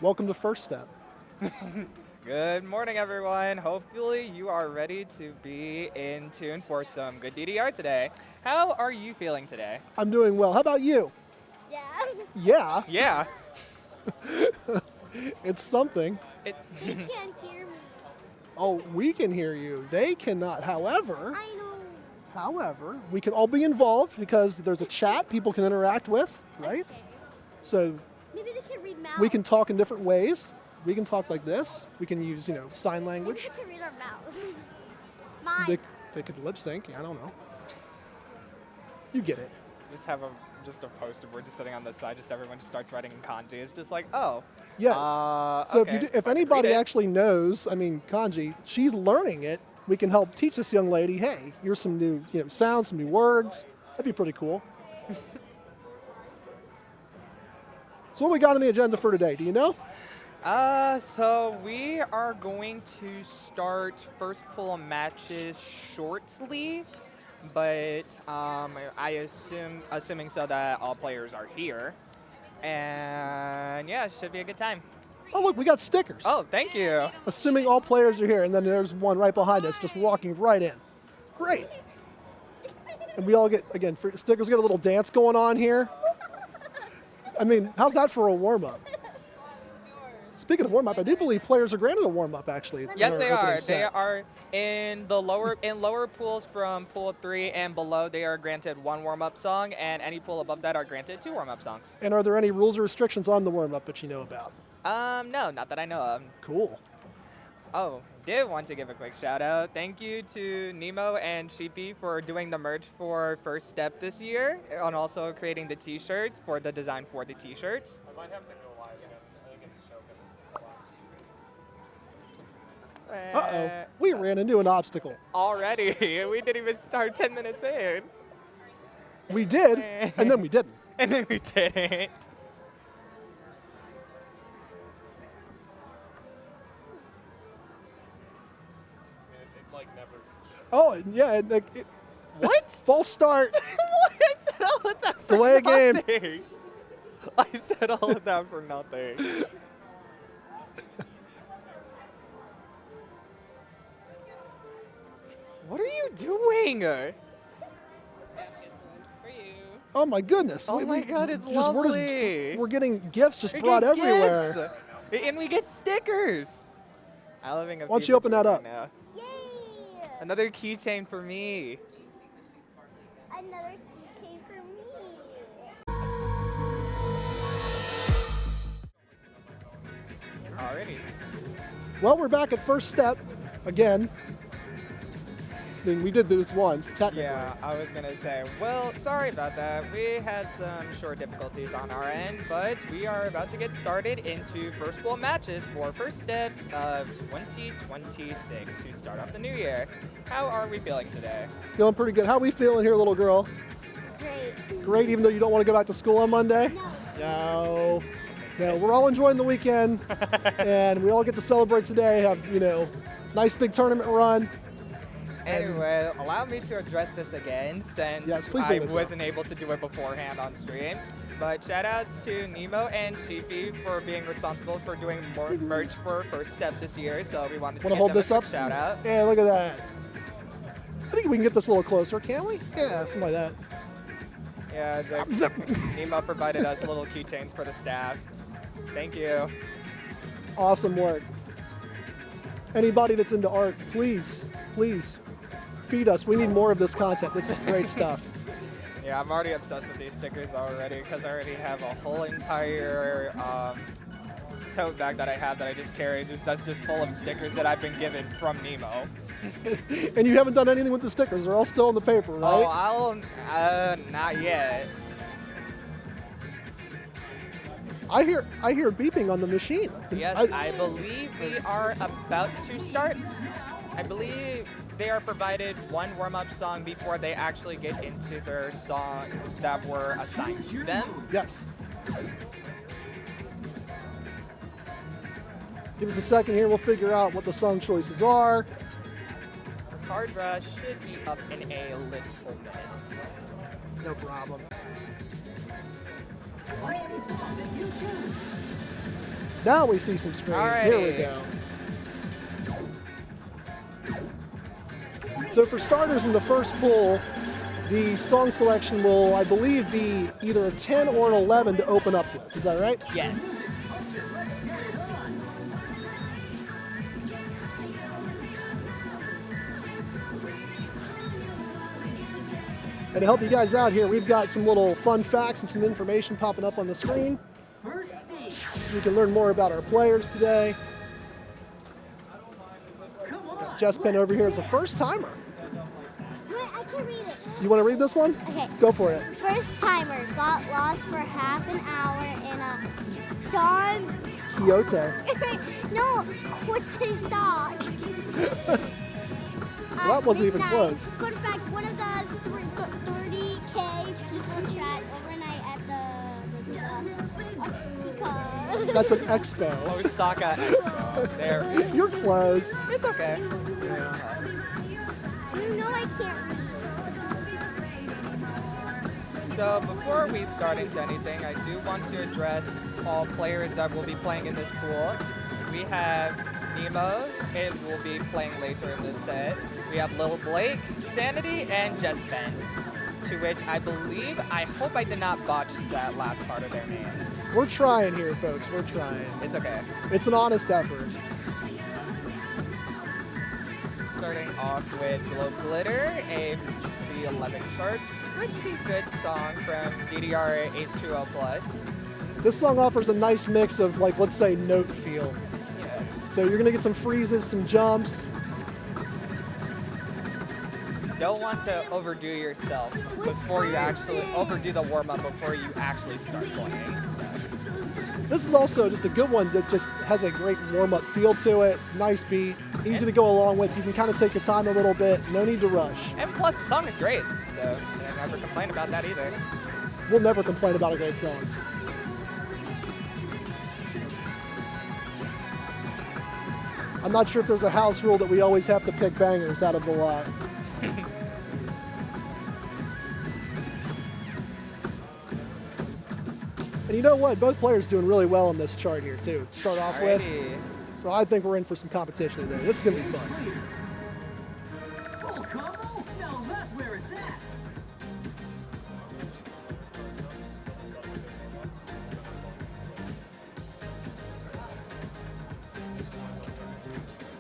Welcome to First Step. Good morning, everyone. Hopefully, you are ready to be in tune for some good DDR today. How are you feeling today? I'm doing well. How about you? Yeah. Yeah, Yeah, it's something. it's They can't hear me. Oh, we can hear you. They cannot. I know. However, we can all be involved because there's a chat people can interact with, right? Okay. So Maybe they can read mouths. we can talk in different ways. We can talk like this. We can use, sign Maybe language. they can read our mouths. Mine. They could lip sync. I don't know. You get it. just have just a poster board just sitting on the side. Just everyone just starts writing in kanji. It's just like, oh, Yeah. So okay, if I can anybody read it. actually knows, kanji, she's learning it. We can help teach this young lady. Hey, here's some new, sounds, some new words. That'd be pretty cool. So what we got on the agenda for today? Do you know? So we are going to start first pool of matches shortly, but assuming so that all players are here, and yeah, it should be a good time. Oh, look, we got stickers. Oh, thank you. Assuming all players are here, and then there's one right behind us, just walking right in. Great. And we all get, again, free stickers. We got a little dance going on here. How's that for a warm-up? Speaking of warm-up, I do believe players are granted a warm-up, actually. in Yes, our they opening are. set. They are in the lower pools from pool 3 and below. They are granted one warm-up song, and any pool above that are granted two warm-up songs. And are there any rules or restrictions on the warm-up that you know about? No, not that I know of. Cool. Oh, did want to give a quick shout out. Thank you to Nemo and Sheepy for doing the merch for First Step this year, and also creating the T-shirts for the design for the T-shirts. I might have to go live again. I think it's choking. Uh-oh. We ran into an obstacle. Already, we didn't even start 10 minutes in, We did, and then we didn't. and then we didn't. It like never. Oh, yeah. What? False start. I said all of that for Delay game. nothing. I said all of that for nothing. What are you doing? For you. Oh, my goodness. Oh my God, it's lovely. We're getting gifts just We brought get everywhere. gifts. And we get stickers. I'm having a Why don't you open fever that dream up? right now. Yay! Another keychain for me. Another keychain for me. Alrighty. Well, we're back at First Step again. We did this once, technically. Yeah, I was gonna say, well, sorry about that. We had some short difficulties on our end, but we are about to get started into first pool matches for First Step of 2026 to start off the new year. How are we feeling today? Feeling pretty good. How are we feeling here, little girl? Great. Great, even though you don't want to go back to school on Monday? No. No, we're all enjoying the weekend, and we all get to celebrate today, have, nice big tournament run. Anyway, allow me to address this again since Yes, please I bring this up. wasn't able to do it beforehand on stream. But shout outs to Nemo and Sheepy for being responsible for doing more merch for First Step this year. So we wanted to Want to give hold them this a up? quick shout out. Yeah, look at that. I think we can get this a little closer, can't we? Yeah, something like Yeah, that. Nemo provided us little keychains for the staff. Thank you. Awesome work. Anybody that's into art, please feed us. We need more of this content. This is great stuff. Yeah, I'm already obsessed with these stickers already because I already have a whole entire tote bag that I have that I just carried that's just full of stickers that I've been given from Nemo. And you haven't done anything with the stickers. They're all still on the paper, Oh, right? not yet. I hear beeping on the machine. Yes, I believe we are about to start. I believe they are provided one warm-up song before they actually get into their songs that were assigned to them. Yes. Give us a second here. We'll figure out what the song choices are. Our card rush should be up in a little minute. No problem. Now we see some screens. Here we go. So for starters in the first pool, the song selection will, I believe, be either a 10 or an 11 to open up with. Is that right? Yes. And to help you guys out here, we've got some little fun facts and some information popping up on the screen so we can learn more about our players today. Got Jess Penn over here as a first timer. Wait, I can read it. You want to read this one? Okay. Go for it. First timer got lost for half an hour in a Don. Kyoto. No, what they saw. That wasn't even midnight. close. Fun fact, one of the 30K people chat overnight at the Osaka. That's an expo. Osaka Expo. There. You're close. It's okay. You know I can't read. So before we start into anything, I do want to address all players that will be playing in this pool. We have Nemo, it will be playing later in this set. We have Lil Blake, Sanity, and Jess Ben, to which I believe, I hope I did not botch that last part of their name. We're trying here, folks. We're trying. It's okay. It's an honest effort. Starting off with Glow Glitter, a V11 chart. Pretty good song from DDR H2O Plus. This song offers a nice mix of, like, let's say, note feel. Yes. So you're going to get some freezes, some jumps. Don't want to overdo yourself before you actually overdo the warm-up before you actually start playing. So. This is also just a good one that just has a great warm-up feel to it. Nice beat, easy to go along with. You can kind of take your time a little bit. No need to rush. And plus, the song is great, so I never complain about that either. We'll never complain about a great song. I'm not sure if there's a house rule that we always have to pick bangers out of the lot. And you know what? Both players doing really well in this chart here, too, to start off with. Alrighty. So I think we're in for some competition today. This is going to be fun. Full combo? Now that's where it's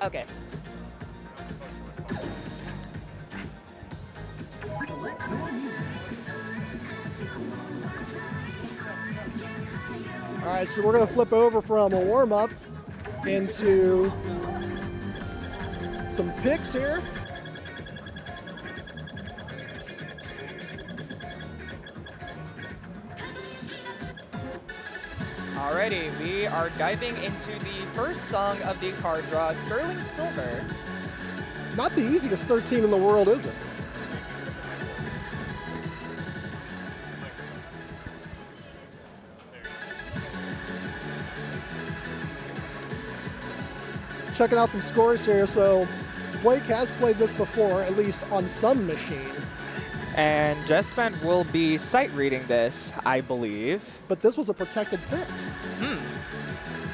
at. Okay. All right, so we're going to flip over from a warm-up into some picks here. Alrighty, we are diving into the first song of the card draw, Sterling Silver. Not the easiest 13 in the world, is it? Checking out some scores here. So Blake has played this before, at least on some machine. And Jessman will be sight reading this, I believe. But this was a protected pick.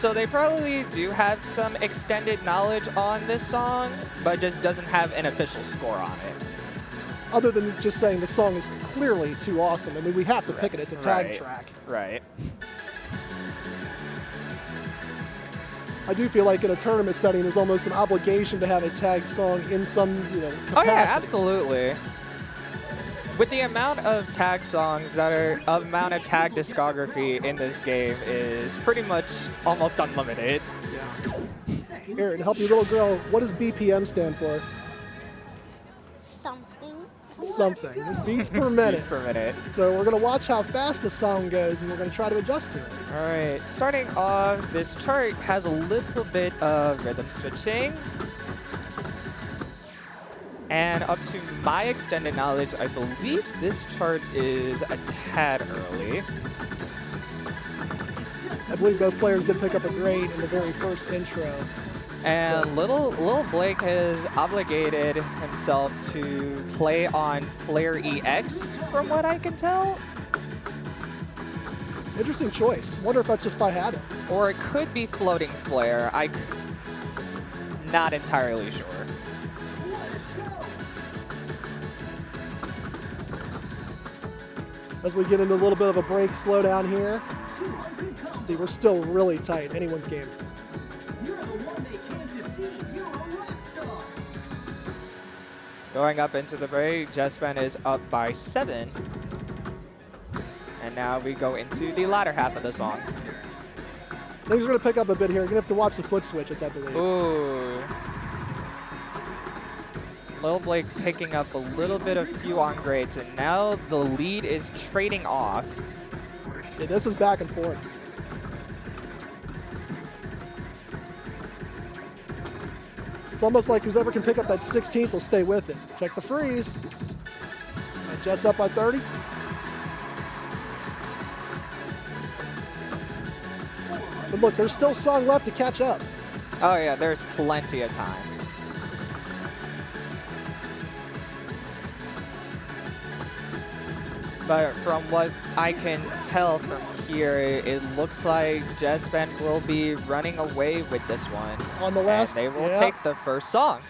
So they probably do have some extended knowledge on this song, but just doesn't have an official score on it. Other than just saying the song is clearly too awesome. I mean, we have to pick it. It's a tag Right. track. Right. I do feel like in a tournament setting, there's almost an obligation to have a tag song in some, capacity. Oh yeah, absolutely. With the amount of tag songs amount of tag discography in this game is pretty much almost unlimited. Here, to help you, little girl, what does BPM stand for? Something. Something. Beats per minute. Beats per minute. So we're going to watch how fast the song goes, and we're going to try to adjust to it. All right, starting off, this chart has a little bit of rhythm switching. And up to my extended knowledge, I believe this chart is a tad early. I believe both players did pick up a grade in the very first intro. And little Blake has obligated himself to play on Flare EX, from what I can tell. Interesting choice. Wonder if that's just by habit. Or it could be floating flare. Not entirely sure. As we get into a little bit of a break slowdown here. See, we're still really tight. Anyone's game. You're the one they came to see. You're a rock star. Going up into the break, Jespen is up by 7. And now we go into the latter half of the song. Things are going to pick up a bit here. You're going to have to watch the foot switches, I believe. Ooh. Lil Blake picking up a little bit of few on grades, and now the lead is trading off. Yeah, this is back and forth. It's almost like whoever can pick up that 16th will stay with it. Check the freeze. And Jess up by 30. But look, there's still song left to catch up. Oh yeah, there's plenty of time. But from what I can tell from here, it looks like Jespen will be running away with this one. On the last, And they will yeah. take the first song.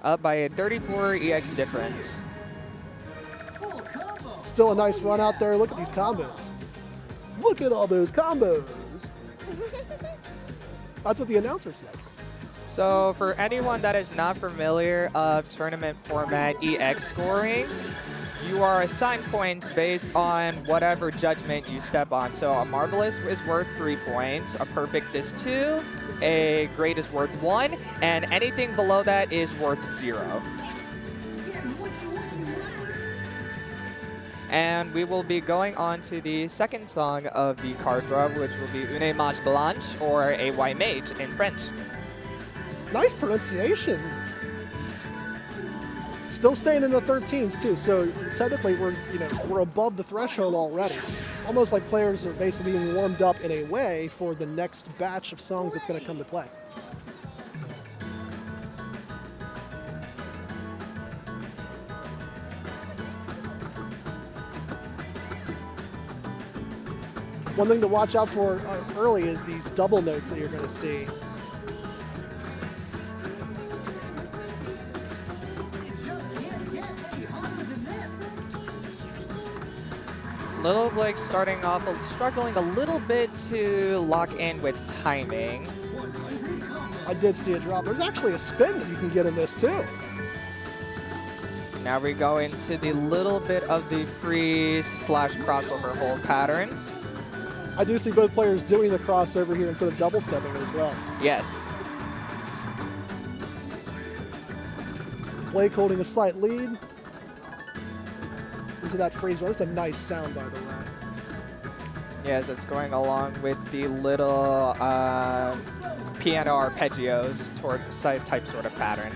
Up by a 34 EX difference. Full combo. Still a nice run out there. Look at these combos. Look at all those combos. That's what the announcer says. So for anyone that is not familiar of tournament format EX scoring, you are assigned points based on whatever judgment you step on. So a marvelous is worth 3 points, a perfect is 2, a great is worth 1, and anything below that is worth 0. And we will be going on to the second song of the card draw, which will be Une Mage Blanche, or a White Mage in French. Nice pronunciation. Still staying in the 13s too, so technically we're above the threshold already. It's almost like players are basically being warmed up in a way for the next batch of songs that's going to come to play. One thing to watch out for early is these double notes that you're going to see. Little Blake starting off struggling a little bit to lock in with timing. I did see a drop. There's actually a spin that you can get in this too. Now we go into the little bit of the freeze / crossover hold patterns. I do see both players doing the crossover here instead of double stepping as well. Yes. Blake holding a slight lead into that freeze run. That's a nice sound, by the way. Yes, it's going along with the little piano arpeggios type sort of pattern.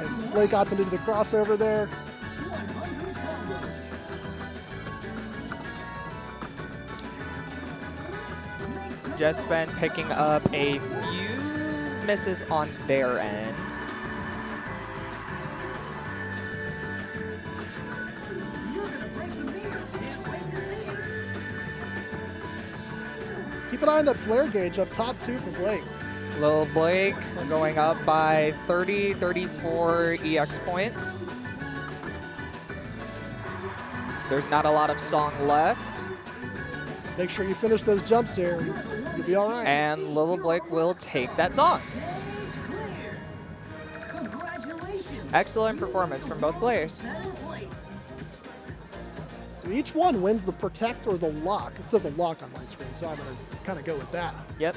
And Blake opted into the crossover there. Jespen picking up a few misses on their end. Keep an eye on that flare gauge up top too for Blake. Lil Blake going up by 30, 34 EX points. There's not a lot of song left. Make sure you finish those jumps here. You'll be all right. And Lil Blake will take that song. Excellent performance from both players. So each one wins the protect or the lock. It says a lock on my screen, so I'm going to kind of go with that. Yep.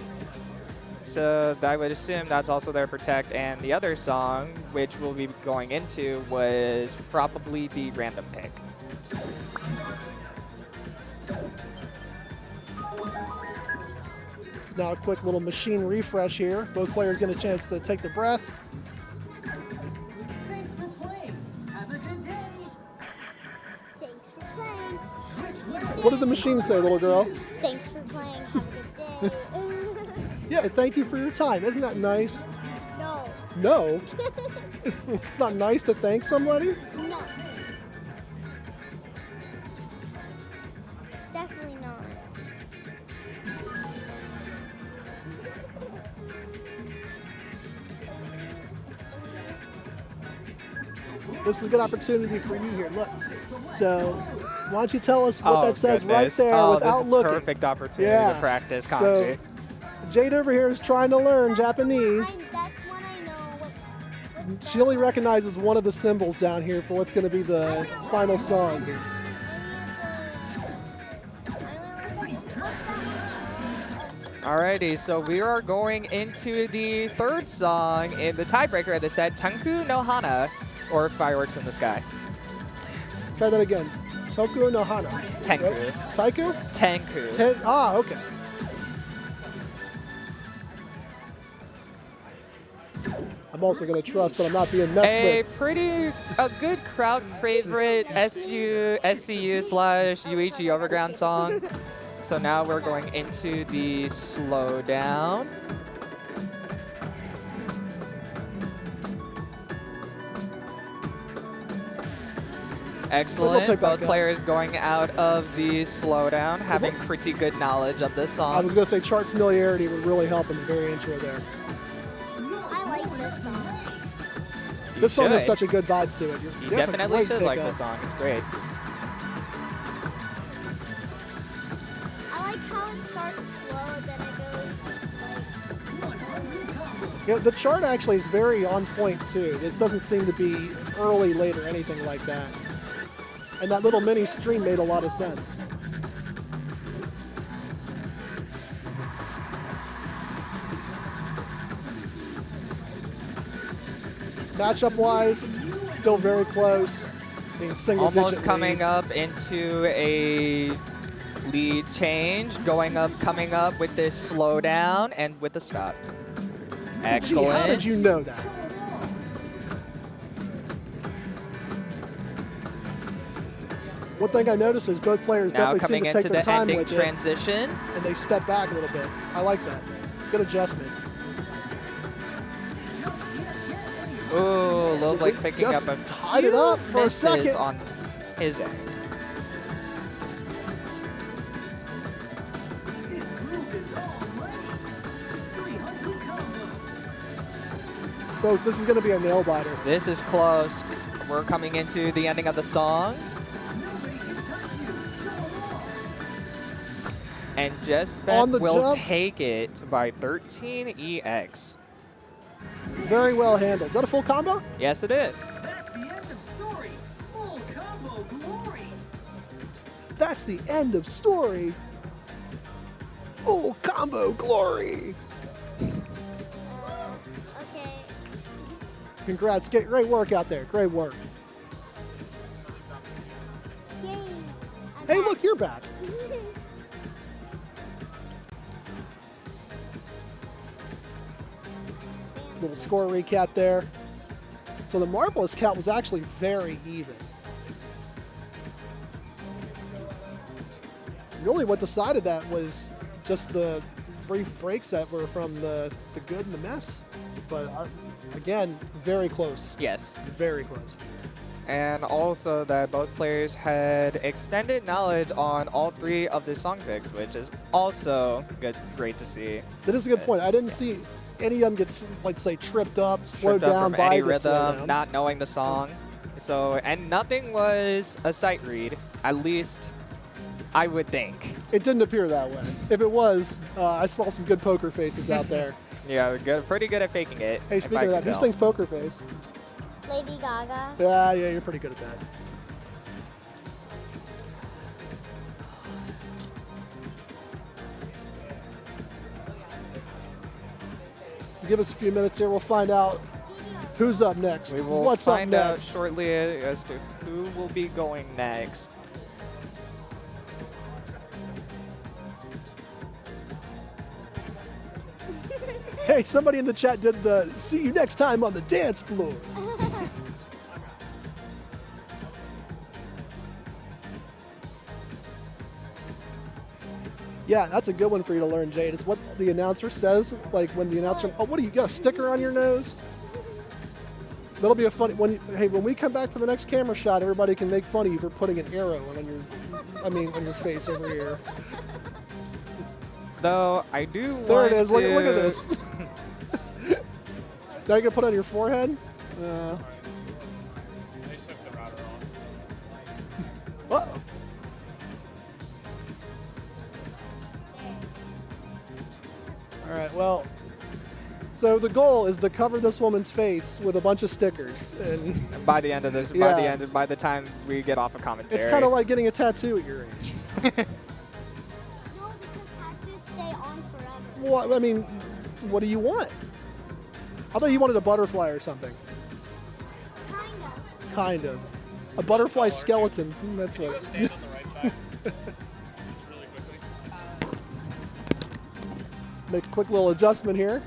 So I would assume that's also their protect, and the other song, which we'll be going into, was probably the random pick. Now a quick little machine refresh here. Both players get a chance to take the breath. Thanks for playing. Have a good day. Thanks for playing. What did the machine say, little girl? Thanks for playing. Have a good day. Yeah, thank you for your time. Isn't that nice? No. No. It's not nice to thank somebody? No. Definitely not. This is a good opportunity for you here. Look. So, why don't you tell us what that says right goodness. there Oh, without this is looking? perfect opportunity Yeah. to practice So, kanji. Jade over here is trying to learn Japanese. That's when I know what's She only recognizes one of the symbols down here for what's going to be the final song here. Alrighty, so we are going into the third song in the tiebreaker of the set, Tanku no Hana, or Fireworks in the Sky. Try that again. Toku no Hana. Tenku. Right? Taiku? Tenku. Okay. I'm also going to trust that I'm not being messed with. A good crowd favorite SCU slash UEG Overground song. So now we're going into the slowdown. Excellent. pick back Both up. players going out of the slowdown, having pretty good knowledge of this I song. was going to say chart familiarity would really help in the very intro there. I like this song. This song has should. such a good vibe to it. You That's a definitely great should like pickup. this song. It's great. I like how it starts slow, then it goes like. Yeah, the chart actually is very on point too. This doesn't seem to be early, late, or anything like that. And that little mini stream made a lot of sense. Matchup-wise, still very close. Being single Almost digit coming lead. up into a lead change, coming up with this slowdown and with the stop. Gee, Excellent. how did you know that? One thing I noticed is both players Now definitely coming seem to into take their the time ending with it, transition. and they step back a little bit. I like that. Good adjustment. Ooh, Lil Blake picking Just up a tied it few up for a misses second. on his end. This groove is all ready. 300 combo. Folks, this is going to be a nail biter. This is close. We're coming into the ending of the song. Nobody can touch you. Show 'em off. And Just On the Bet will jump. take it by 13 EX. Very well handled. Is that a full combo? Yes, it is. That's the end of story. Full combo glory. That's the end of story. Full combo glory. Okay. Congrats. Great work out there. Great work. Yay. Hey, look, you're back. Little score recap there. So the marvelous count was actually very even. Really what decided that was just the brief breaks that were from the good and the mess. But again, very close. Yes. Very close. And also that both players had extended knowledge on all three of the song picks, which is also great to see. That is a good point. I didn't see any of them get, like, say, tripped up, slowed Tripped up down from by any the rhythm, slowdown. not knowing the song. So, and nothing was a sight read, at least I would think. It didn't appear that way. If it was, I saw some good poker faces out there. Yeah, pretty good at faking it. Hey, if speaking I of that, can who tell. sings Poker Face? Lady Gaga. Yeah, you're pretty good at that. So give us a few minutes here. We'll find out who's up next. We will What's find up out next? shortly as to who will be going next. Hey, somebody in the chat did the see you next time on the dance floor. Yeah, that's a good one for you to learn, Jade. It's what the announcer says, like when the announcer, oh, what do you got, a sticker on your nose? That'll be a funny when we come back to the next camera shot, everybody can make fun of you for putting an arrow on your face over here. Though I do There want it is. Look at to- this. Now you gonna put it on your forehead? They took the router off. Uh-oh. All right. Well, so the goal is to cover this woman's face with a bunch of stickers, and by the end of this, Yeah. by the time we get off of commentary. it's kind of like getting a tattoo at your age. No, because tattoos stay on forever. Well, I mean, what do you want? I thought you wanted a butterfly or something. Kind of. Kind of. A butterfly skeleton. That's Can you what. go stand on the right side? Just really quickly. Make a quick little adjustment here.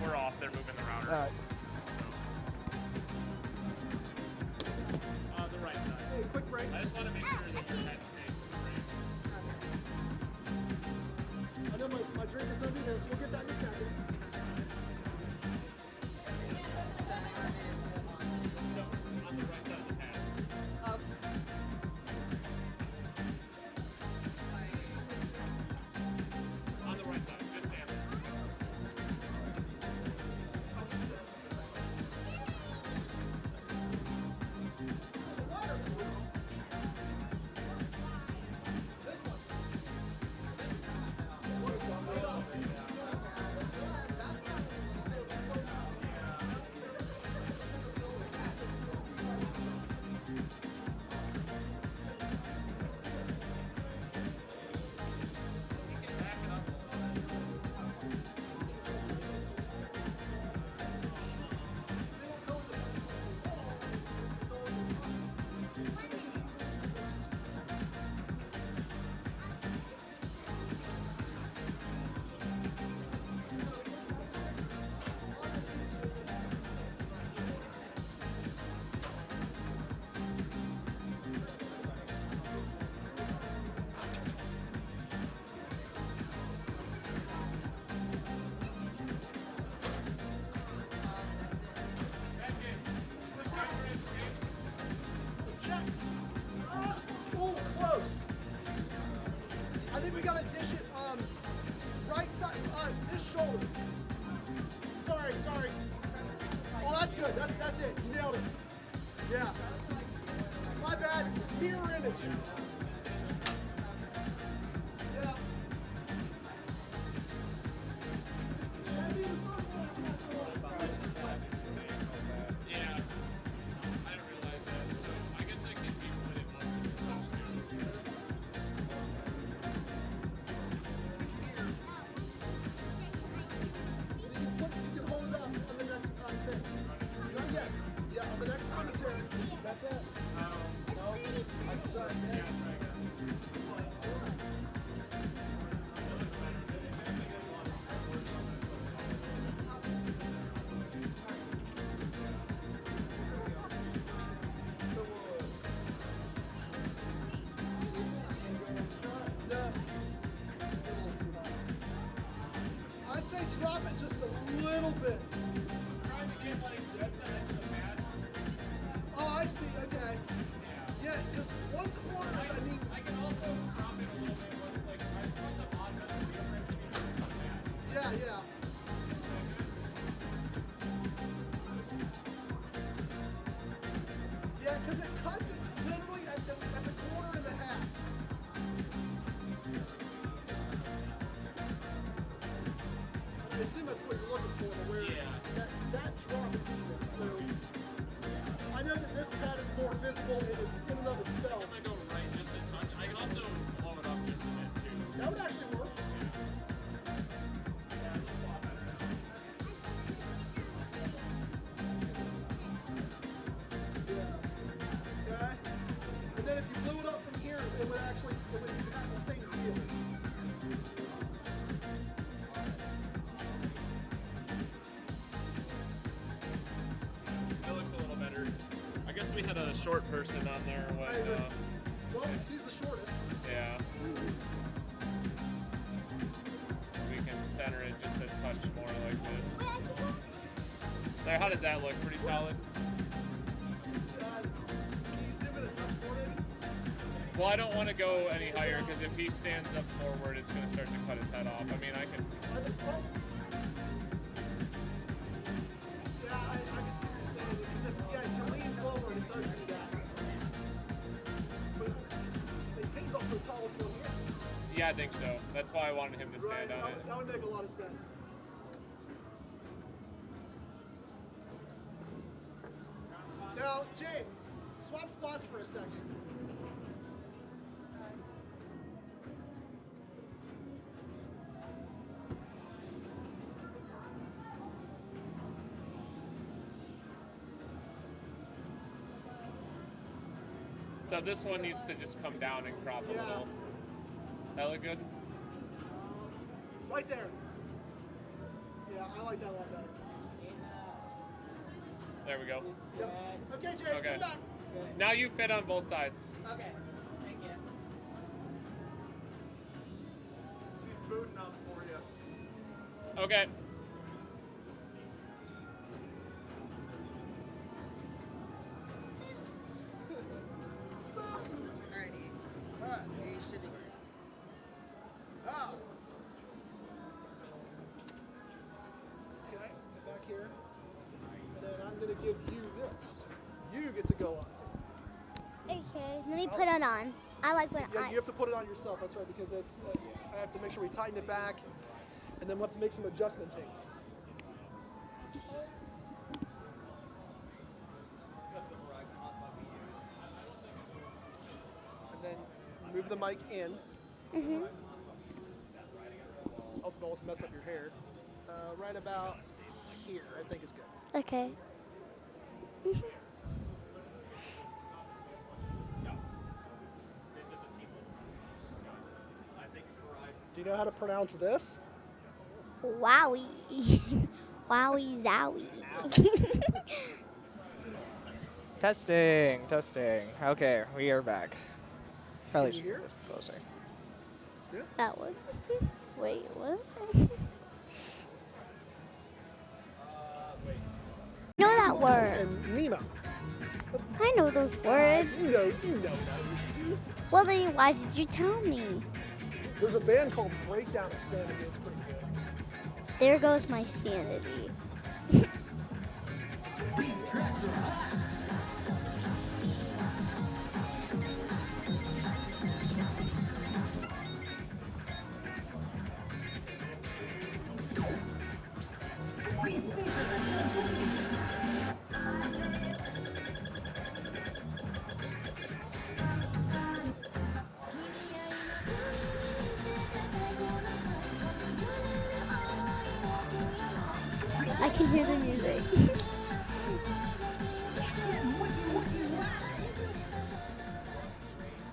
We're off. They're moving the router. All right. The right side. Hey, quick break. I just want to make sure that your head stays in the frame. I know my drink is under there, so we'll get that in a second. No, on the right side of the pad. On the right side. Just stand there. Oh, close. I think we gotta dish it right side, this shoulder. Sorry. Oh, that's good. That's it. You nailed it. Yeah. My bad. Mirror image. Yeah. Yeah. I didn't realize that. So I guess I can be put it on the touch too. You can hold it up on the next thing. Not yet. Yeah, on the next commentary. That's it. I'd say drop it just a little bit. Trying to get like just the edge of the pad. Oh, I see. Okay. Yeah, because one corner, I mean, I can also drop it a little bit, but like I just want the odd metal to be able to be on the pad. yeah. Yeah, because it cuts it literally at the corner and a half. I assume that's what you're looking for, where that drop is needed. So I know that this pad is more visible in and of itself. I'm gonna go right just a touch. I can also blow it up just a bit too. That would actually work. Okay. And then if you blew it up from here, it would have the same feel. That looks a little better. I guess we had a short person on there when, Well, he's the shortest. yeah. We can center it just a touch more like this. There, how does that look? Pretty solid? Can you zoom in a touch more, maybe? Well, I don't want to go any higher because if he stands up forward, it's going to start to cut his head off. I mean, I can. Yeah, I can see what you're saying. Because if you lean forward, it does do that. But he's also the tallest one here. Yeah, I think so. That's why I wanted him to stand on it. That would make a lot of sense. Now, Jane, swap spots for a second. So this one needs to just come down and crop a Yeah. little. That look good? Right there. Yeah, I like that a lot better. There we go. Yep. Okay, Jane, Okay. come back. Now you fit on both sides. Okay, thank you. She's booting up for you. Okay. Oh. Okay, get back here. And then I'm going to give you this. You get to go on. Okay, let me put it on. I like when Yeah, you have to put it on yourself. That's right, because it's. I have to make sure we tighten it back, and then we'll have to make some adjustment tapes. And then move the mic in. Mm-hmm. Also, don't want to mess up your hair. Right about here, I think is good. Okay. Do you know how to pronounce this? Wowie. Wowie zowie. Testing, testing. Okay, we are back. Probably Can you should hear get this closer. That one. Wait, what? I know that word. And Nemo. I know those words. You know those. Well, then why did you tell me? There's a band called Breakdown of Sanity. It's pretty good. There goes my sanity. These tracks are hot. These beats I can hear the music.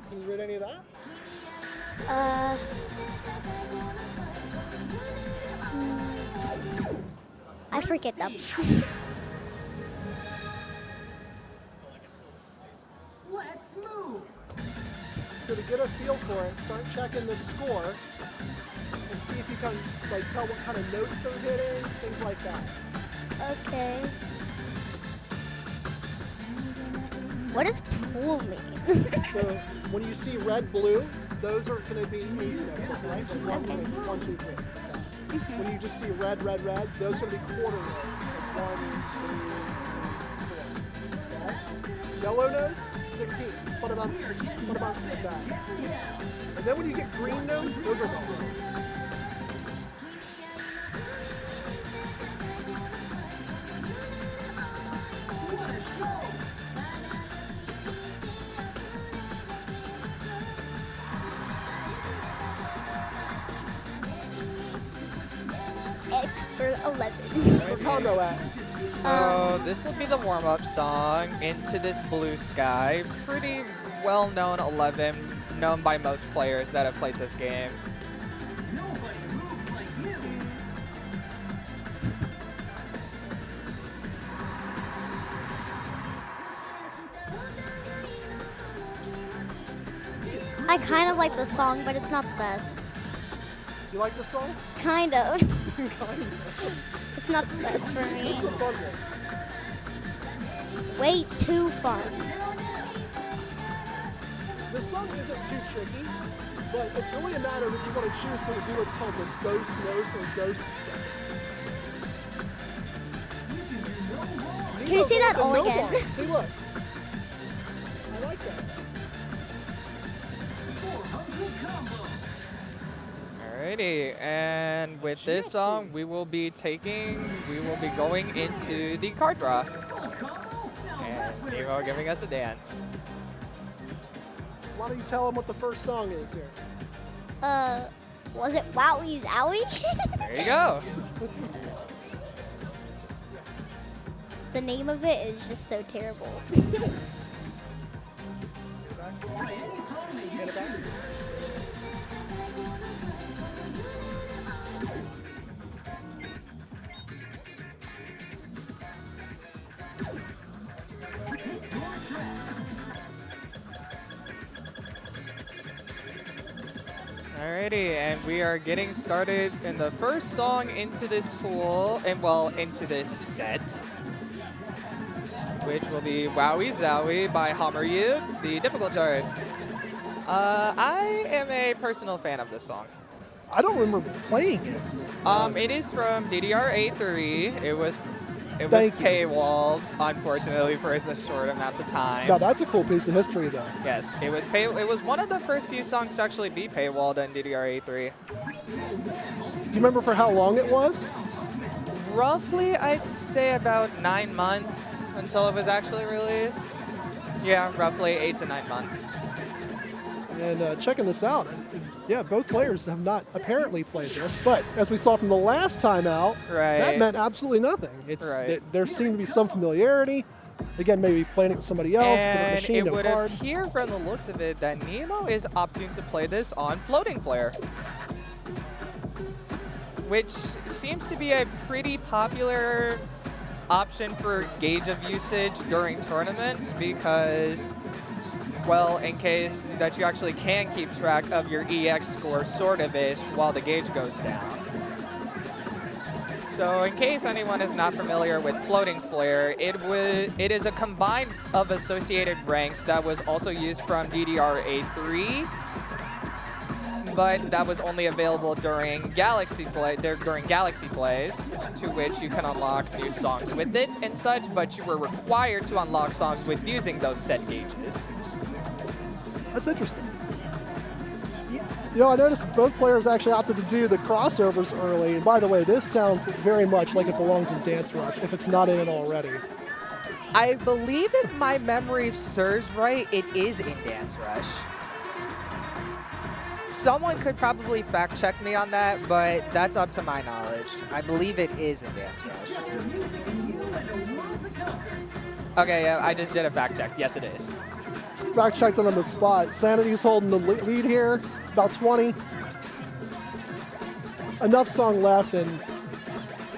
Can you read any of that? I forget them. Let's move. So to get a feel for it, start checking the score and see if you can like tell what kind of notes they're hitting, things like that. Okay. What does pool mean? So when you see red, blue, those are going to be eighth notes, okay? So one, two, three. Okay. When you just see red, red, red, those are going to be quarter notes. Like 1, 2, 3, 4. Okay? Yellow notes, 16th. Put them on that. And then when you get green notes, those are double notes. What a show. Expert 11. For combo at. So this will be the warm-up song, Into This Blue Sky. Pretty well-known 11, known by most players that have played this game. Nobody moves like you. I kind of like the song, but it's not the best. You like this song? Kind of. Kind of. It's not the best for me. This is a fun one. Way too fun. This song isn't too tricky, but it's really a matter of if you want to choose to do what's called the ghost notes or ghost step. Can you see that The all no again? bar. See, look. I like that. 400 combo. Alrighty, and with this song, we will be going into the card draw. And Nemo giving us a dance. Why don't you tell them what the first song is here? Was it Wowie Zowie? There you go. The name of it is just so terrible. Alrighty, and we are getting started in the first song into this pool, and well, into this set, which will be Wowie Zowie by Hammeryu, the difficult chart. I am a personal fan of this song. I don't remember playing it. It is from DDR-A3. It was Thank you. paywalled, unfortunately, for a short amount of time. Now that's a cool piece of history, though. Yes, it was one of the first few songs to actually be paywalled on DDR-A3. Do you remember for how long it was? Roughly, I'd say about 9 months until it was actually released. Yeah, roughly 8 to 9 months. And checking this out, yeah, both players have not apparently played this, but as we saw from the last time out, Right. that meant absolutely nothing. Right. There seemed to be some familiarity. Again, maybe playing it with somebody else, different And machine, it no would card. appear from the looks of it that Nemo is opting to play this on Floating Flare, which seems to be a pretty popular option for gauge of usage during tournaments because, well, in case that you actually can keep track of your EX score sort of-ish while the gauge goes down. So in case anyone is not familiar with Floating Flare, it is a combine of associated ranks that was also used from DDR-A3, but that was only available during Galaxy plays, to which you can unlock new songs with it and such, but you were required to unlock songs with using those set gauges. That's interesting. You know, I noticed both players actually opted to do the crossovers early. And by the way, this sounds very much like it belongs in Dance Rush, if it's not in it already. I believe if my memory serves right, it is in Dance Rush. Someone could probably fact check me on that, but that's up to my knowledge. I believe it is in Dance Rush. Just the music and you and a world to conquer. Okay, yeah, I just did a fact check. Yes, it is. Fact checked it on the spot. Sanity's holding the lead here, about 20. Enough song left, and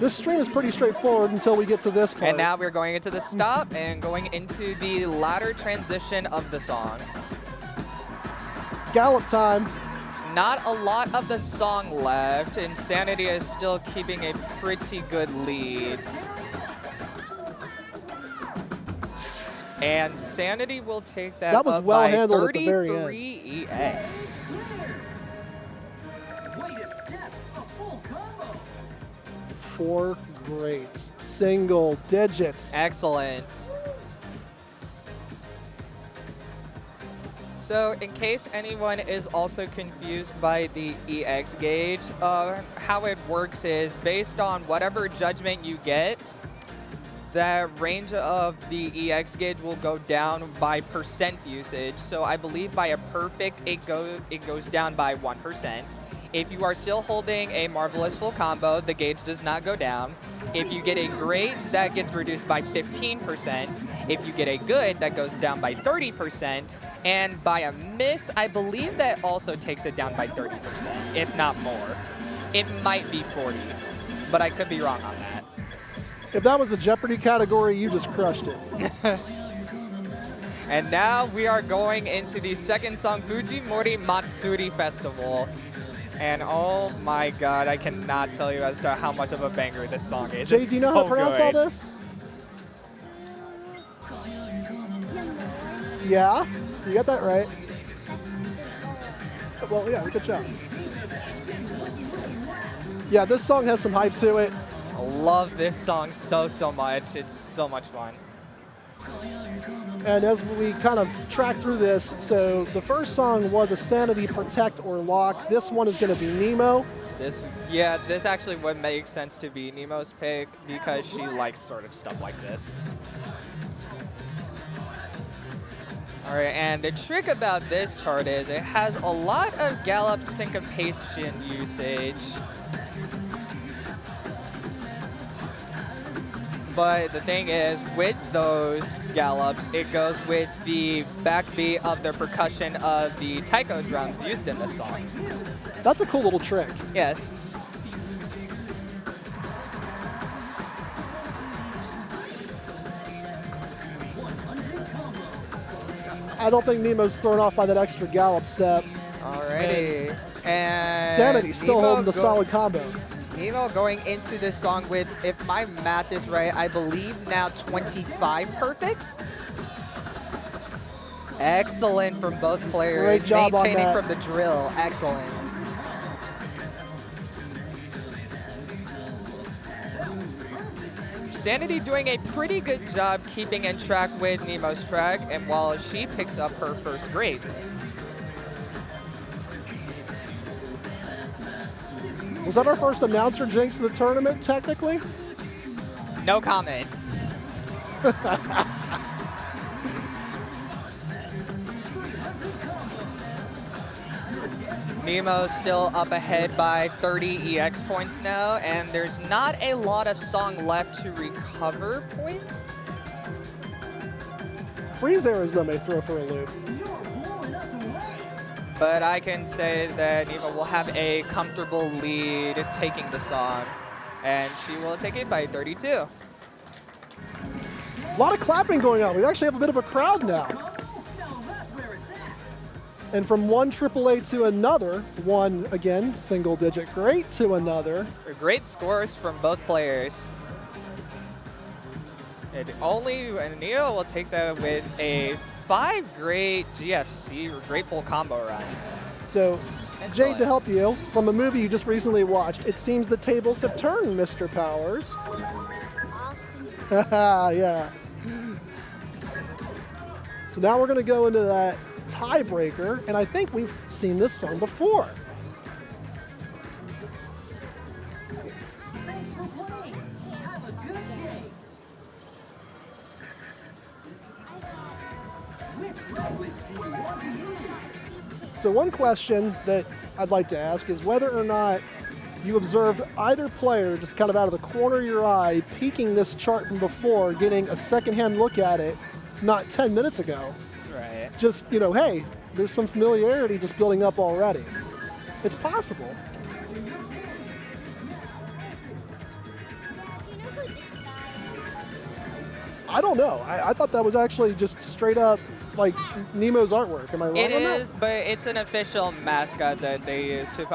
this stream is pretty straightforward until we get to this part. And now we're going into the stop and going into the latter transition of the song. Gallop time. Not a lot of the song left. Insanity is still keeping a pretty good lead. And Sanity will take that, That was up well by handled at the very 33 EX. Way to step, a full combo. 4 greats. Single digits. Excellent. So in case anyone is also confused by the EX gauge, how it works is based on whatever judgment you get, the range of the EX gauge will go down by percent usage. So I believe by a perfect, it goes down by 1%. If you are still holding a Marvelous full combo, the gauge does not go down. If you get a great, that gets reduced by 15%. If you get a good, that goes down by 30%. And by a miss, I believe that also takes it down by 30%, if not more. It might be 40, but I could be wrong on that. If that was a Jeopardy category, you just crushed it. And now we are going into the second song, Fujimori Matsuri Festival. And oh my god, I cannot tell you as to how much of a banger this song is. Jay, It's do you know so how to pronounce good. all this? Yeah, you got that right. That's the goal. Well, yeah, good job. Yeah, this song has some hype to it. I love this song so much. It's so much fun. And as we kind of track through this, so the first song was a Sanity, Protect, or Lock. This one is going to be Nemo. This actually would make sense to be Nemo's pick because she likes sort of stuff like this. All right, and the trick about this chart is it has a lot of gallop syncopation usage. But the thing is, with those gallops, it goes with the backbeat of the percussion of the taiko drums used in the song. That's a cool little trick. Yes. I don't think Nemo's thrown off by that extra gallop step. Alrighty. And Sanity still Nemo holding the go- solid combo. Nemo going into this song with, if my math is right, I believe now 25 perfects. Excellent from both players. Great job on Maintaining that. from the drill. Excellent. Sanity doing a pretty good job keeping in track with Nemo's track, and while she picks up her first grade. Was that our first announcer jinx of the tournament, technically? No comment. Nemo's still up ahead by 30 EX points now, and there's not a lot of song left to recover points. Freeze arrows, though, may throw for a loop. But I can say that Nemo will have a comfortable lead taking the song, and she will take it by 32. A lot of clapping going on. We actually have a bit of a crowd now. And from one AAA to another, one, again, single-digit great to another. Great scores from both players. And Neo will take that with a 5 great GFC, or Grateful Combo run. So, Excellent. Jade, to help you, from a movie you just recently watched, it seems the tables have turned, Mr. Powers. Awesome. Yeah. So now we're going to go into that tiebreaker, and I think we've seen this song before. Thanks for playing. Have a good day. Which language do you want to use? So one question that I'd like to ask is whether or not you observed either player just kind of out of the corner of your eye peeking this chart from before, getting a secondhand look at it not 10 minutes ago. Right. Just, hey, there's some familiarity just building up already. It's possible. Do you know who this guy is? I don't know. I thought that was actually just straight up like Nemo's artwork. Am I wrong It on that? is, but it's an official mascot that they use to put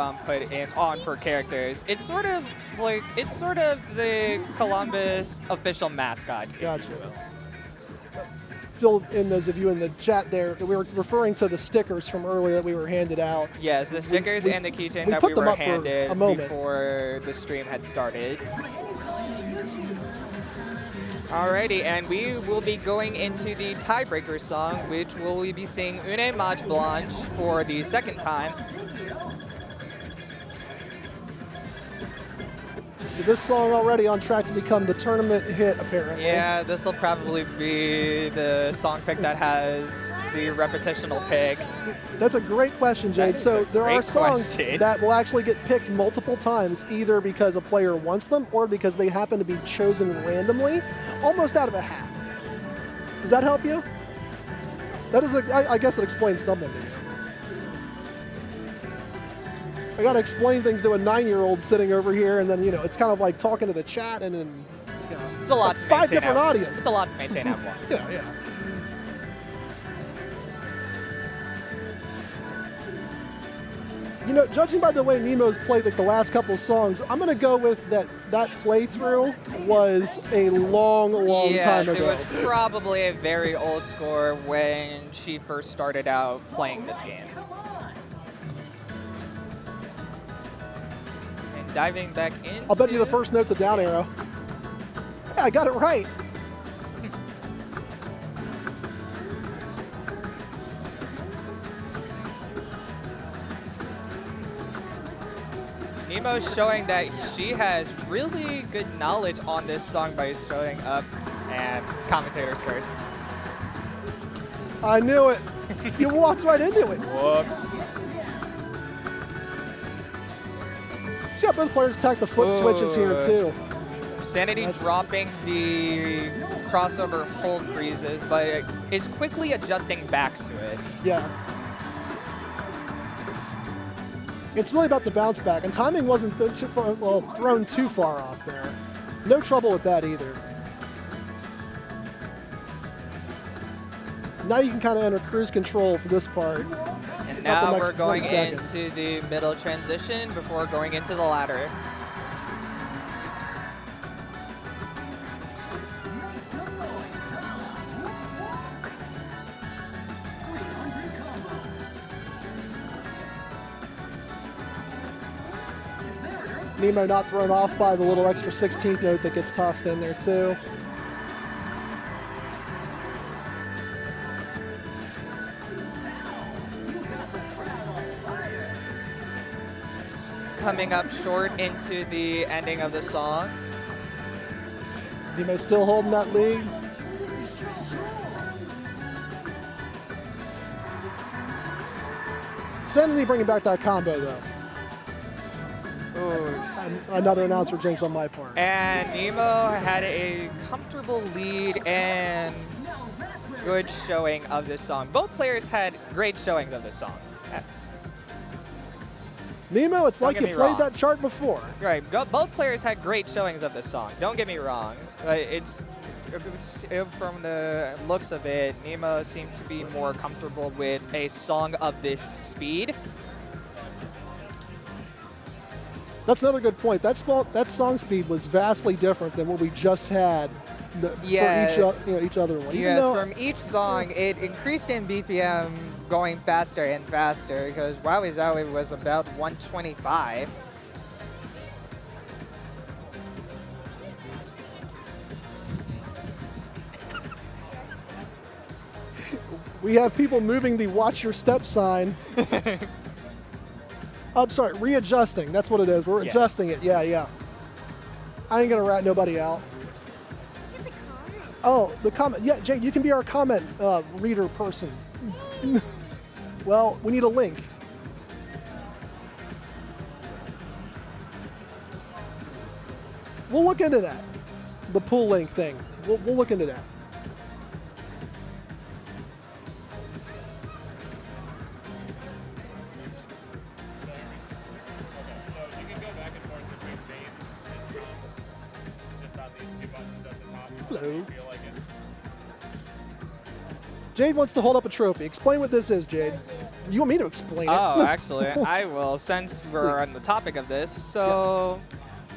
on for characters. It's sort of the Columbus official mascot. if Gotcha. you will. Fill in those of you in the chat there. We were referring to the stickers from earlier that we were handed out. Yes, the stickers we- and the keychain we that put we them were up for handed a moment. before the stream had started. Alrighty, and we will be going into the tiebreaker song, which will we be seeing Une Mage Blanche for the second time. So this song already on track to become the tournament hit, apparently. Yeah, this will probably be the song pick that has the repetitional pick. That's a great question, Jade. That is So a there are great songs question. that will actually get picked multiple times, either because a player wants them or because they happen to be chosen randomly, almost out of a hat. Does that help you? That is, I guess it explains something to you. I gotta explain things to a 9-year-old sitting over here, and then it's kind of like talking to the chat, and then It's a lot to 5 maintain different at- audiences. It's a lot to maintain at once. Yeah. You know, judging by the way Nemo's played like the last couple songs, I'm gonna go with that playthrough was a long Yes, time ago. it was probably a very old score when she first started out playing this game. And diving back in. I'll bet you the first note's a down arrow. Yeah, I got it right. Nemo's showing that she has really good knowledge on this song by showing up, and commentator's curse. I knew it. You walked right into it. Whoops. See how both players attack the foot switches here Ooh. too. Sanity That's- dropping the crossover hold freezes, but is quickly adjusting back to it. Yeah. It's really about the bounce back, and timing wasn't thrown too far off there. No trouble with that either. Now you can kind of enter cruise control for this part. And About now the we're next going 20 seconds. into the middle transition before going into the ladder. Nemo not thrown off by the little extra 16th note that gets tossed in there too. Coming up short into the ending of the song. Nemo still holding that lead. Sanity bringing back that combo though. Ooh. And another announcer jinx on my part. And Nemo had a comfortable lead and good showing of this song. Both players had great showings of this song. Nemo, it's Don't like get you me played wrong. that chart before. Right, both players had great showings of this song. Don't get me wrong. It's from the looks of it, Nemo seemed to be more comfortable with a song of this speed. That's another good point. That song speed was vastly different than what we just had Yeah. for each other one. Even Yes, though- from each song, it increased in BPM going faster and faster because Wowie Zowie was about 125. we have people moving the watch your step sign. I'm sorry, readjusting. That's what it is. We're Yes. adjusting it. Yeah, yeah. I ain't gonna rat nobody out. Look at the comment. Oh, the comment. Yeah, Jade, you can be our comment reader person. Well, we need a link. We'll look into that. The pool link thing. We'll look into that. So you can go back and forth between bait and drums just on these two buttons at the top. Hello. If you feel like it. Jade wants to hold up a trophy. Explain what this is, Jade. You want me to explain it? Oh, actually, I will, since we're Please. on the topic of this. So,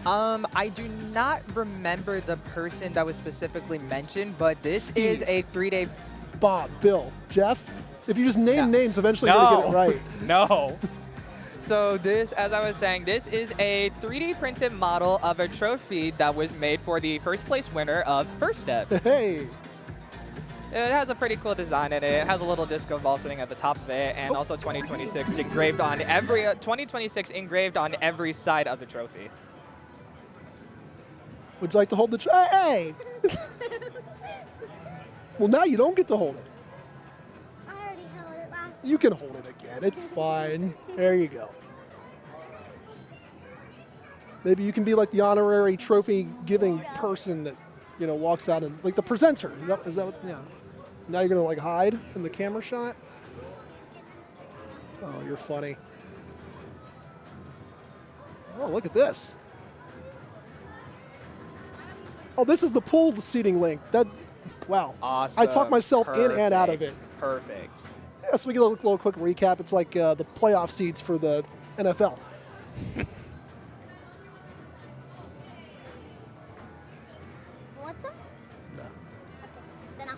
I do not remember the person that was specifically mentioned, but this Steve. is a 3-day. Bob, Bill, Jeff. If you just name No. names, eventually you're going to get it right. No. So this, as I was saying, this is a 3D printed model of a trophy that was made for the first place winner of First Step. Hey. It has a pretty cool design in it. It has a little disco ball sitting at the top of it, and also 2026 engraved on every 2026 engraved on every side of the trophy. Would you like to hold the Hey! Well, now you don't get to hold it. I already held it last You can hold it again. It's fine. There you go. Maybe you can be like the honorary trophy giving person that, you know, walks out and like the presenter. Is that what, yeah. Now you're gonna like hide in the camera shot? Oh, you're funny. Oh, look at this. Oh, this is the pool seating link. Wow. Awesome. I talked myself in and out of it. Perfect. Yeah, so we get a little quick recap. It's like the playoff seeds for the NFL. Want some? No. Okay, then I'll.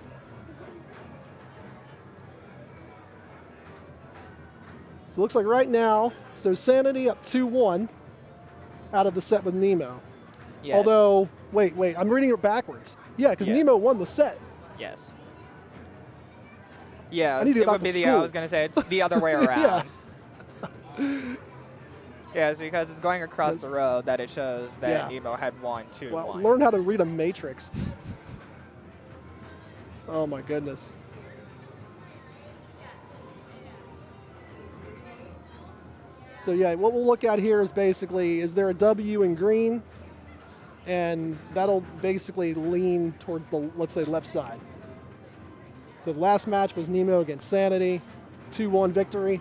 So it looks like right now, so Sanity up 2-1 out of the set with Nemo. Yes. Although, wait, I'm reading it backwards. Yeah, because Yeah. Nemo won the set. Yes. Yeah, I need to it get back would be to the. I school. was gonna say it's the other way around. Yeah, so because it's going across Yes. the road that it shows that Yeah. Nemo had won 2-1. Well, learn how to read a matrix. Oh my goodness. So yeah, what we'll look at here is basically, is there a W in green? And that'll basically lean towards the, let's say, left side. So the last match was Nemo against Sanity, 2-1 victory.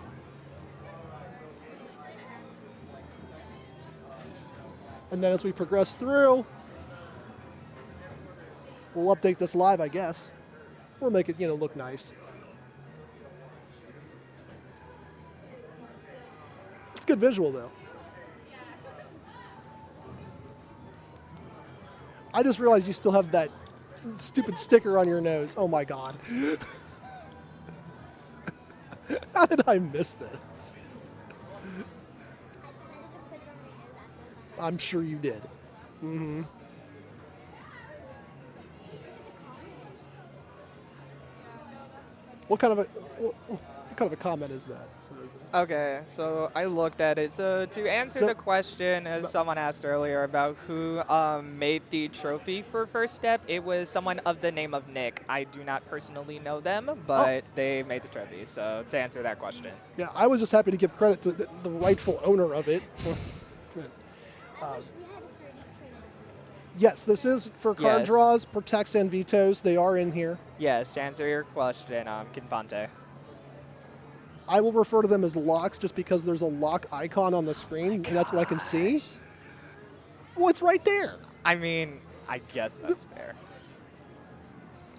And then as we progress through, we'll update this live, I guess. We'll make it, look nice. It's good visual, though. I just realized you still have that stupid sticker on your nose. Oh my god. How did I miss this? I'm sure you did. Mm-hmm. What kind of a comment is that? Okay, so I looked at it. So to answer So- the question, as someone asked earlier about who made the trophy for First Step, it was someone of the name of Nick. I do not personally know them, but they made the trophy. So to answer that question. Yeah, I was just happy to give credit to the rightful owner of it. Yes, this is for card Yes. draws, protects, and vetoes. They are in here. Yes, to answer your question, Kinfante. I will refer to them as locks just because there's a lock icon on the screen, and that's what I can see. Well, it's right there. I mean, I guess that's fair.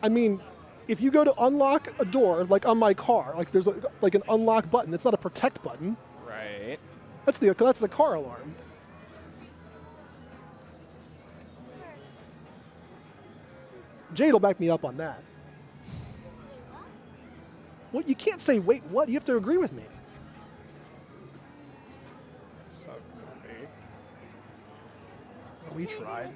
I mean, if you go to unlock a door, like on my car, like there's like an unlock button. It's not a protect button. Right. That's the car alarm. Jade will back me up on that. Well, you can't say, wait, what? You have to agree with me. So goofy. We tried.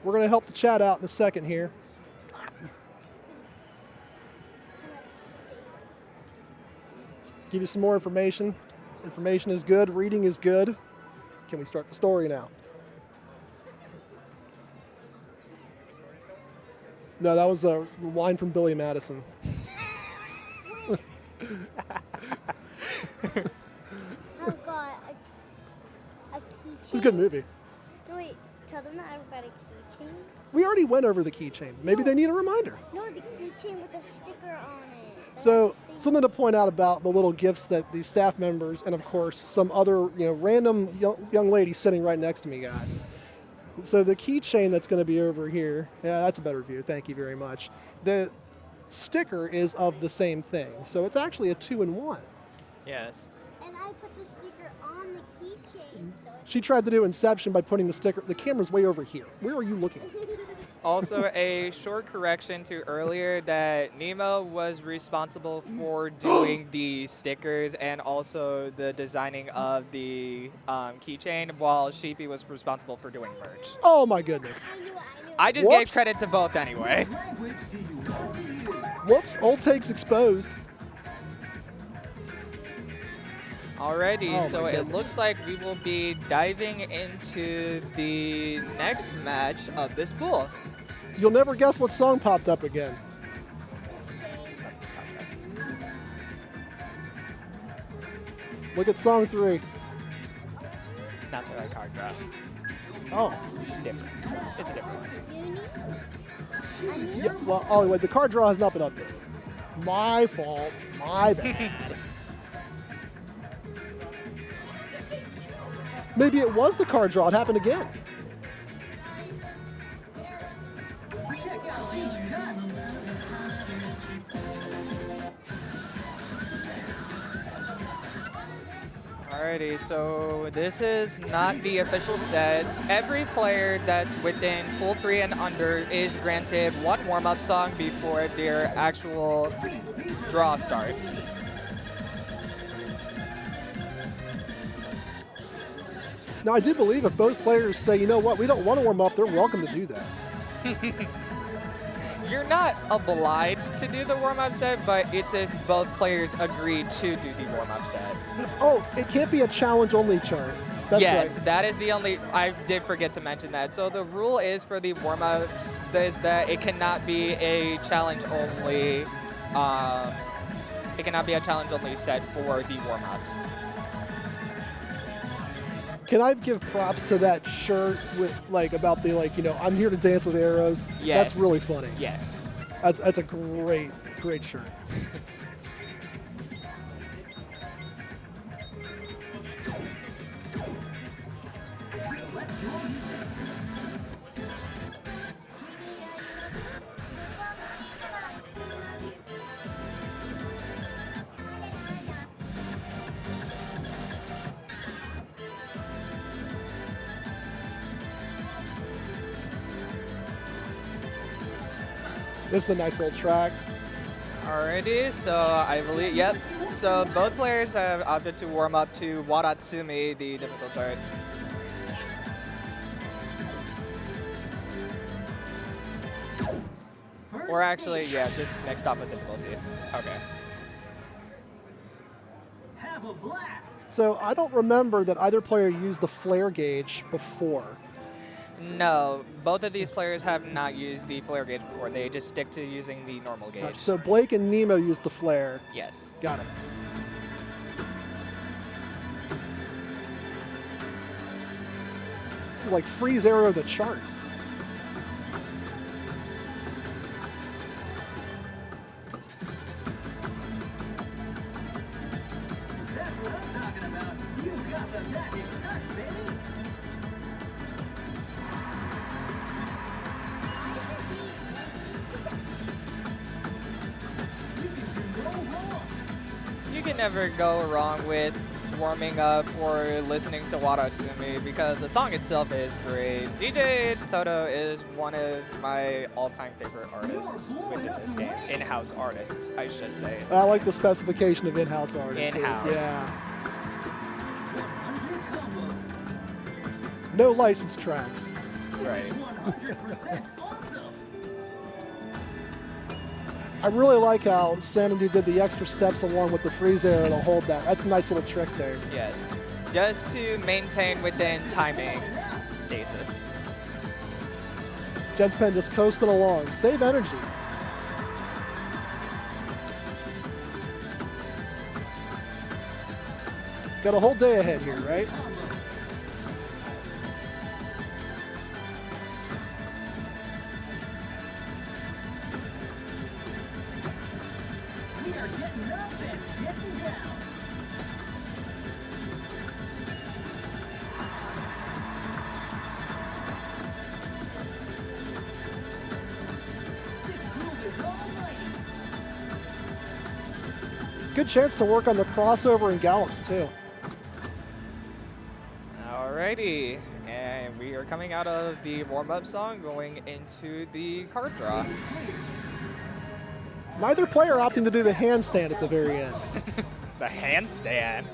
We're going to help the chat out in a second here. Give you some more information. Information is good. Reading is good. Can we start the story now? No, that was a line from Billy Madison. I've got a keychain. It's a good movie. No, wait, tell them that I've got a keychain. We already went over the keychain. Maybe they need a reminder. No, the keychain with a sticker on it. So something to point out about the little gifts that the staff members and of course some other random young lady sitting right next to me got. So the keychain that's going to be over here, yeah, that's a better view. Thank you very much. The sticker is of the same thing, so it's actually a 2-in-1. Yes. And I put the sticker on the keychain. So She tried to do Inception by putting the sticker. The camera's way over here. Where are you looking? Also, a short correction to earlier that Nemo was responsible for doing the stickers and also the designing of the keychain, while Sheepy was responsible for doing merch. Oh my goodness. I knew. I just gave Whoops. credit to both anyway. Which language do you want to use? Whoops, old takes exposed. Alrighty, Oh so my it goodness. looks like we will be diving into the next match of this pool. You'll never guess what song popped up again. Look at song 3. Not the right card draw. Oh. It's different. It's a different one. Uni? Yeah, well, oh, wait, the card draw has not been updated. My fault. My bad. Maybe it was the card draw. It happened again. Check out these Alrighty, so this is not the official set. Every player that's within pool 3 and under is granted one warm-up song before their actual draw starts. Now, I do believe if both players say, you know what, we don't want to warm up, they're welcome to do that. You're not obliged to do the warm-up set, but it's if both players agree to do the warm-up set. Oh, it can't be a challenge-only chart. That's Yes, right. that is the only, I did forget to mention that. So the rule is for the warm-ups is that it cannot be a challenge-only, set for the warm-ups. Can I give props to that shirt with, like, about the, like, you know, I'm here to dance with arrows? Yes. That's really funny. Yes. That's a great shirt. This is a nice little track. Alrighty, so I believe, yep. So both players have opted to warm up to Wadatsumi, the difficult chart. Or actually, yeah, just next stop of difficulties. Okay. Have a blast. So I don't remember that either player used the flare gauge before. No, both of these players have not used the flare gauge before. They just stick to using the normal gauge. So Blake and Nemo used the flare. Yes. Got it. This is like freeze arrow the chart. That's what I'm talking about. You got the magic touch, baby. You can do no wrong. You can never go wrong with warming up or listening to Wadatsumi because the song itself is great. DJ Toto is one of my all-time favorite artists within this game. In-house artists, I should say. I like the specification of in-house artists. In-house. Yeah. 100 combo. No licensed tracks. Right. 100% awesome. I really like how Sanity did the extra steps along with the freeze arrow to hold that. That's a nice little trick there. Yes. Just to maintain within timing stasis. Jen's Pen just coasting along. Save energy. Got a whole day ahead here, right? We are getting up and getting down. This groove is almighty. Good chance to work on the crossover and gallops too. Alrighty. And we are coming out of the warm-up song going into the card draw. Neither player opting to do the handstand at the very end. The handstand.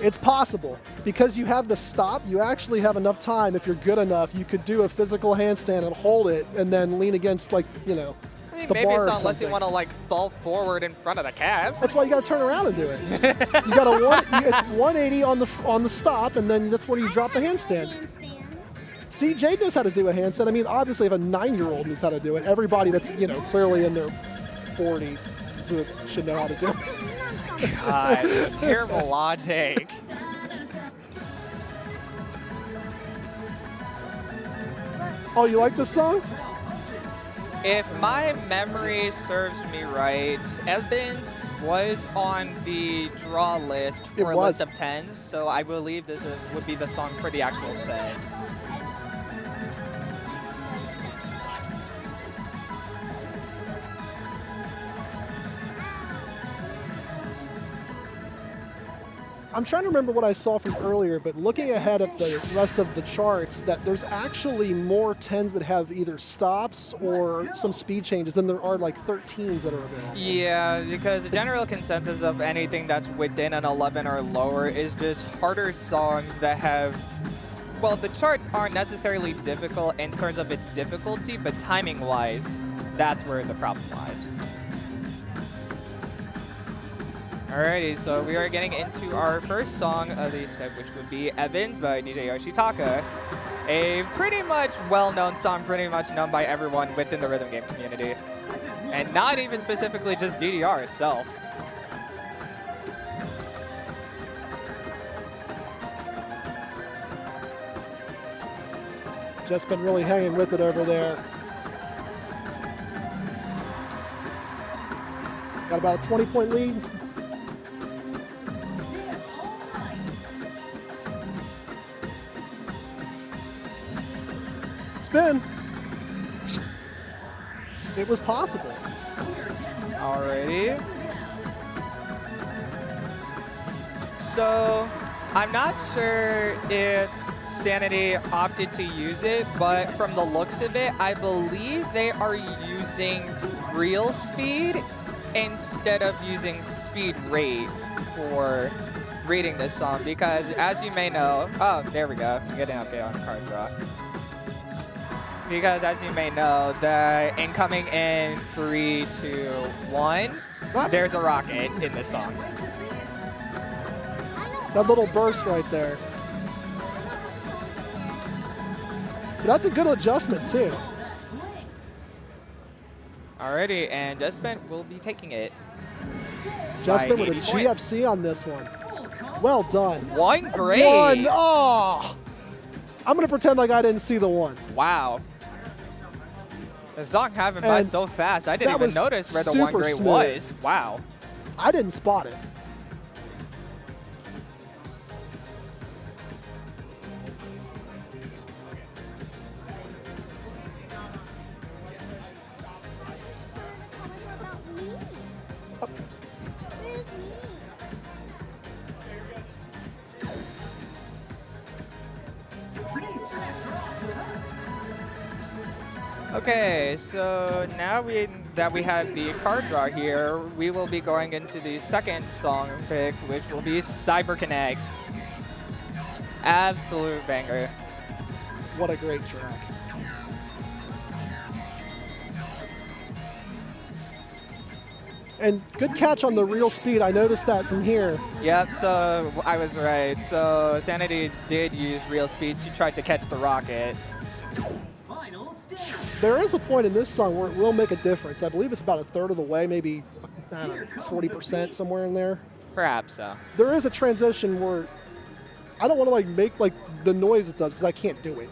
It's possible. Because you have the stop, you actually have enough time. If you're good enough, you could do a physical handstand and hold it and then lean against, like, you know, I mean, the maybe bar it's or not unless you something. want to like fall forward in front of the cab. That's why you got to turn around and do it. You got it's 180 on the stop, and then that's where you drop the handstand. See, Jade knows how to do a handstand. I mean, obviously, if a 9-year-old knows how to do it, everybody that's, you know, clearly in their 40s should know how to do it. God, it's terrible logic. Oh, you like this song? If my memory serves me right, Evans was on the draw list for a was. list of 10s, so I believe this would be the song for the actual set. I'm trying to remember what I saw from earlier, but looking ahead at the rest of the charts, that there's actually more 10s that have either stops or some speed changes than there are like 13s that are available. Yeah, because the general consensus of anything that's within an 11 or lower is just harder songs that have, well, the charts aren't necessarily difficult in terms of its difficulty, but timing-wise, that's where the problem lies. Alrighty, so we are getting into our first song of the set, which would be Evans by DJ Yoshitaka. A pretty much well-known song, pretty much known by everyone within the rhythm game community. And not even specifically just DDR itself. Just been really hanging with it over there. Got about a 20-point lead. Spin. It was possible. Alrighty. So, I'm not sure if Sanity opted to use it, but from the looks of it, I believe they are using real speed instead of using speed rate for reading this song, because as you may know, oh, there we go, you get an update on card draw. Because as you may know, the incoming in 3, 2, 1, What? there's a rocket in this song. That little burst right there. But that's a good adjustment too. Alrighty, and Justbent will be taking it. Justbent with a 80 points. GFC on this one. Well done. One grade. One. Oh. I'm gonna pretend like I didn't see the one. Wow. The song happened by And so fast. I didn't that even was notice where the one super grade smooth. was. Wow. I didn't spot it. Where's me? These tracks are off with us. Okay, so now that we have the card draw here, we will be going into the second song pick, which will be Cyber Connect. Absolute banger. What a great track. And good catch on the real speed. I noticed that from here. Yep, so I was right. So Sanity did use real speed. She tried to catch the rocket. Final stage. There is a point in this song where it will make a difference. I believe it's about a third of the way, maybe I don't know, 40%, somewhere in there. Perhaps so. There is a transition where I don't want to like make like the noise it does because I can't do it.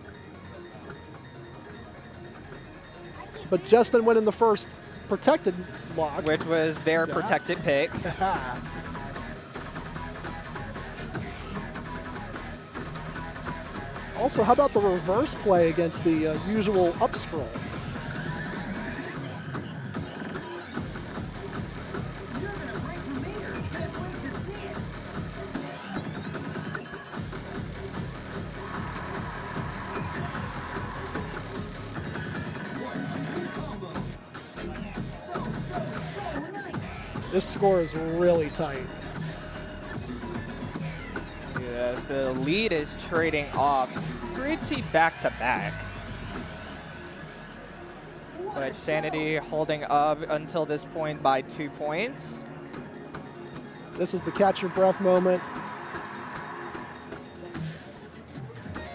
But Justbent went in the first protected lock. Which was their protected pick. Also, how about the reverse play against the usual up scroll? You're gonna break the meter. Can't wait to see it. Combo. So nice. This score is really tight. Yes, the lead is trading off pretty back-to-back. But Sanity holding up until this point by 2 points. This is the catch your breath moment.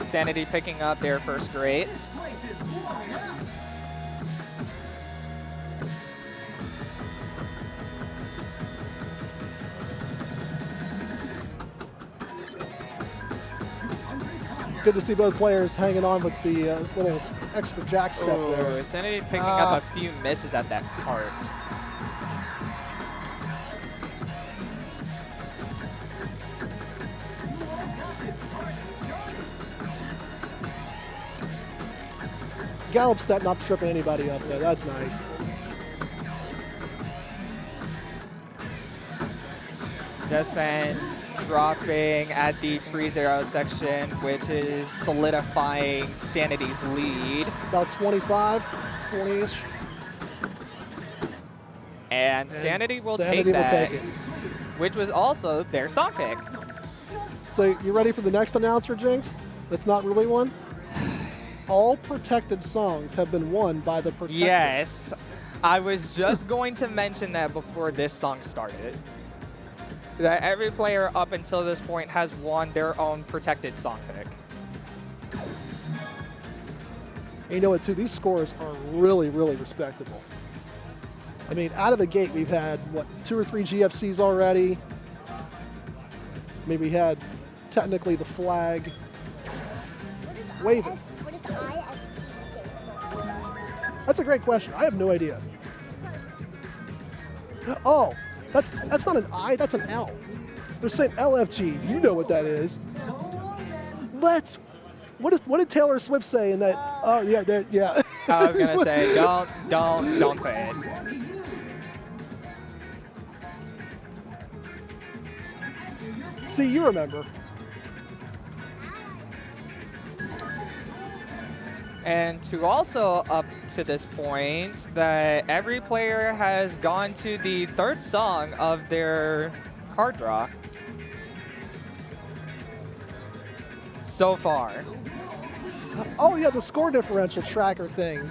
Sanity picking up their first grade. This place is blowing up. Good to see both players hanging on with the little extra jack step there. Ooh, Sanity picking up a few misses at that part. Gallop step not tripping anybody up there. That's nice. Justbent dropping at the free zero section, which is solidifying Sanity's lead. About 25, 20-ish. And Sanity will Sanity take that, take it. which was also their song pick. So you ready for the next announcer, Jinx? That's not really one? All protected songs have been won by the protected. Yes, I was just going to mention that before this song started. That every player up until this point has won their own protected song pick. And you know what, too? These scores are really, really respectable. I mean, out of the gate, we've had, what, 2 or 3 GFCs already. I mean, we had technically the flag waving. What does ISG stand for? That's a great question. I have no idea. Oh, that's not an I, that's an L. They're saying LFG. You know what that is. What did Taylor Swift say in that? Oh yeah, yeah. I was gonna say, don't say it. See, you remember. And to also up to this point, that every player has gone to the third song of their card draw so far. Oh yeah, the score differential tracker thing.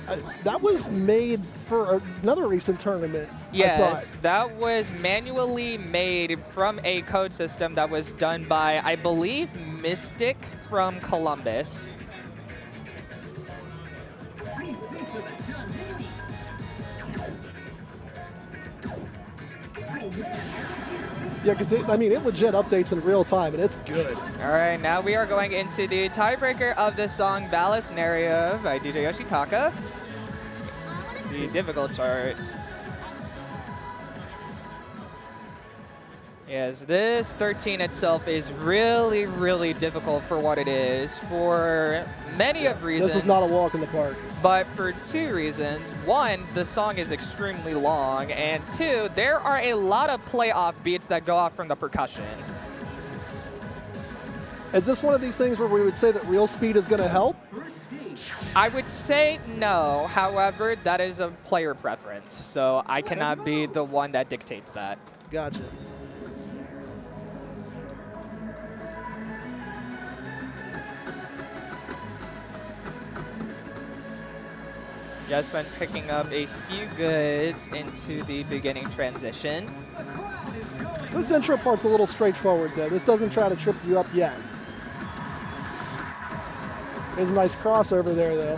That was made for another recent tournament. I Yes, thought. that was manually made from a code system that was done by, I believe, Mystic from Columbus. These beats are the done baby. Yeah, because it legit updates in real time, and it's good. All right, now we are going into the tiebreaker of the song Ballast Scenario by DJ Yoshitaka. The difficult chart. Yes, this 13 itself is really, really difficult for what it is for many of reasons. This is not a walk in the park. But for 2 reasons. 1, the song is extremely long, and 2, there are a lot of playoff beats that go off from the percussion. Is this one of these things where we would say that real speed is going to help? I would say no, however, that is a player preference, so I cannot be the one that dictates that. Gotcha. Just been picking up a few goods into the beginning transition. This intro part's a little straightforward, though. This doesn't try to trip you up yet. There's a nice crossover there, though.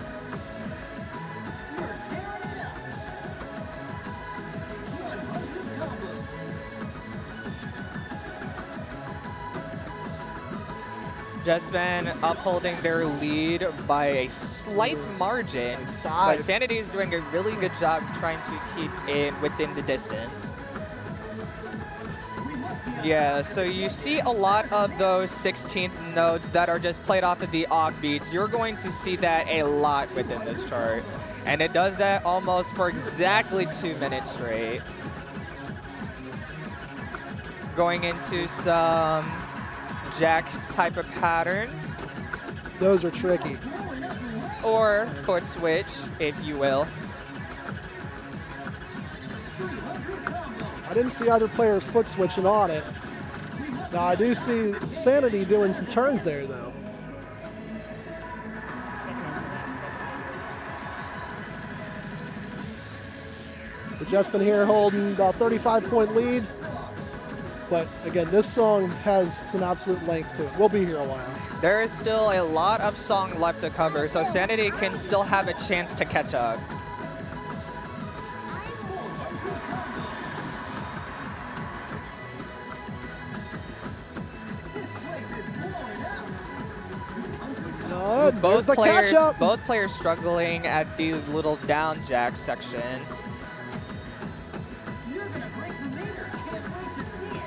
Just been upholding their lead by a slight margin, but Sanity is doing a really good job trying to keep it within the distance. Yeah, so you see a lot of those 16th notes that are just played off of the off beats. You're going to see that a lot within this chart. And it does that almost for exactly 2 minutes straight. Going into some Jack's type of patterns, Those are tricky. or foot switch, if you will. I didn't see either player's foot switching on it. Now, I do see Sanity doing some turns there, though. But Jespin here holding about 35-point lead. But again, this song has some absolute length to it. We'll be here a while. There is still a lot of song left to cover, so Sanity can still have a chance to catch up. No, there's the catch-up. Both players struggling at the little down jack section. You're gonna break the meter. Can't wait to see it.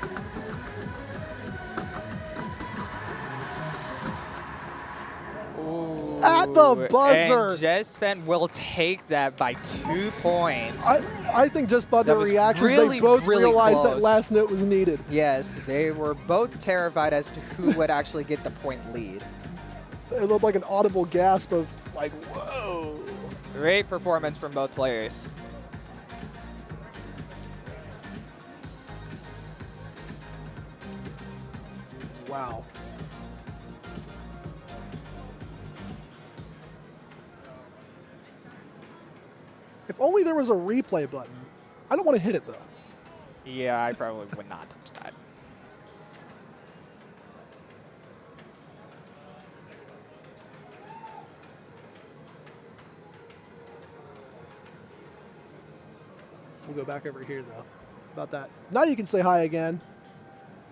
Ooh. at the Ooh, buzzer. And Just Spent will take that by 2 points. I think just by their That was reactions, really, they both really realized that close. last note was needed. Yes, they were both terrified as to who would actually get the point lead. It looked like an audible gasp of like, whoa. Great performance from both players. Wow. If only there was a replay button. I don't want to hit it though. Yeah, I probably would not touch that. We'll go back over here though. About that. Now you can say hi again.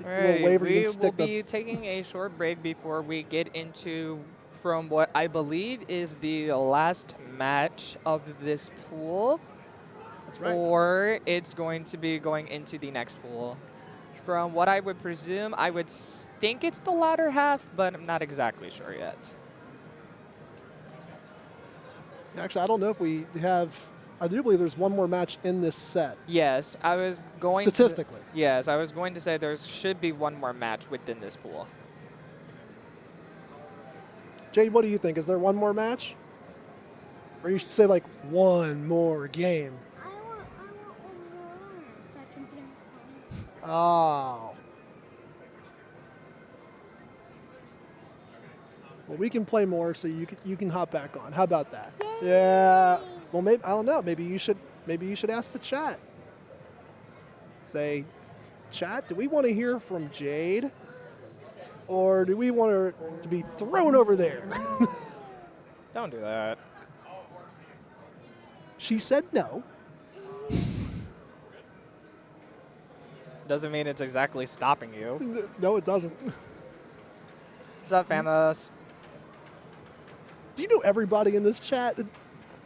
All Little right, wave where you we can will stick the- be taking a short break before we get into from what I believe is the last match of this pool. That's right. Or it's going to be going into the next pool. From what I would presume, I would think it's the latter half, but I'm not exactly sure yet. Actually, I don't know if we have. I do believe there's one more match in this set. Yes, I was going Statistically. Yes, I was going to say there should be one more match within this pool. Jade, what do you think? Is there one more match? Or you should say like one more game. I want one more so I can be in the corner. Oh. Well, we can play more, so you can hop back on. How about that? Yeah. Well, maybe I don't know. Maybe you should ask the chat. Say, chat, do we want to hear from Jade, or do we want her to be thrown over there? Don't do that. She said no. Doesn't mean it's exactly stopping you. No, it doesn't. What's up, Famos? Do you know everybody in this chat?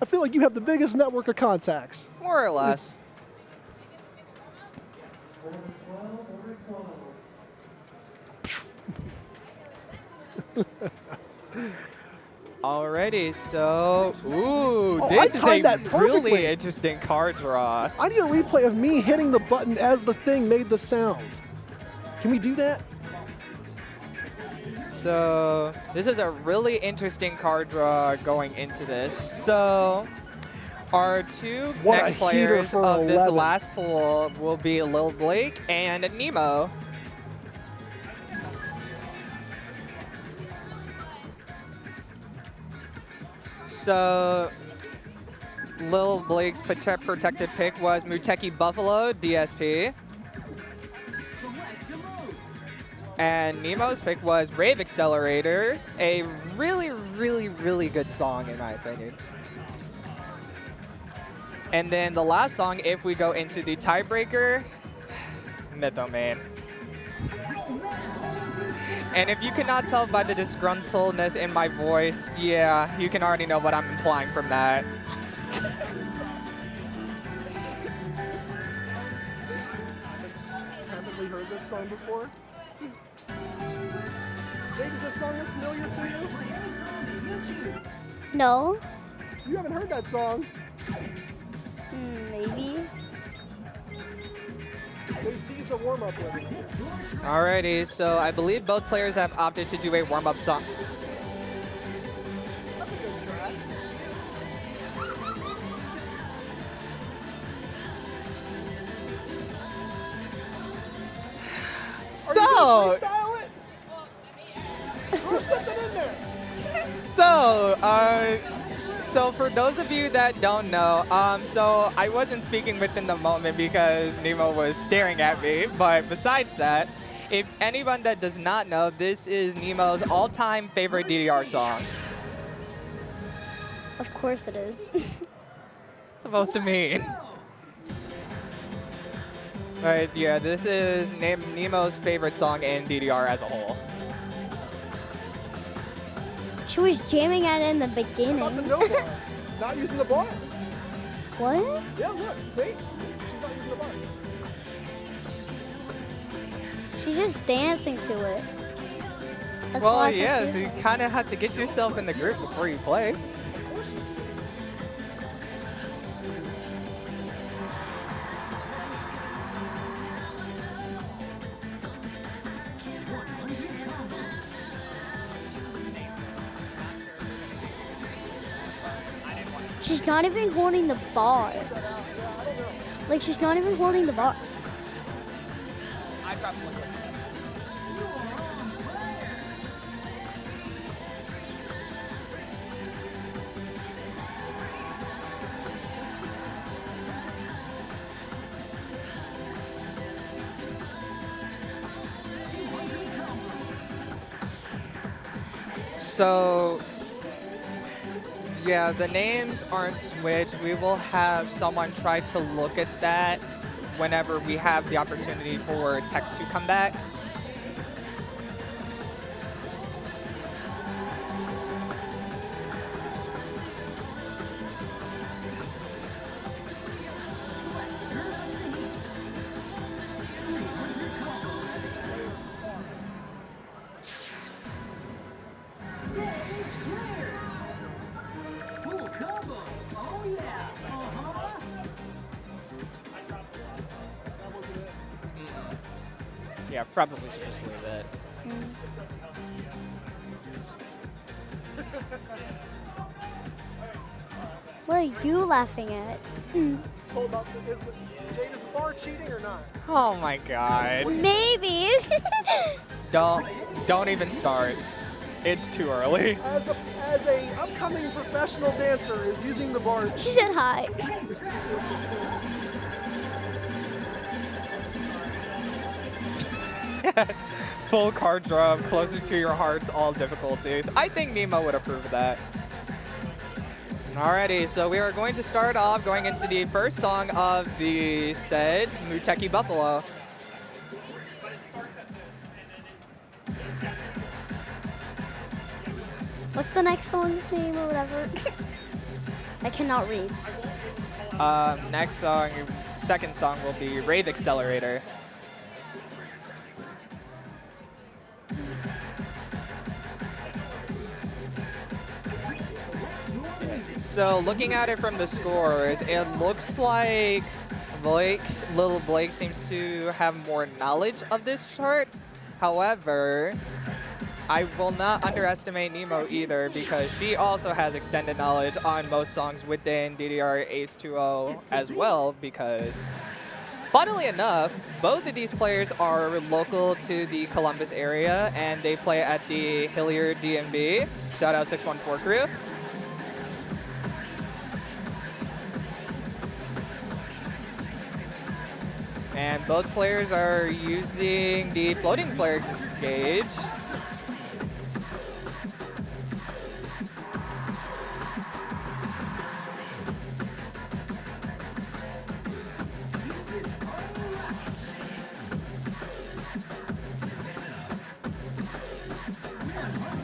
I feel like you have the biggest network of contacts. More or less. Alrighty, so ooh, Oh, I this is timed a that perfectly. really interesting card draw. I need a replay of me hitting the button as the thing made the sound. Can we do that? So this is a really interesting card draw going into this. So our two What next a heater players for of this 11. last pool will be Lil Blake and Nemo. So Lil Blake's protected pick was Muteki Buffalo, DSP. And Nemo's pick was Rave Accelerator, A really, really, really good song in my opinion. and then the last song, if we go into the tiebreaker, Mytho Main. And if you cannot tell by the disgruntledness in my voice, yeah, you can already know what I'm implying from that. Haven't we heard this song before? Jade, is this song familiar to you? No? You haven't heard that song. Maybe. They teased a warm-up with it. Alrighty, so I believe both players have opted to do a warm-up song. That's a good track. So, Style it. Throw something in there. So for those of you that don't know, so I wasn't speaking within the moment because Nemo was staring at me. But besides that, if anyone that does not know, this is Nemo's all-time favorite DDR song. Of course it is. Supposed to mean. Right, yeah, this is Nemo's favorite song in DDR as a whole. She was jamming at it in the About the beginning. no bar. Not using the bar. What? Yeah, look, see? She's not using the bar. She's just dancing to it. That's Well, why it's yeah, so you confusing. kind of have to get yourself in the group before you play. She's not even holding the bar. Like, she's not even holding the bar. I probably would. So, yeah, the names aren't switched. We will have someone try to look at that whenever we have the opportunity for Tech to come back. Cool combo. Oh yeah. Uh-huh. Yeah, probably should just leave it. What are you laughing at? Told about Jade, is the bar cheating or not? Oh my god. Maybe. Don't even start. It's too early. As a upcoming professional dancer is using the bar. She said hi. Full card draw, closer to your hearts, all difficulties. I think Nemo would approve of that. Alrighty, so we are going to start off going into the first song of the set, Muteki Buffalo. What's the next song's name or whatever? I cannot read. Next song, second song will be Rave Accelerator. So looking at it from the scores, it looks like Little Blake seems to have more knowledge of this chart. However, I will not underestimate Nemo either because she also has extended knowledge on most songs within DDR H2O as well because, funnily enough, both of these players are local to the Columbus area and they play at the Hilliard DMB. Shout out 614 crew. And both players are using the floating flare gauge.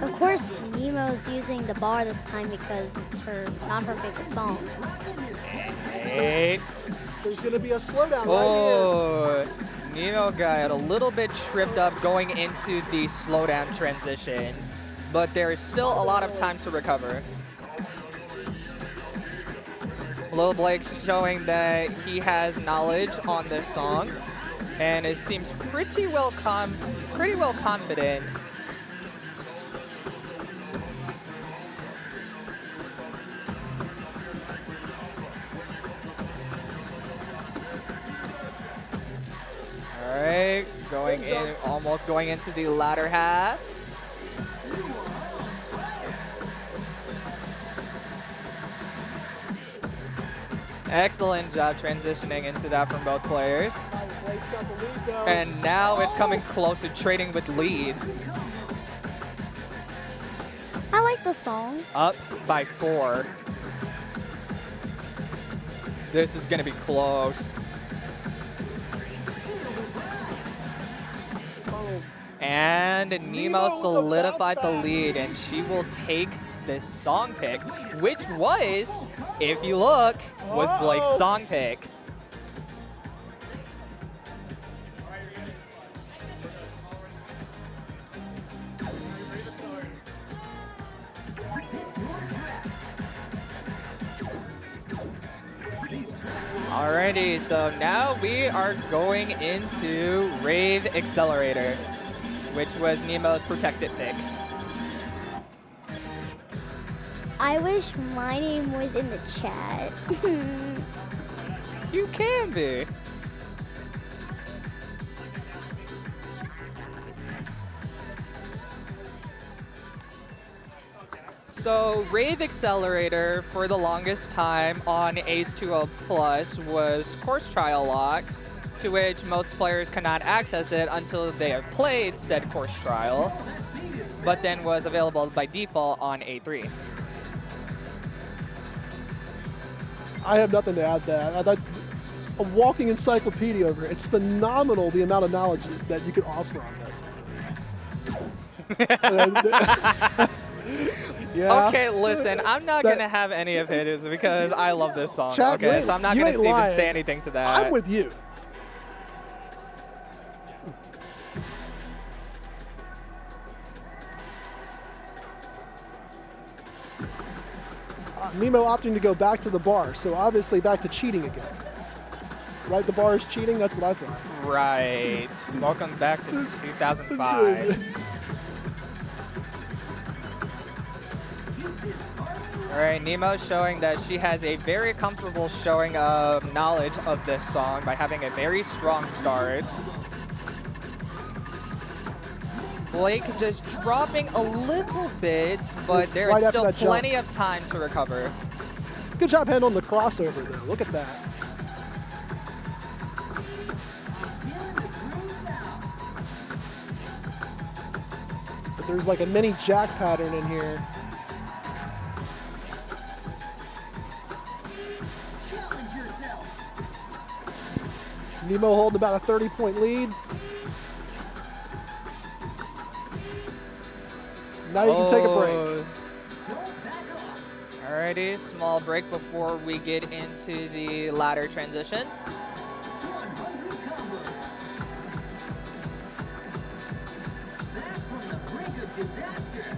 Of course, Nemo's using the bar this time because it's not her favorite song. Hey. There's going to be a slowdown right Oh, Nemo got a little bit tripped up going into the slowdown transition, but there is still a lot of time to recover. Lil Blake's showing that he has knowledge on this song, and it seems pretty well confident. All right, going in, almost going into the latter half. Excellent job transitioning into that from both players. here. Blake's got the lead though. And now it's coming close to trading with leads. I like the song. Up by 4. This is gonna be close. And Nemo solidified the lead, and she will take this song pick, which was, if you look, was Blake's song pick. Alrighty, so now we are going into Rave Accelerator, which was Nemo's protected pick. I wish my name was in the chat. You can be. So Rave Accelerator for the longest time on Ace 2.0 Plus was course trial locked, to which most players cannot access it until they have played said course trial, but then was available by default on A3. I have nothing to add to that. That's a walking encyclopedia over here. It's phenomenal the amount of knowledge that you can offer on this. Yeah. Okay, listen, I'm not going to have any of his because I love this song. Chat, Okay, so I'm not you going to ain't even lying. say anything to that. I'm with you. Nemo opting to go back to the bar, so obviously back to cheating again. Right, the bar is cheating? That's what I thought. Right. Welcome back to 2005. All right, Nemo showing that she has a very comfortable showing of knowledge of this song by having a very strong start. Blake just dropping a little bit, but there Right is after still that jump. plenty of time to recover. Good job handling the crossover, though. Look at that. But there's like a mini jack pattern in here. Challenge yourself. Nemo holding about a 30-point lead. Now you can take a break. Oh, Don't back off. alrighty, small break before we get into the ladder transition. 100 combos. Back from the brink of disaster.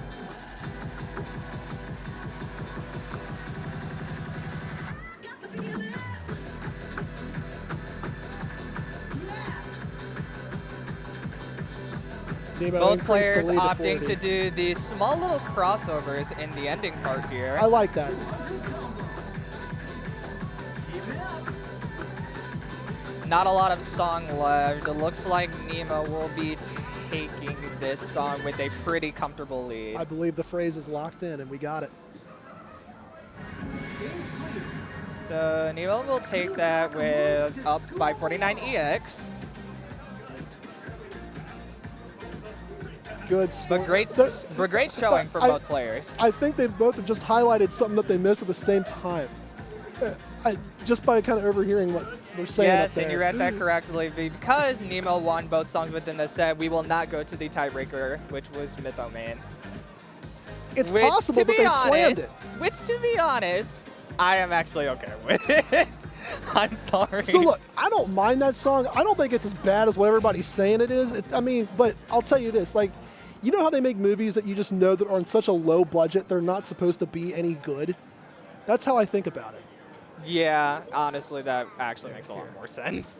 Nemo Both increased players the lead opting 40. to do the small little crossovers in the ending part here. I like that. Keep it up. Not a lot of song left. It looks like Nemo will be taking this song with a pretty comfortable lead. I believe the phrase is locked in, and we got it. So Nemo will take that with up by 49 EX. Good. But great, but great showing from both players. I think they both have just highlighted something that they missed at the same time. Just by kind of overhearing what they're saying up Yes, there. and you read that correctly. Because Nemo won both songs within the set, we will not go to the tiebreaker, which was Mytho Main. It's Which, possible to that be they planned honest, it. Which, to be honest, I am actually okay with it. I'm sorry. So look, I don't mind that song. I don't think it's as bad as what everybody's saying it is. I mean, but I'll tell you this, like, you know how they make movies that you just know that are on such a low budget, they're not supposed to be any good? That's how I think about it. Yeah, honestly, that actually makes a lot more sense.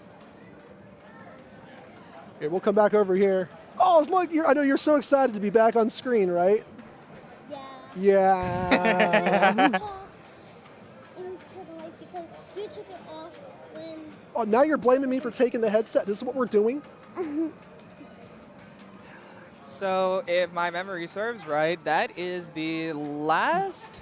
Here, we'll come back over here. Oh, look, I know you're so excited to be back on screen, right? Yeah. Yeah. Into the light because you took it off when. Oh, now you're blaming me for taking the headset. This is what we're doing? So, if my memory serves right, that is the last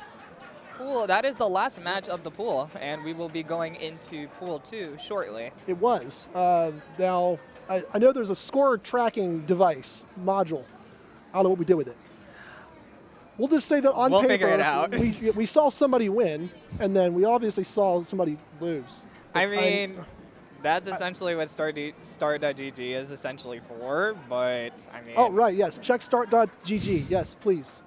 pool. That is the last match of the pool, and we will be going into pool 2 shortly. It was. Now, I know there's a score tracking device module. I don't know what we did with it. We'll just say that on We'll paper, figure it out. we saw somebody win, and then we obviously saw somebody lose. I mean, that's essentially what start.gg is essentially for, but I mean. Oh, right, yes. Check start.gg. Yes, please.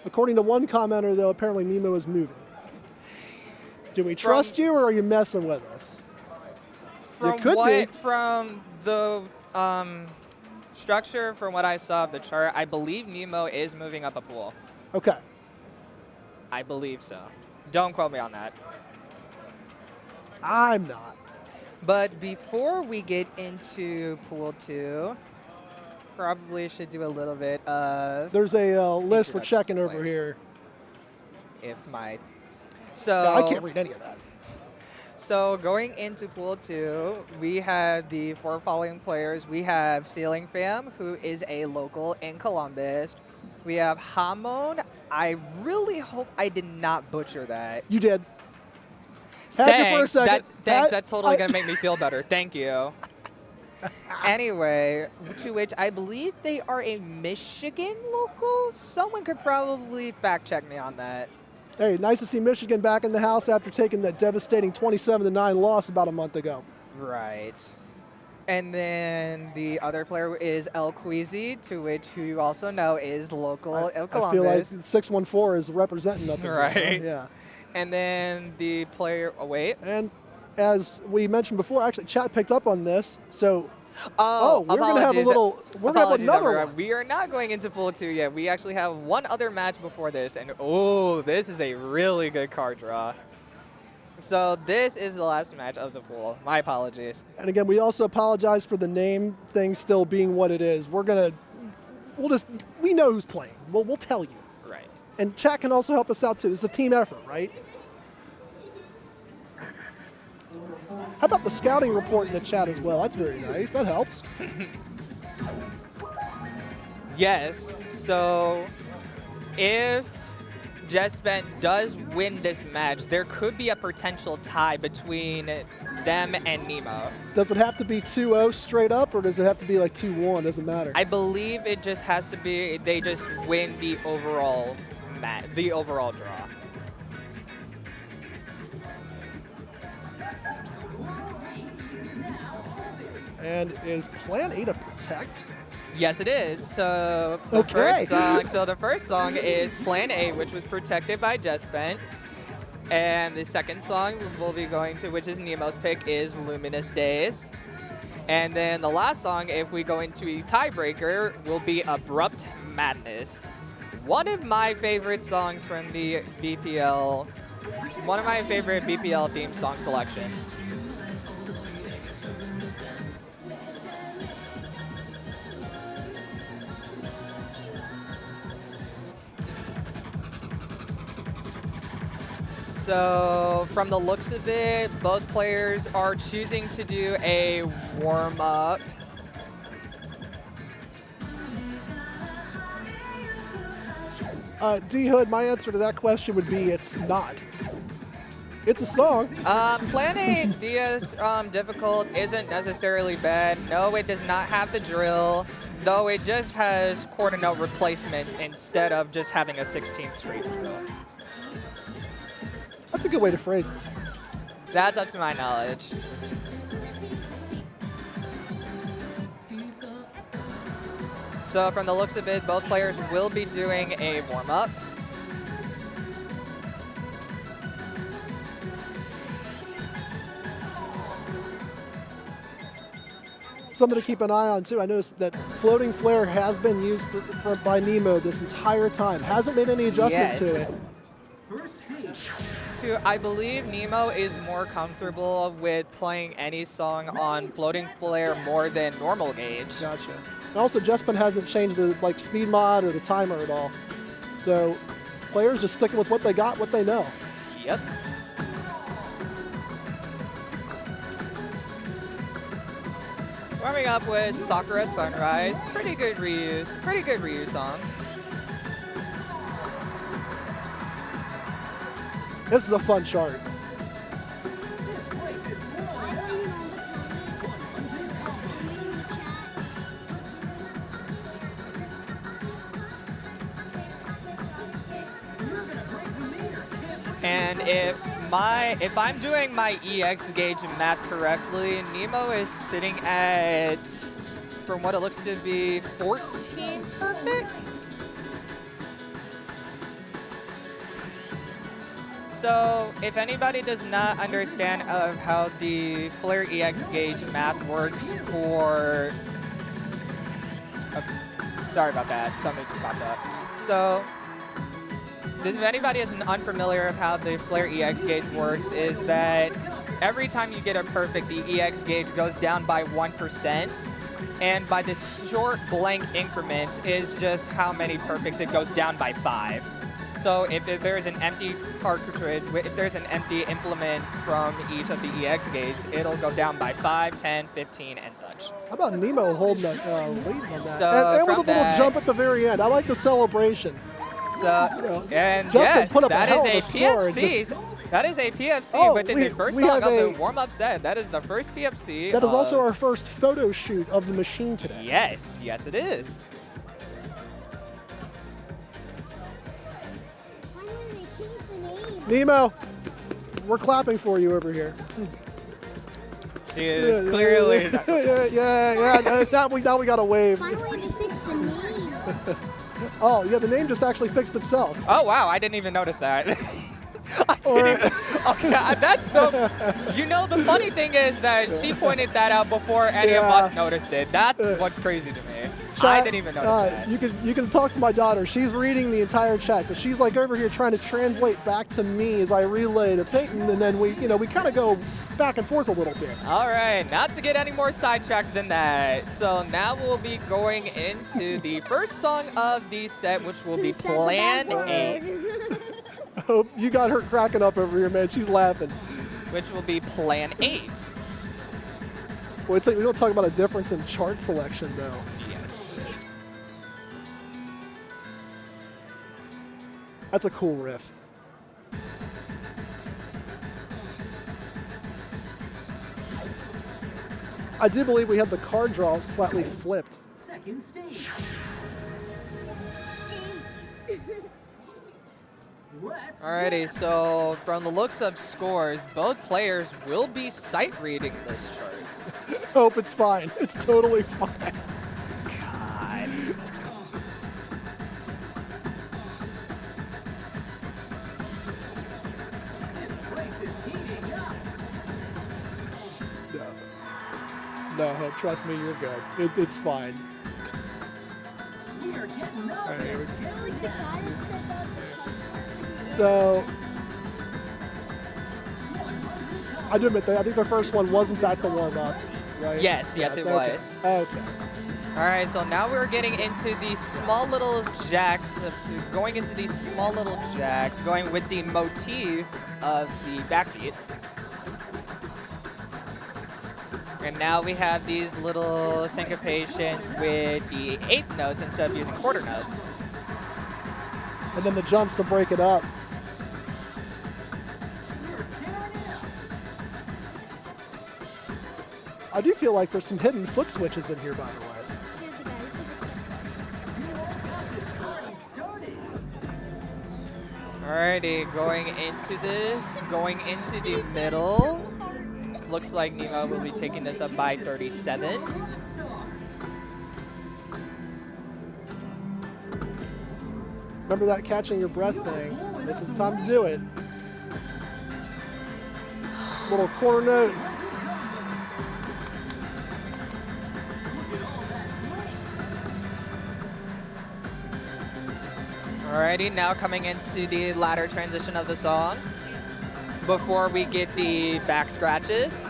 According to one commenter, though, apparently Nemo is moving. Do we trust you, or are you messing with us? From could what, be. from the structure, from what I saw of the chart, I believe Nemo is moving up a pool. Okay. I believe so. Don't quote me on that. I'm not. But before we get into Pool 2, probably should do a little bit of There's a list we're introduction checking over players. here. If my. Yeah, So I can't read any of that. So going into Pool 2, we have the 4 following players. We have Ceiling Fam, who is a local in Columbus. We have Hamon. I really hope I did not butcher that. You did. Had you for a Thanks. second. Thanks. Had- That's totally I- gonna make me feel better. Thank you. Anyway, to which I believe they are a Michigan local. Someone could probably fact check me on that. Hey, nice to see Michigan back in the house after taking that devastating 27-9 loss about a month ago. Right. And then the other player is El Queasy, to which who you also know is local of I Columbus. feel like 614 is representing up in here, so, Right. yeah. And then the player. Oh wait. And as we mentioned before, actually, chat picked up on this. So, Oh, we're gonna have a apologies. little. We're gonna have Apologies, another everyone. one. We are not going into Pool 2 yet. We actually have one other match before this, and oh, this is a really good card draw. So this is the last match of the pool. My apologies. And again, we also apologize for the name thing still being what it is. We know who's playing. We'll tell you. Right. And chat can also help us out too. It's a team effort, right? How about the scouting report in the chat as well? That's very nice. That helps. Yes. So if Jespent does win this match, there could be a potential tie between them and Nemo. Does it have to be 2-0 straight up, or does it have to be like 2-1? Doesn't matter. I believe it just has to be they just win the overall draw. And is Plan A to protect? Yes, it is. So the Okay. first song is Plan A, which was protected by Jespent. And the second song we'll be going to, which is Nemo's pick, is Luminous Days. And then the last song, if we go into a tiebreaker, will be Abrupt Madness. One of my favorite songs from the BPL, one of my favorite BPL theme song selections. So from the looks of it, both players are choosing to do a warm-up. D-Hood, my answer to that question would be it's not. It's a song. Plan A DS difficult isn't necessarily bad. No, it does not have the drill, though it just has quarter note replacements instead of just having a 16th straight drill. That's a good way to phrase it. That's up to my knowledge. So from the looks of it, both players will be doing a warm-up. Something to keep an eye on too. I noticed that floating flare has been used by Nemo this entire time. Hasn't made any adjustment Yes. to it. First stage. I believe Nemo is more comfortable with playing any song on floating flare more than normal gauge. Gotcha. And also, Jespin hasn't changed the speed mod or the timer at all. So players just sticking with what they got, what they know. Yep. Warming up with Sakura Sunrise. Pretty good reuse song. This is a fun chart. This place is warm. I'm waiting on the comment. I'm reading the chat. You're gonna break the meter. Can't break And if I'm doing my EX gauge math correctly, Nemo is sitting at, from what it looks to be, 14 perfect. So if anybody does not understand of how the Flare EX gauge math works for, sorry about that, something just popped up. So if anybody is unfamiliar of how the Flare EX gauge works, is that every time you get a perfect, the EX gauge goes down by 1%. And by this short blank increment is just how many perfects it goes down by 5. So if there's an empty cartridge, if there's an empty implement from each of the EX gauge, it'll go down by 5, 10, 15, and such. How about Nemo holding that lead on that? So and with a from little that- jump at the very end. I like the celebration. So, You know, and Justin yes, put up a that hell is of a a score and PFC. That is a PFC Oh, within we- the first we song have of the a- warm-up set. That is the first PFC. That is also of- our first photo shoot of the machine today. Yes, yes it is. Finally, they changed the name. Nemo, we're clapping for you over here. She is clearly... yeah. Now we got a wave. Finally, they fixed the name. Oh, yeah, the name just actually fixed itself. Oh, wow, I didn't even notice that. I Or- didn't even, okay, that's so... You know, the funny thing is that she pointed that out before any of Yeah. us noticed it. That's what's crazy to me. I didn't even notice that. You can talk to my daughter. She's reading the entire chat, so she's like over here trying to translate back to me as I relay to Peyton, and then we kind of go back and forth a little bit. All right, not to get any more sidetracked than that. So now we'll be going into the first song of the set, which will be Who said the Plan bad 8, word? Oh, you got her cracking up over here, man. She's laughing. which will be Plan 8. Well, we don't talk about a difference in chart selection, though. Yes. That's a cool riff. I do believe we had the card draw slightly flipped. Second stage. Let's Alrighty, so from the looks of scores, both players will be sight reading this chart. Hope it's fine. It's totally fine. God. This place is heating up. No, trust me, you're good. It's fine. We are getting All right, here we go. They're like the guy that said that the So, I do admit that I think the first one was in fact the warm-up, right? Yes, yes, it okay. was. Okay. Alright, so now we're getting into these small little jacks, going into these small little jacks, going with the motif of the backbeats. And now we have these little syncopation with the eighth notes instead of using quarter notes. And then the jumps to break it up. We're tearing it up. I do feel like there's some hidden foot switches in here, by the way. Started. Alrighty, going into this, going into the middle. Looks like Nemo will be taking this up by 37. Remember that catching your breath thing. This is the time to do it. Little quarter note. Alrighty, now coming into the latter transition of the song. Before we get the back scratches.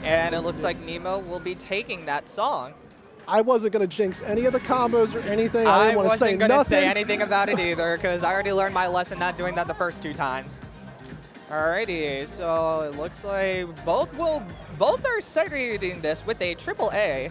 And it looks like Nemo will be taking that song. I wasn't going to jinx any of the combos or anything. I didn't want to say wasn't gonna nothing. say anything about it either, because I already learned my lesson not doing that the first 2 times. Alrighty, so it looks like both are sight reading this with a triple A.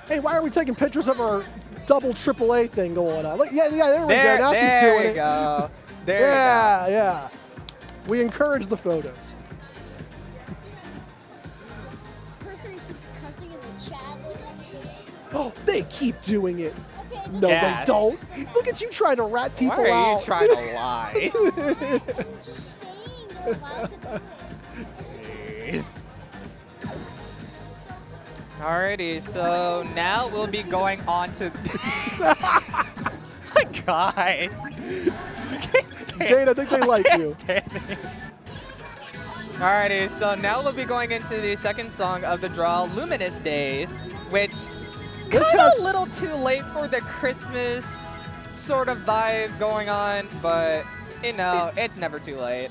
Hey, why are we taking pictures of our double AAA thing going on? Look, yeah, there we go. Now she's there doing you it. go. There Yeah, yeah. We encourage the photos. person who keeps cussing in the chat. Oh, they keep doing it. Okay, No, Yes. they don't. Look at you trying to rat you go. people Why are out. you trying to lie? I'm just saying, they're allowed to do it. Jeez. Alrighty, so now we'll be going on to... God. You can't say Jane, I think they like you. Alrighty, so now we'll be going into the second song of the draw, Luminous Days, which This kind has- of a little too late for the Christmas sort of vibe going on, but you know, it's never too late.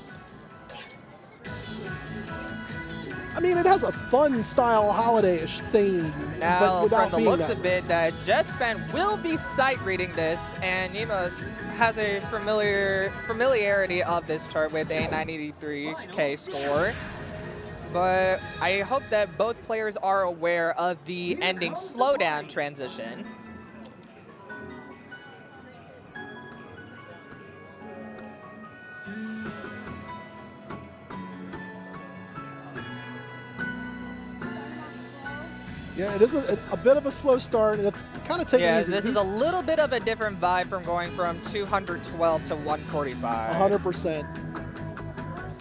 I mean, it has a fun style holiday-ish theme, but Now, without from the being looks that. of it, that Jesspen will be sight reading this, and Nemos has a familiarity of this chart with a 983K score. But I hope that both players are aware of the ending slowdown transition. Starting off slow. Yeah, it is a bit of a slow start, and it's kind of taking Yeah, easy. this is a little bit of a different vibe from going from 212 to 145. 100%.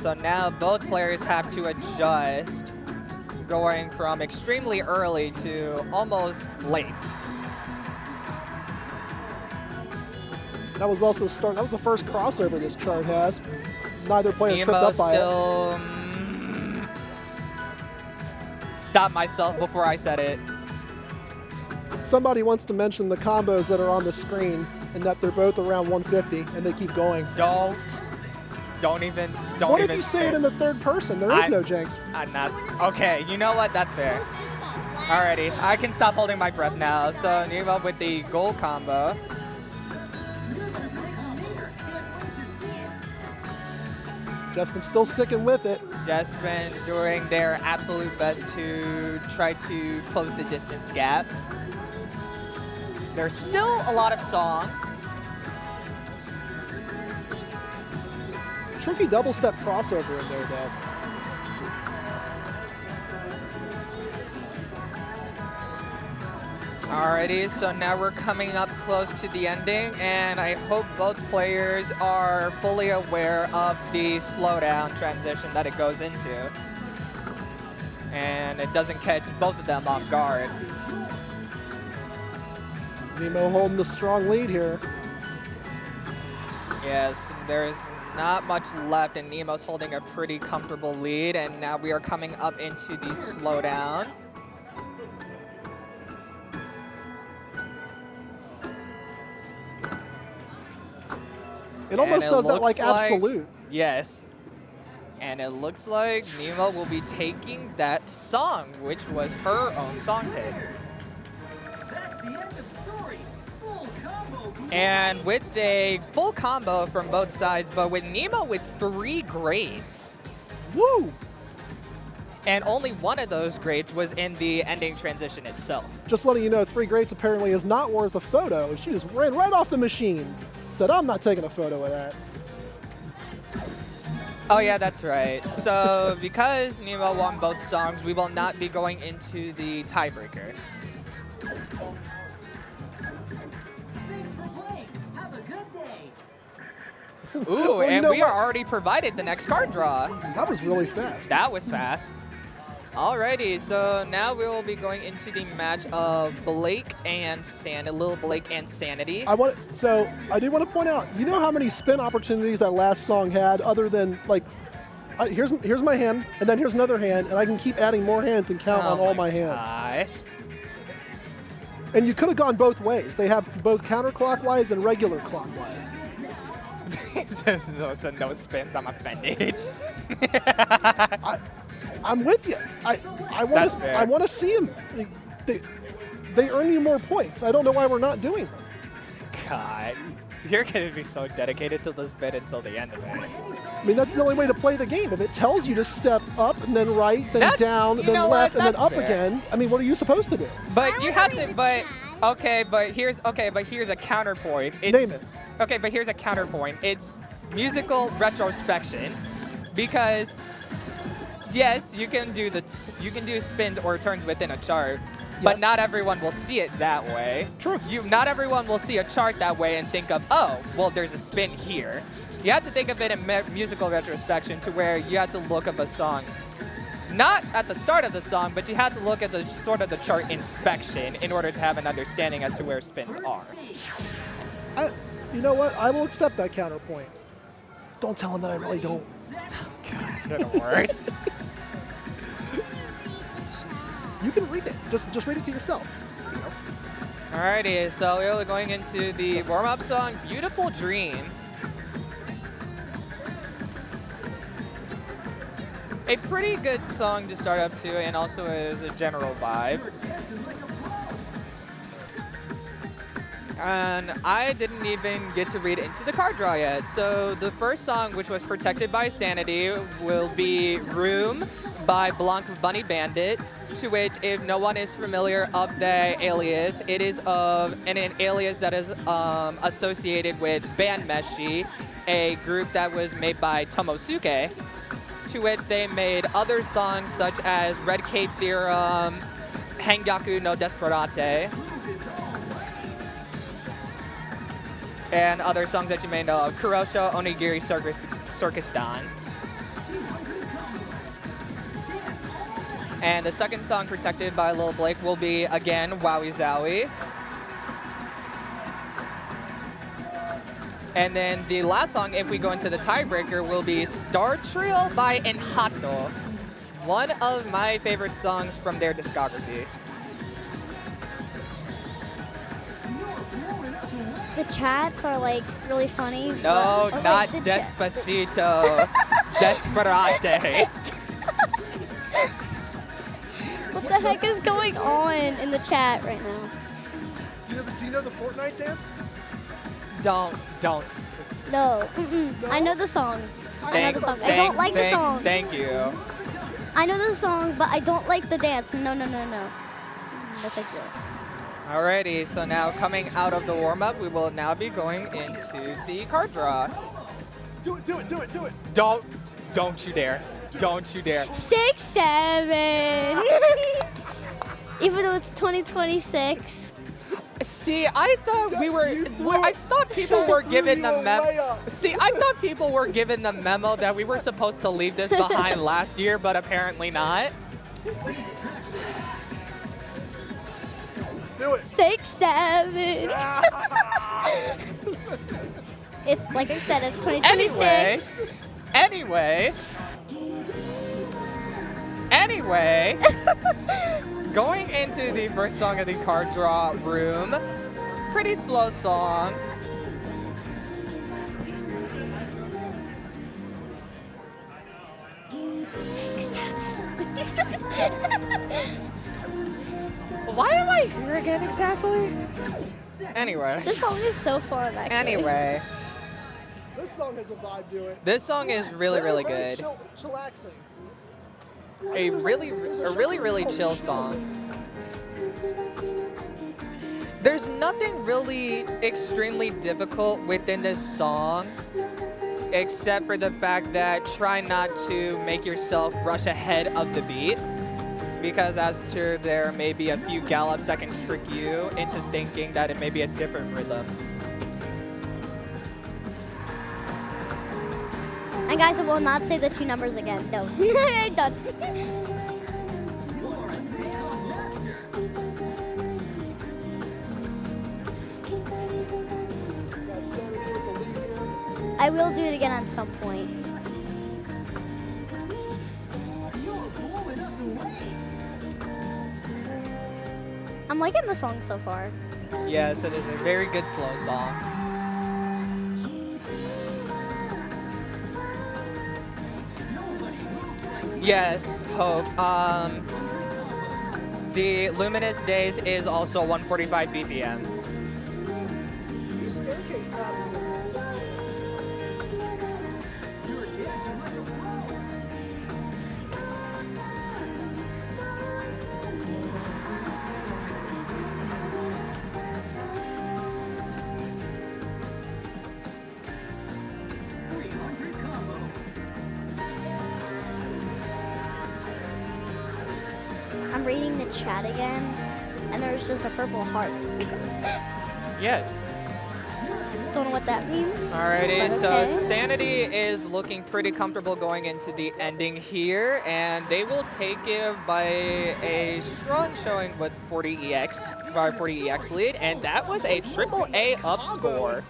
So now both players have to adjust, going from extremely early to almost late. That was also the start. That was the first crossover this chart has. Neither player tripped Nemo up by it. still... Stop myself before I said it. Somebody wants to mention the combos that are on the screen and that they're both around 150 and they keep going. Don't even. What if you say it in the third person? There is no jinx. I'm not. Okay, you know what? That's fair. Luke just got blasted. Alrighty, I can stop holding my breath now. So Nemo with the gold combo. Jesspen's still sticking with it. Just been doing their absolute best to try to close the distance gap. There's still a lot of song. Tricky double step crossover in there, though. Alrighty, so now we're coming up close to the ending, and I hope both players are fully aware of the slowdown transition that it goes into. And it doesn't catch both of them off guard. Nemo holding the strong lead here. Yes, there's not much left, and Nemo's holding a pretty comfortable lead, and now we are coming up into the slowdown. It almost And does that looks like absolute. Yes. And it looks like Nemo will be taking that song, which was her own song pick. That's the end of story. Full combo. And with a full combo from both sides, but with Nemo with 3 grades. Woo! And only one of those grades was in the ending transition itself. Just letting you know, 3 greats apparently is not worth a photo. She just ran right off the machine. Said, I'm not taking a photo of that. Oh yeah, that's right. So because Nemo won both songs, we will not be going into the tiebreaker. Thanks for playing. Have a good day. Ooh, Well, you and know we are what? already provided the next card draw. That was really fast. That was fast. Alrighty, so now we will be going into the match of Blake and Little Blake and Sanity. I do want to point out, you know how many spin opportunities that last song had other than like, here's my hand, and then here's another hand, and I can keep adding more hands and count on all my hands. Gosh. And you could have gone both ways. They have both counterclockwise and regular clockwise. so no spins, I'm offended. I'm with you. I That's fair. want to see them. They earn you more points. I don't know why we're not doing them. God, you're gonna be so dedicated to this bit until the end of it. I mean, that's the only way to play the game. If it tells you to step up and then right, then That's- down, you then know left, what? and then That's up fair. again, I mean, what are you supposed to do? But you have to. the But chat. okay. But here's a counterpoint. Name it. Okay, but here's a counterpoint. It's musical retrospection, because yes, you can do spins or turns within a chart, but Yes. not everyone will see it that way. True. Not everyone will see a chart that way and think of, oh, well, there's a spin here. You have to think of it in musical retrospection, to where you have to look up a song, not at the start of the song, but you have to look at the sort of the chart inspection in order to have an understanding as to where spins are. You know what? I will accept that counterpoint. Don't tell him that I really don't. You're the worst. You can read it. Just read it to yourself. Alrighty, so we're going into the warm-up song, Beautiful Dream. A pretty good song to start up to, and also is a general vibe. And I didn't even get to read into the card draw yet. So the first song, which was protected by Sanity, will be Room by Blanc Bunny Bandit, to which, if no one is familiar of the alias, it is of an alias that is associated with Band Meshi, a group that was made by Tomosuke, to which they made other songs such as Red Cape Theorem, Hangyaku no Desperate, and other songs that you may know of, Kurosho Onigiri Circus Don. And the second song protected by Lil Blake will be, again, Wowie Zowie. And then the last song, if we go into the tiebreaker, will be Star Trio by Enhato, one of my favorite songs from their discography. The chats are like really funny. No, but- not wait, the chat- Despacito. Desperate. What the heck is going on in the chat right now? Do you know the Fortnite dance? Don't. No. I know the song. I know the song. I don't like the song. Thank you. I know the song, but I don't like the dance. No. No, thank you. Alrighty, so now coming out of the warm-up, we will now be going into the card draw. Do it. Don't you dare. Don't you dare. 6, 7. Even though it's 2026. See, I thought we were. I thought people were given the memo. See, I thought people were given the memo that we were supposed to leave this behind last year, but apparently not. Do it. 6, 7. It's like I said, it's 2026. Anyway. Going into the first song of the card draw room. Pretty slow song. Why am I here again exactly? Anyway. This song is so fun, actually. Anyway. This song has a vibe to it. This song is really, really Very good. Chillaxing. A really chill song. There's nothing really extremely difficult within this song, except for the fact that try not to make yourself rush ahead of the beat, because as to there may be a few gallops that can trick you into thinking that it may be a different rhythm. And guys, I will not say the 2 numbers again. No. Done. I will do it again at some point. I'm liking the song so far. Yes, it is a very good slow song. Yes, Hope. The Luminous Days is also 145 BPM. These staircase patterns are I'm reading the chat again, and there's just a purple heart. Yes. Don't know what that means. Alrighty, but so okay. Sanity is looking pretty comfortable going into the ending here, and they will take it by a strong showing with 40 EX lead, and that was a AAA up score.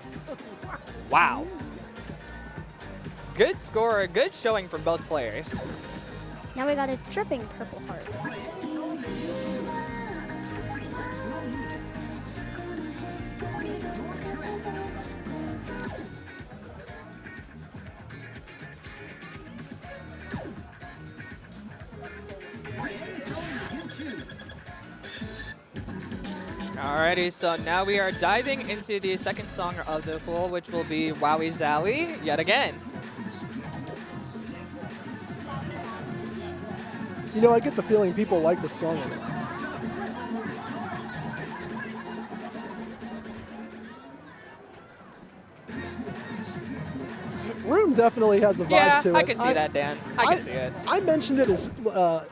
Wow. good score, good showing from both players. Now we got a tripping purple heart. Alrighty, so now we are diving into the second song of the pool, which will be Wowie Zowie yet again. You know, I get the feeling people like this song a lot. Room definitely has a vibe Yeah, to it. I can see that, Dan. I can see it. I mentioned it as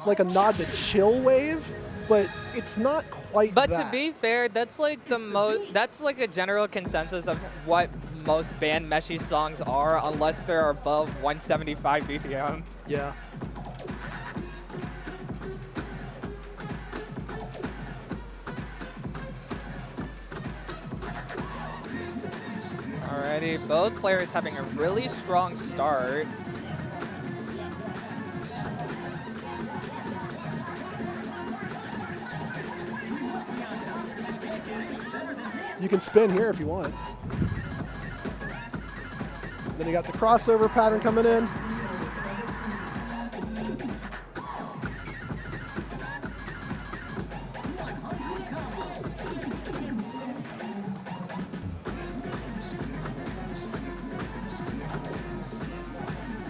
like a nod to chill wave, but it's not quite But that. to be fair, that's like the most. That's like a general consensus of what most band meshy songs are, unless they're above 175 BPM. Yeah. Alrighty, both players having a really strong start. You can spin here if you want. Then you got the crossover pattern coming in.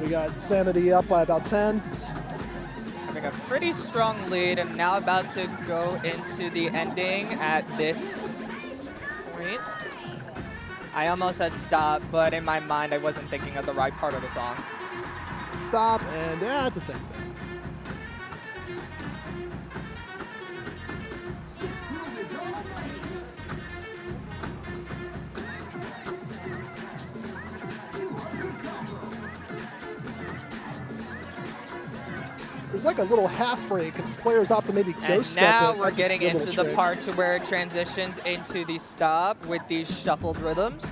We got Sanity up by about 10. Having a pretty strong lead and now about to go into the ending at this point. I almost said stop, but in my mind I wasn't thinking of the right part of the song. Stop, and yeah, it's the same thing. There's like a little half break, and players opt to maybe And ghost step now it. we're That's a getting good into little the trick. part to where it transitions into the stop with these shuffled rhythms.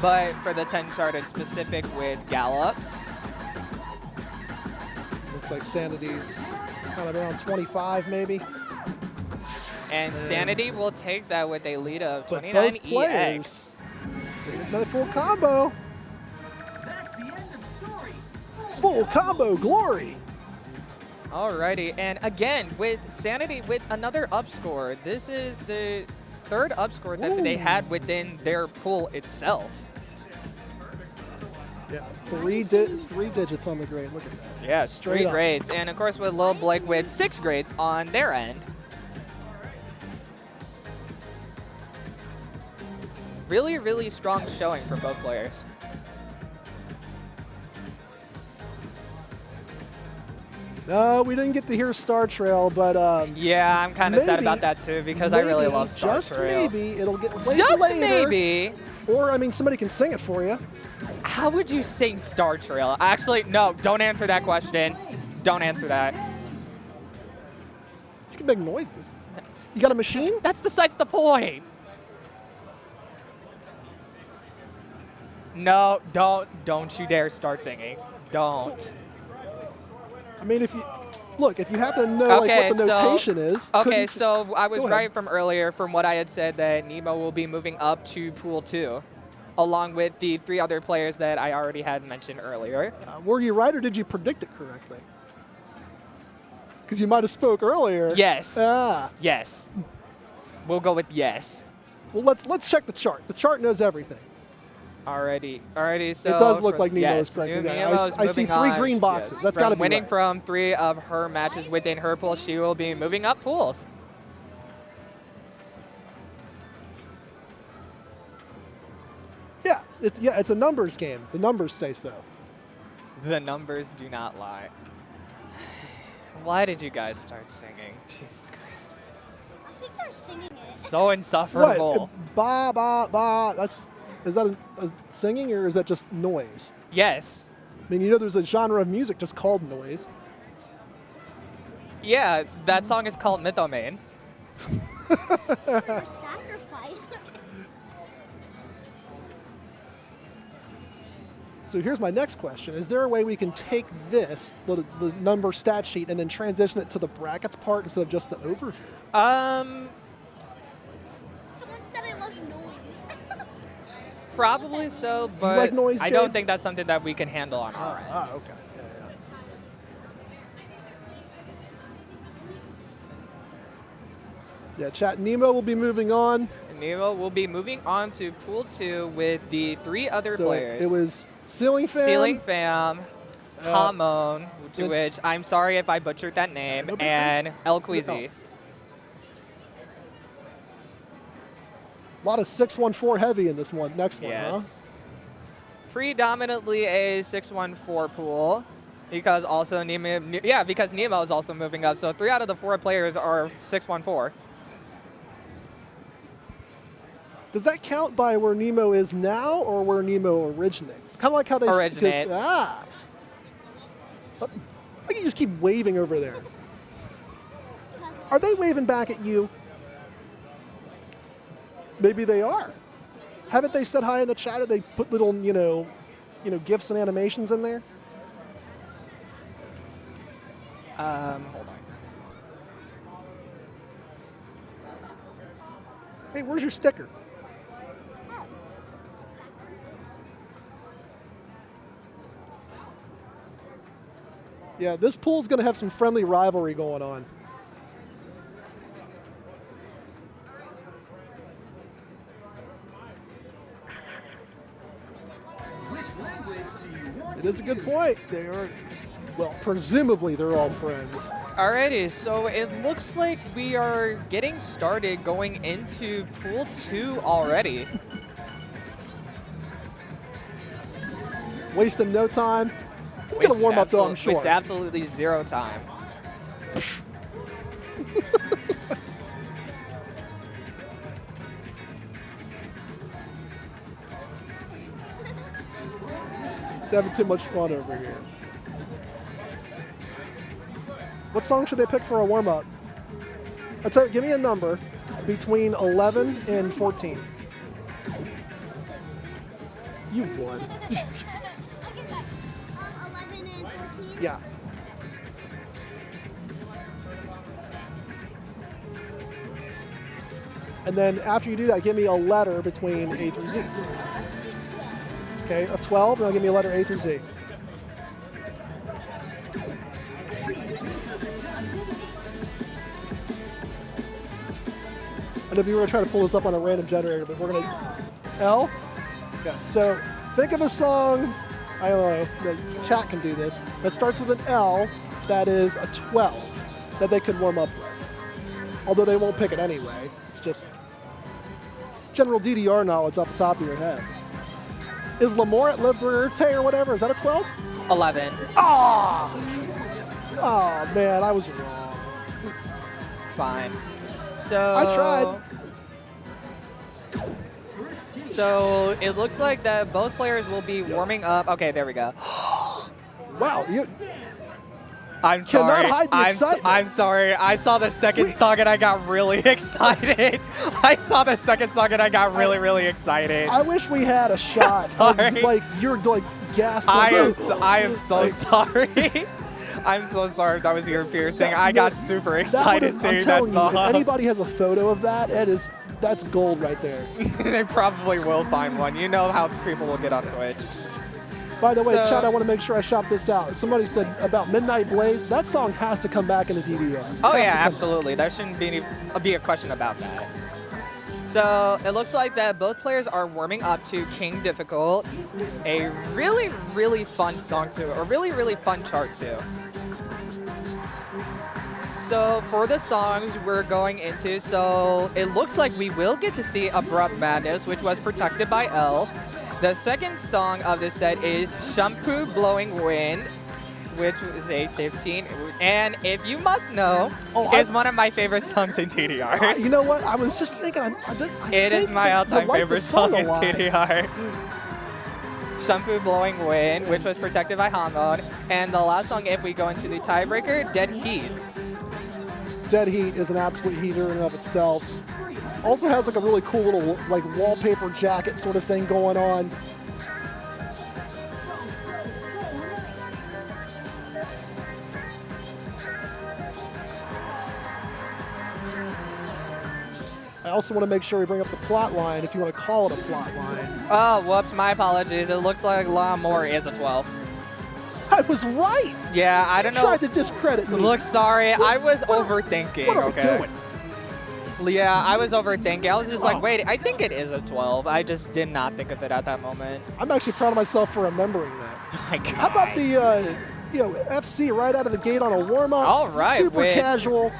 But for the 10 chart, it's specific with gallops. Looks like Sanity's kind of around 25 maybe. And Sanity will take that with a lead of But 29 both EX. players, another full combo. That's the end of story. Full combo glory. Alrighty, and again, with Sanity with another up score. This is the third up score that they had within their pool itself. Yeah, three digits on the grade. Look at that. Yeah, Straight straight up. grades. And of course with Lil Blake with 6 grades on their end. Really, really strong showing from both players. No, we didn't get to hear Star Trail, but Yeah, I'm kind of sad maybe- about that too because I really maybe, love Star just Trail. maybe it'll get played Just later. maybe. Or I mean, somebody can sing it for you. How would you sing Star Trail? Actually, no, don't answer that question. Don't answer that. You can make noises. You got a machine? That's besides the point. No, don't you dare start singing. Don't. I mean, if you look, if you happen to know like what the notation is. Okay, couldn't- so I was Go ahead. right from earlier from what I had said that Nemo will be moving up to Pool 2, along with the 3 other players that I already had mentioned earlier. Were you right or did you predict it correctly? Because you might have spoke earlier. Yes. Ah. Yes. We'll go with yes. Well, let's check the chart. The chart knows everything. Alriady, so It does look for- like Nemo yes, is correct. Nemo Yeah, is I see moving 3 on, green boxes. yes. That's From got to be winning right. from 3 of her matches within her pool. She will be moving up pools. Yeah, it's a numbers game. The numbers say so. The numbers do not lie. Why did you guys start singing? Jesus Christ. I think they're singing it. So What? insufferable. Ba ba ba. Is that a singing or is that just noise? Yes. I mean, you know, there's a genre of music just called noise. Yeah, that song is called Mythomane. Or sacrifice. So here's my next question. Is there a way we can take this, the number stat sheet, and then transition it to the brackets part instead of just the overview? Um, Someone said I love noise. probably so, you but like noise, I Jade? don't think that's something that we can handle on our end. Okay. Yeah, chat. Nemo will be moving on. Nemo will be moving on to Pool 2 with the 3 other So players. it was Ceiling Fan. Ceiling Fam, Hamon, to and- which I'm sorry if I butchered that name, No big and El No. Queasy. A lot of 614 heavy in this one. Next one, Yes. Predominantly a 6-1-4 pool. Because also because Nemo is also moving up. So 3 out of the 4 players are 6-1-4. Does that count by where Nemo is now or where Nemo originates? Kind of like how they Originates. I can just keep waving over there. Are they waving back at you? Maybe they are. Haven't they said hi in the chat? Or they put little, gifs and animations in there? Hold on. Hey, where's your sticker? Yeah, this pool's going to have some friendly rivalry going on. Which language do you want? It is a good point. They are, well, presumably they're all friends. Alrighty, so it looks like we are getting started going into Pool 2 already. Wasting no time. We're going to warm up though, I'm sure. Wasted absolutely 0 time. He's having too much fun over here. What song should they pick for a warm-up? I'll tell you, give me a number between 11 and 14. You won. Okay, back. 11 and 14. Yeah. And then after you do that, give me a letter between A through Z. Okay, a 12, and then give me a letter A through Z. I know we were going to try to pull this up on a random generator, but we're going to... L? Okay, so think of a song, I don't know, the chat can do this, that starts with an L that is a 12 that they could warm up with. Although they won't pick it anyway. It's just general DDR knowledge off the top of your head. Is Lamore at Liberte or whatever, is that a 12? 11. Oh man, I was wrong. It's fine. So I tried. So it looks like that both players will be warming up. Okay, there we go. Wow, you I'm cannot sorry. hide the excitement. I'm sorry. I saw the second song and I got really excited. I saw the second song and I got really, really excited. I wish we had a shot Sorry. of like you're like gasping. I am so sorry. I'm so sorry if that was ear piercing. I got super excited I'm seeing that telling you, song. if anybody has a photo of that, that's gold right there. They probably will find one. You know how people will get on Twitch. By the way, So- chat, I want to make sure I shout this out. Somebody said about Midnight Blaze. That song has to come back in the DDR. Oh Has yeah, to come absolutely. There shouldn't be a question about that. So it looks like that both players are warming up to King Difficult, a really, really fun song too, a really, really fun chart too. So for the songs we're going into, so it looks like we will get to see Abrupt Madness, which was protected by L. The second song of this set is Shampoo Blowing Wind, which is a 15. And if you must know, is one of my favorite songs in TDR. You know what? I was just thinking. It is my all-time favorite song in TDR. Shampoo Blowing Wind, which was protected by Hamon. And the last song, if we go into the tiebreaker, Dead Heat. Dead Heat is an absolute heater in and of itself. Also has like a really cool little like wallpaper jacket sort of thing going on. also want to make sure we bring up the plot line, if you want to call it a plot line. Oh, whoops, my apologies. It looks like Lawnmower is a 12. I was right! Yeah, I don't You know. tried to discredit me. Look, sorry, I was overthinking. What are we okay. doing? Yeah, I was overthinking. I was just Oh. like, wait, I think it is a 12. I just did not think of it at that moment. I'm actually proud of myself for remembering that. Oh my God. How about the FC right out of the gate on a warm-up? All right, Super with- casual,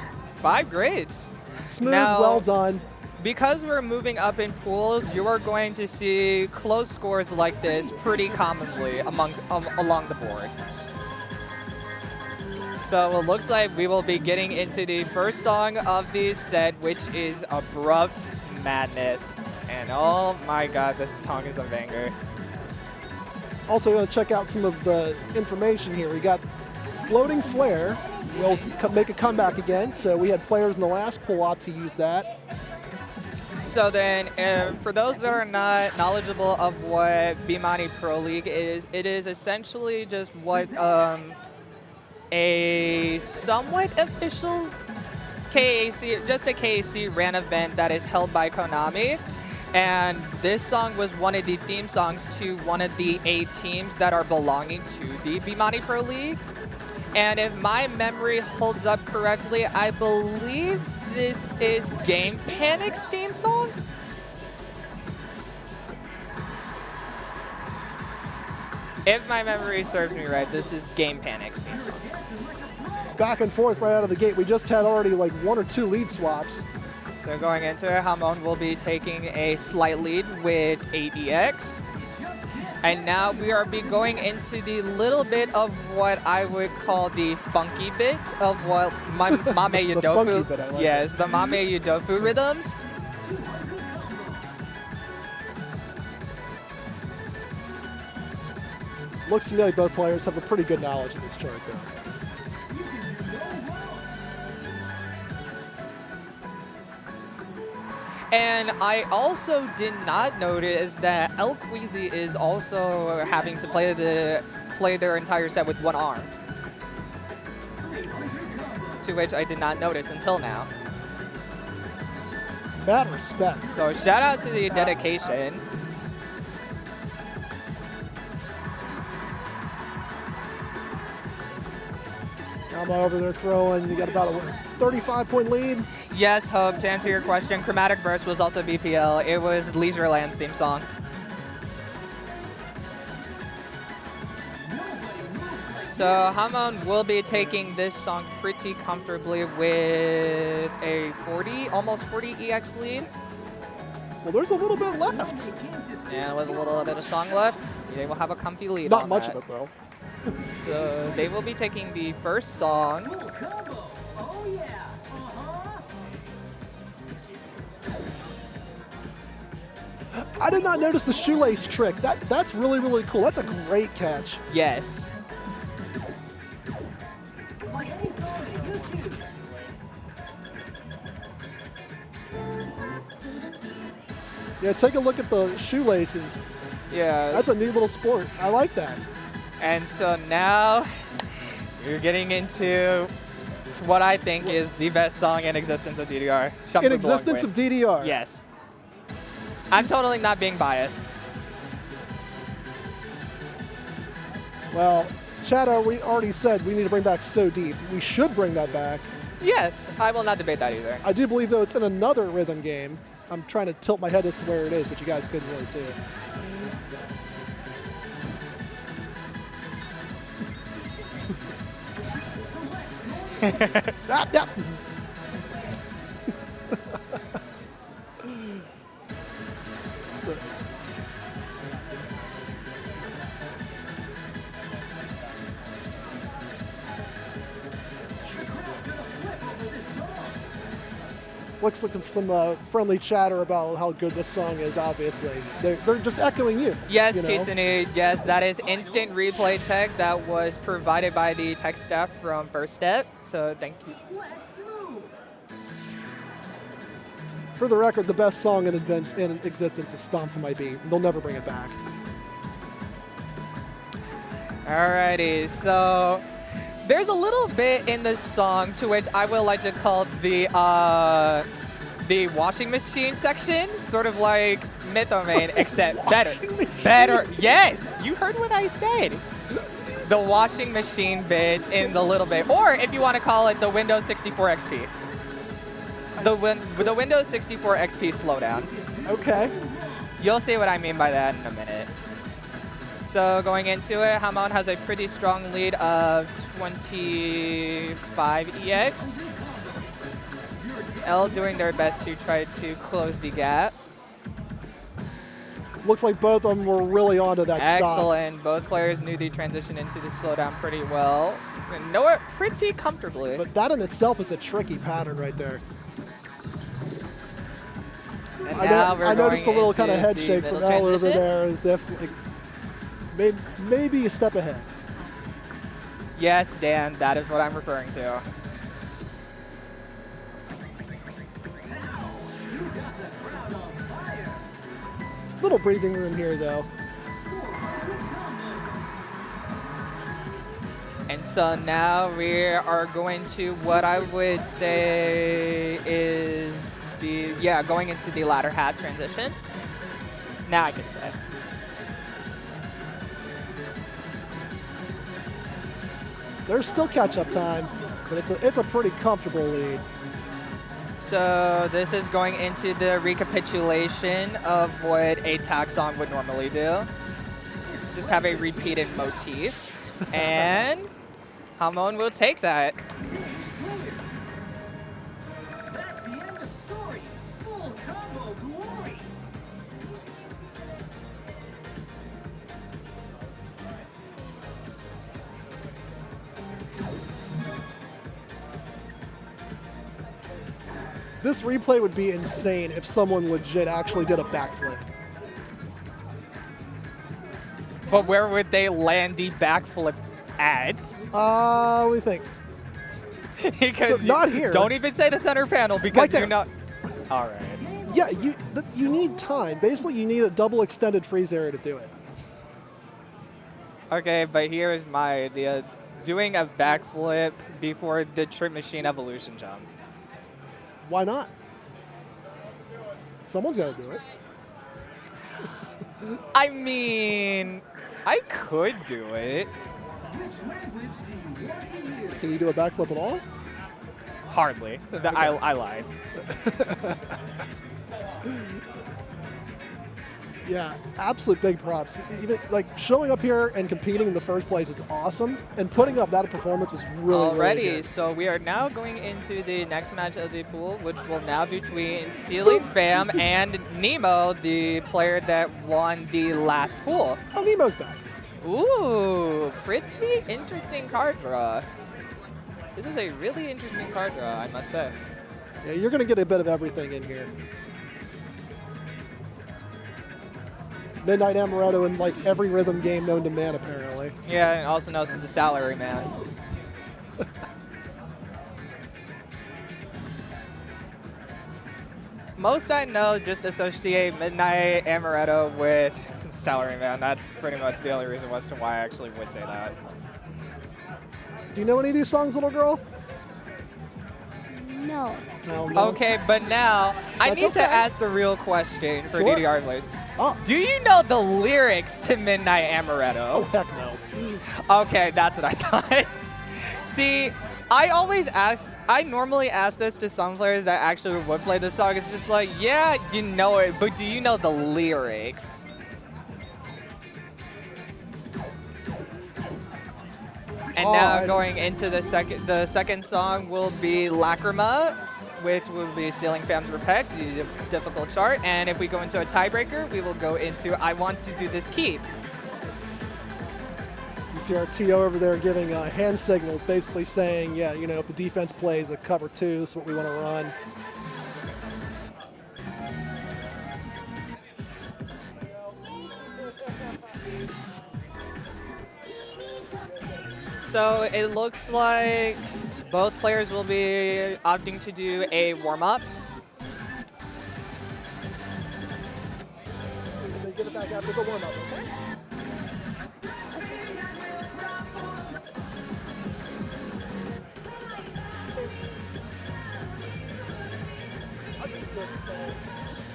5 grades. smooth, Now- well done. Because we're moving up in pools, you are going to see close scores like this pretty commonly along the board. So it looks like we will be getting into the first song of the set, which is Abrupt Madness. And oh my God, this song is a banger. Also, going to check out some of the information here. We got Floating Flare will make a comeback again. So we had players in the last pool opt to use that. So then, for those that are not knowledgeable of what Bimani Pro League is, it is essentially just what a somewhat official KAC, just a KAC ran event that is held by Konami. And this song was one of the theme songs to one of the 8 teams that are belonging to the Bimani Pro League. And if my memory holds up correctly, I believe this is Game Panic's theme song? If my memory serves me right, this is Game Panic's theme song. Back and forth right out of the gate. We just had already like 1 or 2 lead swaps. So going into it, Hamon will be taking a slight lead with 8EX. And now we are going into the little bit of what I would call the funky bit of what Mame The funky Yudofu. bit, I like Yes, the Mame Yudofu rhythms. Looks to me like both players have a pretty good knowledge of this chart, though. And I also did not notice that El Queasy is also having to play their entire set with one arm. To which I did not notice until now. Mad respect. So shout out to the dedication. I'm over there throwing. You got about a 35-point lead. Yes, Hope, to answer your question, Chromatic Burst was also BPL. It was Leisureland's theme song. So Hamon will be taking this song pretty comfortably with a 40, almost 40 EX lead. Well, there's a little bit left. And with a little bit of song left, they will have a comfy lead Not on much that. of it, though. So they will be taking the first song. Oh yeah. I did not notice the shoelace trick. That's really, really cool. That's a great catch. Yes. Play any song that you choose. Yeah, take a look at the shoelaces. Yeah. That's a neat little sport. I like that. And so now you're getting into what I think is the best song in existence of DDR. In existence of DDR. Yes. I'm totally not being biased. Well, Shadow, we already said we need to bring back So Deep. We should bring that back. Yes, I will not debate that either. I do believe, though, it's in another rhythm game. I'm trying to tilt my head as to where it is, but you guys couldn't really see it. Yep. So, looks like some friendly chatter about how good this song is, obviously. They're just echoing you. Yes, you know? Kitsune, yes, that is instant replay tech that was provided by the tech staff from First Step. So thank you. Let's move. For the record, the best song in existence is Stomp to My Beat. They'll never bring it back. Alrighty, so there's a little bit in this song to which I would like to call the the washing machine section, sort of like Mythomane, except better. Better. Yes, you heard what I said. The washing machine bit in the little bit, or if you want to call it the Windows 64 XP. The Windows 64 XP slowdown. Okay. You'll see what I mean by that in a minute. So going into it, Hamon has a pretty strong lead of 25 EX. L doing their best to try to close the gap. Looks like both of them were really onto that stop. Excellent. Both players knew the transition into the slowdown pretty well. And know it pretty comfortably. But that in itself is a tricky pattern right there. And now we're I noticed a going little into kind of head the shake from middle L over transition. there, as if like, maybe a step ahead. Yes, Dan, that is what I'm referring to. Little breathing room here, though. And so now we are going to what I would say is going into the latter half transition. Now I can say. There's still catch-up time, but it's a pretty comfortable lead. So this is going into the recapitulation of what a taxon would normally do. Just have a repeated motif. And Hamon will take that. That's the end of story. Full combo glory. This replay would be insane if someone legit actually did a backflip. But where would they land the backflip at? Let me think. Because So not here. Don't even say the center panel because Right there. you're not. All right. Yeah, you need time. Basically, you need a double extended freeze area to do it. Okay, but here is my idea. Doing a backflip before the Trip Machine Evolution jump. Why not? Someone's got to do it. I mean, I could do it. Which language do you want to hear? Can you do a backflip at all? Hardly. I lied. Yeah, absolute big props. Even like showing up here and competing in the first place is awesome, and putting up that performance was really Alrighty, really good. so we are now going into the next match of the pool, which will now be between Ceiling Fam and Nemo, the player that won the last pool. Oh, Nemo's back. Ooh, pretty interesting card draw. This is a really interesting card draw, I must say. Yeah, you're gonna get a bit of everything in here. Midnight Amaretto in like every rhythm game known to man, apparently. Yeah, and also knows the salary man. Most I know just associate Midnight Amaretto with salary man. That's pretty much the only reason as to why I actually would say that. Do you know any of these songs, little girl? No. No. Okay, but now I That's need to okay. ask the real question for Sure. DDR players. Oh, Do you know the lyrics to Midnight Amaretto? oh heck no. Okay, that's what I thought. See, I normally ask this to song players that actually would play this song. It's just like, yeah, you know it, but do you know the lyrics? And now going into the second song will be Lacrima, which will be Ceiling Fam's Repect, the difficult chart. And if we go into a tiebreaker, we will go into I Want to Do This Keep. You see our TO over there giving hand signals, basically saying, yeah, you know, if the defense plays a cover two, this is what we want to run. So it looks like both players will be opting to do a warm-up. They get it back after the warm-up, okay?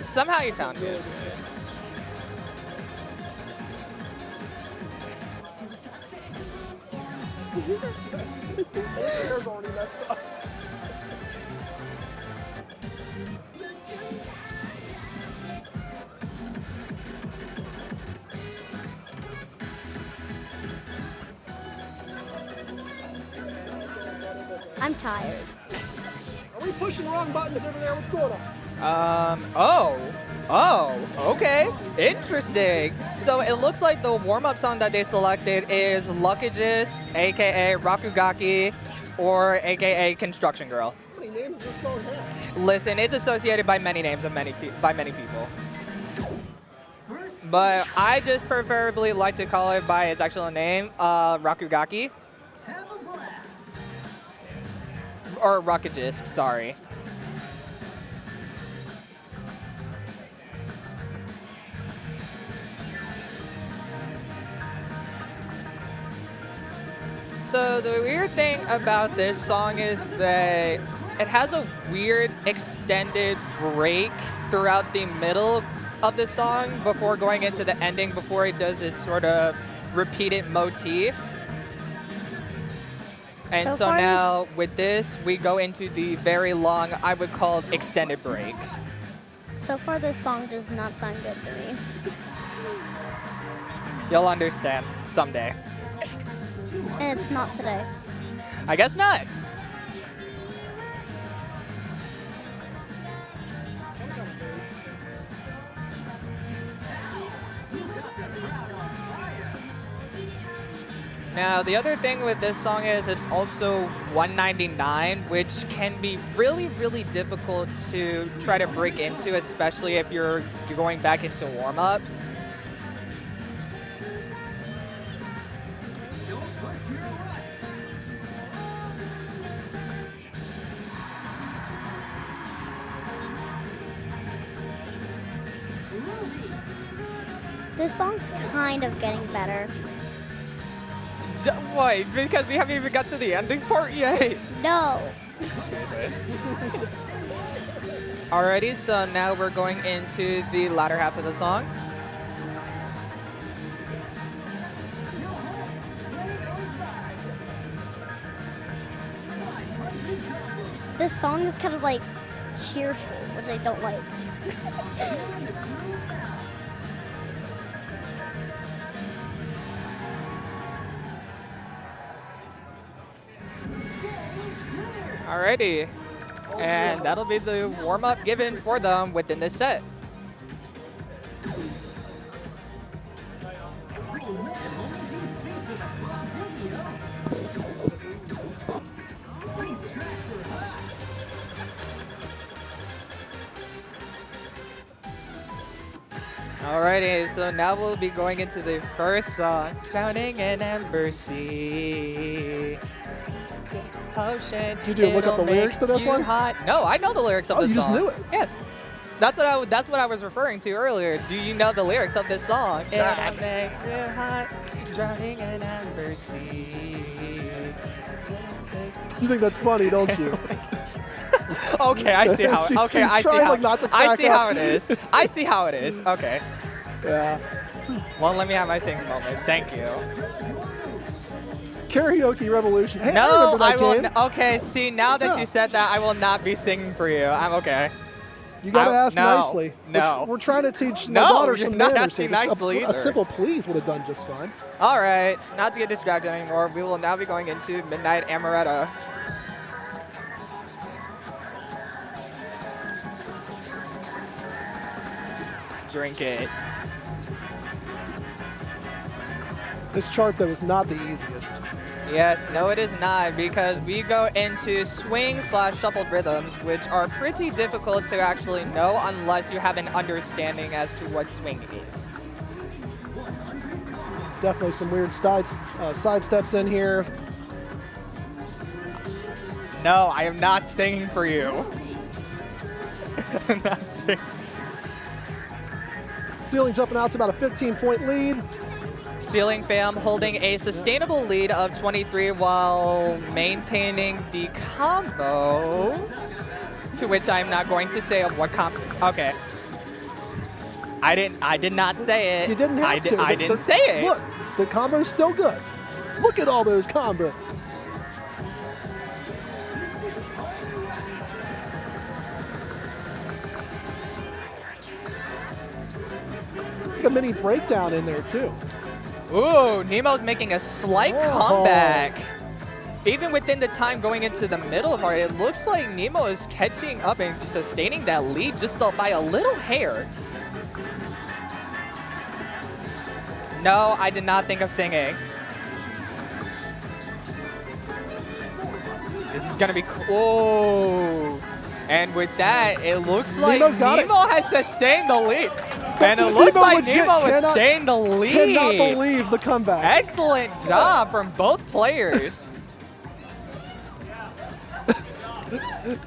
Somehow you found Really music. good song. His hair's already messed up. I'm tired. Are we pushing wrong buttons over there? What's going on? Okay. Interesting. So it looks like the warm-up song that they selected is Luckagist, aka Rakugaki, or aka Construction Girl. How many names does this song have? Listen, it's associated by many names of by many people. But I just preferably like to call it by its actual name, Rakugaki. Or Rocketjisk, sorry. So the weird thing about this song is that it has a weird extended break throughout the middle of the song before going into the ending, before it does its sort of repeated motif. And so far now this- with this, we go into the very long, I would call extended break. So far, this song does not sound good to me. You'll understand someday. And it's not today. I guess not. Now, the other thing with this song is it's also 199, which can be really, really difficult to try to break into, especially if you're going back into warm-ups. This song's kind of getting better. Why? Because we haven't even got to the ending part yet. No. Jesus. Alrighty, so now we're going into the latter half of the song. This song is kind of like cheerful, which I don't like. Alrighty. And that'll be the warm-up given for them within this set. Alrighty, so now we'll be going into the first song, Drowning in Ember Sea. Ocean, You do look up the it'll lyrics to make this you one? hot. No, I know the lyrics of Oh, this you just song. knew it? Yes. That's what I was referring to earlier. Do you know the lyrics of this song? It'll make you hot, drowning in Ember Sea. You think that's funny, don't you? Okay, I see how. She's Okay, I see trying, how. like, not to I crack see how up. it is. I see how it is. Okay. Yeah. Well, let me have my singing moment. Thank you. Karaoke Revolution. Hey, I No, remember that I will. game. Okay, see, now that Yeah. you said that, I will not be singing for you. I'm okay. You gotta ask no, nicely. no. We're trying to teach my No, daughter you're some not manners asking here. Just nicely a either. simple please would have done just fine. All right, not to get distracted anymore, we will now be going into Midnight Amaretta. Let's drink it. This chart, though, is not the easiest. Yes, no, it is not, because we go into swing/shuffled rhythms, which are pretty difficult to actually know unless you have an understanding as to what swing is. Definitely some weird side steps in here. No, I am not singing for you. I'm not singing. Ceiling jumping out to about a 15-point lead. Ceiling Fam holding a sustainable lead of 23 while maintaining the combo, to which I'm not going to say of what combo. Okay. I did not say it. You didn't have to. I didn't say it. Look, the combo's still good. Look at all those combos. Like a mini breakdown in there too. Ooh, Nemo's making a slight Whoa. comeback. Even within the time going into the middle part, it looks like Nemo is catching up and sustaining that lead just by a little hair. No, I did not think of singing. This is gonna be cool. And with that, it looks like Nemo's got it. Nemo has sustained the lead. And it looks Nemo like legit Nemo has cannot- sustained the lead. Cannot believe the comeback. Excellent job from both players.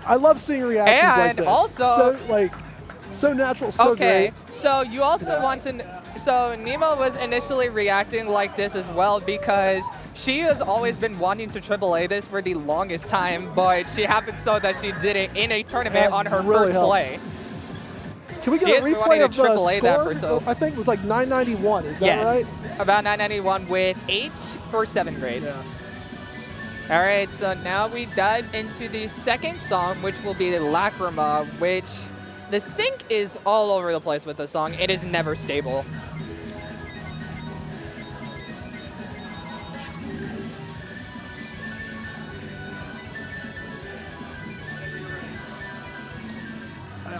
I love seeing reactions like And this. also- so natural, so Okay, great. so you also Yeah. want to. So Nemo was initially reacting like this as well because she has always been wanting to AAA this for the longest time, but she happened so that she did it in a tournament That on her really first helps. play. Can we She get a has been replay wanting of to the AAA that score? for so- I think it was like 991. Is that Yes, right? about 991 with 8 for 7 grades. Yeah. All right, so now we dive into the second song, which will be Lacrima, which the sync is all over the place with the song. It is never stable.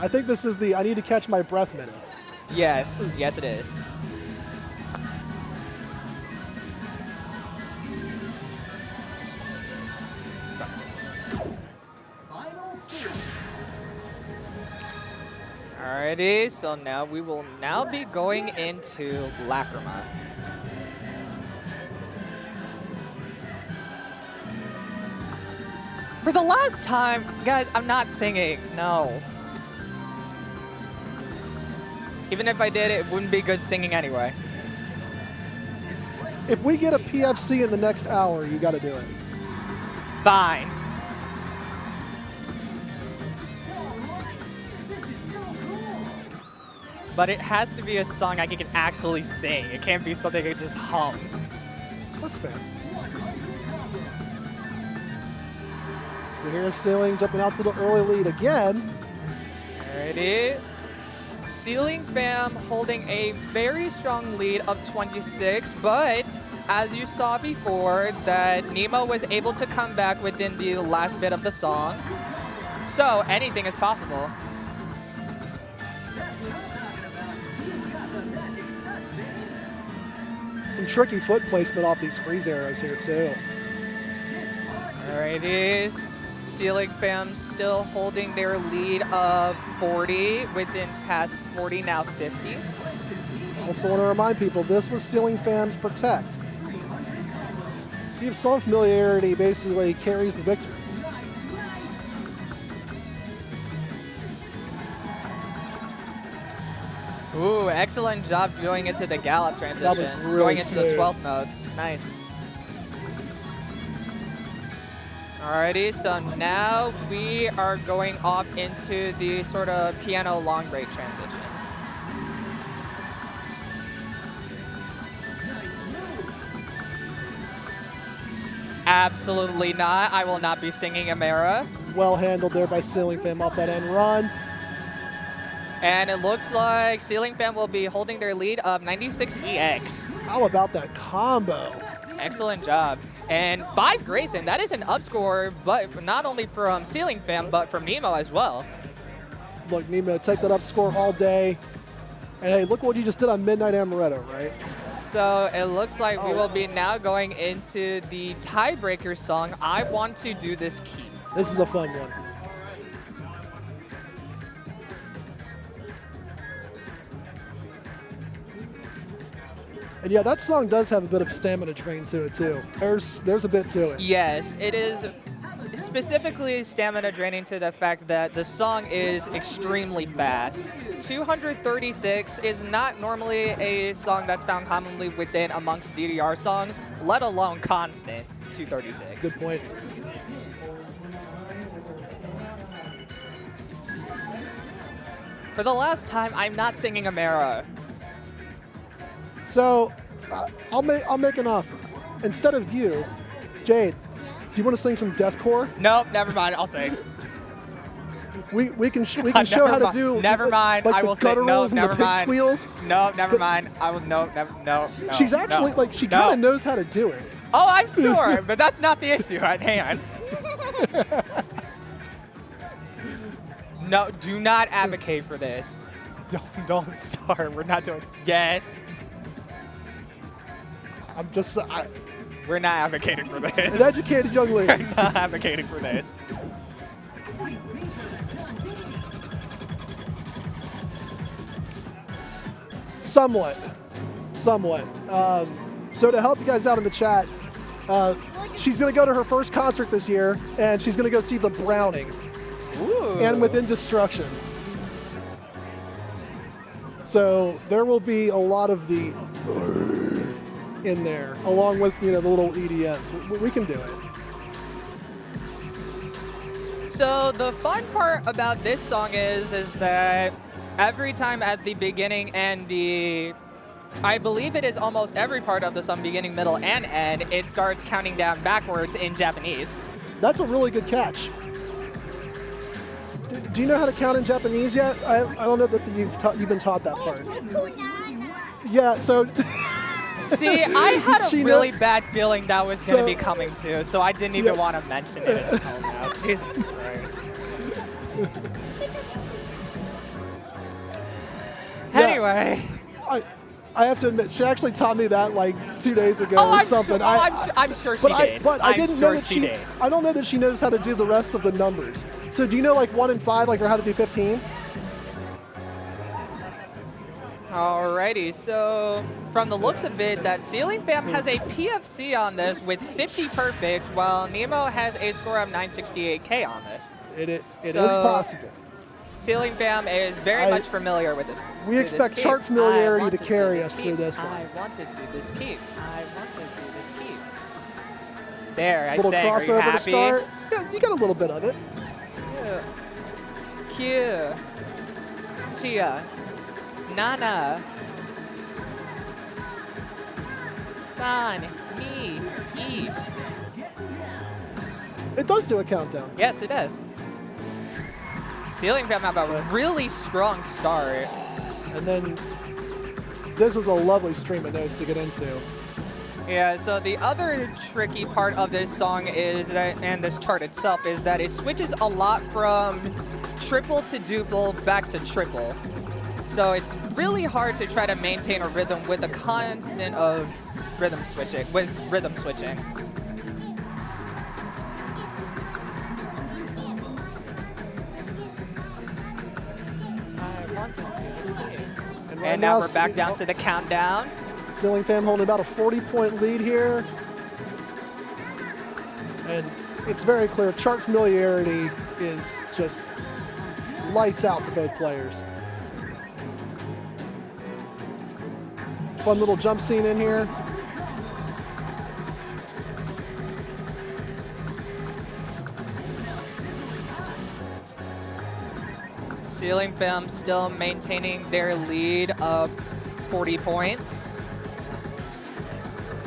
I think this is the I need to catch my breath minute. Yes, yes it is. Final score. Alrighty, so now we will now be going into Lacrima. For the last time, guys, I'm not singing, no. Even if I did, it wouldn't be good singing anyway. If we get a PFC in the next hour, you got to do it. Fine. This is so cool. But it has to be a song I can actually sing. It can't be something I can just hum. That's fair. So here's Ceiling jumping out to the early lead again. Alrighty. Ceiling Fam holding a very strong lead of 26, but as you saw before, that Nemo was able to come back within the last bit of the song. So anything is possible. Some tricky foot placement off these freeze arrows here too. Alrighty. Ceiling Fam still holding their lead of 40, within past 40, now 50. Also want to remind people, this was Ceiling Fam's Protect. See if some familiarity basically carries the victory. Ooh, excellent job going into the gallop transition. That was really going into the smooth. 12th notes. Nice. Alrighty, so now we are going off into the sort of piano long break transition. Absolutely not. I will not be singing Amara. Well handled there by Ceiling Fam off that end run. And it looks like Ceiling Fan will be holding their lead of 96 EX. How about that combo? Excellent job. And 5 grades, and that is an up score, but not only from Ceiling Fam, but from Nemo as well. Look, Nemo, take that up score all day. And hey, look what you just did on Midnight Amaretto, right? So it looks like we will be now going into the tiebreaker song, I Want to Do This Key. This is a fun one. And yeah, that song does have a bit of stamina drain to it too. There's a bit to it. Yes, it is specifically stamina draining to the fact that the song is extremely fast. 236 is not normally a song that's found commonly within amongst DDR songs, let alone constant 236. Good point. For the last time, I'm not singing Amara. So I'll make an offer. Instead of you, Jade, do you want to sing some deathcore? Nope, never mind. I'll say. We can show how to do. Never mind. Like I the will say no. gutturals and Never the pig mind. squeals. No, never mind. I will no. She's actually like she kind of knows how to do it. Oh, I'm sure, but that's not the issue at hand. No, do not advocate for this. Don't start. We're not doing. Yes. I'm just We're not advocating for this. an educated young lady. We're not advocating for this. Somewhat. So to help you guys out in the chat, she's going to go to her first concert this year, and she's going to go see the Browning Ooh. and Within Destruction. So there will be a lot of the in there, along with the little EDM. We can do it. So the fun part about this song is that every time at the beginning and I believe it is almost every part of the song, beginning, middle, and end, it starts counting down backwards in Japanese. That's a really good catch. Do you know how to count in Japanese yet? I don't know that you've been taught that part. Yeah, so See, I had She a know- really bad feeling that was going to So- be coming too, so I didn't even Yes. want to mention it until now. Jesus Christ. Yeah. Anyway. I have to admit, she actually taught me that like 2 days ago Oh, or I'm something. sure, I'm sure she But I did. but I I'm didn't sure know that she did. I don't know that she knows how to do the rest of the numbers. So do you know like 1 and 5, like or how to do 15? Alrighty, so from the looks of it, that Ceiling Fam has a PFC on this with 50 perfects, while Nemo has a score of 968K on this. It is So- possible. Ceiling Fam is very much familiar with this. We with this expect keep. chart familiarity I to want carry do us this through keep. this one. I want to do this keep. I want to do this keep. There, I Little sang. Are you crossover happy? to start. Yeah, you got a little bit of it. Q. Chia. Nana. San. Me. Each. It does do a countdown. Yes, it does. Ceiling Fam have a really strong start. And then this is a lovely stream of notes to get into. Yeah, so the other tricky part of this song is that, and this chart itself, is that it switches a lot from triple to duple back to triple. So it's really hard to try to maintain a rhythm with a constant of rhythm switching. Right And now we're back down to the countdown. Ceiling Fam holding about a 40-point lead here. And it's very clear, chart familiarity is just lights out to both players. Fun little jump scene in here. Ceiling Fam still maintaining their lead of 40 points.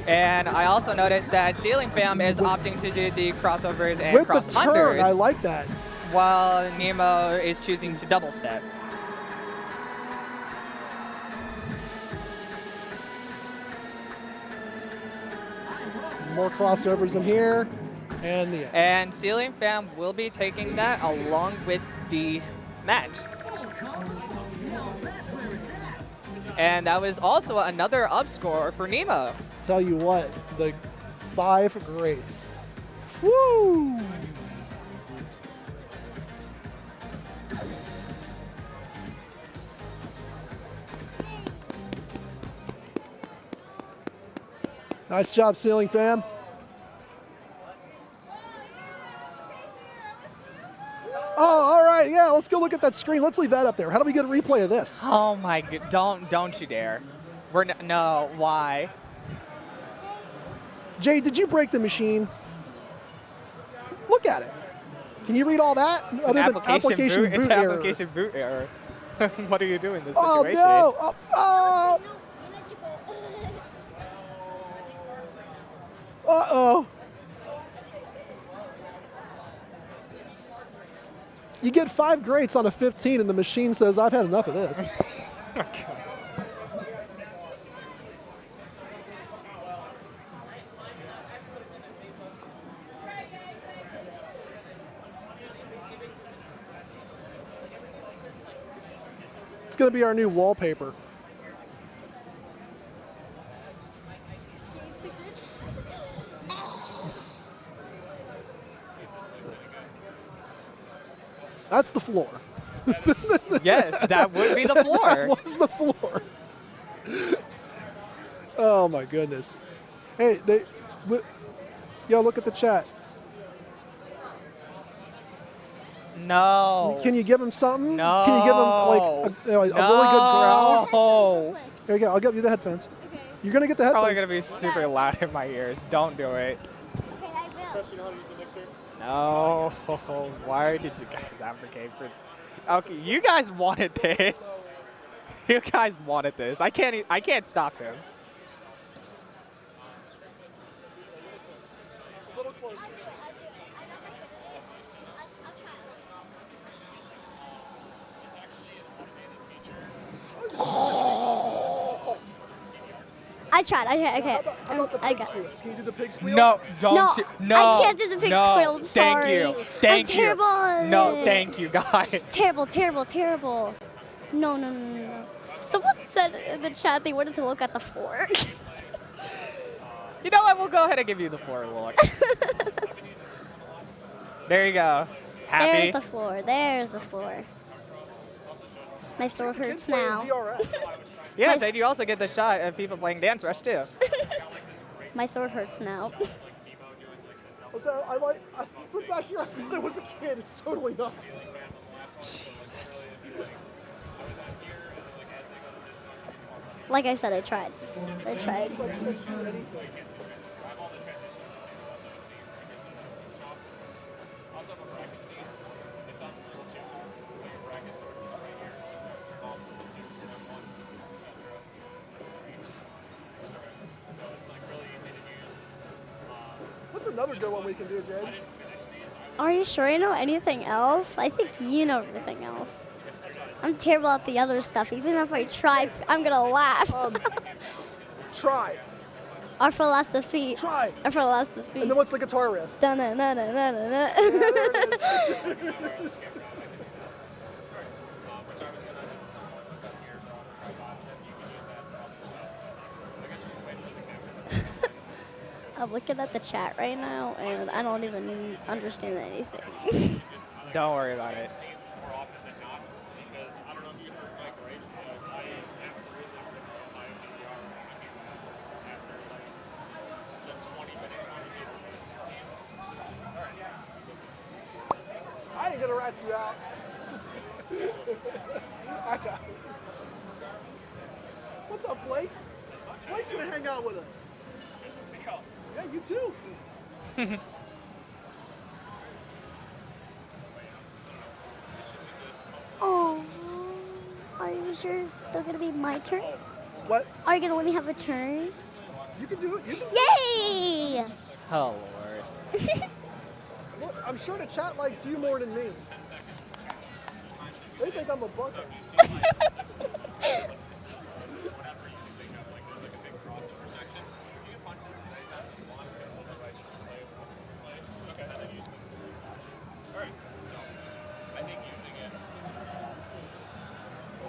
And I also noticed that Ceiling Fam is opting to do the crossovers and With the cross turn, unders, I like that. while Nemo is choosing to double step. More crossovers in here. And the end. And Ceiling Fam will be taking that along with the match. And that was also another up score for Nemo. Tell you what, the 5 greats. Woo! Nice job, Ceiling Fam. Oh, all right, yeah, let's go look at that screen. Let's leave that up there. How do we get a replay of this? Oh my god, don't you dare. No, why? Jay, did you break the machine? Look at it. Can you read all that? It's an application boot. It's an error. application boot error. What are you doing in this Oh situation? no! Oh, oh. Uh-oh. You get 5 greats on a 15, and the machine says, I've had enough of this. It's going to be our new wallpaper. That's the floor. Yes, that would be the floor. That was the floor. Oh my goodness. Hey, yo, look at the chat. No. Can you give him something? No. Can you give him like a really good growl? No. Here you go. I'll give you the headphones. Okay. You're gonna get the headphones. Probably gonna be super loud in my ears. Don't do it. Okay, I will. No. Why did you guys advocate for? Okay, you guys wanted this. You guys wanted this. I can't stop him. A little closer. I tried. Okay. How about the I pig got. squeal? Can you do the pig squeal? No, don't. No, No, I can't do the pig no, squeal. I'm sorry. Thank you. Thank I'm you. terrible at No, it. thank you, guys. Terrible. No. Someone said in the chat they wanted to look at the floor. You know what? We'll go ahead and give you the floor look. There you go. Happy? There's the floor. My throat hurts now. DRS. Yes, and you also get the shot of people playing Dance Rush too. My throat hurts now. So from back here, I thought I was a kid. It's totally not. Jesus. Like I said, I tried. It's like you can't see anything. What's another good one we can do, Jade? Are you sure you know anything else? I think you know everything else. I'm terrible at the other stuff. Even if I try, I'm gonna laugh. Try. Our philosophy. Try. Our philosophy. And then what's the guitar riff? Da-na-na-na-na-na. I'm looking at the chat right now, and I don't even understand anything. Don't worry about it. I ain't gonna rat you out. I got it. What's up, Blake? Blake's gonna hang out with us. Yeah, you too. Oh, are you sure it's still gonna be my turn? What? Are you gonna let me have a turn? You can do it. You can. Yay! Oh Lord. Look, I'm sure the chat likes you more than me. They think I'm a bugger.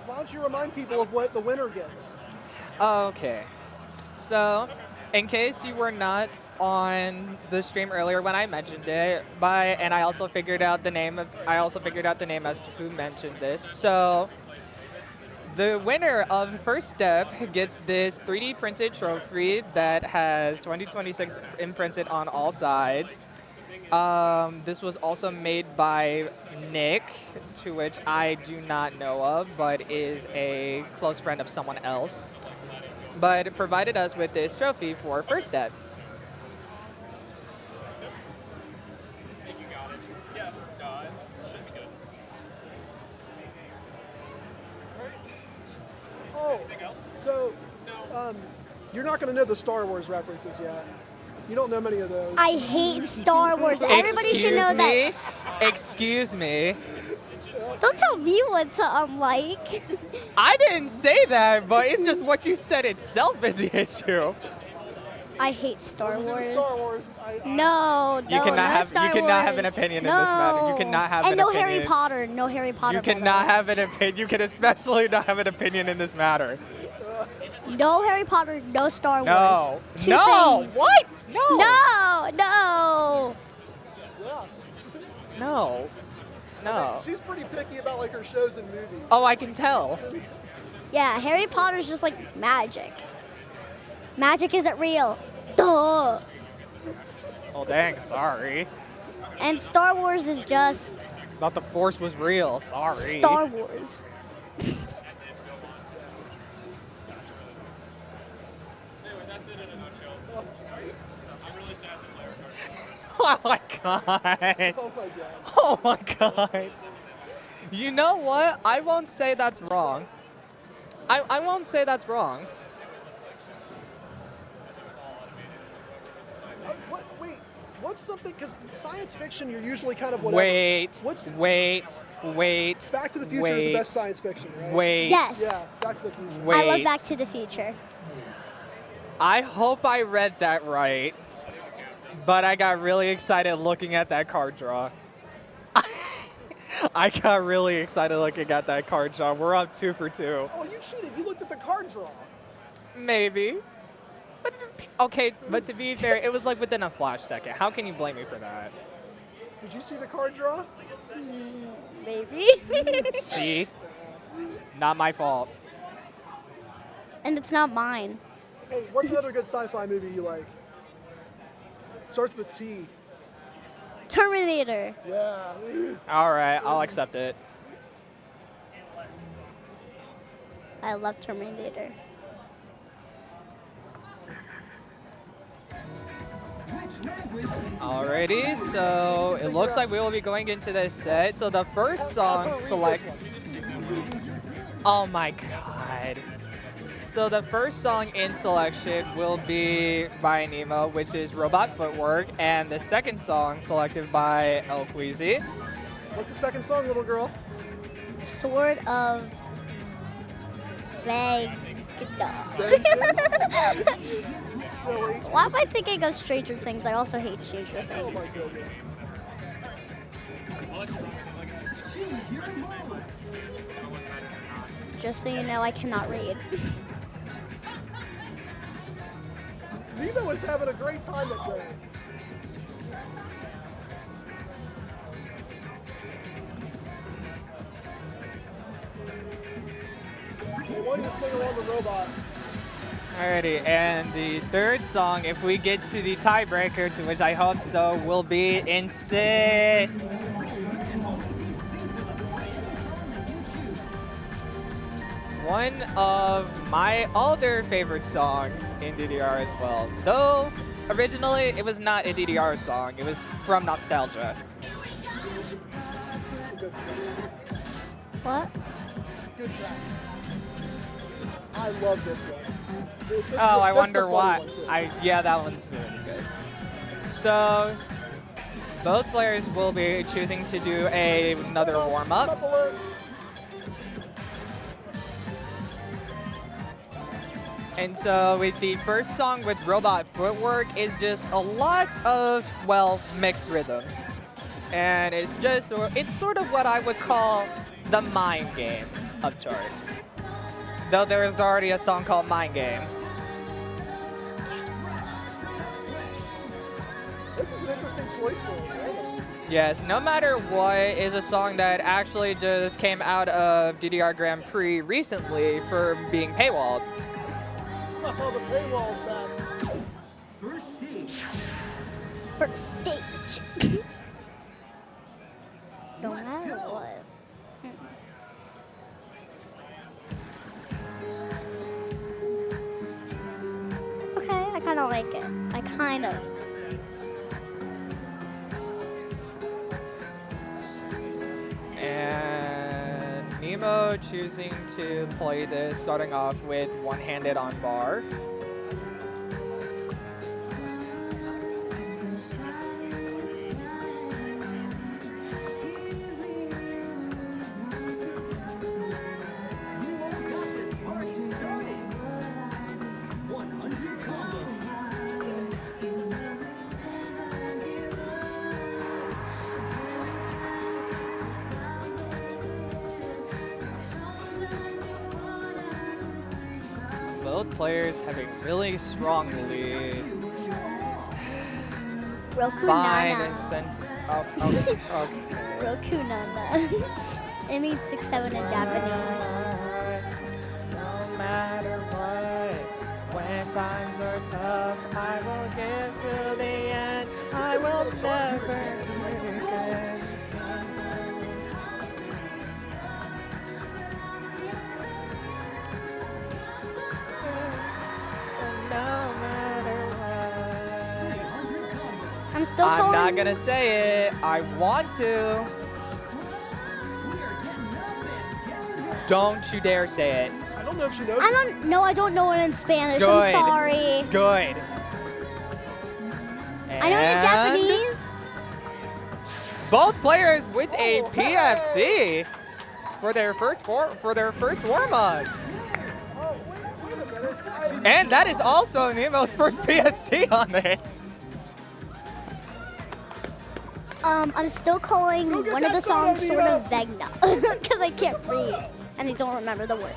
Why don't you remind people of what the winner gets? Okay. So, in case you were not on the stream earlier when I mentioned it, and I also figured out the name as to who mentioned this. So, the winner of First Step gets this 3D printed trophy that has 2026 imprinted on all sides. This was also made by Nick, to which I do not know of, but is a close friend of someone else. But it provided us with this trophy for First Step. Oh, so you're not going to know the Star Wars references yet. You don't know many of those. I hate Star Wars. Everybody should know that. Excuse me. Don't tell me what to like. I didn't say that, but it's just what you said itself is the issue. I hate Star Wars. Star Wars. No, You cannot no have Star you cannot have an Wars. opinion in this matter. You cannot have and an no opinion. Harry Potter. No Harry Potter. You by the cannot way. have an opinion. You can especially not have an opinion in this matter. No Harry Potter. No Star Wars. No. Two No. things. What? No. No. No. No. No. She's pretty picky about like her shows and movies. Oh, I can tell. Yeah, Harry Potter's just like magic. Magic isn't real. Duh. Oh, dang. Sorry. And Star Wars is just Thought the Force was real. Sorry. Star Wars. Anyway, that's it in a nutshell. I'm really sad that Blair Oh my god. Oh my god. Oh my god. You know what? I won't say that's wrong. I won't say that's wrong. Wait, what's something? Because science fiction, you're usually kind of whatever. Wait. What's Wait. Back to the Future is the wait, best science fiction, right? Wait. Yes. Yeah, Back to the Future. Wait. I love Back to the Future. I hope I read that right. But I got really excited looking at that card draw. I got really excited looking at that card draw. We're up 2 for 2. Oh, you cheated. You looked at the card draw. Maybe. But, okay, but to be fair, it was like within a flash second. How can you blame me for that? Did you see the card draw? Maybe. See? Not my fault. And it's not mine. Hey, what's another good sci-fi movie you like? Starts with T. Terminator. Yeah. All right, I'll accept it. I love Terminator. Alrighty, so it looks like we will be going into this set. So the first song select. Oh my god. So the first song in selection will be by Nemo, which is Robot Footwork, and the second song selected by El Queasy. What's the second song, little girl? Sword of Vague. Silly. Why am I thinking of Stranger Things? I also hate Stranger Oh my Things. goodness. Just so you know, I cannot read. Nemo is having a great time at that. They want you to sing along the robot. Alrighty, and the third song, if we get to the tiebreaker, to which I hope so, will be Insist. One of my other favorite songs in DDR as well. Though, originally, it was not a DDR song. It was from Nostalgia. What? Good track. I love this one. Oh, I this is the wonder funny why. one, too. Yeah, that one's really good. So, both players will be choosing to do another warm-up. Couple of- And so with the first song with Robot Footwork is just a lot of, well, mixed rhythms. And it's sort of what I would call the mind game of charts. Though there's already a song called Mind Game. This is an interesting choice for me. Right? Yes, No Matter What is a song that actually just came out of DDR Grand Prix recently for being paywalled. Oh, the paywall's back. First stage. First stage. No matter what. Okay, I kind of like it. I kind of. And Nemo choosing to play this, starting off with one-handed on bar. both players have a really strong lead. Roku Fine, Nana. since okay. Roku Nana. It means 6'7" in Japanese. No matter what, when times are tough, I will get to the end. I will never forget. No matter what. I'm still I'm calling. not gonna say it. I want to. Don't you dare say it. I don't know if she knows. I don't know it in Spanish. Good. I'm sorry. Good. I know it in And Japanese. Both players with a PFC for their first warm up. Oh, wait a minute. And that is also Nemo's first PFC on this. I'm still calling Go get one of that the songs soda, sort Nemo. of Vegna because I can't read and I don't remember the word.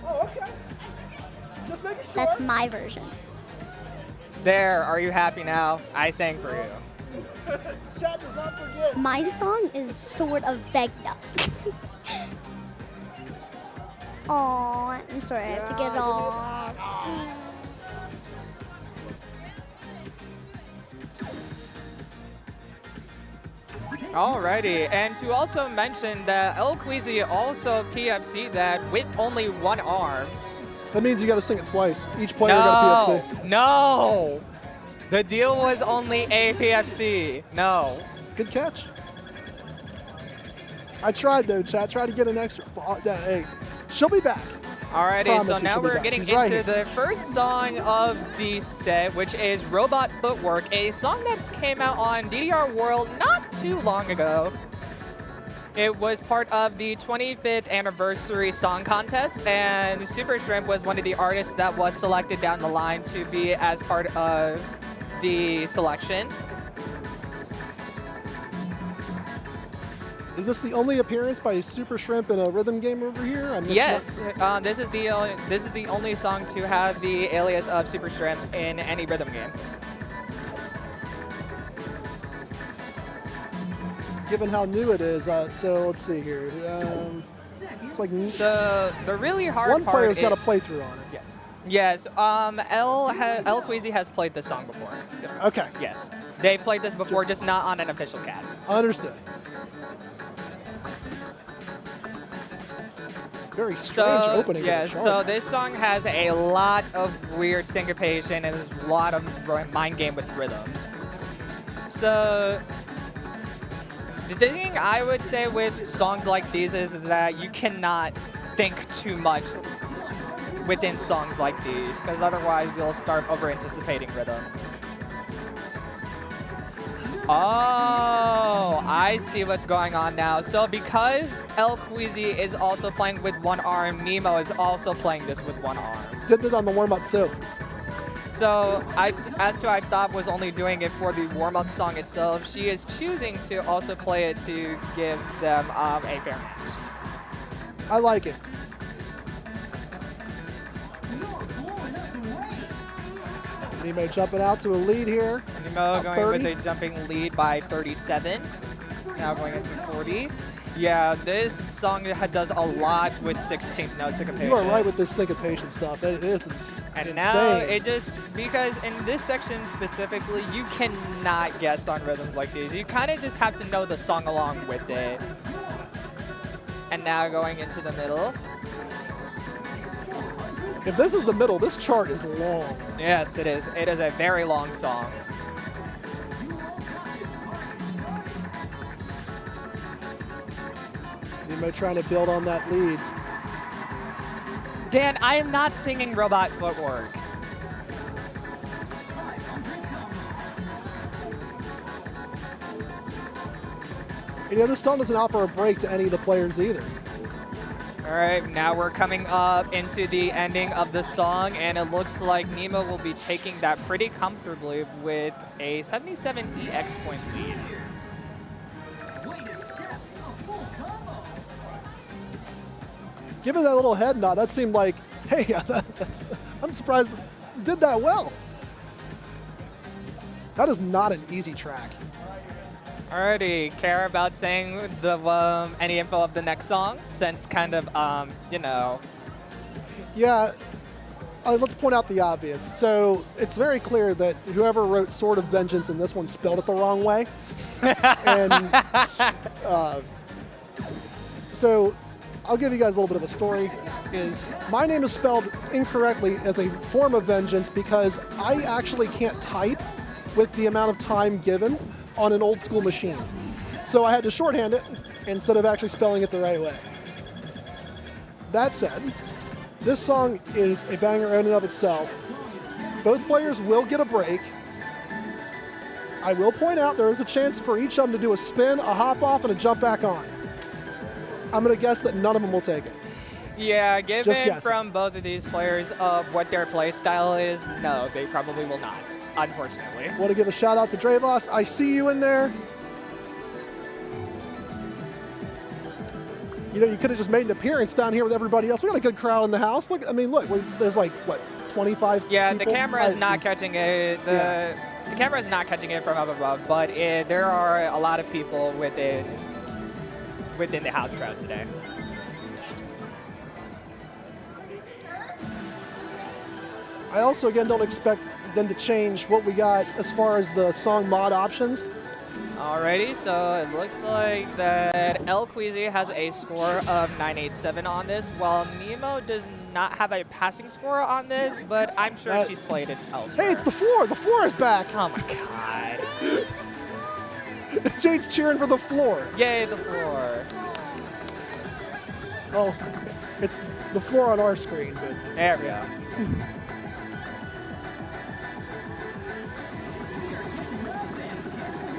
Oh, okay. Just making sure. That's my version. There, are you happy now? I sang for you. Chat does not forget. My song is sort of Vegna. Aw, I'm sorry, I have to get it off. Alrighty, and to also mention that El Queasy also PFC that with only one arm. That means you got to sing it twice. Each player got a PFC. No! The deal was only a PFC. No. Good catch. I tried though, chat. Tried to get an extra. Hey, she'll be back. Alrighty, Promise so you now she'll be we're back. getting She's right into here. the first song of the set, which is Robot Footwork, a song that came out on DDR World not too long ago. It was part of the 25th anniversary song contest, and Super Shrimp was one of the artists that was selected down the line to be as part of the selection. Is this the only appearance by Super Shrimp in a rhythm game over here? Yes, this is the only song to have the alias of Super Shrimp in any rhythm game. Given how new it is, so let's see here. It's like So the really hard one part player's got a is- playthrough on it. Yes. Yes. El Queasy has played this song before. Okay, Yes. They played this before, just not on an official CAD. understood. Very strange So opening. yeah. of the So chart. this song has a lot of weird syncopation and there's a lot of mind game with rhythms. So the thing I would say with songs like these is that you cannot think too much within songs like these, because otherwise you'll start over-anticipating rhythm. Oh, I see what's going on now. So because El Queasy is also playing with one arm, Nemo is also playing this with one arm. Did it on the warm up too. So I thought was only doing it for the warm-up song itself. She is choosing to also play it to give them a fair match. I like it. Nemo jumping out to a lead here. Nemo going 30? with a jumping lead by 37. Now going into 40. Yeah, this song does a lot with 16th note syncopation. You are right with this syncopation stuff. This is And insane. now it just, because in this section specifically, you cannot guess on rhythms like these. You kind of just have to know the song along with it. And now going into the middle. If this is the middle, this chart is long. Yes, it is. It is a very long song. Nemo trying to build on that lead. Dan, I am not singing Robot Footwork. You know, this song doesn't offer a break to any of the players either. All right, now we're coming up into the ending of the song, and it looks like Nemo will be taking that pretty comfortably with a 77 EX point lead. Given that little head nod, that seemed like Hey, I'm surprised you did that well. That is not an easy track. Alrighty, care about saying the any info of the next song? Since kind of, you know. Yeah, let's point out the obvious. So it's very clear that whoever wrote Sword of Vengeance in this one spelled it the wrong way. And so I'll give you guys a little bit of a story. Is my name is spelled incorrectly as a form of vengeance because I actually can't type with the amount of time given on an old school machine. So I had to shorthand it instead of actually spelling it the right way. That said, this song is a banger in and of itself. Both players will get a break. I will point out there is a chance for each of them to do a spin, a hop off, and a jump back on. I'm going to guess that none of them will take it. Yeah, given guessing. from both of these players of what their play style is, no, they probably will not, unfortunately. Want to give a shout out to Dravos. I see you in there. You know, you could have just made an appearance down here with everybody else. We got a good crowd in the house. Look, I mean, look, there's like, what, 25 Yeah, people? the camera is not catching it. The camera is not catching it from up above, but there are a lot of people within the house crowd today. I also, again, don't expect them to change what we got as far as the song mod options. Alrighty, so it looks like that El Queasy has a score of 987 on this, while Nemo does not have a passing score on this, but I'm sure she's played it elsewhere. Hey, it's the floor. The floor is back. Oh my god. Jade's cheering for the floor. Yay, the floor. Oh, it's the floor on our screen, but There we go.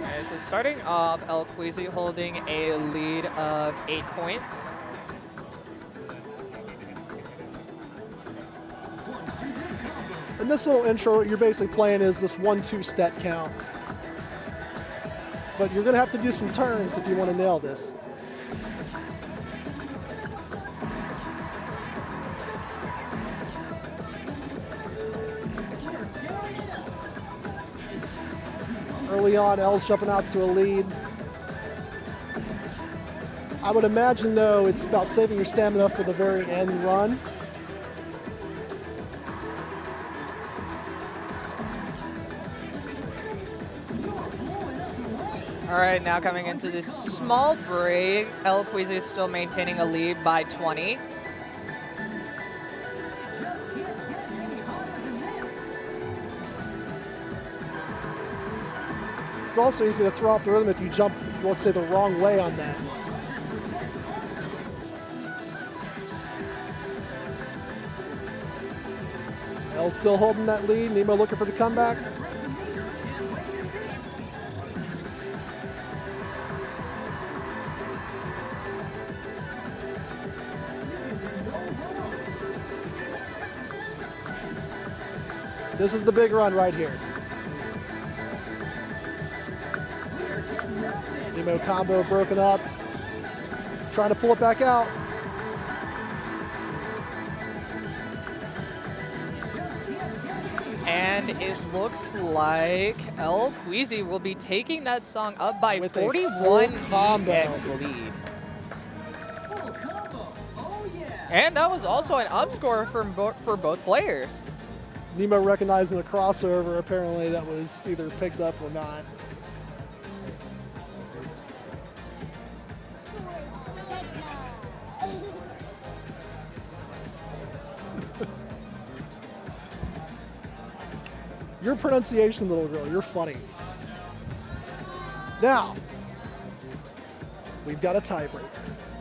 Okay, so starting off, El Queasy holding a lead of 8 points. in this little intro, what you're basically playing is this 1-2 step count. But you're going to have to do some turns if you want to nail this. Early on, L's jumping out to a lead. I would imagine, though, it's about saving your stamina for the very end run. All right, now coming into this small break, El Queasy is still maintaining a lead by 20. It's also easy to throw off the rhythm if you jump, let's say, the wrong way on that. L's still holding that lead. Nemo looking for the comeback. This is the big run right here. Nemo combo broken up. Trying to pull it back out. And it looks like El Queasy will be taking that song up by With a 41 full combo. EX lead. And that was also an up score for both players. Nemo recognizing the crossover. Apparently that was either picked up or not. Your pronunciation, little girl, you're funny. Now, we've got a tiebreaker.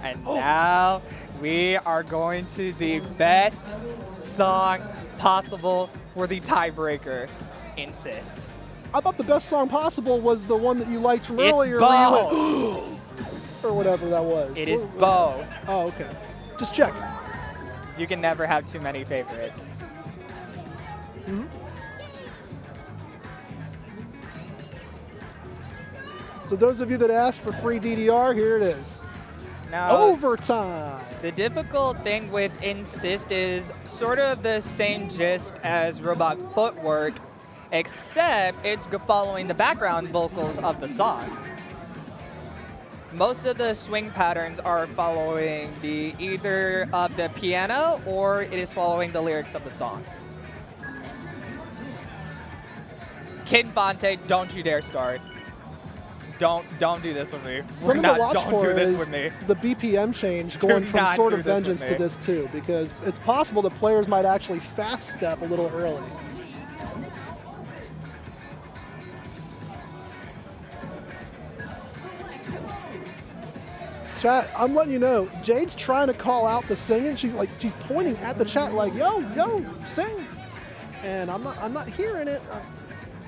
And now we are going to the best song possible for the tiebreaker. Insist. I thought the best song possible was the one that you liked from It's earlier. Bo. Where you went, or whatever that was. It is Bo. Oh, okay. Just check. You can never have too many favorites. So those of you that asked for free DDR, here it is. Now, Overtime. the difficult thing with Insist is sort of the same gist as Robot Footwork, except it's following the background vocals of the song. Most of the swing patterns are following either of the piano or it is following the lyrics of the song. Kid Fonte, don't you dare start. Don't do this with me. Something to watch Don't for do this is with me. the BPM change going from not Sword do of this with Vengeance to me. this too, because it's possible that players might actually fast step a little early. Chat, I'm letting you know, Jade's trying to call out the singing. She's pointing at the chat like, yo, sing. And I'm not hearing it.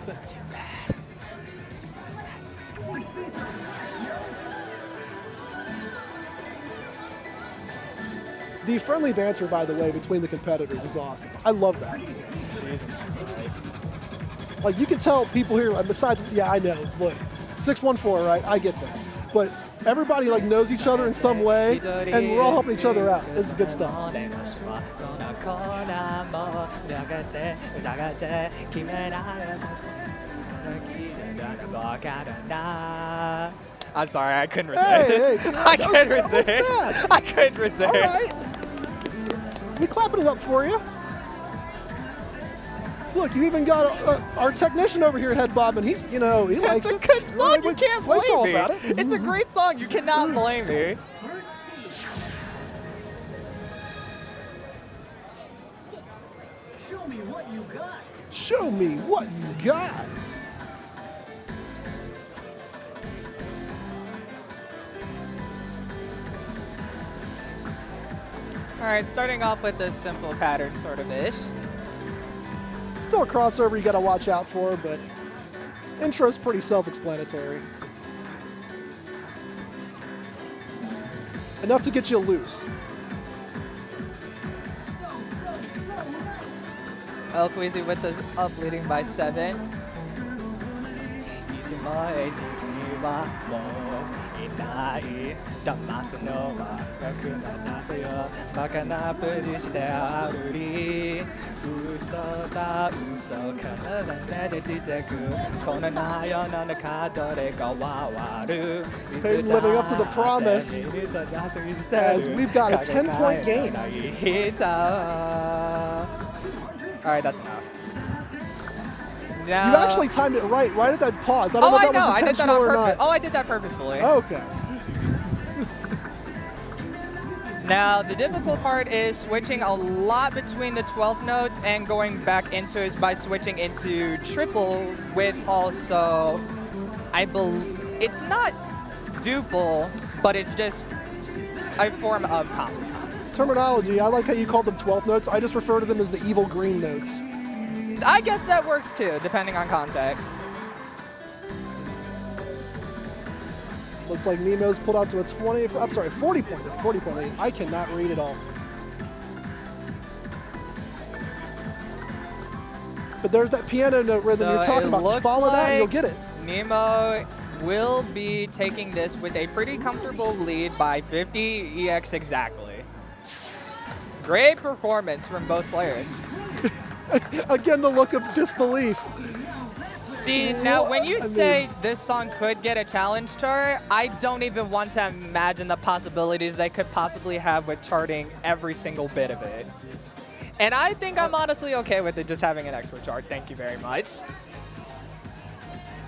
That's too bad. That's too bad. The friendly banter, by the way, between the competitors is awesome. I love that. Jesus Christ. Like, you can tell people here, besides, yeah, I know, look, 614, right? I get that. But everybody, like, knows each other in some way, and we're all helping each other out. This is good stuff. I'm sorry, I couldn't resist. Hey, come on, I that couldn't was resist. bad. I couldn't resist. All right. We clapping it up for you. Look, you even got our technician over here, Head Bob, and he's, he likes It's a it. good song. You can't Blake's all blame me. about it. It's a great song. You cannot blame me. First stage. Show me what you got. Show me what you got. All right, starting off with this simple pattern sort of ish. Still a crossover you got to watch out for, but intro's pretty self-explanatory. Enough to get you loose. El Queasy with the up leading by 7. Peyton living up to the promise as we've got a 10-point game. All right, that's enough. You actually timed it right at that pause. I don't Oh, know I if that know. was I did that intentional on or purpose. not. Oh, I did that purposefully. Okay. Now, the difficult part is switching a lot between the 12th notes and going back into it by switching into triple with also, it's not duple, but it's just a form of combo time. Terminology, I like how you called them 12th notes. I just refer to them as the evil green notes. I guess that works too, depending on context. Looks like Nemo's pulled out to a 40 point lead. I cannot read it all. But there's that piano note rhythm So you're talking it about. looks Follow that and you'll like get it. Nemo will be taking this with a pretty comfortable lead by 50 EX exactly. Great performance from both players. Again, the look of disbelief. See, now when you I say mean- this song could get a challenge chart, I don't even want to imagine the possibilities they could possibly have with charting every single bit of it. And I think I'm honestly okay with it just having an extra chart. Thank you very much.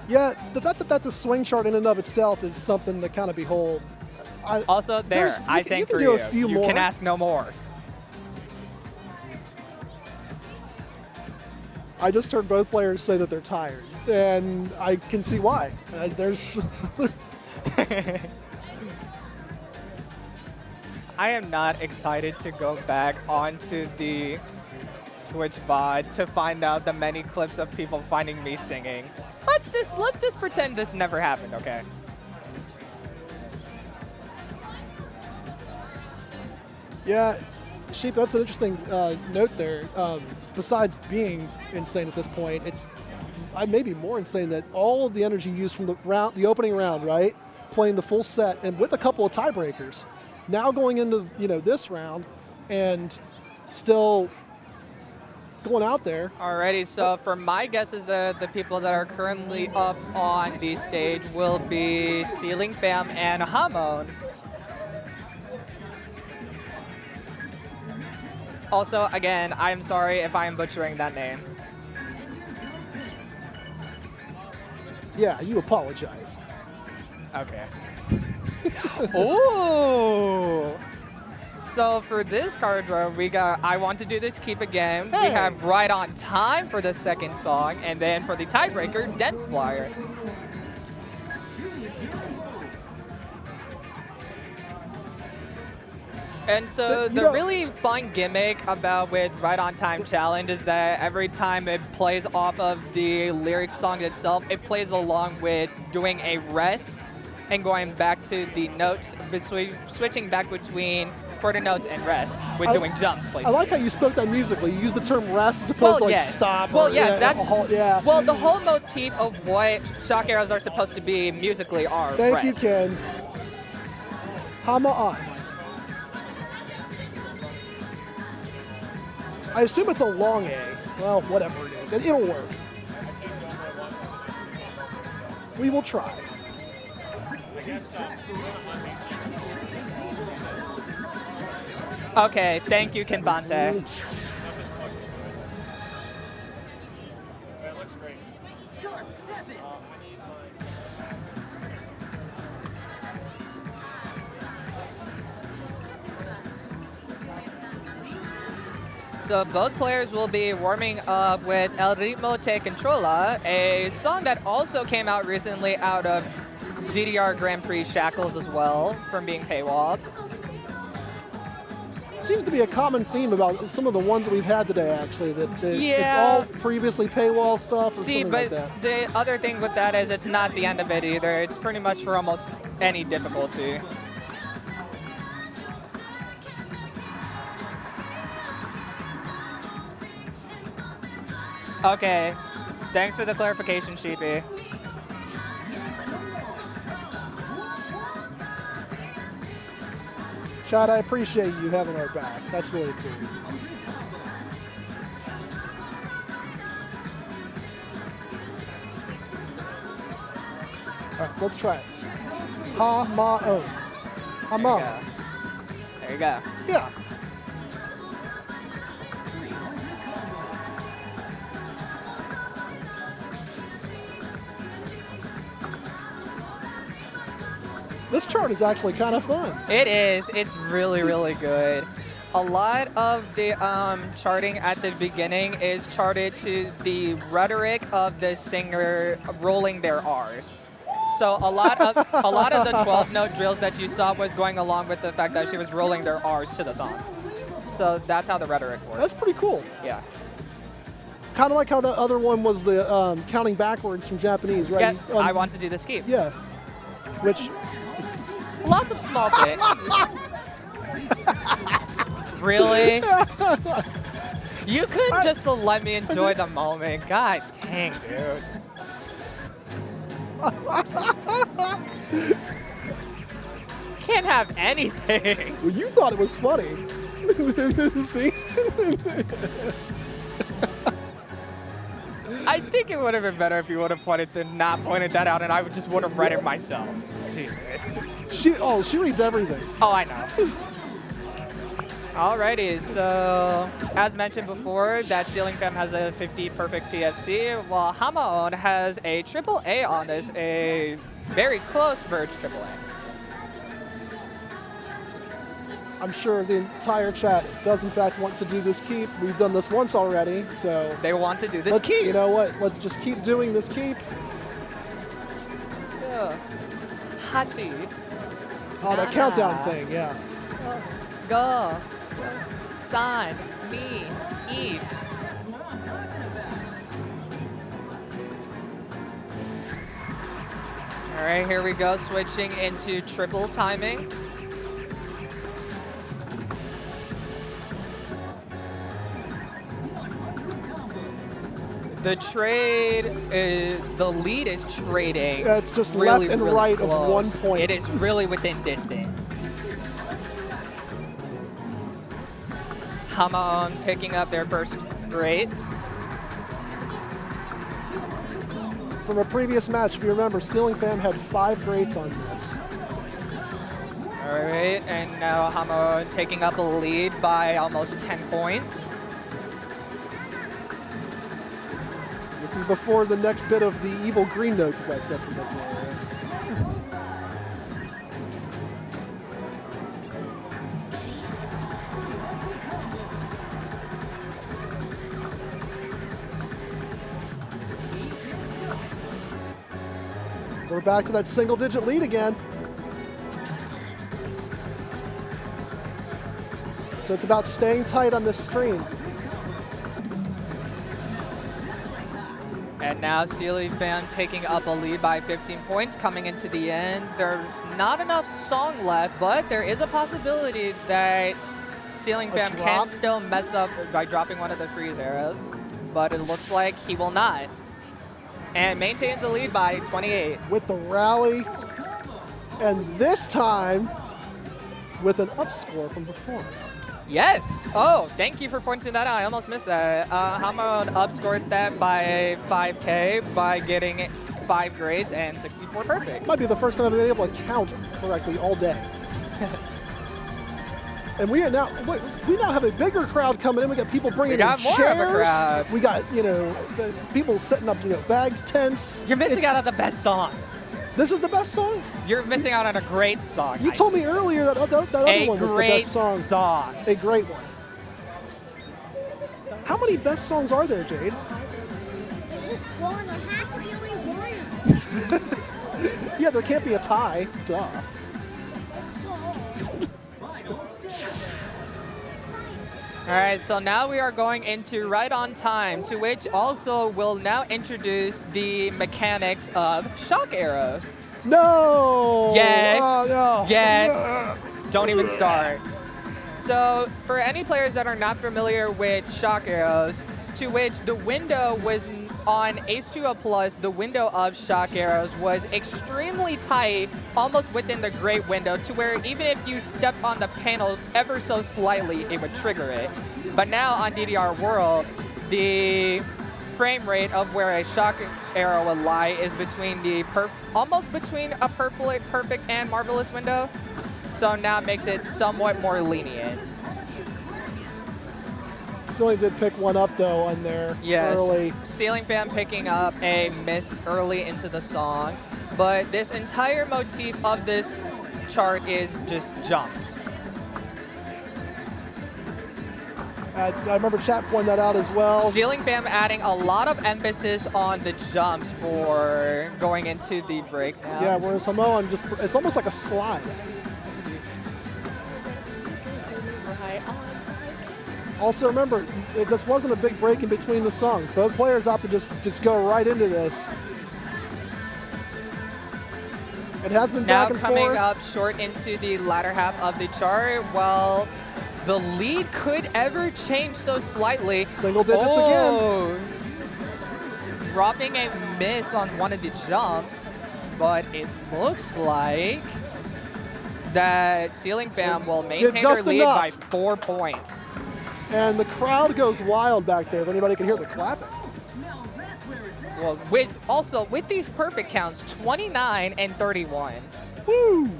Yeah, the fact that that's a swing chart in and of itself is something to kind of behold. Also, there, There's- I you sang can for do you. a few You more. can ask no more. I just heard both players say that they're tired, and I can see why. There's I am not excited to go back onto the Twitch VOD to find out the many clips of people finding me singing. Let's just pretend this never happened, okay? Yeah, Sheep, that's an interesting note there. Besides being insane at this point, it's maybe more insane that all of the energy used from the opening round, right? Playing the full set and with a couple of tiebreakers. Now going into this round, and still going out there. Alrighty, so for my guesses, the people that are currently up on the stage will be Ceiling Fam and Hamon. Also, again, I'm sorry if I am butchering that name. Yeah, you apologize. Okay. Ooh! So for this card draw, we got I Want to Do This Keep Again. We Hey. have Right on Time for the second song, and then for the tiebreaker, Dense Flyer. And so But, you the know- really fun gimmick about with Right on Time Challenge is that every time it plays off of the lyrics song itself, it plays along with doing a rest and going back to the notes, switching back between quarter notes and rests with I- doing jumps. I like how you spoke that musically. You used the term rest as opposed Well, to like yes. stop. Well, or, yeah, that's halt, yeah. Well, the whole motif of what shock arrows are supposed to be musically are Thank you, rests. Ken. Hama on. I assume it's a long A. Well, whatever it is. It'll work. We will try. Okay, thank you, Kenbante. That looks great. Start stepping. So both players will be warming up with El Ritmo Te Controla, a song that also came out recently out of DDR Grand Prix Shackles as well, from being paywalled. Seems to be a common theme about some of the ones that we've had today, actually. That it's Yeah. all previously paywall stuff or See, something but like that. the other thing with that is it's not the end of it either. It's pretty much for almost any difficulty. Okay, thanks for the clarification, Sheepy. Chad, I appreciate you having our back. That's really cool. All right, so let's try it. Ha-ma-on. Ha-ma. There you go. Yeah. This chart is actually kind of fun. It is. It's really, really good. A lot of the charting at the beginning is charted to the rhetoric of the singer rolling their R's. So a lot of the 12-note drills that you saw was going along with the fact that she was rolling their R's to the song. So that's how the rhetoric works. That's pretty cool. Yeah. Kind of like how the other one was the counting backwards from Japanese, right? Yeah. I want to do this keep. Yeah. Which, it's, Lots of small bits. Really? You couldn't just let me enjoy the moment. God dang, dude. Can't have anything. well, you thought it was funny. See? I think it would have been better if you would have not pointed that out, and I just would have read it myself. Jesus. She reads everything. Oh, I know. Alrighty, so as mentioned before, that Ceiling Fam has a 50 perfect PFC, while Hamaon has a triple A on this, a very close Verge triple A. I'm sure the entire chat does in fact want to do this keep. We've done this once already, so They want to do this let's, keep. you know what? Let's just keep doing this keep. Yeah. Hachi. Oh, that Nah. countdown thing, yeah. Go. San. Me. Each. All right, here we go, switching into triple timing. The trade, the lead is trading. Yeah, it's just really, left and really right close. of 1 point. It is really within distance. Hamon picking up their first great. From a previous match, if you remember, Ceiling Fam had 5 greats on this. All right, and now Hamon taking up a lead by almost 10 points. This is before the next bit of the evil green notes, as I said from before. We're back to that single-digit lead again. So it's about staying tight on this screen. And now Ceiling Fam taking up a lead by 15 points coming into the end. There's not enough song left, but there is a possibility that Ceiling A Fam drop? can still mess up by dropping one of the freeze arrows, but it looks like he will not. And maintains the lead by 28. With the rally, and this time with an up score from before. Yes. Oh, thank you for pointing that out. I almost missed that. Hamon upscored that by 5K by getting 5 grades and 64 perfects. Might be the first time I've been able to count correctly all day. And we now have a bigger crowd coming in. We got people bringing got in more of chairs. a crowd. We got the people setting up bags, tents. You're missing out on the best song. This is the best song. You're missing out on a great song. You I told should me say. earlier that other one was the great best song. song. A great one. How many best songs are there, Jade? There's just one. There has to be only one. Yeah, there can't be a tie. Duh. All right, so now we are going into right on time, to which also will now introduce the mechanics of shock arrows. No. Yes. Oh, no. Yes. Don't even start. So for any players that are not familiar with shock arrows, to which the window was on H2O Plus, the window of shock arrows was extremely tight, almost within the great window, to where even if you step on the panel ever so slightly, it would trigger it. But now on DDR World, the frame rate of where a shock arrow would lie is between the almost between a perfect and marvelous window. So now it makes it somewhat more lenient. Silly did pick one up though on there early. Ceiling Fam picking up a miss early into the song, but this entire motif of this chart is just jumps. I remember chat pointing that out as well. Ceiling Fam adding a lot of emphasis on the jumps for going into the break now. Yeah, whereas Hamon it's almost like a slide. Also remember, this wasn't a big break in between the songs. Both players opted to just go right into this. It has been Now back and coming forth. up short into the latter half of the chart, well, the lead could ever change so slightly. Single digits again. again. Dropping a miss on one of the jumps, but it looks like that Ceiling Fam will maintain their just lead enough. by 4 points. And the crowd goes wild back there. If anybody can hear the clapping. Well, with these perfect counts, 29 and 31. Woo!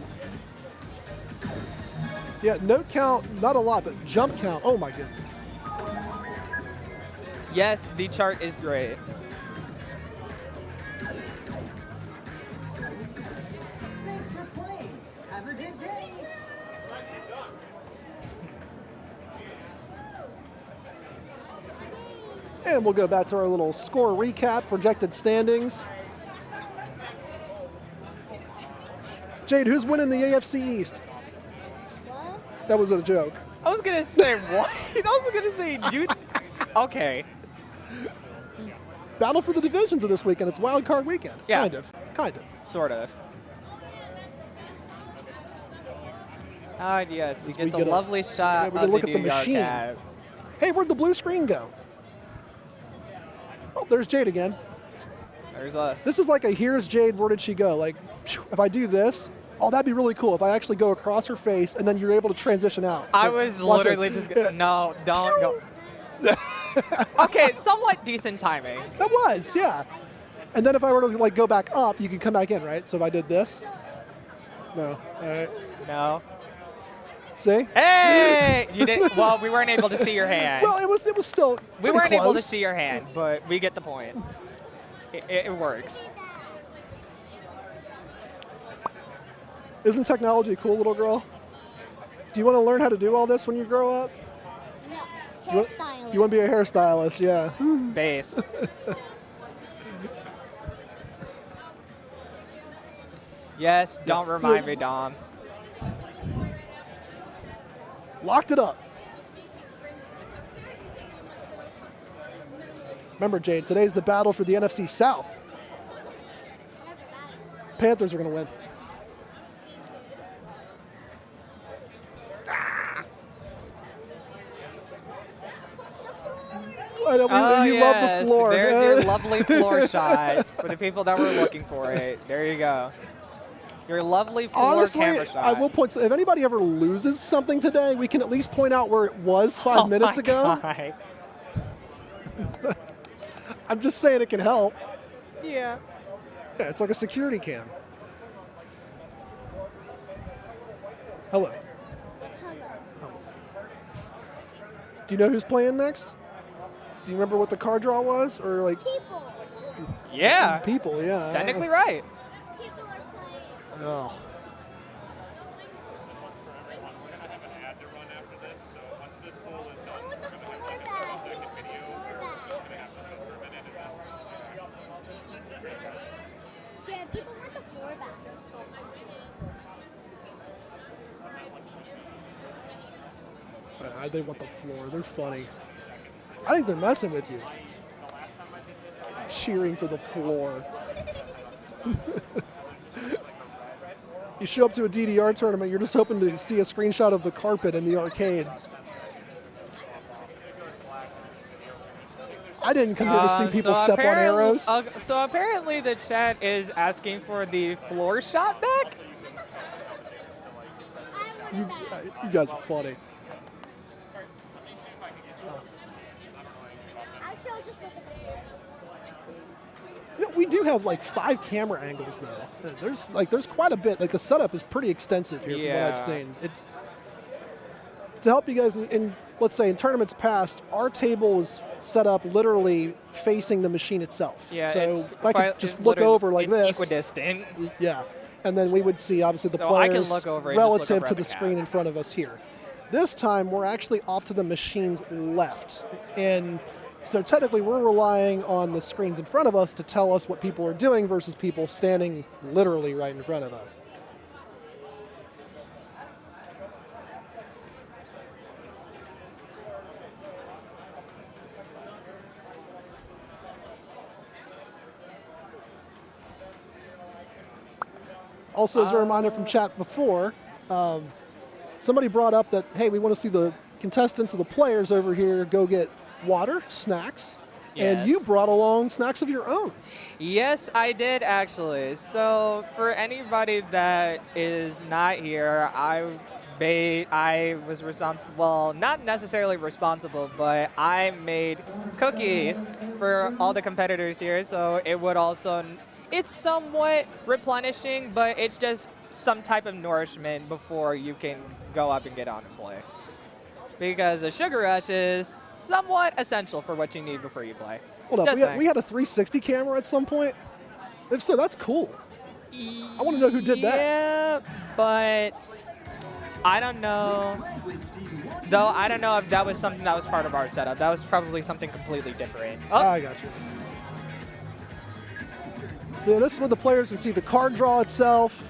Yeah, note count, not a lot, but jump count, oh my goodness. Yes, the chart is great. Thanks for playing. Have a good day. And we'll go back to our little score recap, projected standings. Jade, who's winning the AFC East? What? That was a joke. I was gonna say what? I was gonna say you. Okay. Battle for the divisions of this weekend. It's wild card weekend. Yeah. Kind of. Sort of. Ah, yes, you As get we the get a- lovely shot yeah, we of can look the at the New York machine. ad. Hey, where'd the blue screen go? Oh, there's Jade again. There's us. This is like a here's Jade, where did she go? Like, phew, if I do this, Oh, that'd be really cool if I actually go across her face and then you're able to transition out. I Like, was watch literally this. just no, don't go. Okay, somewhat decent timing. That was, yeah. And then if I were to like go back up, you can come back in, right? So if I did this, no, all right. No. See? Hey, you did. Well, we weren't able to see your hand. Well, it was still. We pretty weren't able to close. see your hand, but we get the point. It works. Isn't technology cool, little girl? Do you want to learn how to do all this when you grow up? No, You wa- hairstylist. You want to be a hairstylist, yeah. Base. Yes, don't remind me, Dom. Locked it up. Remember, Jade, today's the battle for the NFC South. Panthers are going to win. I know, you love the floor. There's your lovely floor shot for the people that were looking for it. There you go. Your lovely floor Honestly, camera shot. I will point. If anybody ever loses something today, we can at least point out where it was 5 minutes my ago. God. I'm just saying it can help. Yeah. Yeah, it's like a security cam. Hello. Do you know who's playing next? Do you remember what the card draw was, or like People. Yeah. people? Yeah. Technically right. People are playing. Oh. This one's for everyone. We're gonna have an ad to run after this, so once this poll is done, With we're the gonna have floor like a bag. 30-second video where we're just gonna have this up for a minute and then Yeah, people want the floor back. They want the floor. They're funny. I think they're messing with you. Cheering for the floor. You show up to a DDR tournament, you're just hoping to see a screenshot of the carpet in the arcade. I didn't come here to see people step on arrows. So apparently the chat is asking for the floor shot back. You guys are funny. I shall just look at the floor. You know, we do have like 5 camera angles now. There's quite a bit. Like the setup is pretty extensive here from what I've Yeah. seen. To help you guys in let's say in tournaments past, our table was set up literally facing the machine itself. Yeah. So it's I quite- could just it's look literally- over like it's this. Equidistant. Yeah. And then we would see obviously the So I can players look over and just look relative over to at the the cat. screen in front of us here. This time we're actually off to the machine's left. And so technically we're relying on the screens in front of us to tell us what people are doing versus people standing literally right in front of us. Also, as a reminder from chat before, somebody brought up that, hey, we want to see the contestants or the players over here go get water, snacks, and you Yes. brought along snacks of your own. Yes, I did actually. So for anybody that is not here, I was responsible. Well, not necessarily responsible, but I made cookies for all the competitors here. So it would also, it's somewhat replenishing, but it's just some type of nourishment before you can go up and get on and play. Because a sugar rush is somewhat essential for what you need before you play. Hold up, Just we had, saying. we had a 360 camera at some point? If so, that's cool. I want to know who did that. Yeah, but I don't know. Though I don't know if that was something that was part of our setup. That was probably something completely different. Oh, I got you. So this is where the players can see the card draw itself.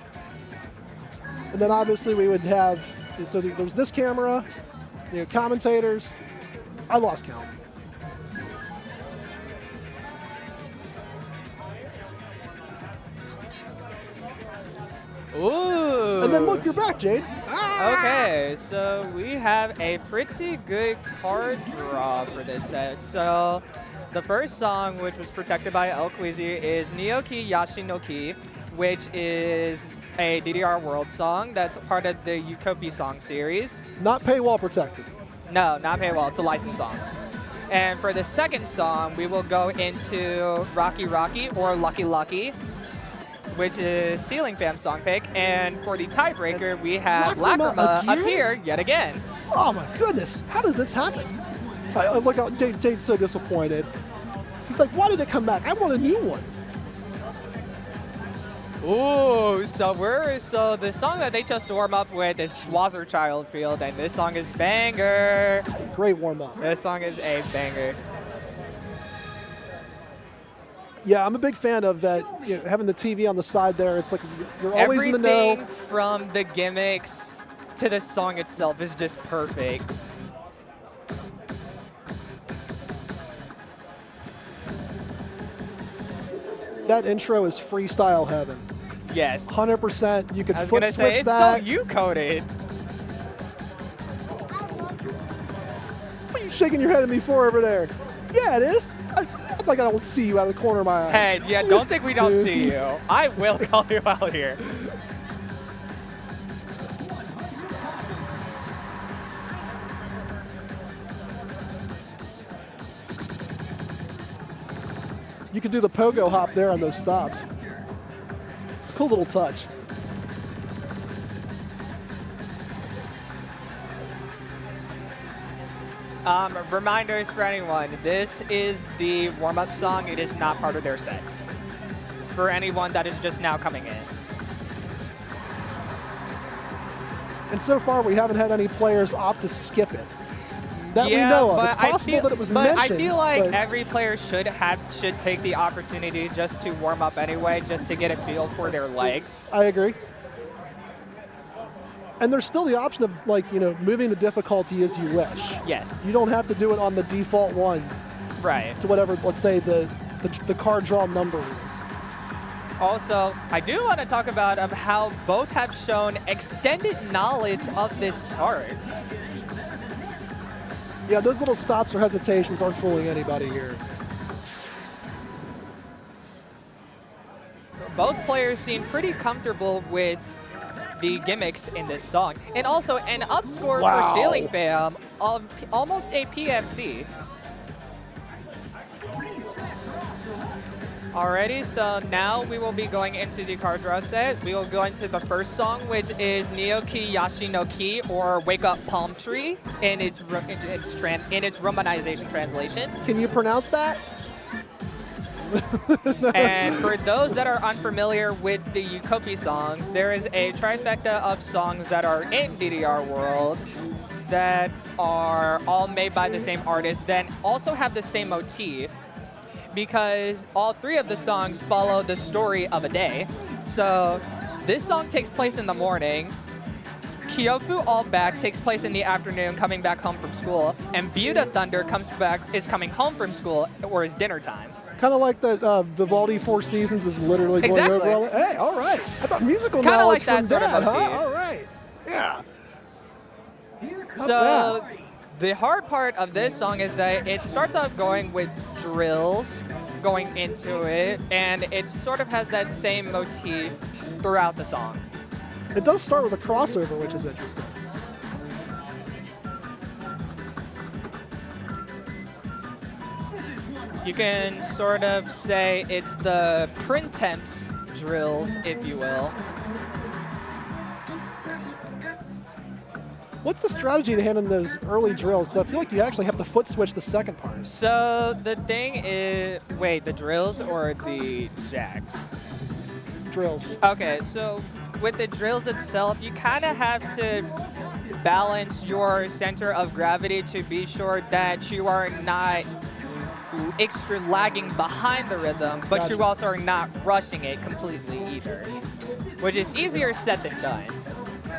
And then obviously we would have, so there's this camera, commentators. I lost count. ooh. And then look, you're back, Jade. Okay, so we have a pretty good card draw for this set. So the first song, which was protected by El Quizy, is Nioki Yashi no Ki, which is a DDR World song that's part of the Ukopi song series. Not paywall protected. No, not paywall. It's a licensed song. And for the second song, we will go into Rocky Rocky or Lucky Lucky, which is Ceiling Fam's song pick. And for the tiebreaker, we have Lacrima Lacrima up again? here yet again. Oh my goodness, how did this happen? I look out, Dave's so disappointed. He's like, why did it come back? I want a new one. Ooh, so the song that they chose to warm up with is Swazzer Childfield, and this song is banger. Great warm up. This song is a banger. Yeah, I'm a big fan of that, you know, having the TV on the side there. It's like you're always Everything in the know. from the gimmicks to the song itself is just perfect. That intro is freestyle heaven. Yes. 100%. You could I was foot gonna switch say, it's that. so you-coded. What are you shaking your head at me for over there? Yeah, it is. I act like I don't see you out of the corner of my eye. Hey, yeah, don't think we don't see you. I will call you out here. You could do the pogo hop there on those stops. It's a cool little touch. Reminders for anyone, this is the warm-up song. It is not part of their set. For anyone that is just now coming in. And so far, we haven't had any players opt to skip it. That yeah, we know of. but It's possible that it was but mentioned. I feel like but every player should take the opportunity just to warm up anyway, just to get a feel for their legs. I agree. And there's still the option of, like, you know, moving the difficulty as you wish. Yes. You don't have to do it on the default one Right. to whatever, let's say, the card draw number is. Also, I do want to talk about how both have shown extended knowledge of this chart. Yeah, those little stops or hesitations aren't fooling anybody here. Both players seem pretty comfortable with the gimmicks in this song. And also an up score Wow. for Ceiling Fam of almost a PFC. Alrighty, so now we will be going into the card draw set. We will go into the first song, which is Nioki Yashi no Ki, or Wake Up Palm Tree, in its romanization translation. Can you pronounce that? And for those that are unfamiliar with the Ukopi songs, there is a trifecta of songs that are in DDR World that are all made by the same artist, then also have the same motif, because all three of the songs follow the story of a day. So this song takes place in the morning, Kyofu All Back takes place in the afternoon, coming back home from school, and Buda Thunder is coming home from school, or is dinner time. Kind of like that Vivaldi Four Seasons is literally going Exactly. over. Hey, all right. How about musical Kinda knowledge like from that sort of Dad, huh? motif. All right. Yeah. Not So bad. the hard part of this song is that it starts out going with drills going into it, and it sort of has that same motif throughout the song. It does start with a crossover, which is interesting. You can sort of say it's the printemps drills, if you will. What's the strategy to handle those early drills? Because I feel like you actually have to foot switch the second part. So the thing is, wait, the drills or the jacks? Drills. Okay, so with the drills itself, you kind of have to balance your center of gravity to be sure that you are not extra lagging behind the rhythm, but Gotcha. you also are not rushing it completely either, which is easier said than done.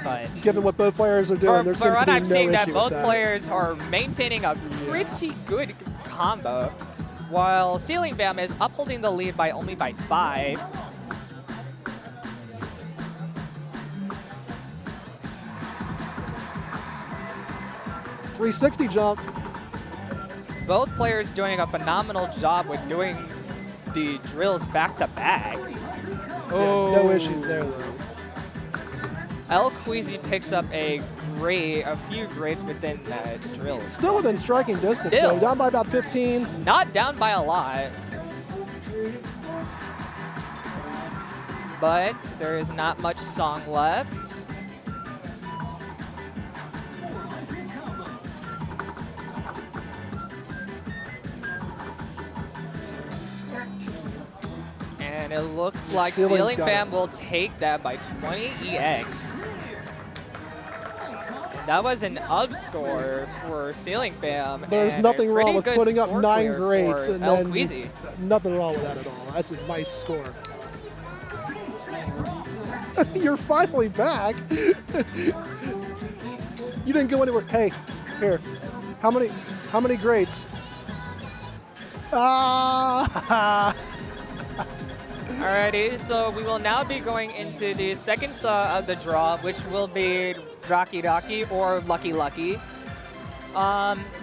But Given what both players are doing, there for seems to what be I'm no seeing, that issue both with that. players are maintaining a pretty good combo, while Ceiling Bam is upholding the lead by only by 5. .360 jump. Both players doing a phenomenal job with doing the drills back to back. Yeah, no issues there, though. El Queasy picks up a few grades within that drill. Still within striking distance, Still. though. Down by about 15. Not down by a lot. But there is not much song left. And it looks like Ceiling's Ceiling got Fam it. will take that by 20 EX. That was an up score for Ceiling Fam. There's and nothing a wrong pretty with good putting up score 9 clear grades for and El then Queasy. nothing wrong with that at all. That's a nice score. You're finally back. You didn't go anywhere. Hey, here. How many grades? Ah! Alrighty, so we will now be going into the second saw of the draw, which will be Rocky Rocky or Lucky Lucky.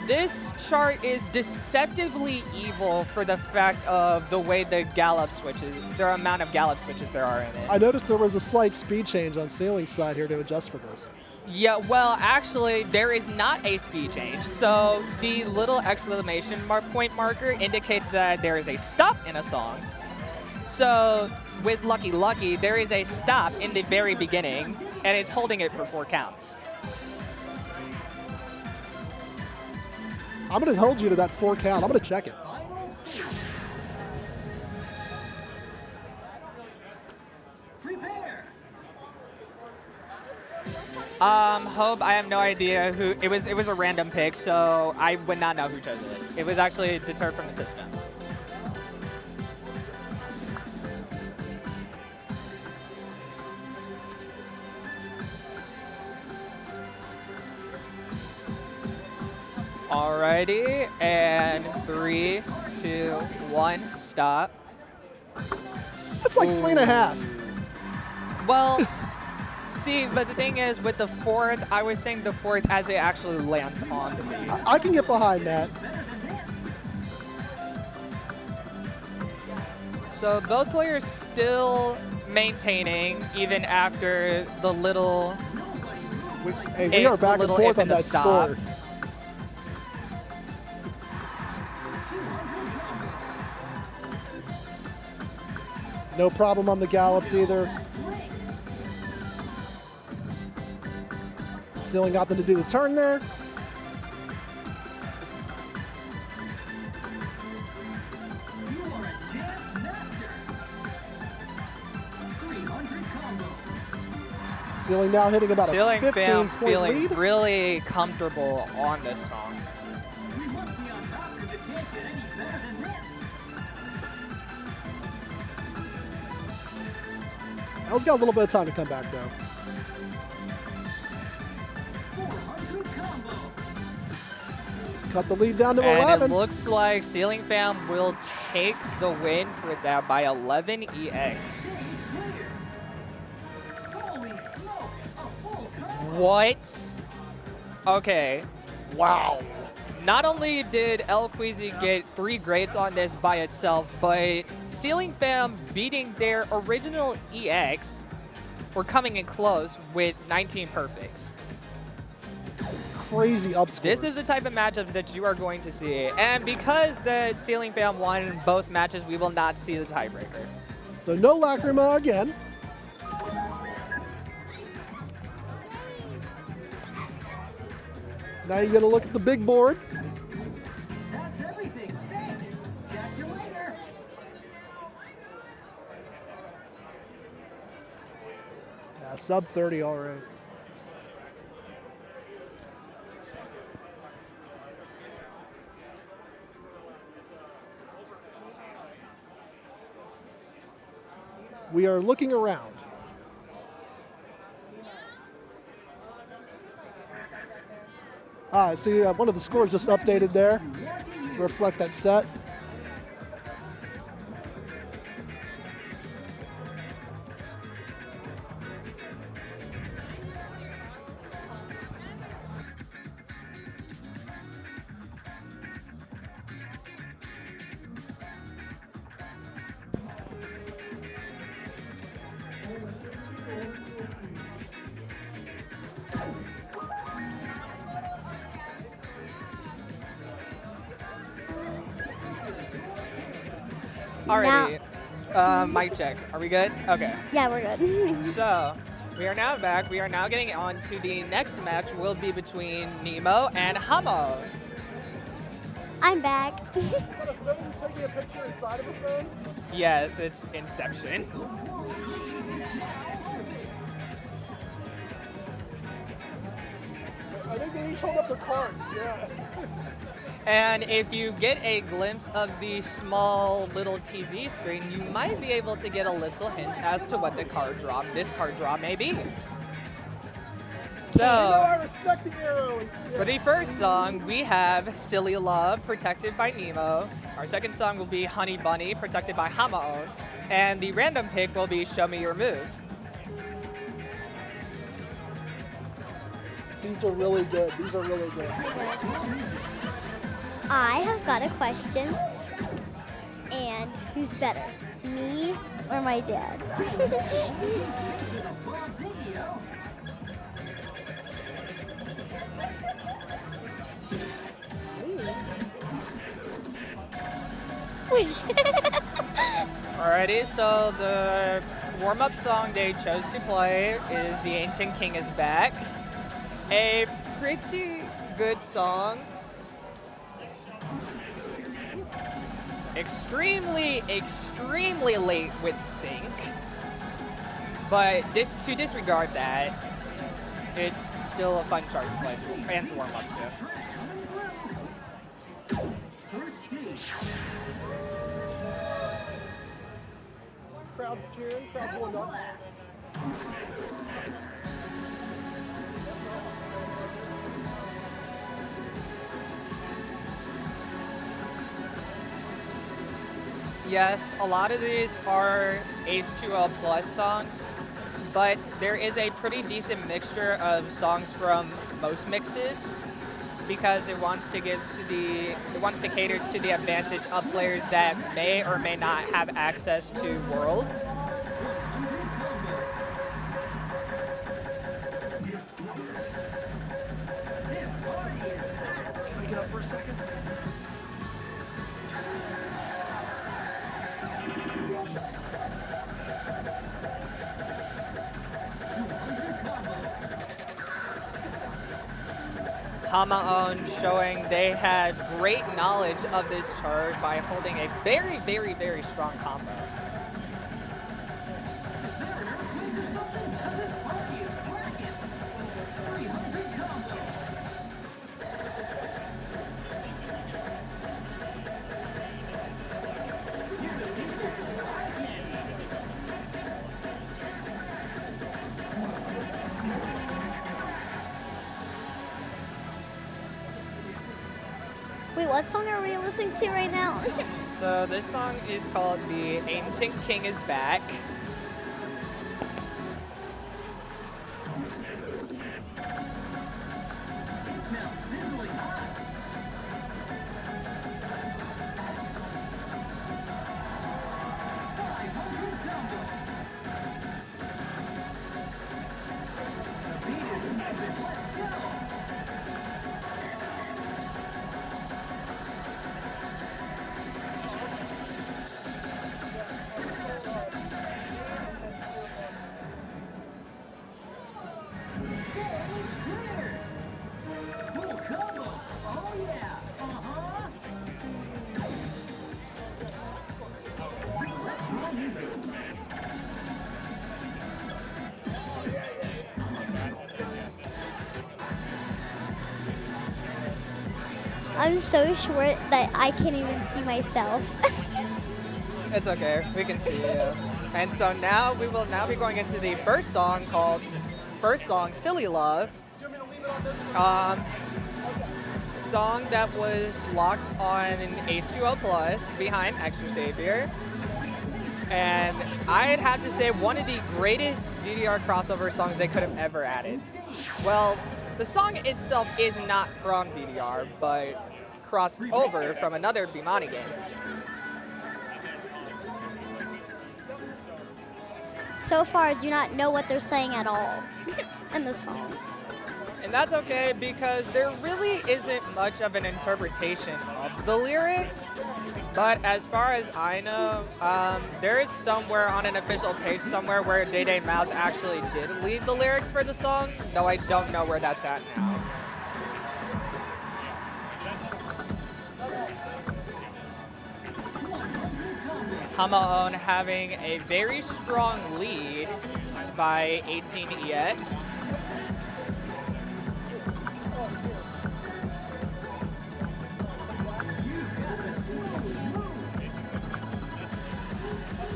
This chart is deceptively evil for the fact of the way the gallop switches, the amount of gallop switches there are in it. I noticed there was a slight speed change on Ceiling's side here to adjust for this. Yeah, well, actually, there is not a speed change. So the little exclamation point marker indicates that there is a stop in a song. So with Lucky Lucky, there is a stop in the very beginning, and it's holding it for 4 counts. I'm going to hold you to that 4 count. I'm going to check it. Prepare. Hope, I have no idea who, it was a random pick, so I would not know who chose it. It was actually deterred from the system. Alrighty, and 3, 2, 1, stop. That's like 3.5. Well, see, but the thing is, with the 4th, I was saying the 4th as it actually lands on the beat. I can get behind that. So both players still maintaining, even after the little. We are back and little forth if on and the that stop. score. No problem on the gallops either. Ceiling got them to do the turn there. You are a dance master. 300 combo. Ceiling now hitting about Ceiling a Fam 15-point feeling lead. really comfortable on this song. We must be on top because it can't get any better than this. El's got a little bit of time to come back, though. 400 combo. Cut the lead down to And 11. it looks like Ceiling Fam will take the win for that by 11 EX. Holy smokes, a full combo. What? Okay. Wow. Not only did El Queasy get 3 grades on this by itself, but Ceiling Fam beating their original EX were coming in close with 19 perfects. Crazy upscores. This is the type of matchups that you are going to see. And because the Ceiling Fam won both matches, we will not see the tiebreaker. So no Lacrima again. Now you're going to look at the big board. That's everything. Thanks. Catch you later. Yeah, sub 30 all right. We are looking around. I see one of the scores just updated there to reflect that set. Alrighty. Mic check. Are we good? Okay. Yeah, we're good. So, we are now back. We are now getting on to the next match will be between Nemo and Hamo. I'm back. Is that a film taking a picture inside of a phone? Yes, it's Inception. I think they each hold up their cards, yeah. And if you get a glimpse of the small little TV screen, you might be able to get a little hint as to what this card draw may be. So, I respect the arrow. for the first song, we have Silly Love, protected by Nemo. Our second song will be Honey Bunny, protected by Hamaon. And the random pick will be Show Me Your Moves. These are really good. These are really good. I have got a question. And who's better, me or my dad? Alrighty, so the warm-up song they chose to play is The Ancient King is Back. A pretty good song. Extremely late with sync. But to disregard that, it's still a fun chart to play and to warm up to. First stage. Crowd's cheering, crowd's going nuts. Yes, a lot of these are H2O Plus songs, but there is a pretty decent mixture of songs from most mixes because it wants to cater to the advantage of players that may or may not have access to World. Can I get up for a second? Hamaon showing they had great knowledge of this chart by holding a very, very, very strong combo. Is there an earthquake or something? 'Cause this party is blackest. 300 combos. Here to pieces is Wait, what song are we listening to right now? So this song is called The Ancient King is Back. It smells sizzling hot. The beat is epic. Let's go. Cool combo. Oh yeah. Uh-huh. Let's roll music. I'm so short that I can't even see myself. It's okay, we can see you. And so now we will now be going into the first song, Silly Love. Do you want me to leave it on this one? Song that was locked on H2O Plus behind Extra Savior. And I'd have to say one of the greatest DDR crossover songs they could have ever added. Well, the song itself is not from DDR, but crossed over from another Bimani game. So far, I do not know what they're saying at all in the song. And that's okay because there really isn't much of an interpretation of the lyrics. But as far as I know, there is somewhere on an official page somewhere where Day Day Mouse actually did lead the lyrics for the song, though I don't know where that's at now. Hamaon having a very strong lead by 18EX.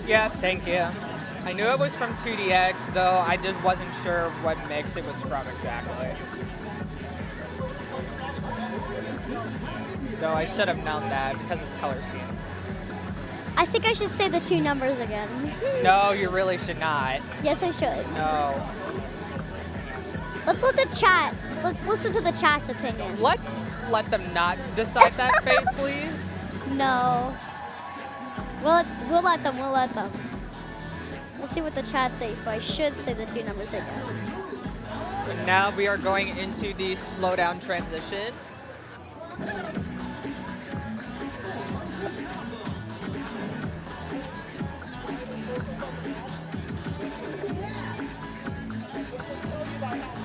Yeah, thank you. I knew it was from 2DX, though I just wasn't sure what mix it was from exactly. Though I should have known that because of the color scheme. I think I should say the 2 numbers again. No, you really should not. Yes, I should. No. Let's listen to the chat's opinion. Let's let them not decide that fate, please. No. We'll let them. We'll see what the chat say if I should say the 2 numbers again. And now we are going into the slowdown transition.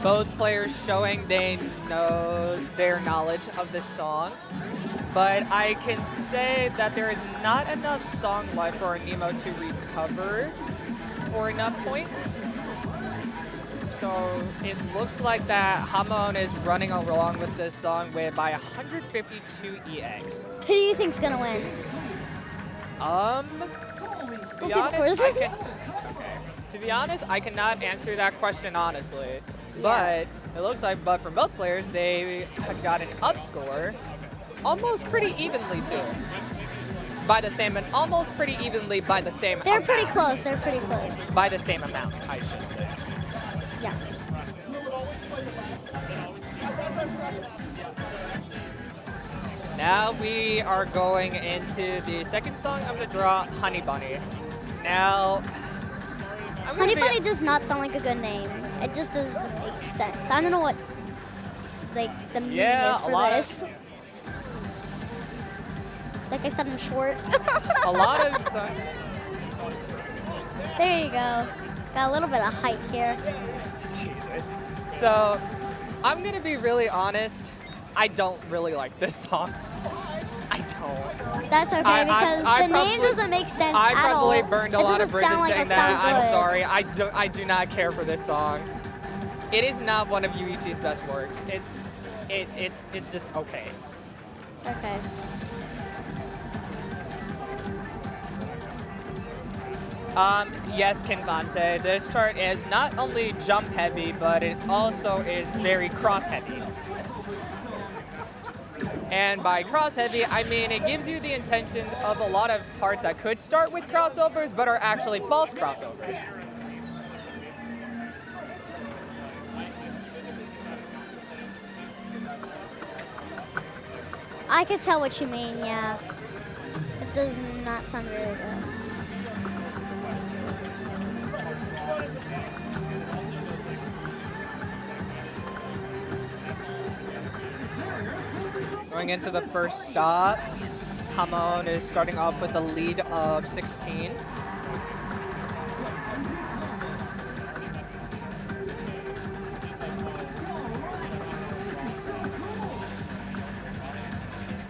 Both players showing they know their knowledge of this song. But I can say that there is not enough song life for Nemo to recover for enough points. So it looks like that Hamon is running along with this song by 152 EX. Who do you think's gonna win? To be honest, I cannot answer that question honestly. But it looks like, from both players, they have got an up score almost pretty evenly too. By the same, and almost pretty evenly by the same They're amount. pretty close. They're pretty close. By the same amount, I should say. Yeah. Now we are going into the second song of the draw, Honey Bunny. Now, Honey Bunny does not sound like a good name. It just doesn't make sense. I don't know what the meaning is for this. Like I said, I'm short. A lot of There you go. Got a little bit of height here. Jesus. So, I'm gonna be really honest. I don't really like this song. I don't. That's okay because the name doesn't make sense I at all. probably burned a lot of bridges saying that. Sound I'm good. sorry. I do not care for this song. It is not one of Yuichi's best works. It's just okay. Okay. Yes, Kinvante. This chart is not only jump heavy, but it also is very cross heavy. And by cross heavy, I mean it gives you the intention of a lot of parts that could start with crossovers, but are actually false crossovers. I could tell what you mean, yeah. It does not sound very good. Going into the first stop, Hamon is starting off with a lead of 16.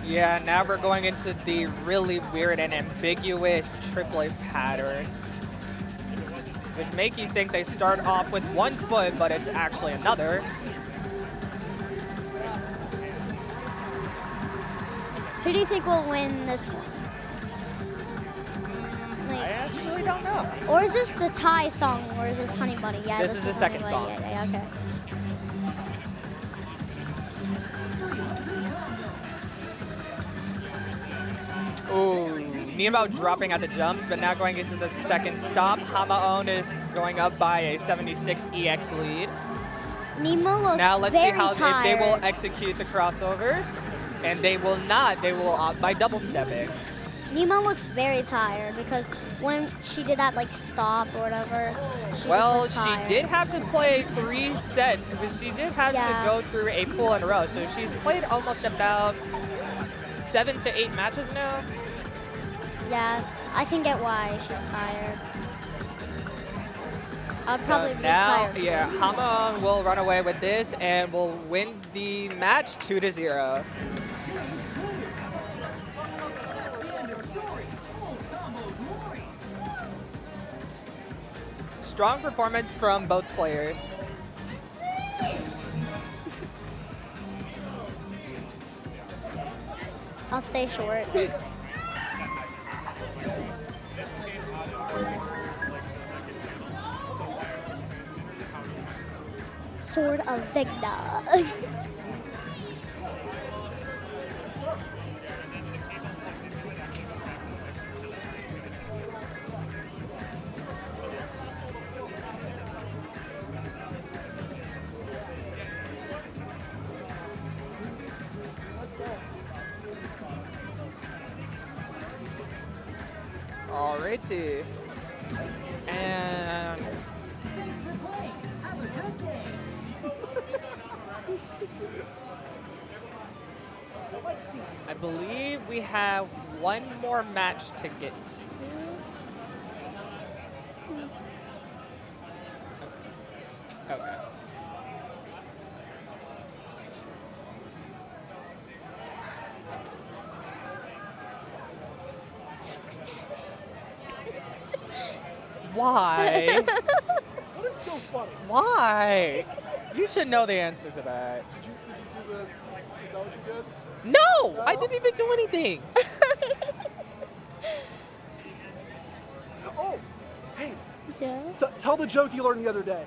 Yeah, now we're going into the really weird and ambiguous triplet patterns, which make you think they start off with one foot, but it's actually another. Who do you think will win this one? I actually don't know. Or is this the Thai song, or is this Honey Bunny? Yeah, This is the second Honey Bunny. song. Yeah, okay. Ooh, Nemo dropping at the jumps, but now going into the second stop. Hamaon is going up by a 76 EX lead. Nemo looks Now let's see very how tired. if they will execute the crossovers, and they will not. They will opt by double stepping. Nemo looks very tired because when she did that like stop or whatever, she Well, just looked she tired. did have to play 3 sets because she did have Yeah. to go through a pool in a row. So she's played almost about 7 to 8 matches now. Yeah, I can get why she's tired. I'd probably be Now, tired. too. yeah, Hamon will run away with this and will win the match 2-0. Strong performance from both players. I'll stay short. Sword of Vigna. Alrighty. And Thanks for playing. Have a good day. Let's see. I believe we have one more match to get. Okay. Why? What is so funny? Why? You should know the answer to that. Did you do the? Is that what you did? No, I didn't even do anything. Oh, hey, Yeah. tell the joke you learned the other day.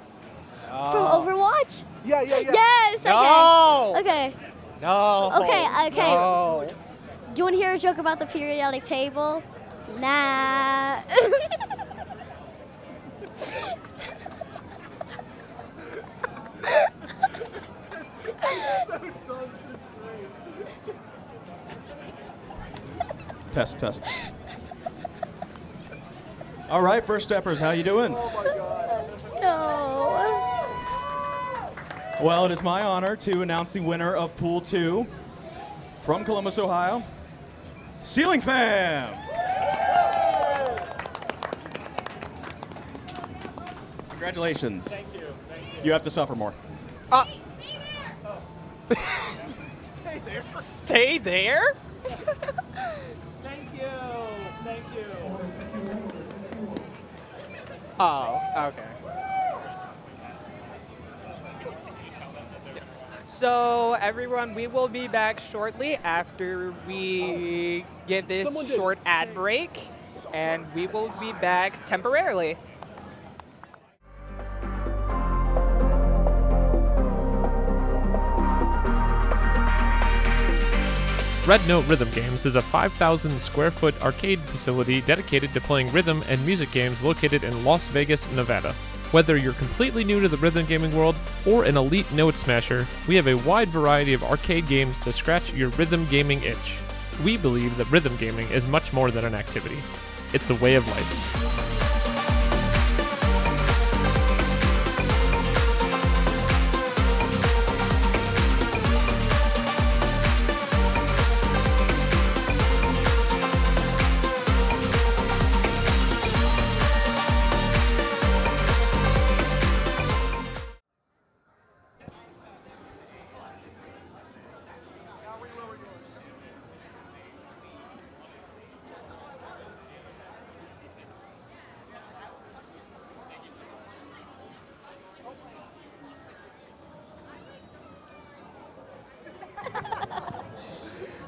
From Overwatch? Yeah. Yes. Okay. No. Okay. No. Okay. No. Do you want to hear a joke about the periodic table? Nah. So dumb, it's great. Test. All right, first steppers, how you doing? Oh my god. No. Well, it is my honor to announce the winner of Pool 2 from Columbus, Ohio, Ceiling Fam. Congratulations. Thank you. You have to suffer more. Stay there? Thank you. Oh, okay. So, everyone, we will be back shortly after we give this Someone did short ad say- break, and we will be back temporarily. Red Note Rhythm Games is a 5,000 square foot arcade facility dedicated to playing rhythm and music games located in Las Vegas, Nevada. Whether you're completely new to the rhythm gaming world or an elite note smasher, we have a wide variety of arcade games to scratch your rhythm gaming itch. We believe that rhythm gaming is much more than an activity. It's a way of life.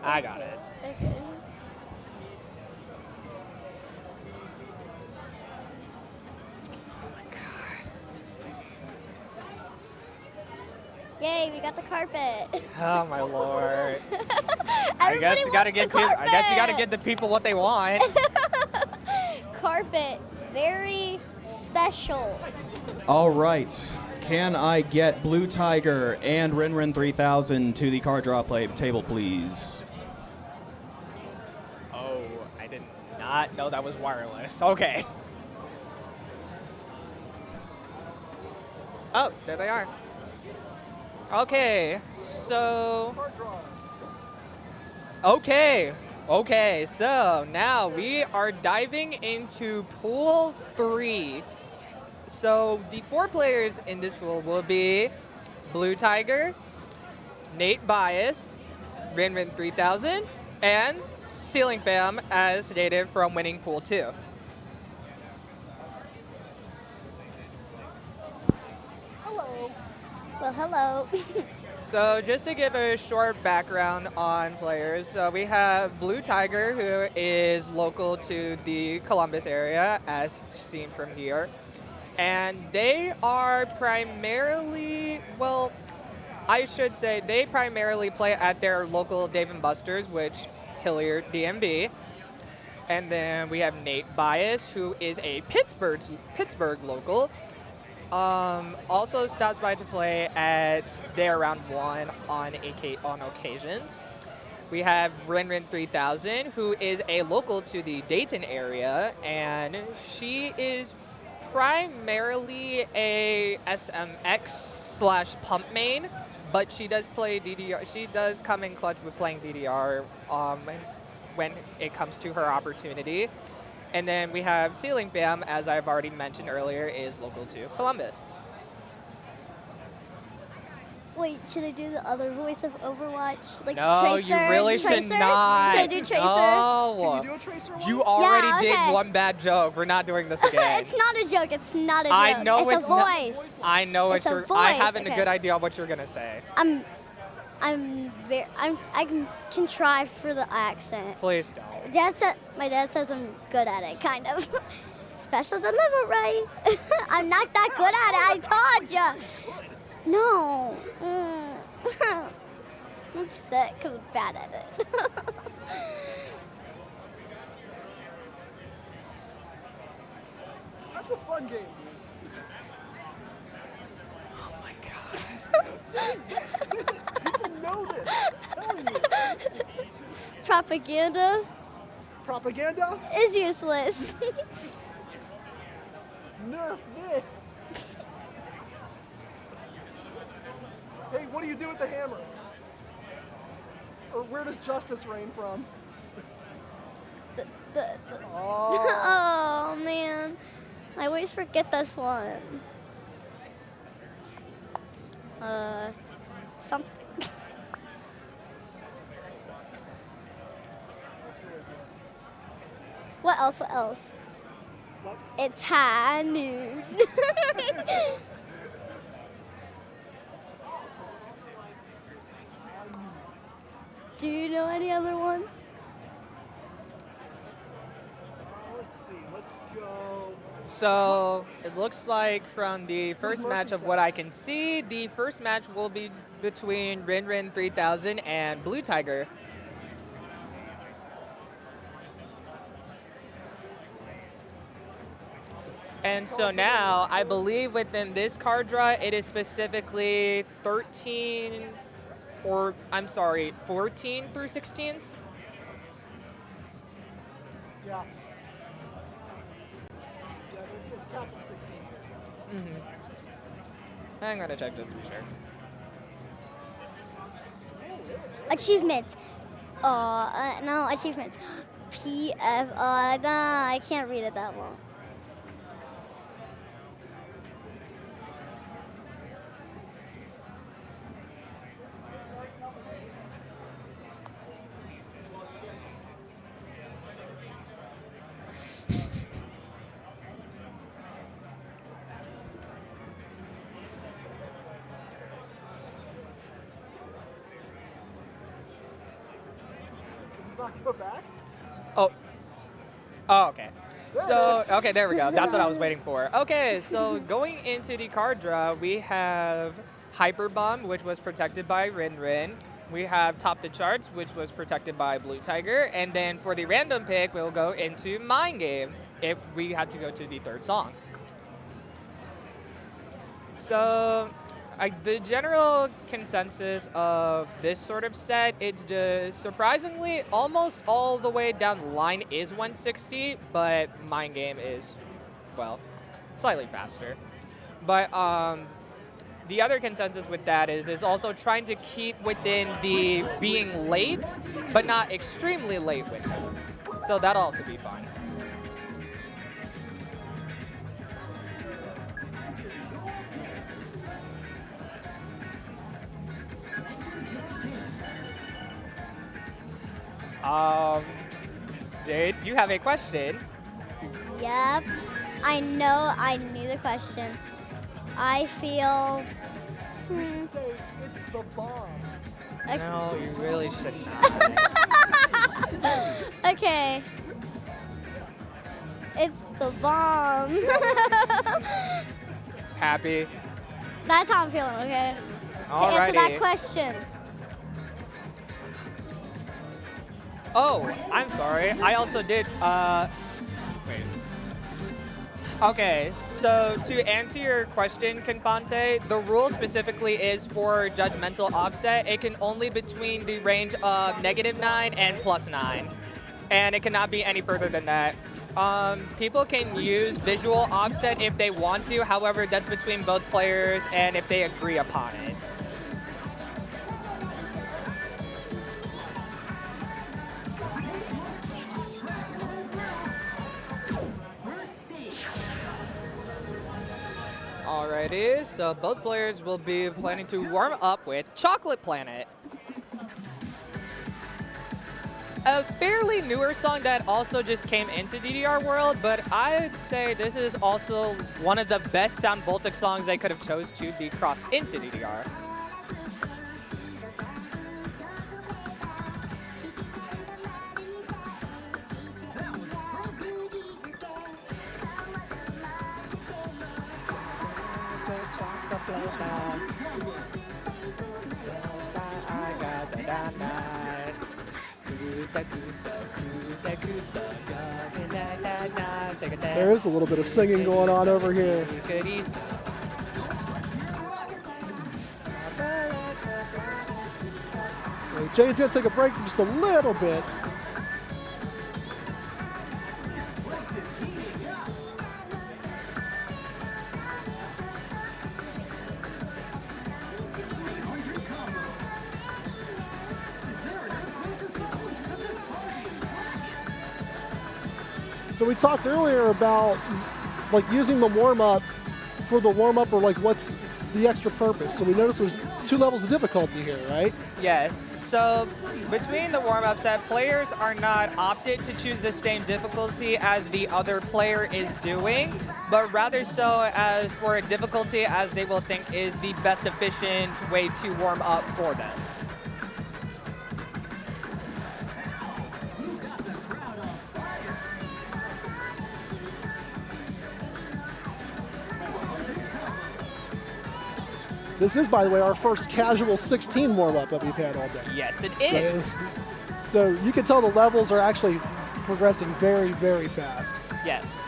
I got it. Okay. Yay, we got the carpet. Oh my lord. I Everybody guess you gotta wants get the people. I guess you gotta carpet. get the people what they want. Carpet, very special. All right. Can I get Blue Tiger and Rin 3000 to the card draw play table, please? Oh, I didn't. not know that was wireless. Okay. Oh, there they are. Okay, so... Okay, so now we are diving into Pool 3. So the 4 players in this pool will be Blue Tiger, Nate Bias, Rin 3000, and Ceiling Fam, as stated from winning Pool 2. Well, hello. So just to give a short background on players, so we have Blue Tiger, who is local to the Columbus area, as seen from here. And they are primarily, well, I should say they primarily play at their local Dave & Buster's, which Hilliard DMB. And then we have Nate Bias, who is a Pittsburgh local. Also stops by to play at Dare Round 1 on occasions. We have Rin 3000, who is a local to the Dayton area, and she is primarily a SMX/pump main, but she does play DDR. She does come in clutch with playing DDR when it comes to her opportunity. And then we have Ceiling Fam, as I've already mentioned earlier, is local to Columbus. Wait, should I do the other voice of Overwatch? Like No, Tracer? you really should Tracer? not. Should I do Tracer? No. Can you do a Tracer one? You already Yeah, did okay. one bad joke. We're not doing this again. It's not a joke. It's not a joke. I know it's it's a not- voice. I know It's what a you're. I voice, haven't a okay. good idea of what you're gonna say. I can try for the accent. Please don't. My dad says I'm good at it, kind of. Special delivery. I'm not that good at it. I told ya. No. I'm upset because I'm bad at it. That's a fun game. Oh my god. People know this. I'm telling you. Propaganda Propaganda? is useless. Nerf this. Hey, what do you do with the hammer? Or where does justice reign from? Oh. Oh man, I always forget this one. Something. What else? What else? What? It's high noon. Do you know any other ones? Let's see. Let's go. So it looks like from the first motion match of set? what I can see, the first match will be between Rin 3000 and Blue Tiger. And so now, I believe within this card draw, it is specifically 14 through 16s. Yeah. Yeah, it's capped at 16. I'm gonna check just to be sure. Achievements. No, achievements. PF. Nah, I can't read it that long. Can you not go back? Oh, okay. So, okay, there we go. That's what I was waiting for. Okay, so going into the card draw, we have Hyper Bomb, which was protected by Rin. We have Top the Charts, which was protected by Blue Tiger. And then for the random pick, we'll go into Mind Game if we had to go to the third song. So, The general consensus of this sort of set, it's just surprisingly almost all the way down the line is 160, but Mind Game is, well, slightly faster. But the other consensus with that is also trying to keep within the being late, but not extremely late window. So that'll also be fun. Jade, you have a question. Yep. I know I knew the question. I feel. Say it's the bomb. No, you really should not. Okay. It's the bomb. Happy? That's how I'm feeling, okay? To answer that Alrighty. question. Oh, I'm sorry. I also did, wait. Okay, so to answer your question, Confante, the rule specifically is for judgmental offset. It can only between the range of -9 and +9. And it cannot be any further than that. People can use visual offset if they want to. However, that's between both players and if they agree upon it. Alrighty, so both players will be planning to warm up with Chocolate Planet. A fairly newer song that also just came into DDR World, but I'd say this is also one of the best Sound Voltic songs they could have chose to be crossed into DDR. There is a little bit of singing going on over here. So Jade's gonna take a break for just a little bit. So we talked earlier about like using the warm-up for the warm-up, or like what's the extra purpose. So we noticed there's 2 levels of difficulty here, right? Yes. So between the warm-up set, players are not opted to choose the same difficulty as the other player is doing, but rather so as for a difficulty as they will think is the best efficient way to warm up for them. This is, by the way, our first casual 16 warm-up that we've had all day. Yes, it is. So you can tell the levels are actually progressing very, very fast. Yes.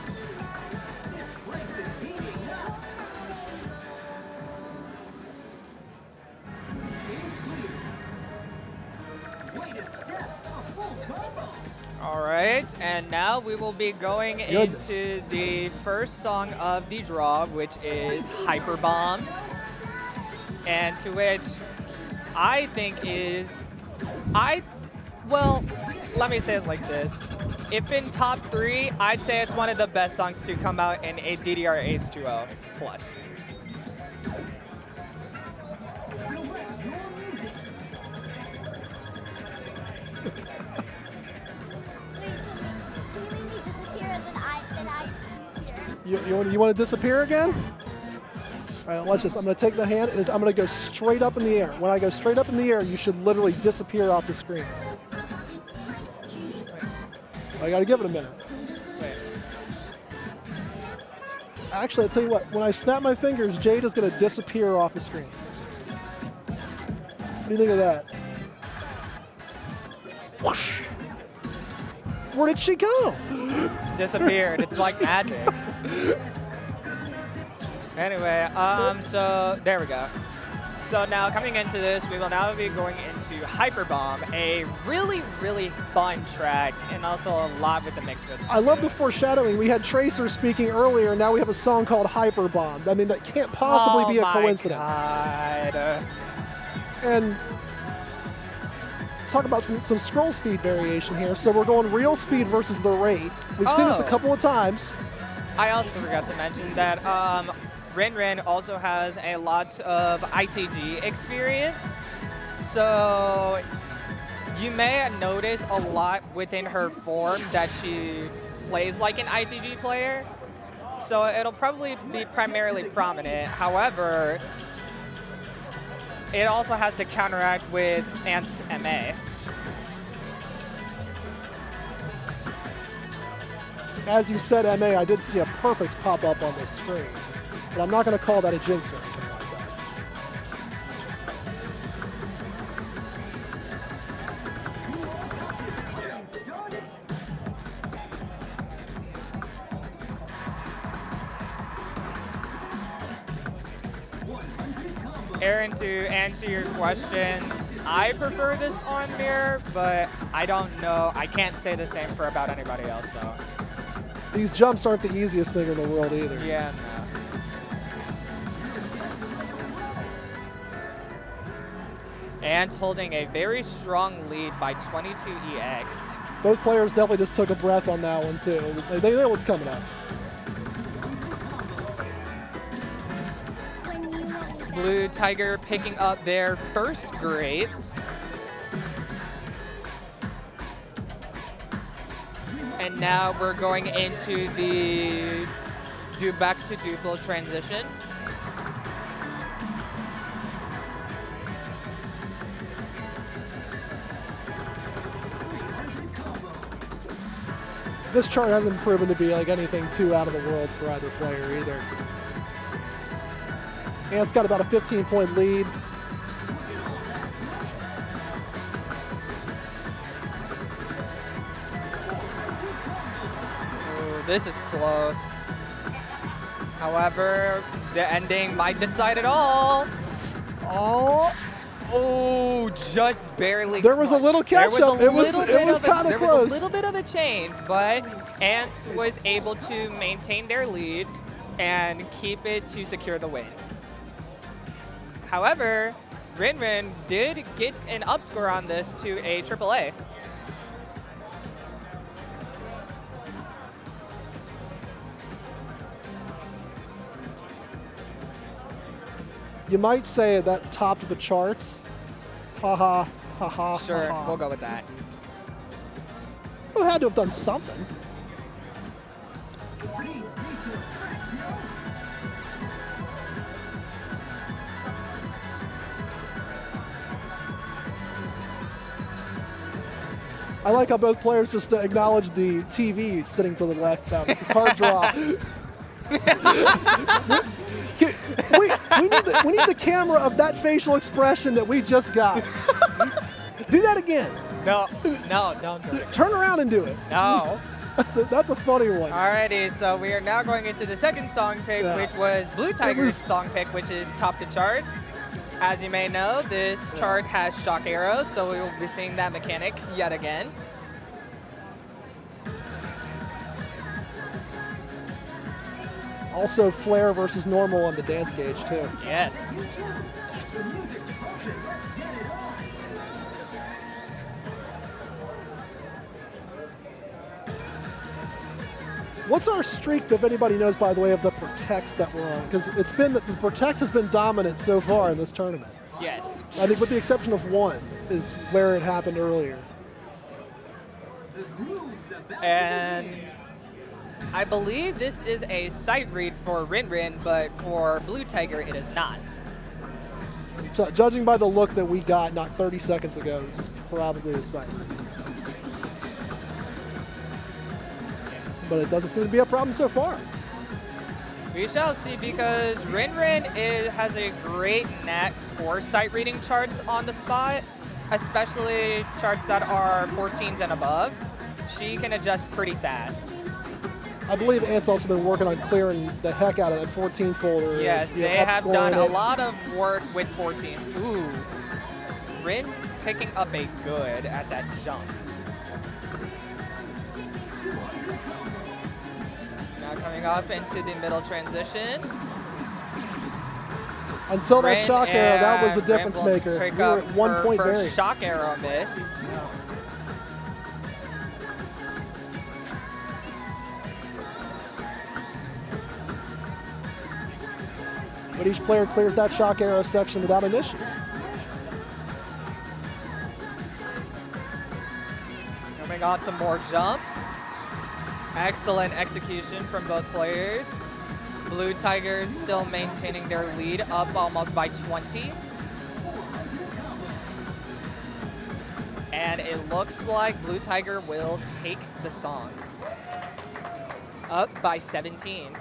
All right, and now we will be going into the first song of the draw, which is Hyper Bomb. And to which I think is, well, let me say it like this. If in top 3, I'd say it's one of the best songs to come out in a DDR Ace 2.0 Plus. You want to disappear again? All right, watch this. I'm going to take the hand and I'm going to go straight up in the air. When I go straight up in the air, you should literally disappear off the screen. I got to give it a minute. Actually, I'll tell you what. When I snap my fingers, Jade is going to disappear off the screen. What do you think of that? Whoosh. Where did she go? Disappeared. It's like magic. Anyway, so there we go. So now coming into this, we will now be going into Hyperbomb, a really, really fun track, and also a lot with the mixed rhythms. I love too. the foreshadowing. We had Tracer speaking earlier, and now we have a song called Hyperbomb. I mean, that can't possibly be a coincidence. God. And talk about some scroll speed variation here. So we're going real speed versus the rate. We've seen this a couple of times. I also forgot to mention that Rin also has a lot of ITG experience. So you may notice a lot within her form that she plays like an ITG player. So it'll probably be primarily prominent. However, it also has to counteract with Ant's MA. As you said, MA, I did see a perfect pop up on the screen. But I'm not going to call that a jinx or anything like that. Aaron, to answer your question, I prefer this on mirror, but I don't know. I can't say the same for about anybody else, so. These jumps aren't the easiest thing in the world either. Yeah, no. And holding a very strong lead by 22EX. Both players definitely just took a breath on that one, too. They know what's coming up. Blue Tiger picking up their first great. And now we're going into the back to Duplo transition. This chart hasn't proven to be like anything too out of the world for either player either. Ant's got about a 15-point lead. Ooh, this is close. However, the ending might decide it all. Oh, just barely. There was a little catch-up. It was kind of There close. was a little bit of a change, but Ant was able to maintain their lead and keep it to secure the win. However, Rin did get an up score on this to a AAA. You might say that topped the charts. Ha ha, ha ha. Sure, ha, ha. we'll go with that. Well, it had to have done something. I like how both players just acknowledge the TV sitting to the left about the card draw. we need the camera of that facial expression that we just got. Do that again. No, don't do it. Turn around and do it. No. That's a funny one. Alrighty, so we are now going into the second song pick, Yeah. which was Blue Tiger's song pick, which is Top the Charts. As you may know, this chart has shock arrows, so we will be seeing that mechanic yet again. Also, flare versus normal on the dance gauge, too. Yes. What's our streak, if anybody knows, by the way, of the protects that we're on? Because it's been the protect has been dominant so far in this tournament. Yes. I think with the exception of one is where it happened earlier. And I believe this is a sight read for Rin, but for Blue Tiger, it is not. So judging by the look that we got not 30 seconds ago, this is probably a sight. But it doesn't seem to be a problem so far. We shall see, because Rin has a great knack for sight reading charts on the spot, especially charts that are 14s and above. She can adjust pretty fast. I believe Ant's also been working on clearing the heck out of that 14 folder. Yes, you know, they have done upscoring a it. lot of work with 14s. Ooh, Rin picking up a good at that jump. Now coming off into the middle transition. Until that Rin shock arrow, that was the and difference Rin will maker. pick We were up at 1 her point first variance. shock arrow miss. But each player clears that shock arrow section without an issue. Coming on to more jumps. Excellent execution from both players. Blue Tigers still maintaining their lead, up almost by 20. And it looks like Blue Tiger will take the song. Up by 17.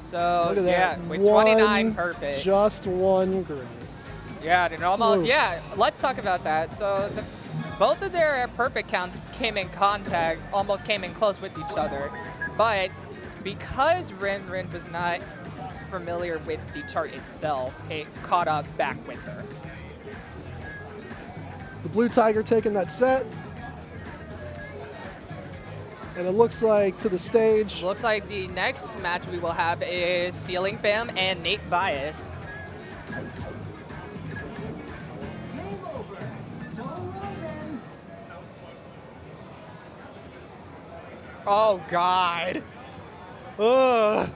So, Look at yeah, that. with 29 One, perfect. Just one green. Yeah, and almost, Ooh. yeah, let's talk about that. So both of their perfect counts came in contact, almost came in close with each other. But because Rin was not familiar with the chart itself, it caught up back with her. The Blue Tiger taking that set. And it looks like to the stage. Looks like the next match we will have is Ceiling Fam and Nate Bias. Oh, God. Ugh.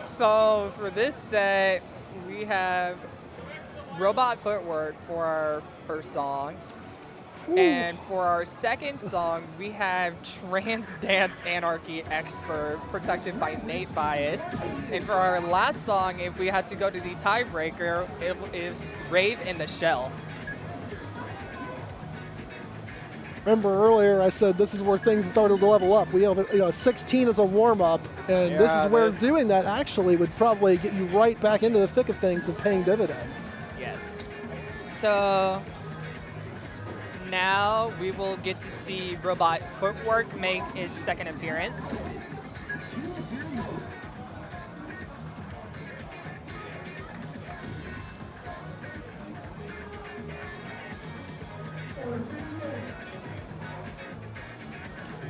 So for this set, we have Robot Footwork for our first song. And for our second song, we have Trans Dance Anarchy Expert, protected by Nate Bias. And for our last song, if we had to go to the tiebreaker, it is Rave in the Shell. Remember earlier I said this is where things started to level up. We have 16 as a warm-up, and this Yeah, is where this- doing that actually would probably get you right back into the thick of things and paying dividends. Yes. So now we will get to see Robot Footwork make its second appearance.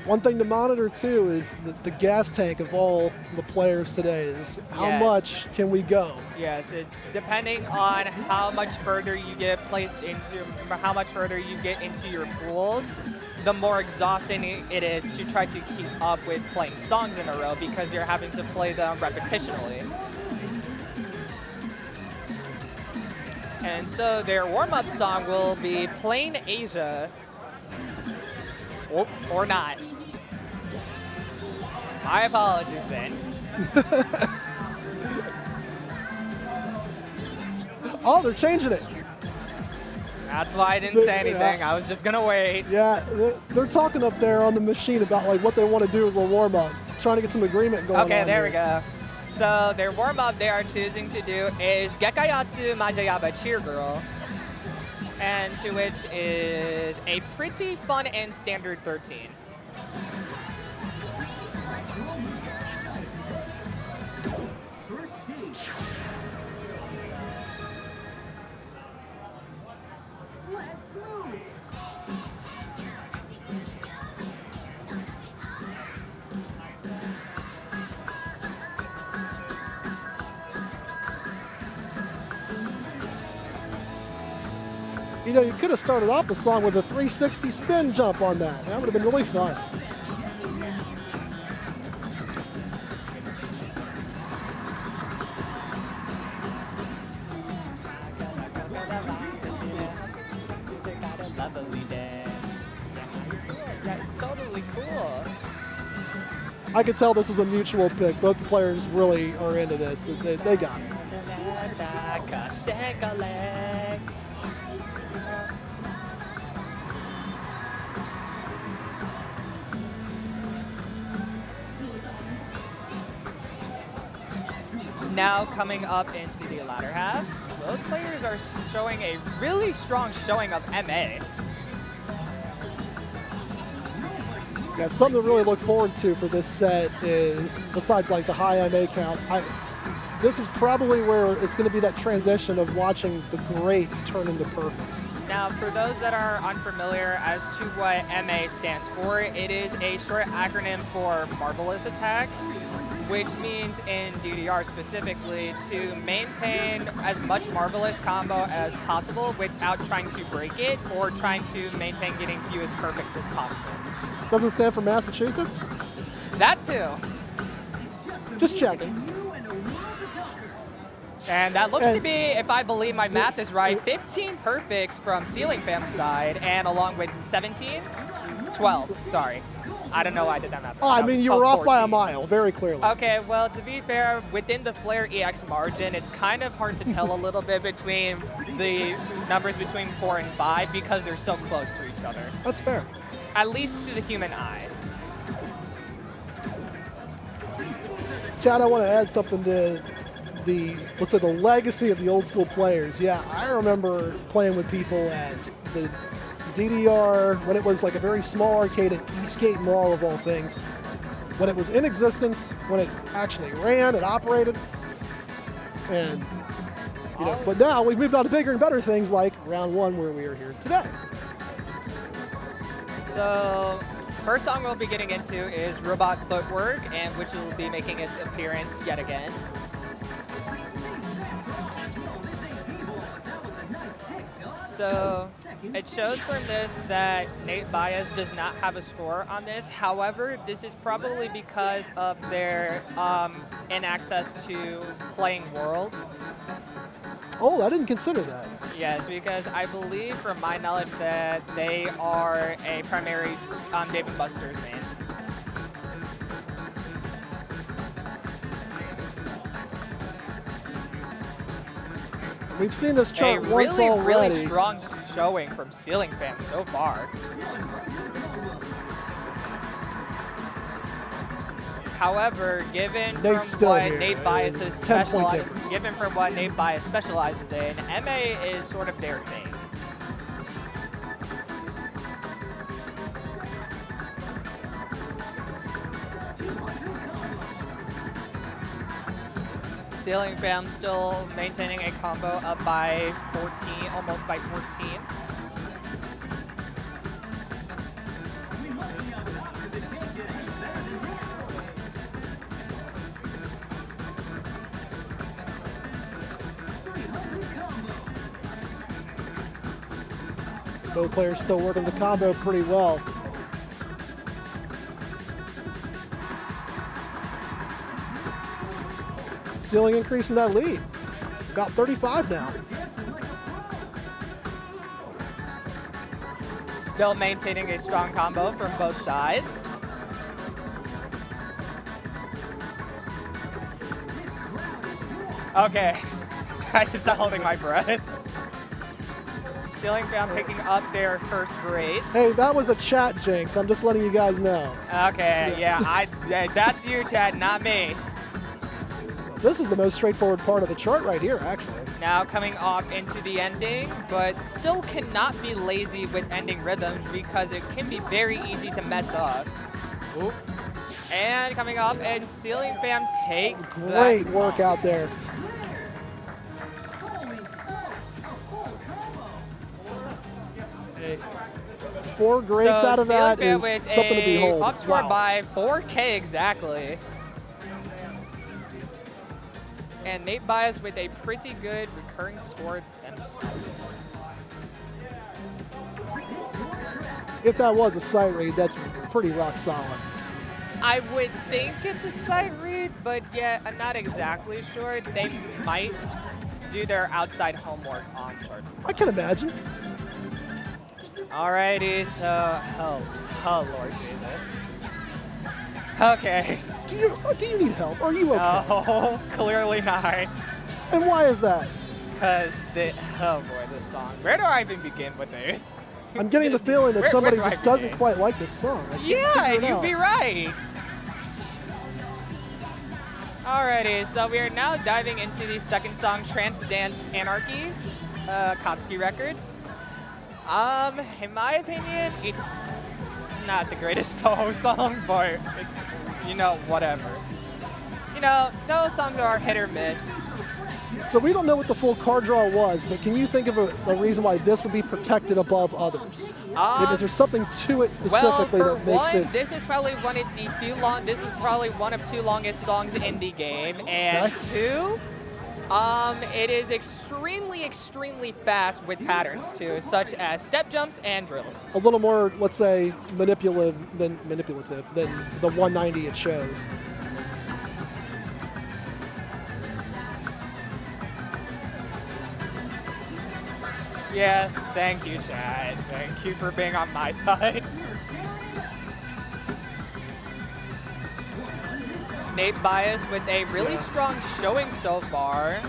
One thing to monitor too is the gas tank of all the players today is how Yes. much can we go? Yes, it's depending on how much further you get placed into, how much further you get into your pools, the more exhausting it is to try to keep up with playing songs in a row because you're having to play them repetitionally. And so their warm-up song will be Plain Asia, or not. My apologies then. Oh, they're changing it. That's why I didn't say anything. I was just gonna wait. Yeah, they're talking up there on the machine about like what they want to do as a warm-up, trying to get some agreement going on. Okay, there we here. go. So their warm-up they are choosing to do is Gekayatsu Majayaba Cheer Girl, and to which is a pretty fun and standard 13. First stage. Let's move. You know, you could have started off the song with a 360 spin jump on that. That would have been really fun. Yeah, it's totally cool. I could tell this was a mutual pick. Both the players really are into this. They got it. Now coming up into the latter half, Both players are showing a really strong showing of MA. Yeah, something to really look forward to for this set is, besides like the high MA count, this is probably where it's going to be that transition of watching the greats turn into perfects. Now, for those that are unfamiliar as to what MA stands for, it is a short acronym for Marvelous Attack, which means in DDR specifically to maintain as much Marvelous combo as possible without trying to break it or trying to maintain getting fewest perfects as possible. Doesn't stand for Massachusetts? That too. Just checking. And that looks to be, if I believe my math is right, 15 perfects from Ceiling Fam's side, and along with 17? 12, sorry. I don't know why I did that math. Oh, I mean, you were off by a 14. mile, very clearly. Okay, well, to be fair, within the Flare EX margin, it's kind of hard to tell a little bit between the numbers between 4 and 5 because they're so close to each other. That's fair. At least to the human eye. Chad, I want to add something to the, let's say, the legacy of the old school players. Yeah, I remember playing with people at the DDR when it was like a very small arcade at Eastgate Mall of all things. When it was in existence, when it actually ran and operated. And, you know, but now we've moved on to bigger and better things like round one where we are here today. So, first song we'll be getting into is Robot Footwork, and which will be making its appearance yet again. So, it shows from this that Nate Baez does not have a score on this. However, this is probably because of their in-access to Playing World. Oh, I didn't consider that. Yes, because I believe, from my knowledge, that they are a primary Dave & Buster's main. We've seen this A chart once really, already. really strong showing from Ceiling Fam so far. However, given from Nate's still what here. Nate Baez It's is 10-point difference. given from what Nate Baez specializes in, MA is sort of their thing. Ceiling Fam still maintaining a combo up by 14, almost by 14. Both players still working the combo pretty well. Ceiling increasing that lead. Got 35 now. Still maintaining a strong combo from both sides. Okay, I just not holding my breath. Ceiling Fam picking up their first great. Hey, that was a chat jinx. I'm just letting you guys know. Okay, yeah, that's you, Chad, not me. This is the most straightforward part of the chart right here, actually. Now coming off into the ending, but still cannot be lazy with ending rhythms because it can be very easy to mess up. Oop. And coming off, and Ceiling Fam takes Great that work out there. Hey, 4 greats So out of that Ceiling is Fam with something to behold. Up score Wow. by 4K exactly. And Nate Baez with a pretty good recurring score themselves. If that was a sight read, that's pretty rock solid. I would think it's a sight read, but yet I'm not exactly sure. They might do their outside homework on charts. I can imagine. Alrighty, so oh Lord Jesus. Okay. Do you need help? Are you okay? No, clearly not. And why is that? Cause oh boy, this song. Where do I even begin with this? I'm getting the feeling that Where somebody do I just doesn't begin? quite like this song. I can't Yeah, figure it you'd out. be right. Alrighty, so we are now diving into the second song, Trance Dance Anarchy, Kotsky Records. In my opinion, it's not the greatest Toho song, but it's, you know, whatever. You know, Toho songs are hit or miss. So we don't know what the full card draw was, but can you think of a reason why this would be protected above others? Is there something to it specifically well, that makes one, it? this is probably one of the few this is probably one of 2 longest songs in the game, and Okay. 2, it is extremely, extremely fast with patterns too, such as step jumps and drills. A little more, let's say, manipulative than the 190 it shows. Yes, thank you, Chad. Thank you for being on my side. Nate Bias with a really strong showing so far.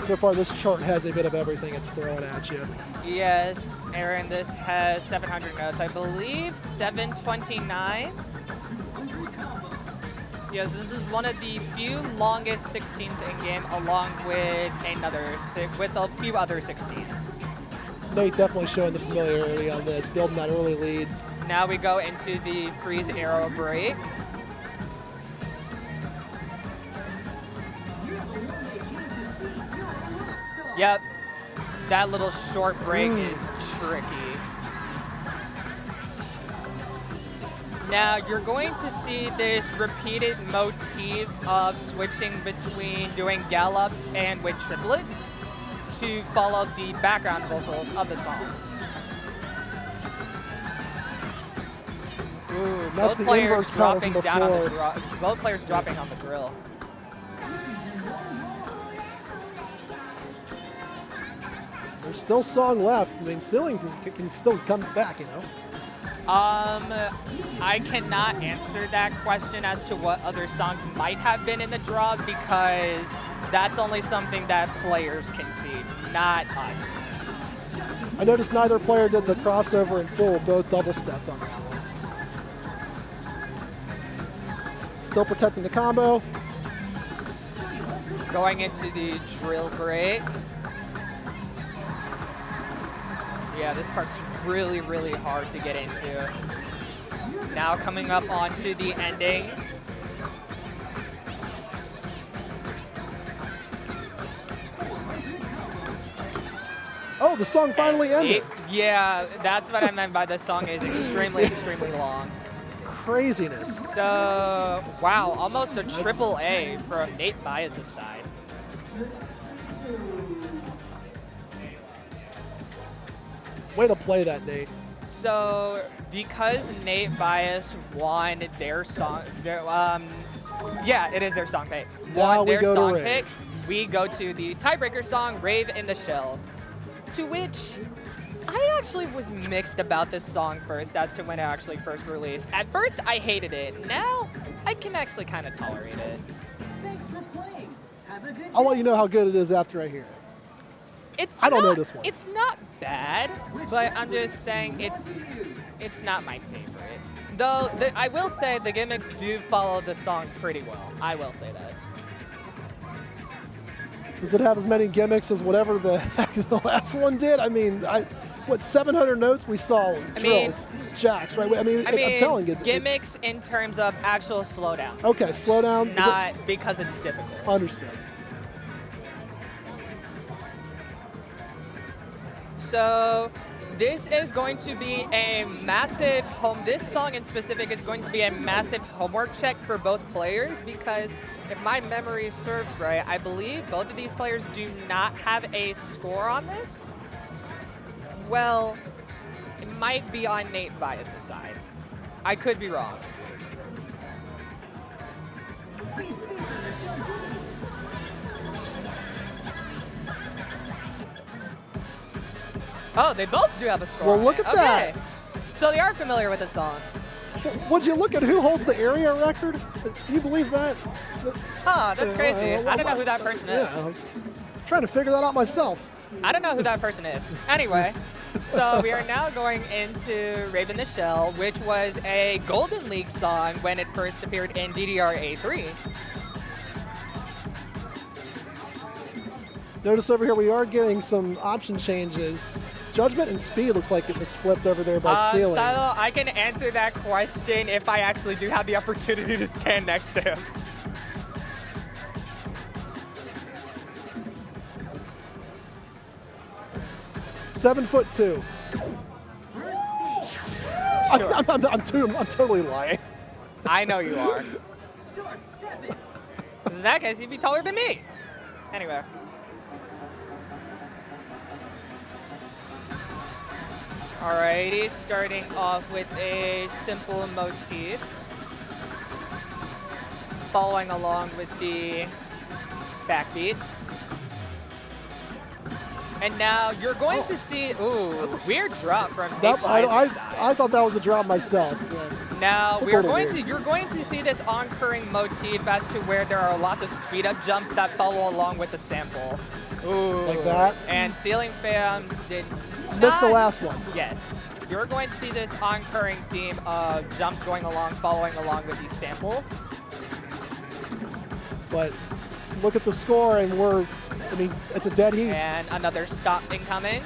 So far, this chart has a bit of everything it's throwing at you. Yes, Aaron, this has 700 notes. I believe 729. Yes, this is one of the few longest 16s in game, along with a few other 16s. Nate definitely showing the familiarity on this, building that early lead. Now we go into the freeze arrow break. Yep, that little short break is tricky. Now you're going to see this repeated motif of switching between doing gallops and with triplets to follow the background vocals of the song. Ooh, That's both the players inverse pattern dropping from down on the before. both players dropping on the drill. There's still song left. I mean, Ceiling can still come back, you know. I cannot answer that question as to what other songs might have been in the draw, because that's only something that players can see, not us. I noticed neither player did the crossover in full, both double stepped on that one. Still protecting the combo. Going into the drill break. Yeah, this part's really, really hard to get into. Now coming up onto the ending. Oh, the song finally ended. Yeah, that's what I meant by the song is extremely, extremely long. Craziness. So, wow, almost a triple A from Nate Bias' side. Way to play that, Nate. So, because Nate Bias won their song, yeah, it is their song pick. Now Won we their go to song Rave. pick, we go to the tiebreaker song, Rave in the Shell. To which I actually was mixed about this song first as to when it actually first released. At first, I hated it. Now, I can actually kind of tolerate it. Thanks for playing. Have a good I'll let you know how good it is after I hear it. It's I don't know not- this one. It's not bad, but I'm just saying it's not my favorite. Though I will say the gimmicks do follow the song pretty well. I will say that. Does it have as many gimmicks as whatever the heck the last one did? I mean, what 700 notes we saw drills, jacks, right? I mean, I'm telling you. Gimmicks in terms of actual slowdown. Okay, slow down. Is it- Not because it's difficult. Understood. So this is going to be a massive this song in specific is going to be a massive homework check for both players, because if my memory serves right, I believe both of these players do not have a score on this. Well, it might be on Nate Bias' side. I could be wrong. Oh, they both do have a score. Well, on look it. at that. Okay. So they are familiar with the song. Would you look at who holds the area record? Can you believe that? Huh, that's Yeah, crazy. well, I don't know who that person is. Yeah, I was trying to figure that out myself. I don't know who that person is. Anyway, So we are now going into Raven the Shell, which was a Golden League song when it first appeared in DDR-A3. Notice over here we are getting some option changes. Judgment and speed looks like it was flipped over there by Ceiling. Silo, I can answer that question if I actually do have the opportunity to stand next to him. "7'2". Sure. I'm totally lying. I know you are. Start stepping. 'Cause in that case, he'd be taller than me. Anyway. Alrighty, starting off with a simple motif. Following along with the backbeats. And now you're going to see, ooh, weird drop from Nate Bias' side. I thought that was a drop myself. Now Look we're a little going to weird. you're going to see this oncurring motif as to where there are lots of speed up jumps that follow along with the sample. Ooh. Like that? And Ceiling Fam did Missed the not- last one. Yes. You're going to see this oncurring theme of jumps going along, following along with these samples. But look at the score, and it's a dead heat. And another stop incoming.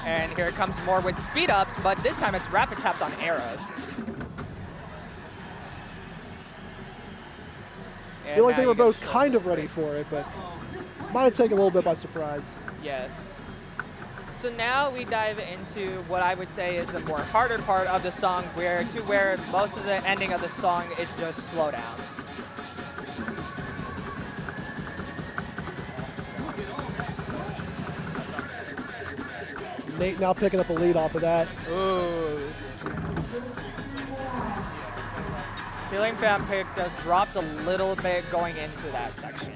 And here it comes more with speed ups, but this time it's rapid taps on arrows. I feel like they were both kind of ready for it, but might have taken a little bit by surprise. Yes. So now we dive into what I would say is the more harder part of the song, where most of the ending of the song is just slow down. Nate now picking up a lead off of that. Ooh. Ceiling Fam pick does dropped a little bit going into that section.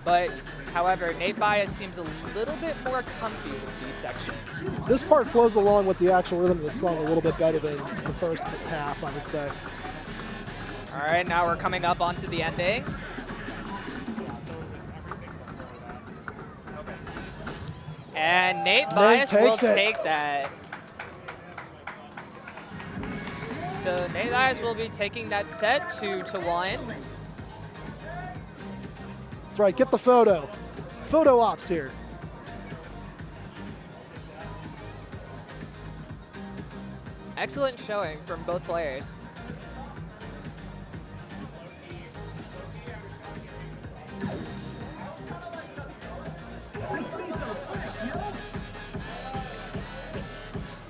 But, however, Nate Bias seems a little bit more comfy with these sections. This part flows along with the actual rhythm of the song a little bit better than the first half, I would say. All right, now we're coming up onto the ending. And Nate Bias will takes it. take that. So Nate Bias will be taking that set 2-1. That's right, get the photo. Photo ops here. Excellent showing from both players.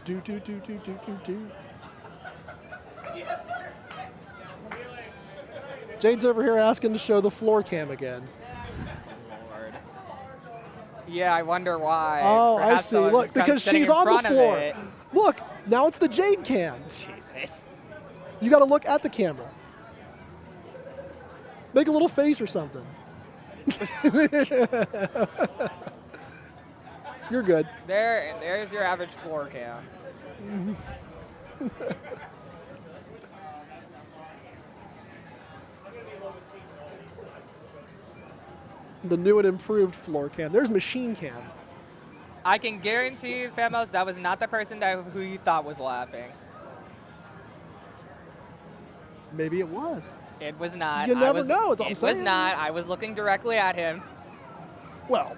Do. Jade's over here asking to show the floor cam again. Lord. Yeah, I wonder why. Oh, I Perhaps see. someone Look, was kind of because sitting she's in on the front of floor. it. Look, now it's the Jade cam. Jesus. You got to look at the camera. Make a little face or something. You're good. There's your average floor cam. The new and improved floor cam. There's machine cam. I can guarantee you, Famos, that was not the person who you thought was laughing. Maybe it was. It was not. You never know, that's what I'm It was saying. not. I was looking directly at him. Well,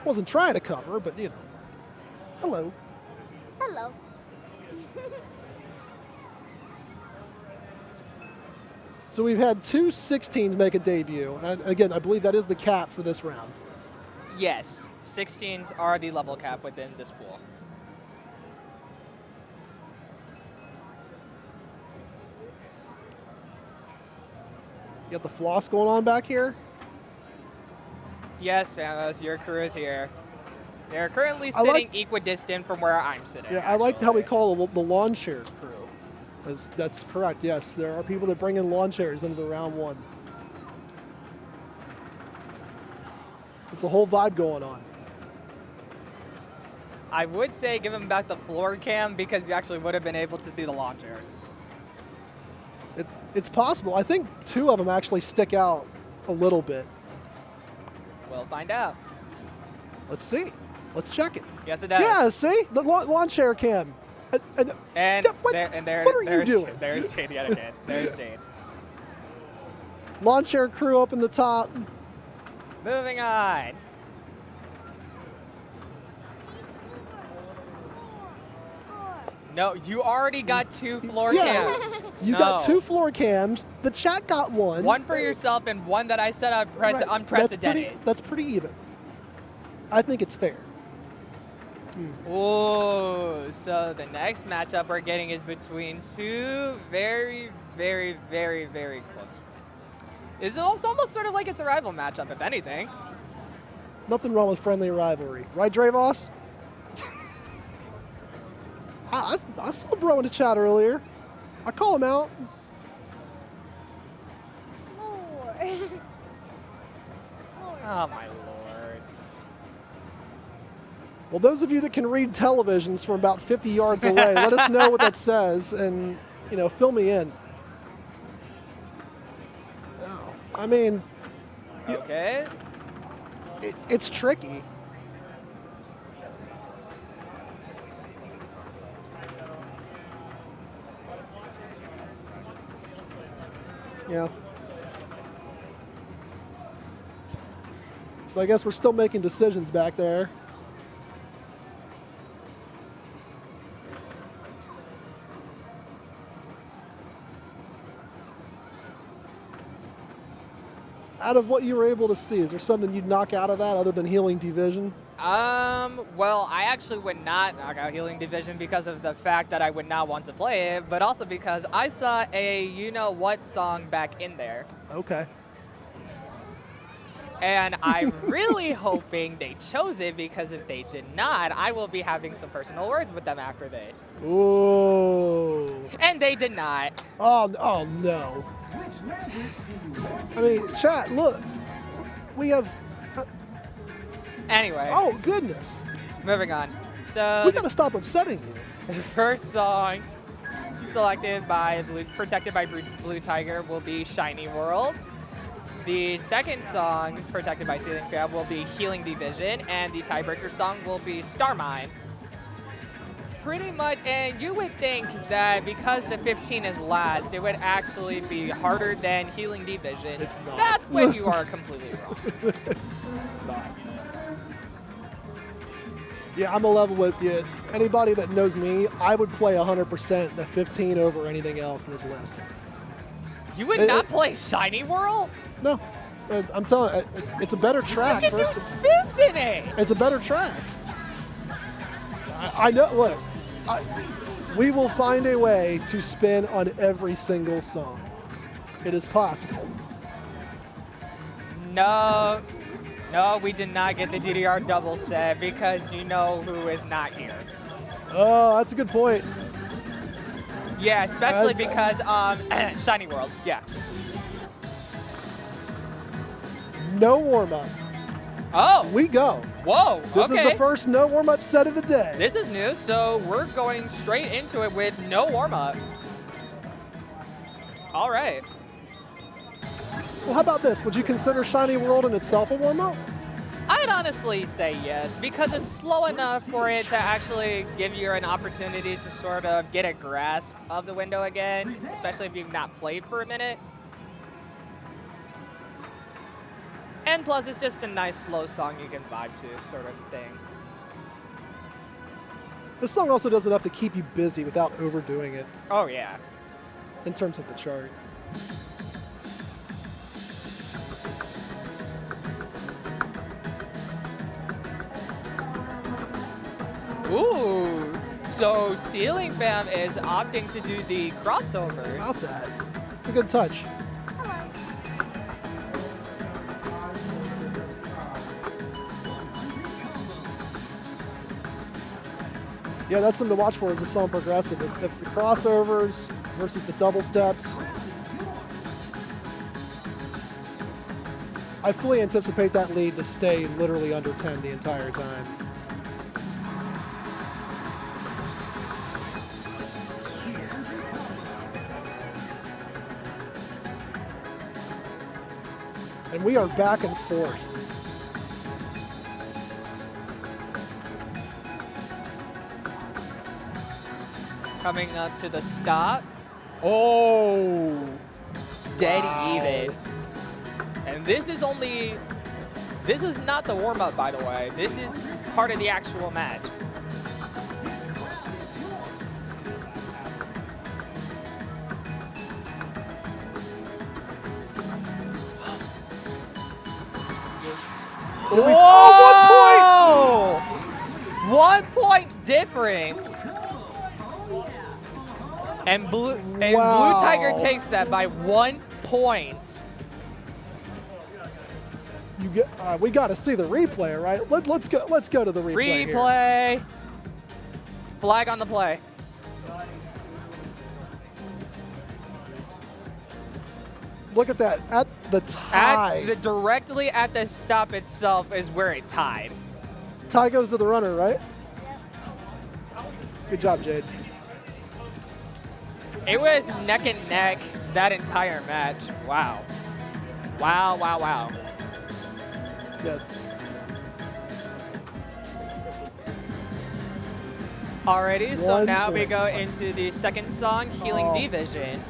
wasn't trying to cover, but you know. Hello. Hello. So we've had two 16s make a debut. And again, I believe that is the cap for this round. Yes, 16s are the level cap within this pool. You got the floss going on back here. Yes, Famos, your crew is here. They're currently I like- sitting equidistant from where I'm sitting. Yeah, I liked how we actually. call the lawn chair crew. That's correct, yes. There are people that bring in lawn chairs into the round one. It's a whole vibe going on. I would say give him back the floor cam because you actually would have been able to see the lawn chairs. It's possible. I think two of them actually stick out a little bit. We'll find out. Let's see. Let's check it. Yes, it does. Yeah, see? The lawn chair cam. And what are you doing? There's Jade yet again. There's Jade. Lawn chair crew up in the top. Moving on. No, you already got 2 floor Yeah. cams. You No. got 2 floor cams. The chat got 1. One for yourself and one that I set up Right. unprecedented. That's pretty even. I think it's fair. Ooh, so the next matchup we're getting is between 2 very, very, very, very close friends. It's almost sort of like it's a rival matchup, if anything. Nothing wrong with friendly rivalry. Right, Dravos? I saw Bro in the chat earlier. I call him out. Floor. Oh, my lord. Well, those of you that can read televisions from about 50 yards away, let us know what that says and, fill me in. I mean, Okay. it's tricky. Yeah. So I guess we're still making decisions back there. Out of what you were able to see, is there something you'd knock out of that other than Healing Division? Well, I actually would not knock out Healing Division because of the fact that I would not want to play it, but also because I saw a you-know-what song back in there. Okay. And I'm really hoping they chose it, because if they did not, I will be having some personal words with them after this. Ooh. And they did not. Oh no. I mean, chat, look. We have. Anyway, Oh, goodness. moving on. So We got to stop upsetting you. the first song selected by Protected by Blue Tiger will be Shiny World. The second song protected by Ceiling Fan will be Healing Division, and the tiebreaker song will be Star Mine. Pretty much, and you would think that because the 15 is last, it would actually be harder than Healing Division. It's not. That's when you are completely wrong. It's not. Yeah, I'm a level with you. Anybody that knows me, I would play 100% the 15 over anything else in this list. You would not play Shiny World? No. I'm telling you, it's a better track. You can do spins in it. It's a better track. I know. Look, we will find a way to spin on every single song. It is possible. No, we did not get the DDR double set because you know who is not here. Oh, that's a good point. Yeah, especially because Shiny World. Yeah. No warm-up. Oh. We go. Whoa. This okay. is the first no warm-up set of the day. This is new, so we're going straight into it with no warm-up. All right. Well, how about this? Would you consider Shiny World in itself a warm-up? I'd honestly say yes, because it's slow enough for it to actually give you an opportunity to sort of get a grasp of the window again, especially if you've not played for a minute. And plus, it's just a nice slow song you can vibe to, sort of things. This song also does enough to keep you busy without overdoing it Oh, yeah. in terms of the chart. Ooh. So Ceiling Fam is opting to do the crossovers. About that. It's a good touch. Yeah, that's something to watch for as the song progresses. If the crossovers versus the double steps. I fully anticipate that lead to stay literally under 10 the entire time. And we are back and forth. coming up to the stop. Oh, dead even. And this is not the warm-up, by the way. This is part of the actual match. Oh, 1 point difference. And Blue Tiger takes that by 1 point. We got to see the replay, right? Let's go to the replay. Replay. Flag on the play. Look at that. At the tie. Directly at the stop itself is where it tied. Tie goes to the runner, right? Good job, Jade. It was neck and neck that entire match. Wow. Wow, wow, wow. Good. Alrighty, so 1 now we point. go into the second song, Healing Oh. Division.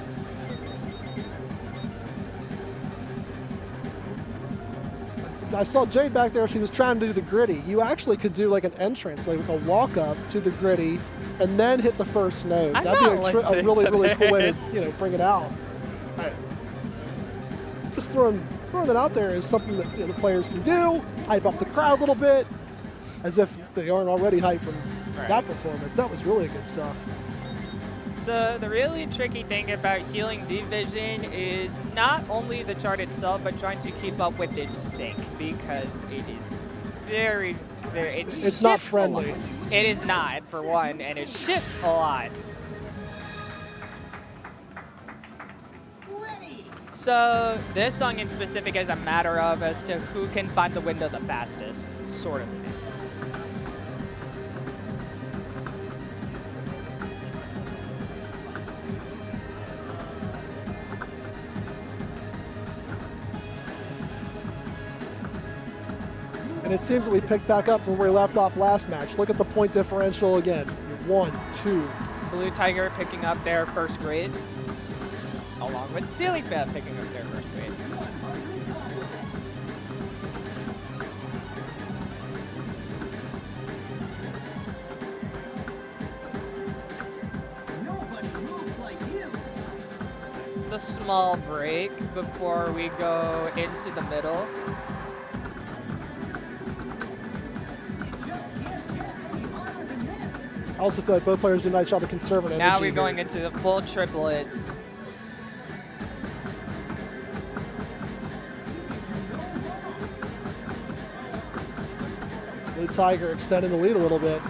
I saw Jade back there. She was trying to do the gritty. You actually could do like an entrance, like a walk up to the gritty, and then hit the first note. I'm That'd not be a listening really, to really cool way to this. bring it out. Just throwing that out there is something that the players can do. Hype up the crowd a little bit, as if they aren't already hyped from that performance. That was really good stuff. So the really tricky thing about Healing Division is not only the chart itself, but trying to keep up with its sync, because it is very, It's not shifts a friendly. lot. It is not, for one, and it shifts a lot. So this song in specific is a matter of as to who can find the window the fastest, sort of thing. And it seems that we picked back up from where we left off last match. Look at the point differential again. 1, 2. Blue Tiger picking up their first grid, along with Ceiling Fan picking up their first grid. Nobody moves like you. The small break before we go into the middle. You just can't get any hotter than this. I also feel like both players do a nice job of conserving energy. Now we're going here. into the full triplets. Blue Tiger extending the lead a little bit.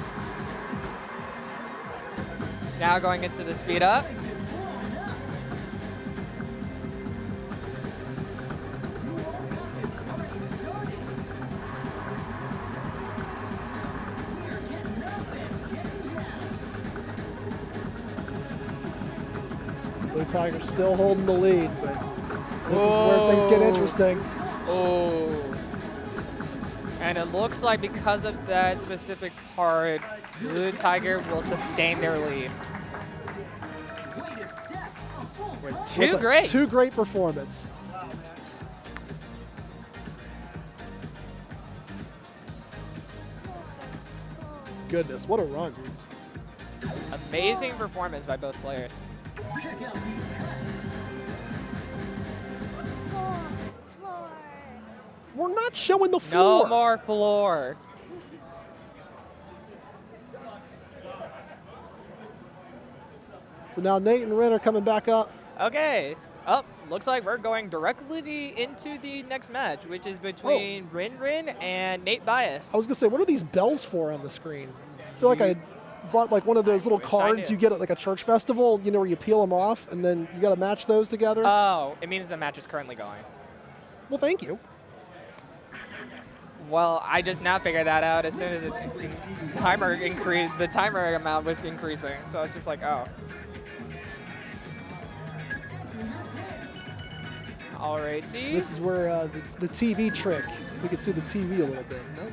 Now going into the speed up. Blue Tiger still holding the lead, but this is where things get interesting. Oh. And it looks like because of that specific card, Blue Tiger will sustain their lead. With With a two great performance. Goodness, what a run. Amazing performance by both players. Check out these cuts. Floor. We're not showing the floor. No more floor. So now Nate and Ren are coming back up. Okay. Oh, looks like we're going directly into the next match, which is between Rin and Nate Bias. I was gonna say, what are these bells for on the screen? I feel like I bought like one of those little wish I cards did. you get at like a church festival, where you peel them off and then you gotta match those together. Oh, it means the match is currently going. Well, thank you. Well, I just now figured that out as soon as the timer amount was increasing. So it's just like, oh. Alrighty. This is where the TV trick. We can see the TV a little bit. No?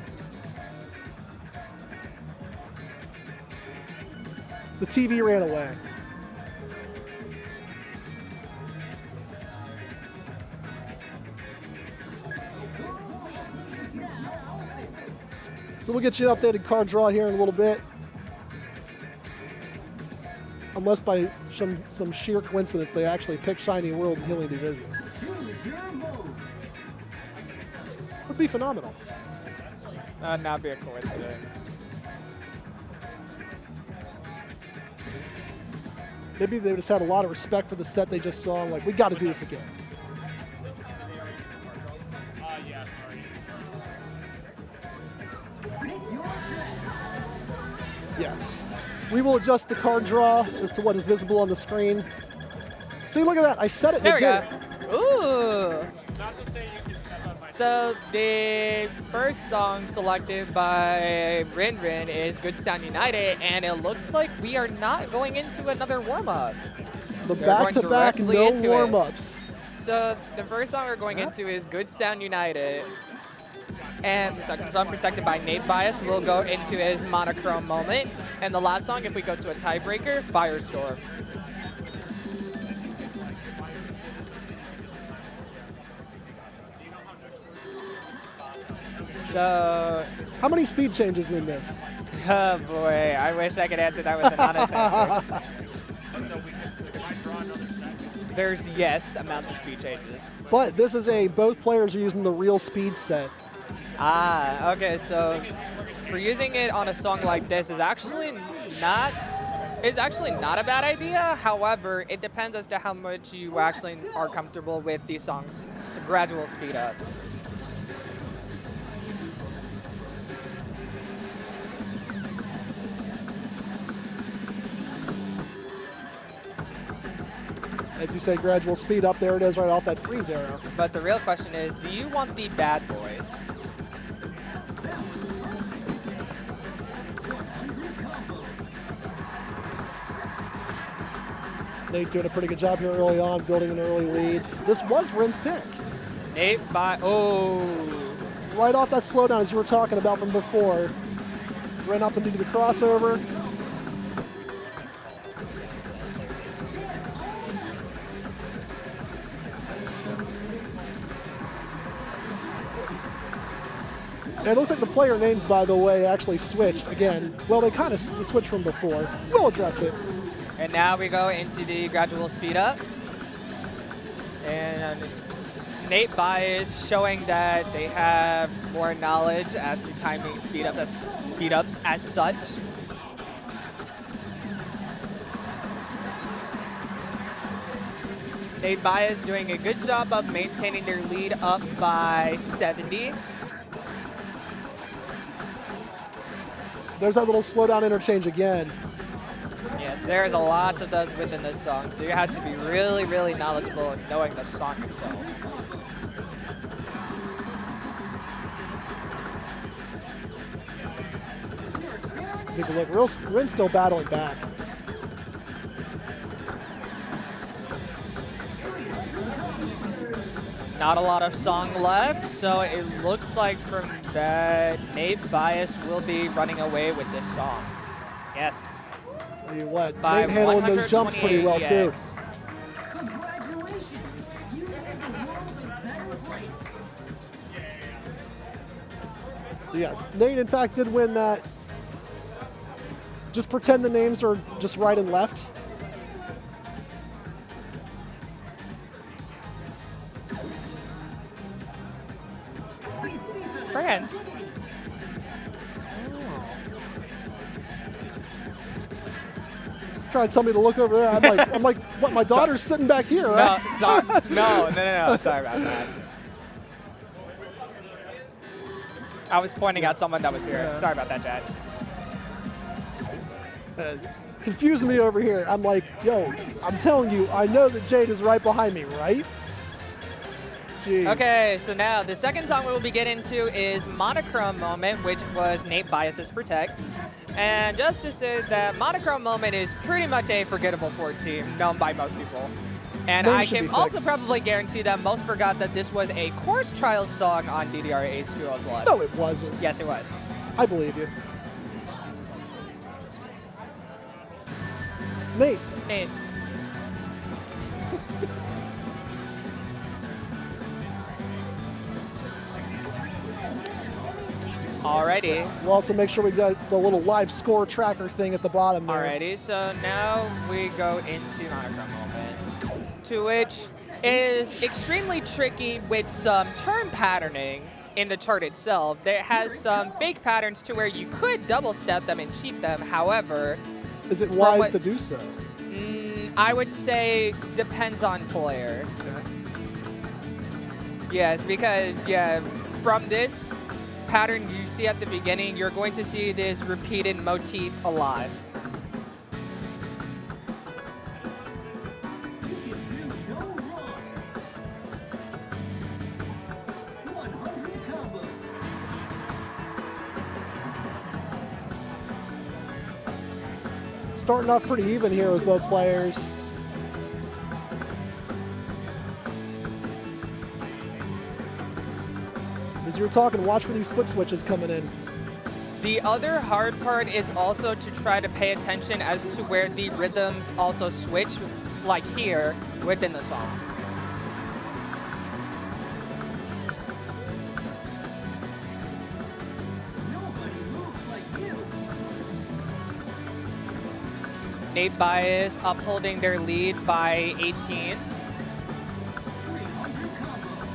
The TV ran away. So we'll get you an updated card draw here in a little bit. Unless by some sheer coincidence they actually pick Shiny World and Healing Division. Choose your move. Would be phenomenal. That'd not be a coincidence. Maybe they just had a lot of respect for the set they just saw. Like, we got to do this again. Yeah, sorry. Pick your track. Yeah. We will adjust the card draw as to what is visible on the screen. See, look at that. I said it and There it we did go. Ooh. Not to say you can step on my So the first song selected by Rin Rin is Good Sound United, and it looks like we are not going into another warm-up. it. The They're going back-to-back, directly no into it. warm-ups. So the first song we're going into is Good Sound United. And the second song, protected by Nate Bias, will go into his Monochrome Moment. And the last song, if we go to a tiebreaker, Firestorm. So, How many speed changes in this? oh boy, I wish I could answer that with an honest answer. There's, yes, amounts of speed changes. But this is both players are using the real speed set. Ah, okay, so for using it on a song like this is actually not a bad idea. However, it depends as to how much you actually are comfortable with the song's gradual speed up. As you say, gradual speed up. There it is right off that freeze arrow. But the real question is, do you want the bad boys? Nate's doing a pretty good job here early on, building an early lead. This was Rin's pick. Nate by oh. Right off that slowdown, as you were talking about from before. Ran up into the crossover. And it looks like the player names, by the way, actually switched again. Well, they kind of switched from before. We'll address it. And now we go into the gradual speed up. And Nate Bias showing that they have more knowledge as to timing speed ups as such. Nate Bias doing a good job of maintaining their lead up by 70. There's that little slowdown interchange again. Yes, there's a lot of those within this song, so you have to be really, really knowledgeable in knowing the song itself. Take a look. Rin's still battling back. Not a lot of song left, so it looks like from that Nate Bias will be running away with this song. Yes. Tell you what, By Nate handling those jumps pretty well too. 128 Congratulations! You made the world a better place. Yes, Nate in fact did win that. Just pretend the names are just right and left. Friends. Trying to tell me to look over there. I'm like, what? My daughter's sitting back here, No, right? no. Sorry about that. I was pointing at someone that was here. Yeah. Sorry about that, Chad. Confusing me over here. I'm like, yo, I'm telling you, I know that Jade is right behind me, right? Jeez. Okay, so now the second song we will be getting into is Monochrome Moment, which was Nate Bias's Protect. And just to say that Monochrome Moment is pretty much a forgettable 14, known by most people. And Name I should can be also fixed. probably guarantee that most forgot that this was a Course Trials song on DDR Ace 2.0 Plus. No, it wasn't. Yes, it was. I believe you. Nate. Nate. Alrighty. We'll also make sure we got the little live score tracker thing at the bottom there. Alrighty, so now we go into monochrome moment, to which is extremely tricky with some turn patterning in the chart itself. There has some fake patterns to where you could double step them and cheat them. However, Is it wise what- to do so? I would say depends on player. Yes, because from this pattern you see at the beginning, you're going to see this repeated motif a lot. You can do no wrong. 100 combo. Starting off pretty even here with both players. As you were talking, watch for these foot switches coming in. The other hard part is also to try to pay attention as to where the rhythms also switch, like here within the song. Nobody moves like you. Nate Bias upholding their lead by 18. 300 combo.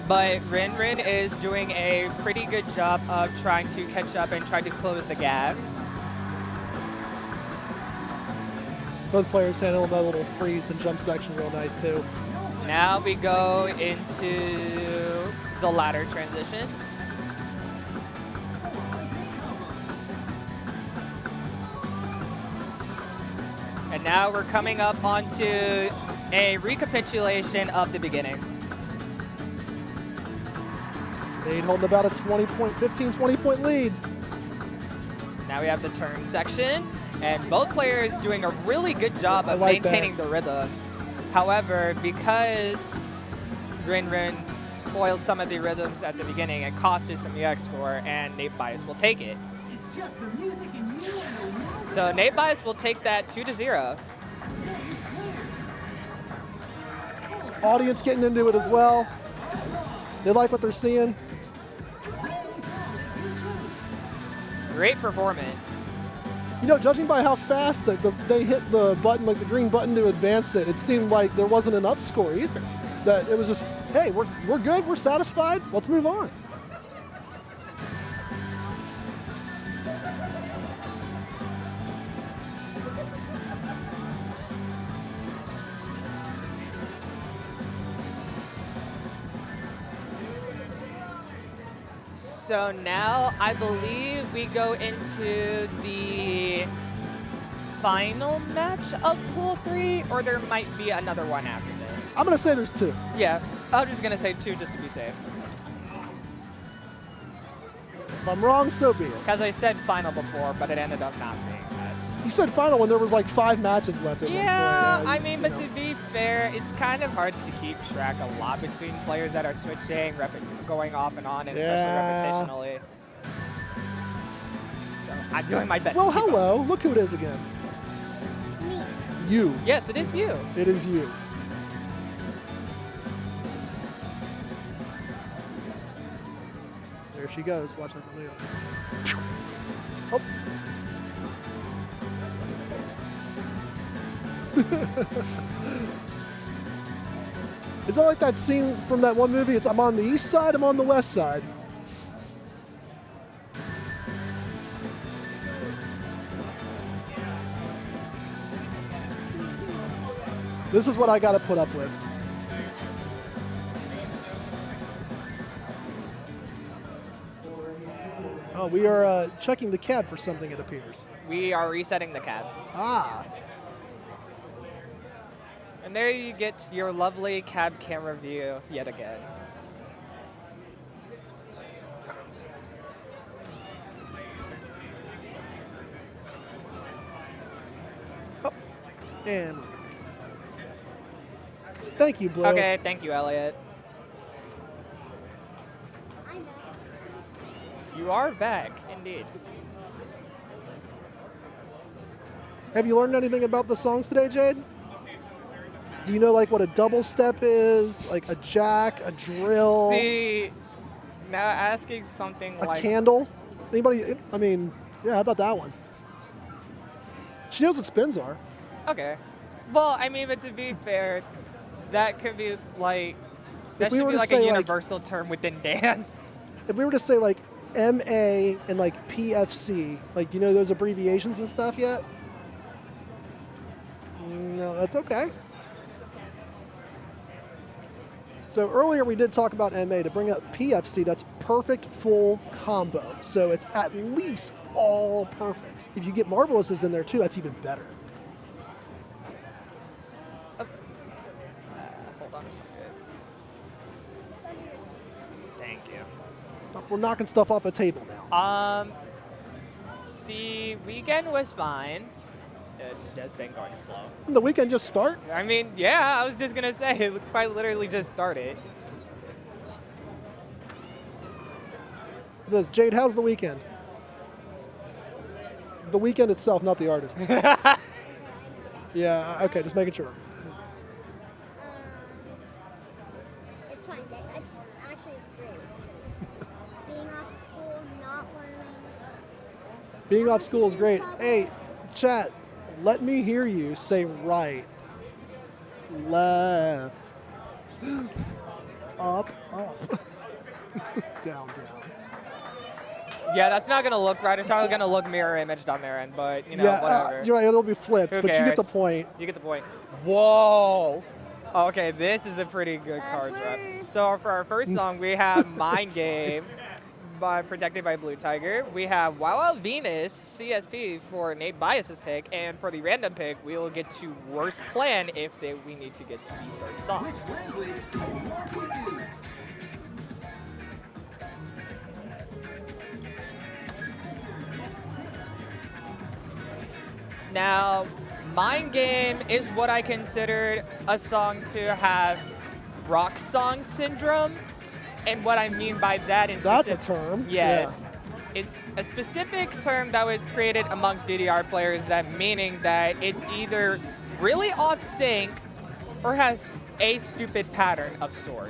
But Rin Rin is doing a pretty good job of trying to catch up and try to close the gap. Both players handling that little freeze and jump section real nice too. Now we go into the ladder transition. And now we're coming up onto a recapitulation of the beginning. Nate holding about a 20 point lead. Now we have the turn section, and both players doing a really good job of like that. maintaining the rhythm. However, because Rin Rin foiled some of the rhythms at the beginning, it cost us some EX score, and Nate Bias will take it. It's just the music and you and the world. So Nate Bias will take that 2-0. Audience getting into it as well. They like what they're seeing. Great performance. You know, judging by how fast that they hit the button, like the green button to advance it, it seemed like there wasn't an up score either. That it was just, hey, we're good, we're satisfied, let's move on. So now I believe we go into the final match of Pool 3, or there might be another one after this. I'm gonna say there's two. Yeah, I'm just gonna say 2 just to be safe. If I'm wrong, so be it. Because I said final before, but it ended up not being that. You said final when there was like 5 matches left at Yeah, one point. I mean, but you to know. be fair, it's kind of hard to keep track a lot between players that are switching, going off and on, and Yeah. especially repetitionally. So I'm doing my best. Well, to keep up. hello, look who it is again. Me. You. Yes, it is you. It is you. There she goes. Watch that Leo. Oh. Is that like that scene from that one movie? It's I'm on the east side, I'm on the west side. This is what I got to put up with. Oh, we are checking the CAD for something, it appears. We are resetting the cab. Ah, And there you get your lovely cab camera view yet again. and thank you, Blue. Okay, thank you, Elliot. You are back, indeed. Have you learned anything about the songs today, Jade? Do you know like what a double step is, like a jack, a drill, See, now asking something a like candle? Anybody? I mean, yeah. How about that one? She knows what spins are. Okay. Well, I mean, but to be fair, that could be like that we should were be to like say, a like- universal term within dance. If we were to say like MA and like PFC, like do you know those abbreviations and stuff yet? No, that's okay. So earlier we did talk about MA. To bring up PFC, that's perfect full combo. So it's at least all perfects. If you get marvelouses in there too, that's even better. Hold on a second. Thank you. We're knocking stuff off the table now. The weekend was fine. It's just been going slow. The weekend just start? I mean, yeah, I was just gonna say it quite literally just started. Liz, Jade, how's the weekend? The weekend itself, not the artist. Yeah, okay, just making sure. It's fine. Actually, it's great. Being off of school, not learning. Being off school is great. Hey, chat, let me hear you say right, left, up, down, down. Yeah, that's not gonna look right. It's probably gonna look mirror imaged on their end, but you know, Yeah, whatever. you're right, it'll be flipped, Who but you get the cares? point. You get the point. Whoa. Okay, this is a pretty good card drop. Edward. So for our first song, we have Mind Game protected by Blue Tiger. We have Wow Wow Venus CSP for Nate Bias's pick, and for the random pick, we will get to Worst Plan if we need to get to the third song. Which language do you want to use? Now, Mind Game is what I considered a song to have rock song syndrome. And what I mean by that in That's a specific- term. Yes. It's a specific term that was created amongst DDR players, that meaning that it's either really off sync or has a stupid pattern of sort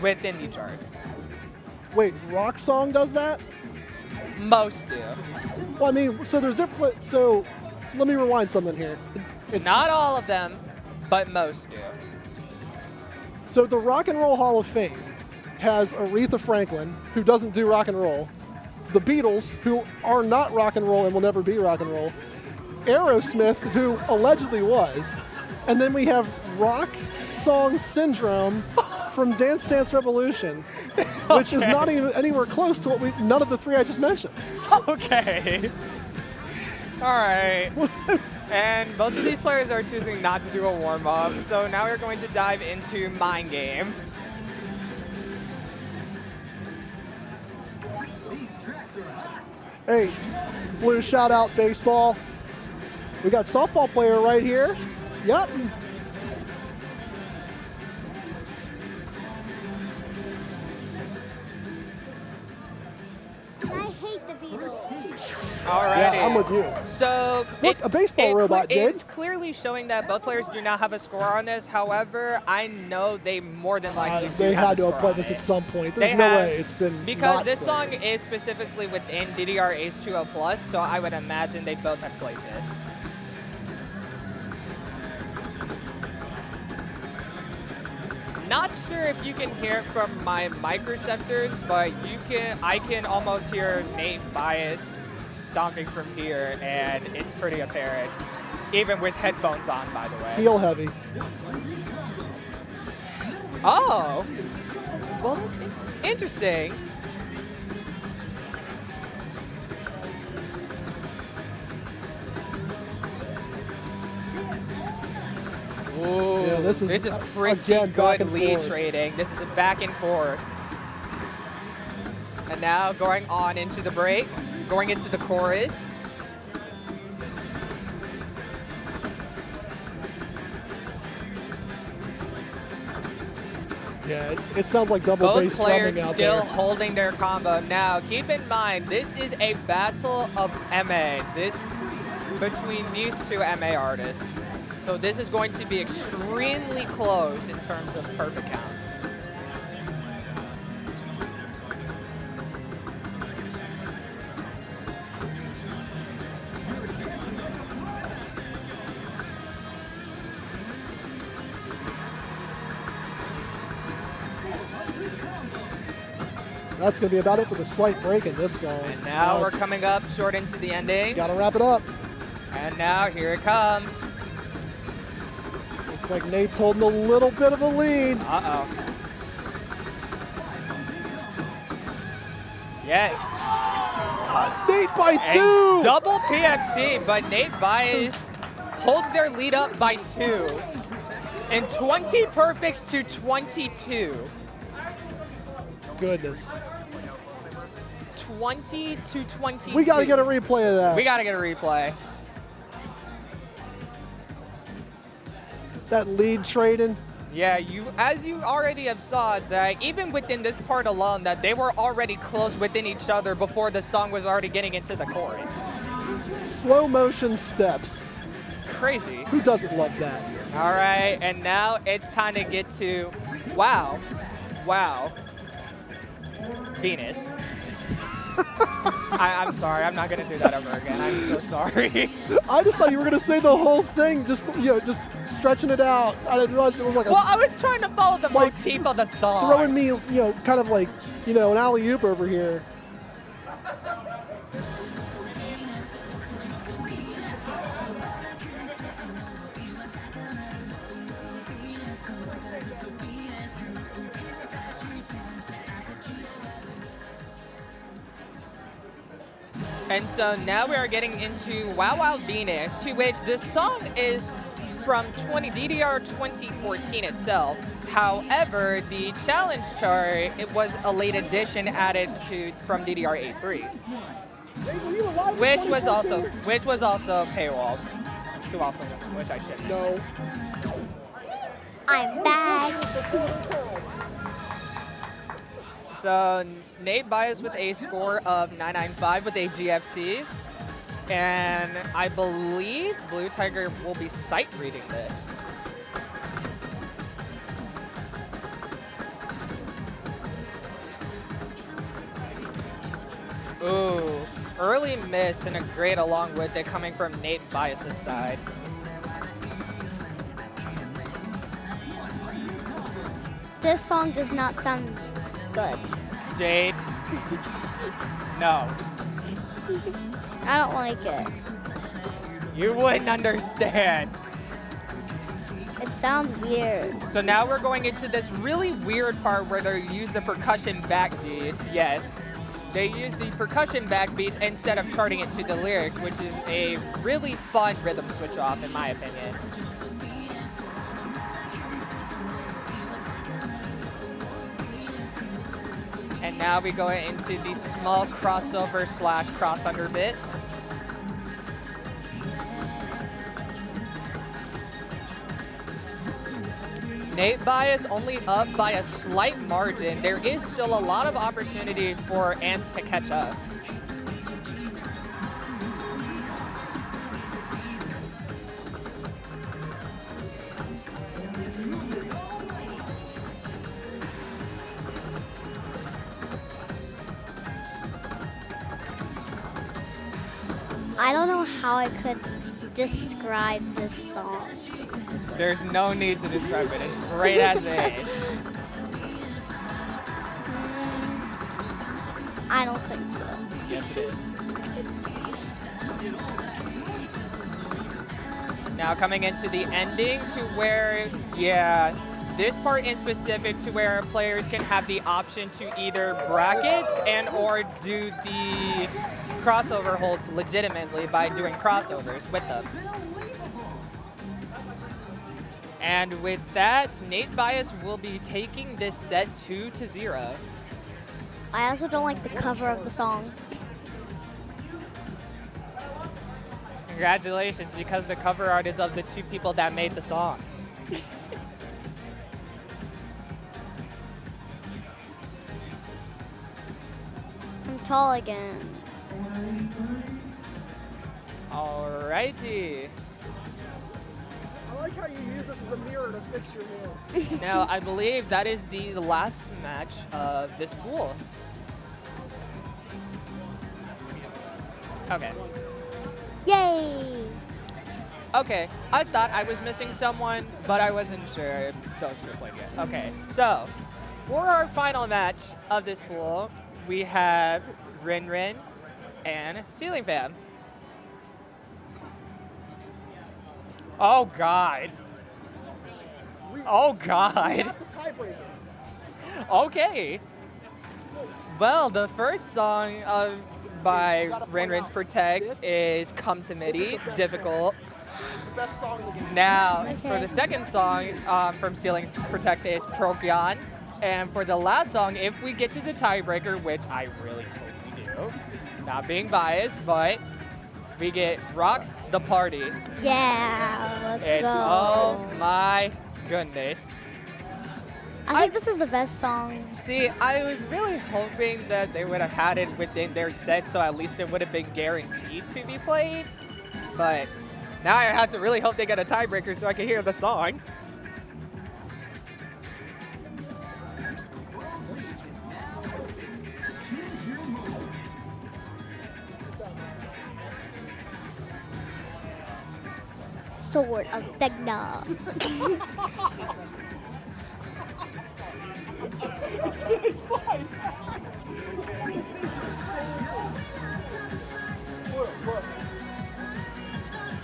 within the chart. Wait, rock song does that? Most do. Well, I mean, so there's different. So let me rewind something here. It's Not all of them, but most do. So the Rock and Roll Hall of Fame has Aretha Franklin, who doesn't do rock and roll, the Beatles, who are not rock and roll and will never be rock and roll, Aerosmith, who allegedly was, and then we have Rock Song Syndrome from Dance Dance Revolution, which is not even anywhere close to what none of the three I just mentioned. Okay. All right. And both of these players are choosing not to do a warm-up, so now we're going to dive into Mind Game. These tracks are hot. Hey, Blue, shout out baseball. We got softball player right here. Yep. I hate the Beatles. Alrighty. Yeah, I'm with you. So Look, a baseball robot, Jade. It's clearly showing that both players do not have a score on this. However, I know they more than likely do They have had a to score have played on this it. at some point. There's They no have- way it's been Because not this played. song is specifically within DDR Ace 2.0 Plus, so I would imagine they both have played this. Not sure if you can hear it from my mic receptors, but I can almost hear Nate Bias stomping from here, and it's pretty apparent, even with headphones on, by the way. Heel heavy. Oh, well, that's interesting. Ooh, Yeah, this is, pretty again, back good and lead forth. trading. This is a back and forth. And now going on into the break, going into the chorus. Yeah, it sounds like double Both bass players drumming out still there. holding their combo. Now, keep in mind, this is a battle of MA. This between these two MA artists. So this is going to be extremely close in terms of perfect counts. That's going to be about it for the slight break in this song. And now we're it's- coming up short into the ending. Gotta wrap it up. And now here it comes. Looks like Nate's holding a little bit of a lead. Uh-oh. Yes. Nate by And 2. double PFC, but Nate Bias holds their lead up by 2. And 20 perfects to 22. Goodness. 20 to 22. We got to get a replay of that. We got to get a replay. That lead trading. Yeah, as you already have saw that even within this part alone that they were already close within each other before the song was already getting into the chorus. Slow motion steps. Crazy. Who doesn't love that? All right, and now it's time to get to wow. Venus. I'm sorry, I'm not gonna do that over again. I'm so sorry. I just thought you were gonna say the whole thing, just just stretching it out. I didn't realize it was like Well, I was trying to follow the Like, motif of the song. throwing me, kind of like, an alley-oop over here. And so now we are getting into Wow Wow Venus, to which this song is from DDR 2014 itself. However, the challenge chart, it was a late addition added from DDR 8.3, which was also paywalled, which I should know. No. I'm back. So Nate Bias with a score of 995 with a GFC. And I believe Blue Tiger will be sight reading this. Ooh, early miss and a great along with it coming from Nate Bias's side. This song does not sound good. Jade, no, I don't like it. you wouldn't understand. It sounds weird. So now we're going into this really weird part where they use the percussion backbeats. Yes, they use the percussion backbeats instead of charting it to the lyrics, which is a really fun rhythm switch off in my opinion. And now we go into the small crossover / cross under bit. Nate Bias only up by a slight margin. There is still a lot of opportunity for Ants to catch up. I don't know how I could describe this song. There's no need to describe it. It's great as is. I don't think so. Yes, it is. Now coming into the ending to where, yeah, this part in specific to where players can have the option to either bracket and or do the crossover holds legitimately by doing crossovers with them. And with that, Nate Bias will be taking this set 2-0. I also don't like the cover of the song. Congratulations, because the cover art is of the two people that made the song. tall again. Alrighty. I like how you use this as a mirror to fix your hair. Now, I believe that is the last match of this pool. Okay. Yay! Okay, I thought I was missing someone, but I wasn't sure if those two played yet. Okay, so for our final match of this pool, we have Rin Rin and Ceiling Fan. Oh God. Oh We God. have to tiebreak it. Okay. Well, the first song by Rin Rin's Protect is Come to Midi, difficult. It's the best song in the game. Now, for Okay. the second song from Ceiling Protect is Procyon. And for the last song, if we get to the tiebreaker, which I really hope we do, not being biased, but we get Rock the Party. Yeah, let's It's, go. oh my goodness. I think this is the best song. See, I was really hoping that they would have had it within their set, so at least it would have been guaranteed to be played. But now I have to really hope they get a tiebreaker so I can hear the song. Sword of Vecna. It's fine. Look.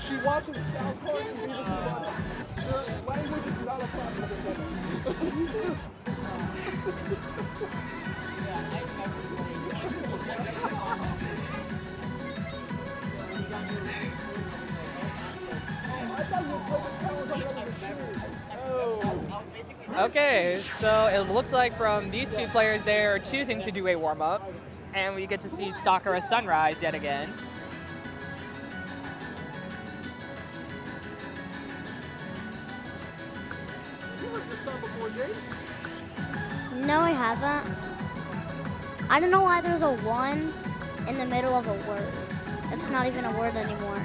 She watches South Park and Beavis and Butthead. Her language is not a problem at this level. I thought you were putting powers on the other shoe. Oh. Okay, so it looks like from these two players, they're choosing to do a warm-up. And we get to see Sakura Sunrise yet again. You heard this song before, Jade? No, I haven't. I don't know why there's a 1 in the middle of a word. It's not even a word anymore.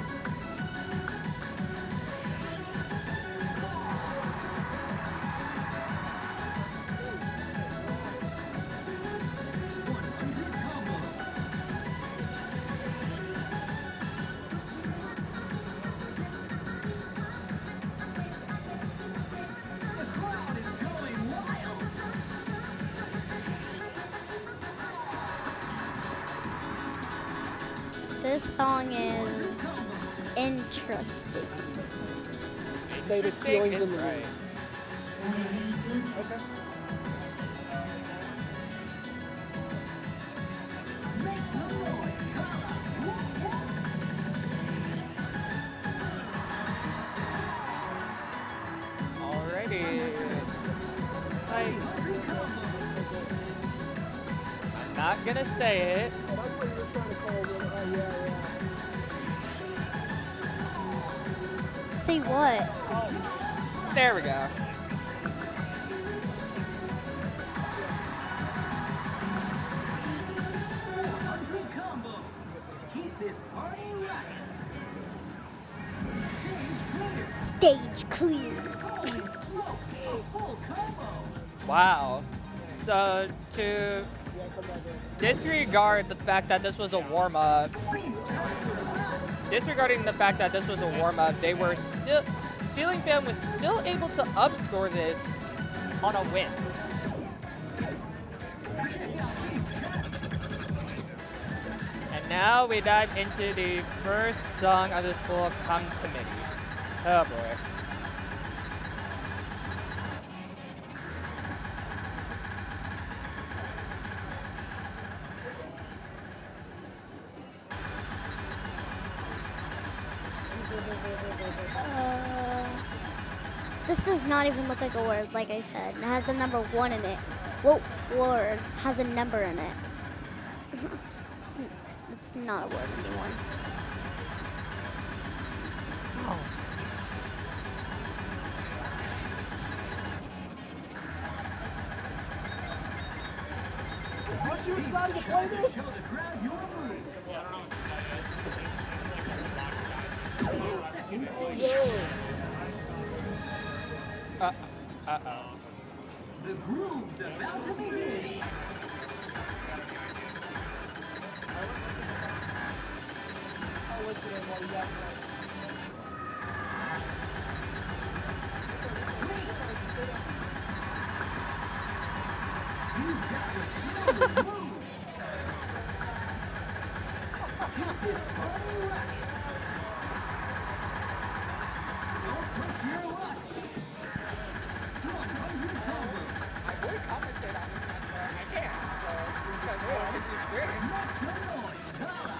This song is interesting. Say the ceiling's in the right. Okay. Alrighty. I'm not gonna say it. Oh, that's what you were trying to call it. Oh, yeah. Say what? There we go. Combo. Keep this party right. Stage clear. Wow. So to disregard the fact that this was a warm-up, they were still, Ceiling Fan was still able to upscore this on a win. And now we dive into the first song of this pool, Come to Midi. Oh boy. This does not even look like a word, like I said. It has the number 1 in it. What word has a number in it? It's not a word anymore. Once you decided to play this? Tell the crowd your moves. 10 seconds to The groove's about to begin. I'll listen in while you guys play. You've got the silver moves. Keep this party rocking. Don't push your luck. 100 combo. I would compensate on this one, but I can't, so because we're obviously screwed. Make some noise. Holla.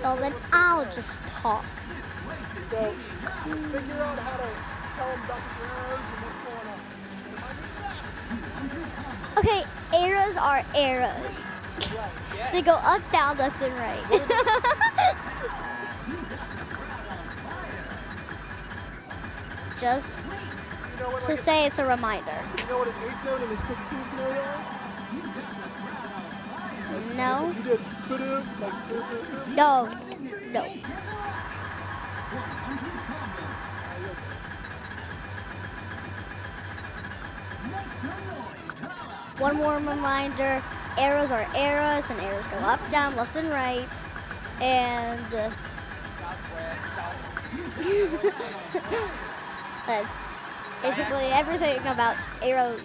Well, then I'll just talk. So, figure out how to tell them about the arrows and what's going on. It might be fast. Okay, arrows are arrows. Right. They go up, down, left, and right. Just You know what, to like say it's a reminder. you know what an 8th note and a 16th note are? No, If you did ba-doo, like doo-doo-doo. no, no. Make some noise. Holla. One more reminder, arrows are arrows, and arrows go up, down, left, and right. And Southwest, south. that's basically everything about arrows.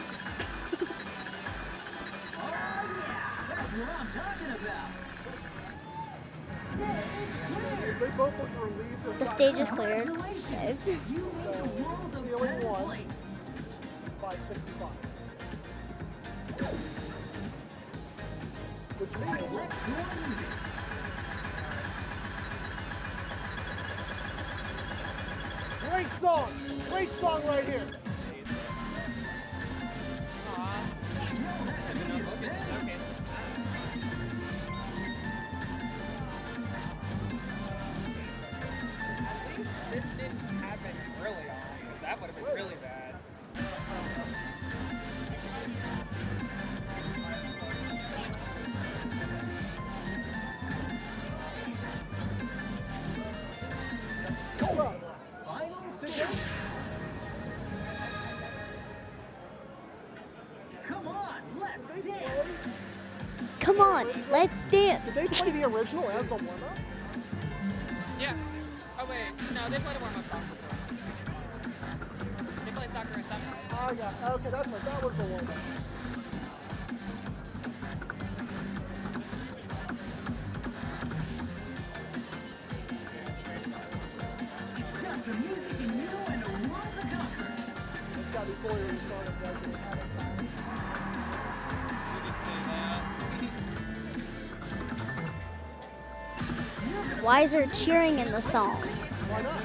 Oh yeah, that's what I'm talking about. They both look relieved of The stage is cleared. Okay. You made the world a Ceiling better one. place. 565. Which means Let's go music. great song right here. This didn't happen early on, because that would have been really bad. Hold on. Final step. Come on, let's dance. Come on, let's dance. Did they play the original as the warm-up? Yeah. Oh wait, no, they played a warm-up song before. They played Soccer and Sunrise. Oh, yeah. Okay, that's right. That was the warm-up. It's just the music in you and a world to conquer. It's got to be fully restarted, doesn't it? Why is there cheering in the song? Why not?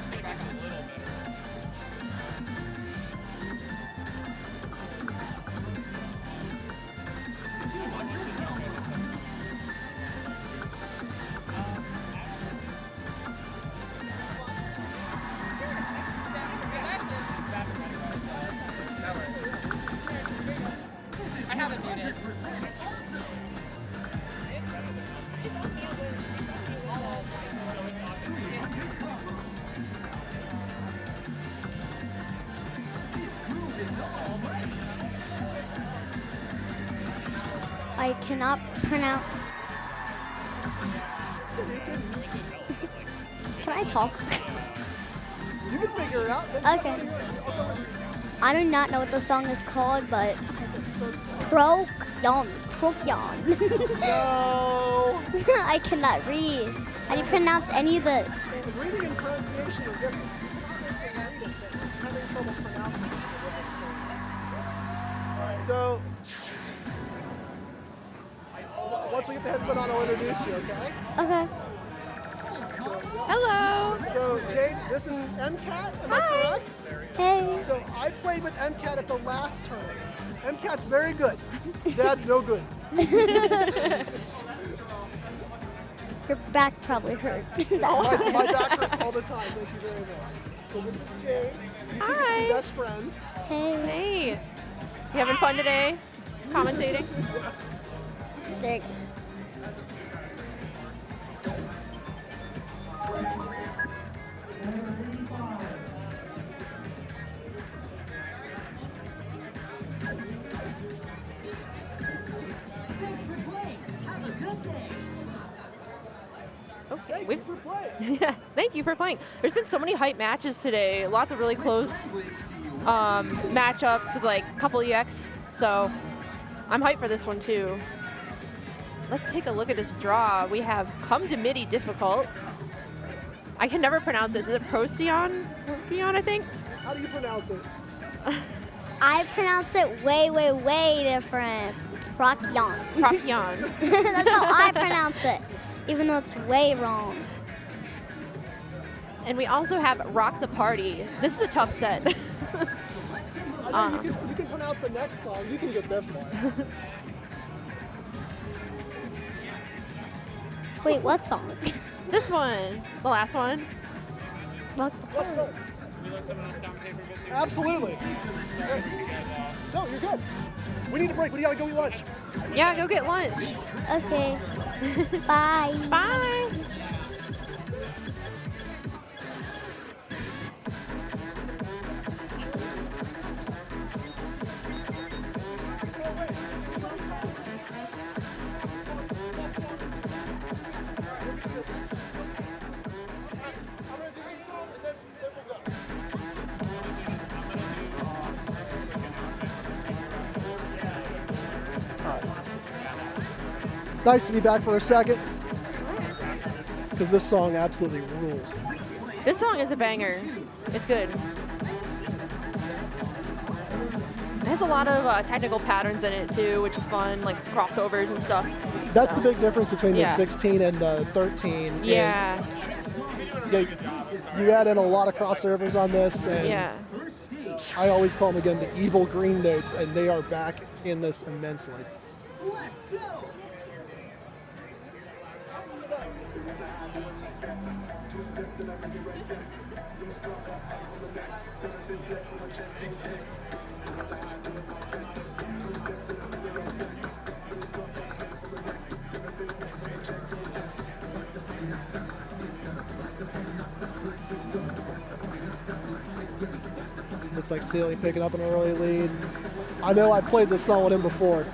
I haven't muted. I cannot pronounce. Can I talk? You can figure it out. Okay. I do not know what the song is called, but So it's Prokyon. no. I cannot read. I didn't pronounce any of this. Reading and pronunciation are different. Obviously, reading, but having trouble pronouncing it is a different thing. So, once we get the headset on, I'll introduce you, okay? Okay. Hello. So, Jade, this is MCAT, am I correct? Hey. So, I played with MCAT at the last tournament. MCAT's very good. Dad, no good. Your back probably hurt. My back hurts all the time. Thank you very much. So, this is Jade. You two can Hi. be best friends. Hey. Hey. You having fun today? Commentating? There you go. Thanks for playing. Have a good day. Okay, Thank you for playing. yes, thank you for playing. There's been so many hype matches today. Lots of really close matchups with like a couple EX. So I'm hyped for this one too. Let's take a look at this draw. We have Come to Midi Difficult. I can never pronounce this. Is it Procyon? Procyon, I think? How do you pronounce it? I pronounce it way, way, way different. Procyon. Procyon. That's how I pronounce it, even though it's way wrong. And we also have Rock the Party. This is a tough set. I know you can pronounce the next song. You can get this one. Wait, what song? This one, the last one. Rock the What's Party. up? Can we let someone else commentate for a bit too? Absolutely. Sorry to you guys off. No, you're good. We need a break. We gotta go eat lunch. Yeah, go get lunch. Okay. Bye. Bye. Nice to be back for a second. Because this song absolutely rules. This song is a banger. It's good. It has a lot of technical patterns in it too, which is fun, like crossovers and stuff. That's So, the big difference between Yeah. the 16 and 13. Yeah, Yeah, you add in a lot of crossovers on this, and yeah. I always call them again the evil green notes, and they are back in this immensely. Let's go. Looks like Ceiling picking up an early lead. I know I played this song with him before.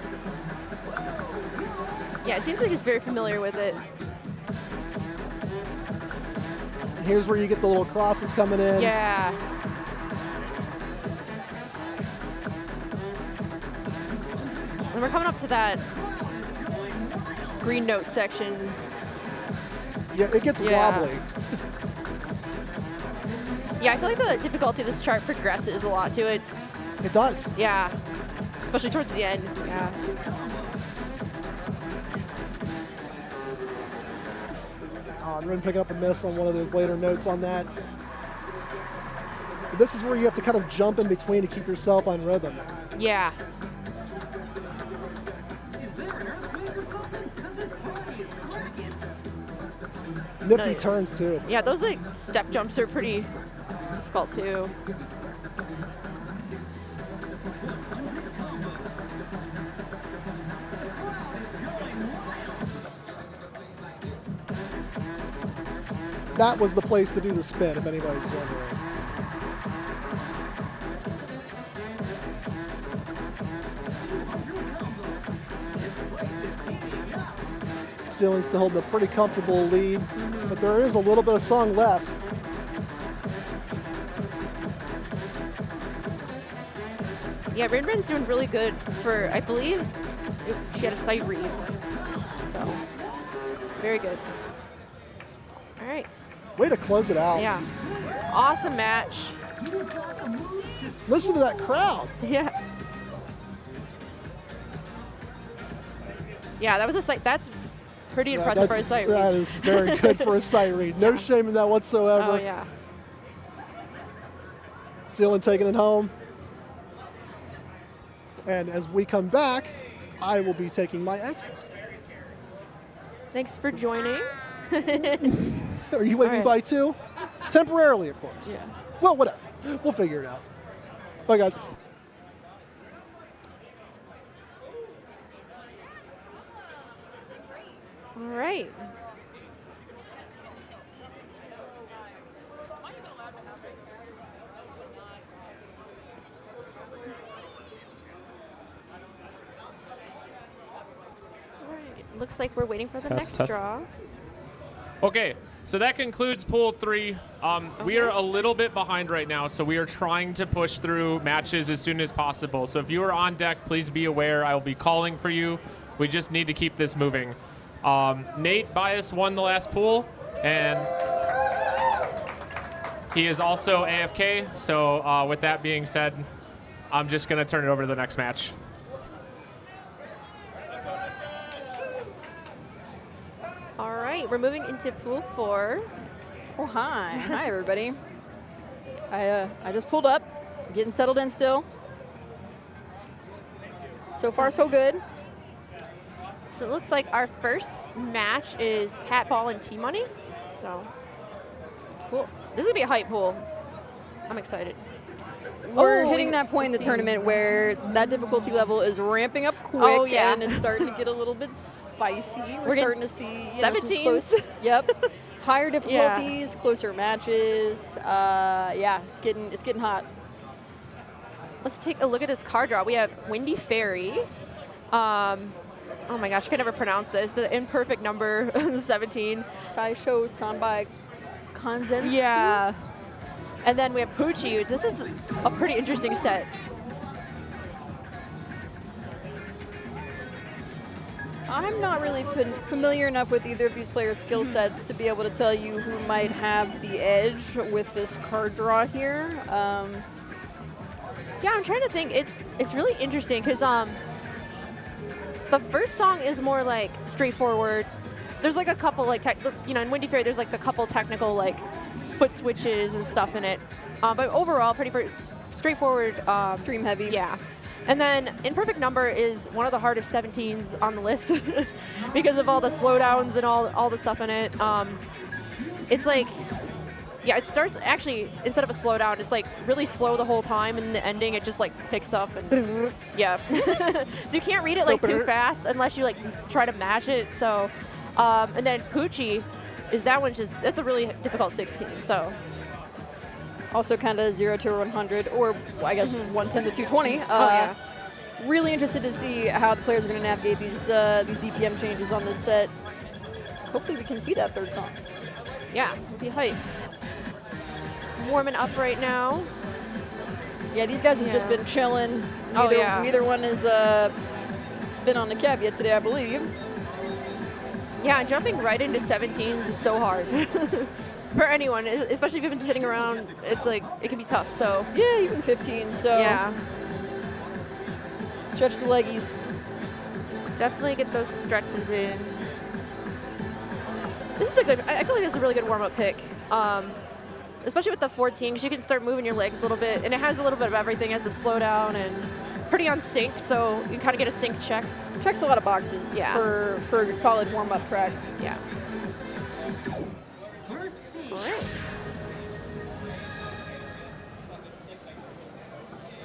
Yeah, it seems like he's very familiar with it. And here's where you get the little crosses coming in. Yeah. And we're coming up to that green note section. Yeah, it gets Yeah. wobbly. Yeah, I feel like the difficulty of this chart progresses a lot to it. It does. Yeah. Especially towards the end. Yeah. Rin picking up a miss on one of those later notes on that. But this is where you have to kind of jump in between to keep yourself on rhythm. Yeah. Is there an earthquake or something? 'Cause this party is cracking. Nifty No. turns too. Yeah, those like step jumps are pretty difficult too. That was the place to do the spin, if anybody's wondering. Ceiling's still holding a pretty comfortable lead, but there is a little bit of song left. Yeah, Rinrin's doing really good for, I believe, she had a sight read. So, very good. All right. Way to close it out. Yeah. Awesome match. Listen to that crowd. Yeah. Yeah, that was a sight. That's pretty impressive for a sight read. That is very good for a sight read. No shame in that whatsoever. Oh, yeah. Ceiling taking it home. And as we come back, I will be taking my exit. Thanks for joining. Are you waving right. by too? Temporarily, of course. Yeah. Well, whatever. We'll figure it out. Bye, guys. right. Looks like we're waiting for the next Test. draw. Okay, so that concludes Pool 3. We are a little bit behind right now, so we are trying to push through matches as soon as possible. So if you are on deck, please be aware. I will be calling for you. We just need to keep this moving. Nate Bias won the last pool, and he is also AFK. So with that being said, I'm just going to turn it over to the next match. All right, we're moving into Pool 4. Oh, hi. Hi, everybody. I just pulled up, getting settled in still. So far, so good. So it looks like our first match is Pat Ball and T-Money. So, cool. This is going to be a hype pool. I'm excited. We're hitting that point in the tournament where that difficulty level is ramping up quick, yeah. and it's starting to get a little bit spicy. We're starting to see some 17s. close, higher difficulties, closer matches. Yeah, it's getting hot. Let's take a look at this card draw. We have Windy Fairy. Oh my gosh, I can never pronounce this. The imperfect number 17. Saisho Sanbai Kanzensu. Yeah. And then we have Poochie. This is a pretty interesting set. I'm not really familiar enough with either of these players' skill sets to be able to tell you who might have the edge with this card draw here. Yeah, I'm trying to think. It's really interesting because the first song is more like straightforward. There's like a couple like in Windy Fairy there's like the couple technical like foot switches and stuff in it, but overall pretty straightforward. Stream heavy. Yeah. And then Imperfect Number is one of the hardest 17s on the list because of all the slowdowns and all the stuff in it. It's like, yeah, it starts actually, instead of a slowdown, it's like really slow the whole time, and the ending it just like picks up and yeah. So you can't read it like too fast unless you like try to mash it. So, and then Poochie is that one's just, that's a really difficult 16. So. Also kind of 0 to 100, or I guess 110 to 220. Yeah. Really interested to see how the players are going to navigate these BPM changes on this set. Hopefully we can see that third song. Yeah, it'll be hype. Warming up right now. Yeah, these guys have just been chilling. Neither one has been on the cab yet today, I believe. Yeah, jumping right into 17s is so hard. For anyone, especially if you've been sitting around, it's like, it can be tough, so. Yeah, even 15, so. Yeah. Stretch the leggies. Definitely get those stretches in. This is a good, I feel like this is a really good warm-up pick. Especially with the 14, because you can start moving your legs a little bit, and it has a little bit of everything. It has the slowdown and pretty on sync, so you can kind of get a sync check. Checks a lot of boxes for a solid warm-up track. Yeah. Great.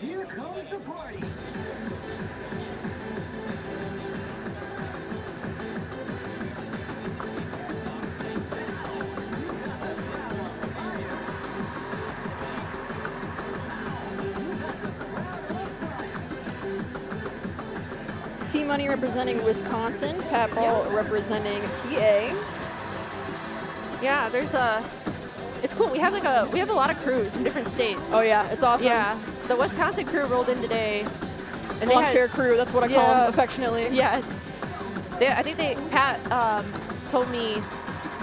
Here comes the party. T-Money representing Wisconsin, Pat Ball representing PA. Yeah, there's it's cool. We have a lot of crews from different states. Oh yeah, it's awesome. Yeah, the Wisconsin crew rolled in today. And Lawn chair crew, that's what I call them affectionately. Yes. I think Pat told me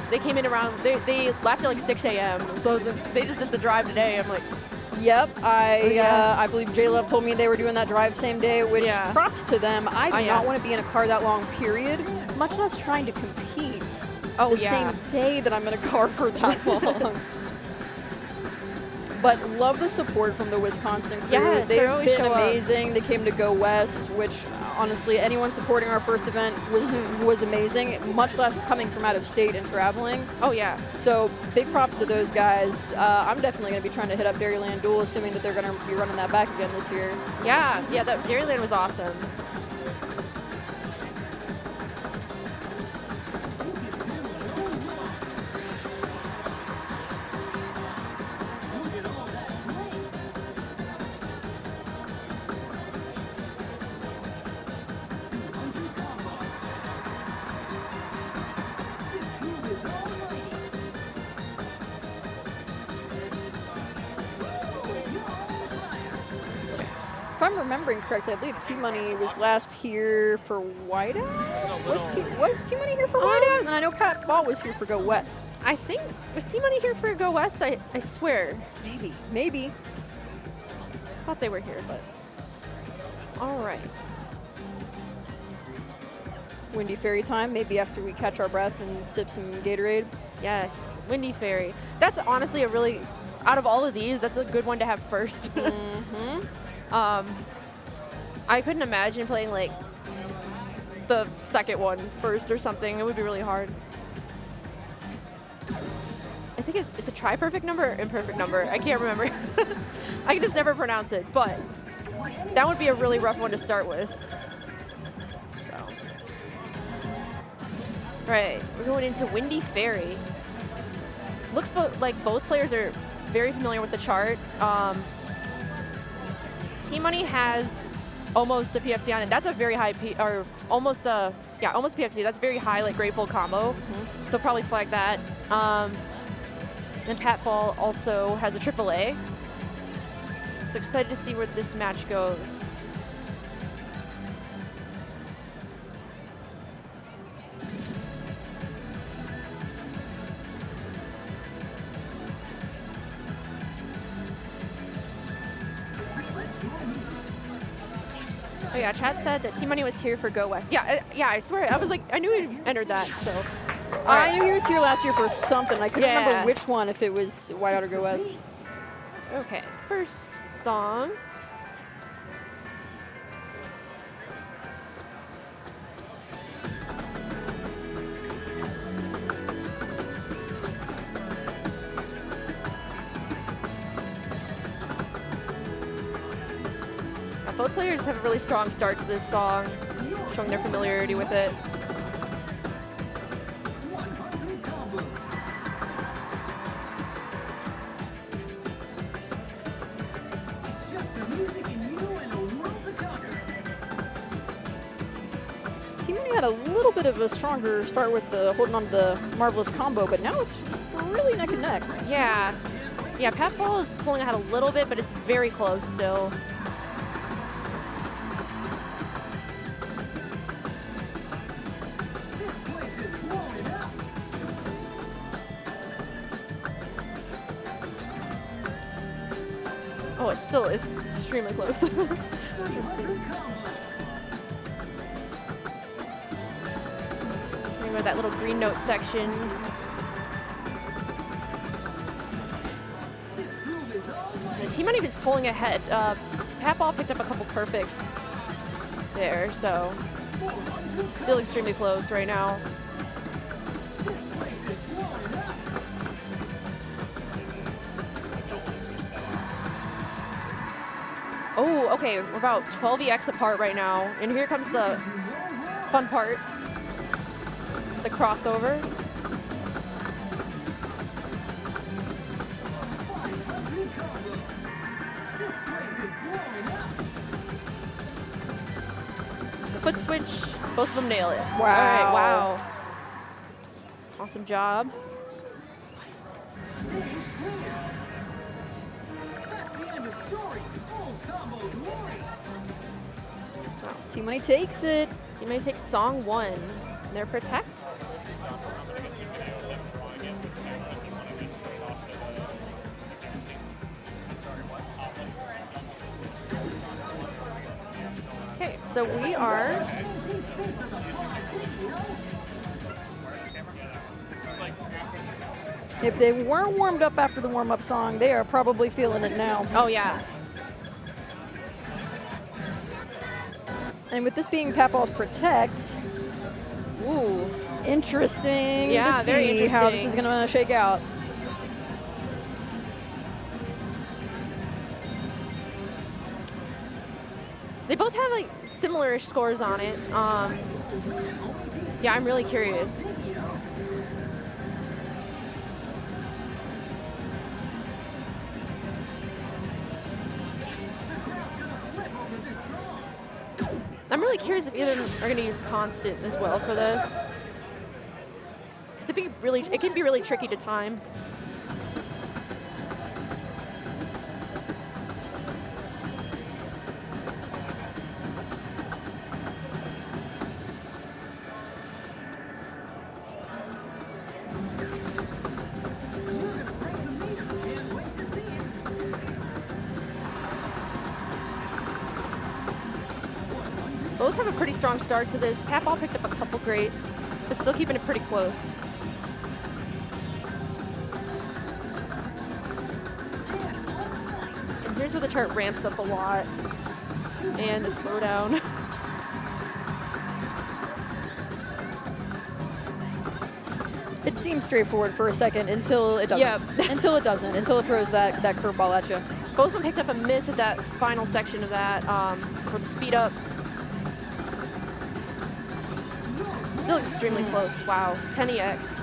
they came in around, they left at like 6 a.m. So they just did the drive today. I'm like, yep, I believe J-Love told me they were doing that drive same day, which props to them. I do not want to be in a car that long, period, much less trying to compete the same day that I'm in a car for that long. But love the support from the Wisconsin crew. Yes, They've always been show amazing. They came to Go West, which honestly, anyone supporting our first event was amazing, much less coming from out of state and traveling. Oh yeah. So big props to those guys. I'm definitely going to be trying to hit up Dairyland Duel, assuming that they're going to be running that back again this year. Yeah, that Dairyland was awesome. If I'm remembering correctly, I believe T-Money was last here for Whiteout? Was T-Money here for Whiteout? And I know Pat Ball was here for Go West. I think, was T-Money here for Go West? I swear. Maybe. Thought they were here, but. All right. Windy Fairy time, maybe after we catch our breath and sip some Gatorade. Yes, Windy Fairy. That's honestly a really, out of all of these, that's a good one to have first. I couldn't imagine playing like the second one first or something. It would be really hard. I think it's a tri-perfect number or imperfect number. I can't remember. I can just never pronounce it, but that would be a really rough one to start with. So, right, we're going into Windy Fairy. Looks like both players are very familiar with the chart. T-Money has almost a PFC on it. That's a very high almost PFC. That's very high, like grateful combo. So probably flag that. Then Pat Ball also has a AAA. So excited to see where this match goes. Oh yeah, chat said that T-Money was here for Go West. Yeah, I swear, I was like, I knew he entered that, so. I knew he was here last year for something. I couldn't remember which one, if it was Whiteout or Go West. Okay, first song. Both players have a really strong start to this song, showing their familiarity with it. T-Money had a little bit of a stronger start with the holding on to the Marvelous combo, but now it's really neck and neck. Yeah, Pat Ball is pulling ahead a little bit, but it's very close still. Oh, it's extremely close. Remember that little green note section. And T-Money was pulling ahead. Pat Ball picked up a couple perfects there, so still extremely close right now. Oh, okay, we're about 12 EX apart right now. And here comes the fun part, the crossover. The foot switch, both of them nail it. Wow. All right, wow. Awesome job. T-Money takes it. T-Money takes song 1. Their protect. Okay, so we are. If they weren't warmed up after the warm-up song, they are probably feeling it now. Oh yeah. And with this being Pat Ball's protect, ooh, interesting yeah, to see very interesting. how this is going to shake out. They both have like similar scores on it. Yeah, I'm really curious. I'm really curious if either of them are going to use constant as well for this, because it can be really tricky to time. both have a pretty strong start to this. Pat Ball picked up a couple greats, but still keeping it pretty close. And here's where the chart ramps up a lot. And the slowdown. It seems straightforward for a second until it doesn't. Yep. Until it doesn't. Until it throws that curveball at you. Both of them picked up a miss at that final section of that for the speed up. Still extremely close. Wow. 10EX.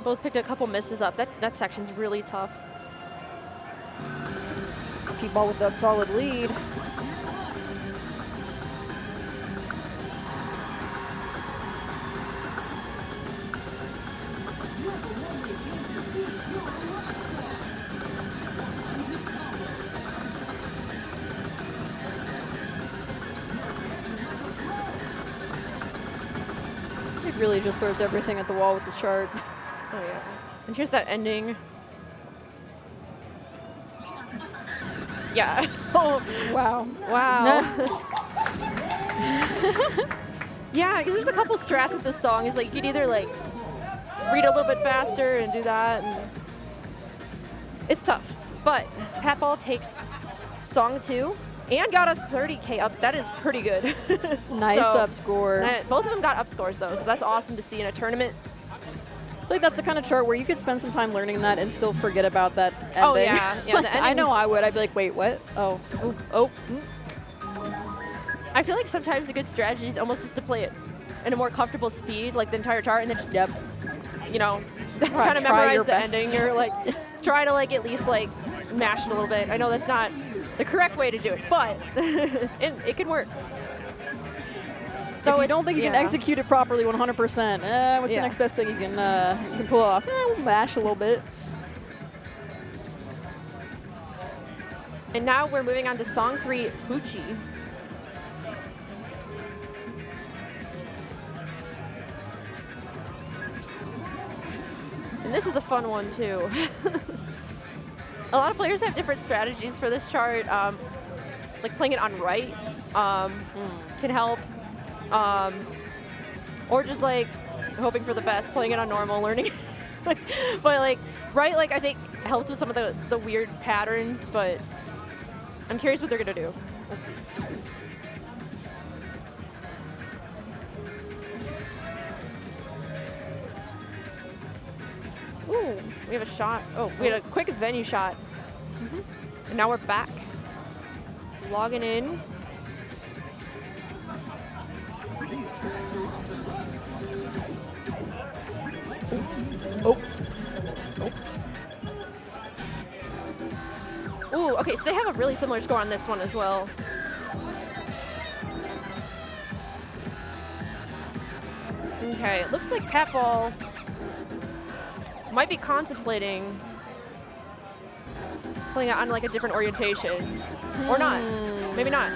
Both picked a couple misses up. That section's really tough. Pete Ball with that solid lead. It really just throws everything at the wall with this chart. Oh yeah. And here's that ending. Yeah. Oh. Wow. Wow. Yeah, because there's a couple strats with this song. It's like you could either like read a little bit faster and do that. And it's tough. But Pat Ball takes song 2 and got a 30K up. That is pretty good. Nice up score. Both of them got up scores though, so that's awesome to see in a tournament. I feel like that's the kind of chart where you could spend some time learning that and still forget about that ending. Oh yeah, yeah. Like, The ending, I know I would. I'd be like, wait, what? Oh, oh. I feel like sometimes a good strategy is almost just to play it in a more comfortable speed, like the entire chart, and then just you know, kind of memorize the ending or like try to like at least like mash it a little bit. I know that's not the correct way to do it, but it can work. So if you don't think you can execute it properly 100%, what's the next best thing you can pull off? We'll mash a little bit. And now we're moving on to song 3, Hoochie. And this is a fun one too. A lot of players have different strategies for this chart. Like playing it on right can help. Or just like hoping for the best, playing it on normal, learning. But like right, like I think helps with some of the weird patterns, but I'm curious what they're gonna do. We'll see. Ooh, we have a shot. Oh, we had a quick venue shot. And now we're back. Logging in. Oh. Ooh, okay, so they have a really similar score on this one as well. Okay, it looks like Pat Ball might be contemplating playing it on like a different orientation. Or not. Maybe not.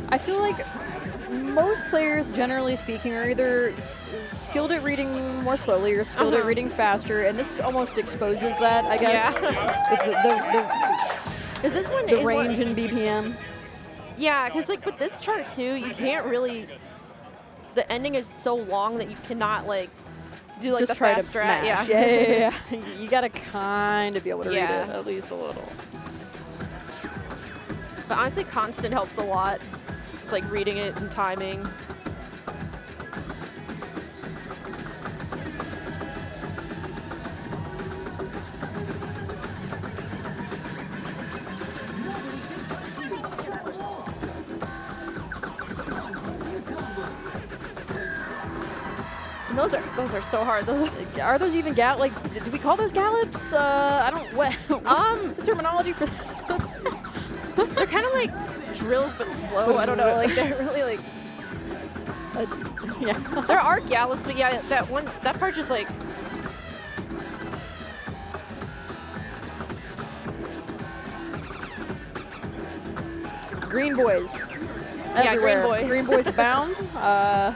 I feel like most players, generally speaking, are either skilled at reading more slowly or skilled at reading faster, and this almost exposes that, I guess. Is this one the range in BPM? Yeah, because like with this chart too, you can't really. The ending is so long that you cannot like do like just the try fast to strat. mash. Yeah. You gotta kind of be able to read it at least a little. But honestly, constant helps a lot. Like reading it and timing. And those are so hard. Those are those even do we call those gallops? I don't what's the terminology for they're kind of like drills but slow. I don't know, like they're really like yeah. There are gallops, but yeah, that part just like green boys. Yeah, Everywhere. green boy. Boys abound. I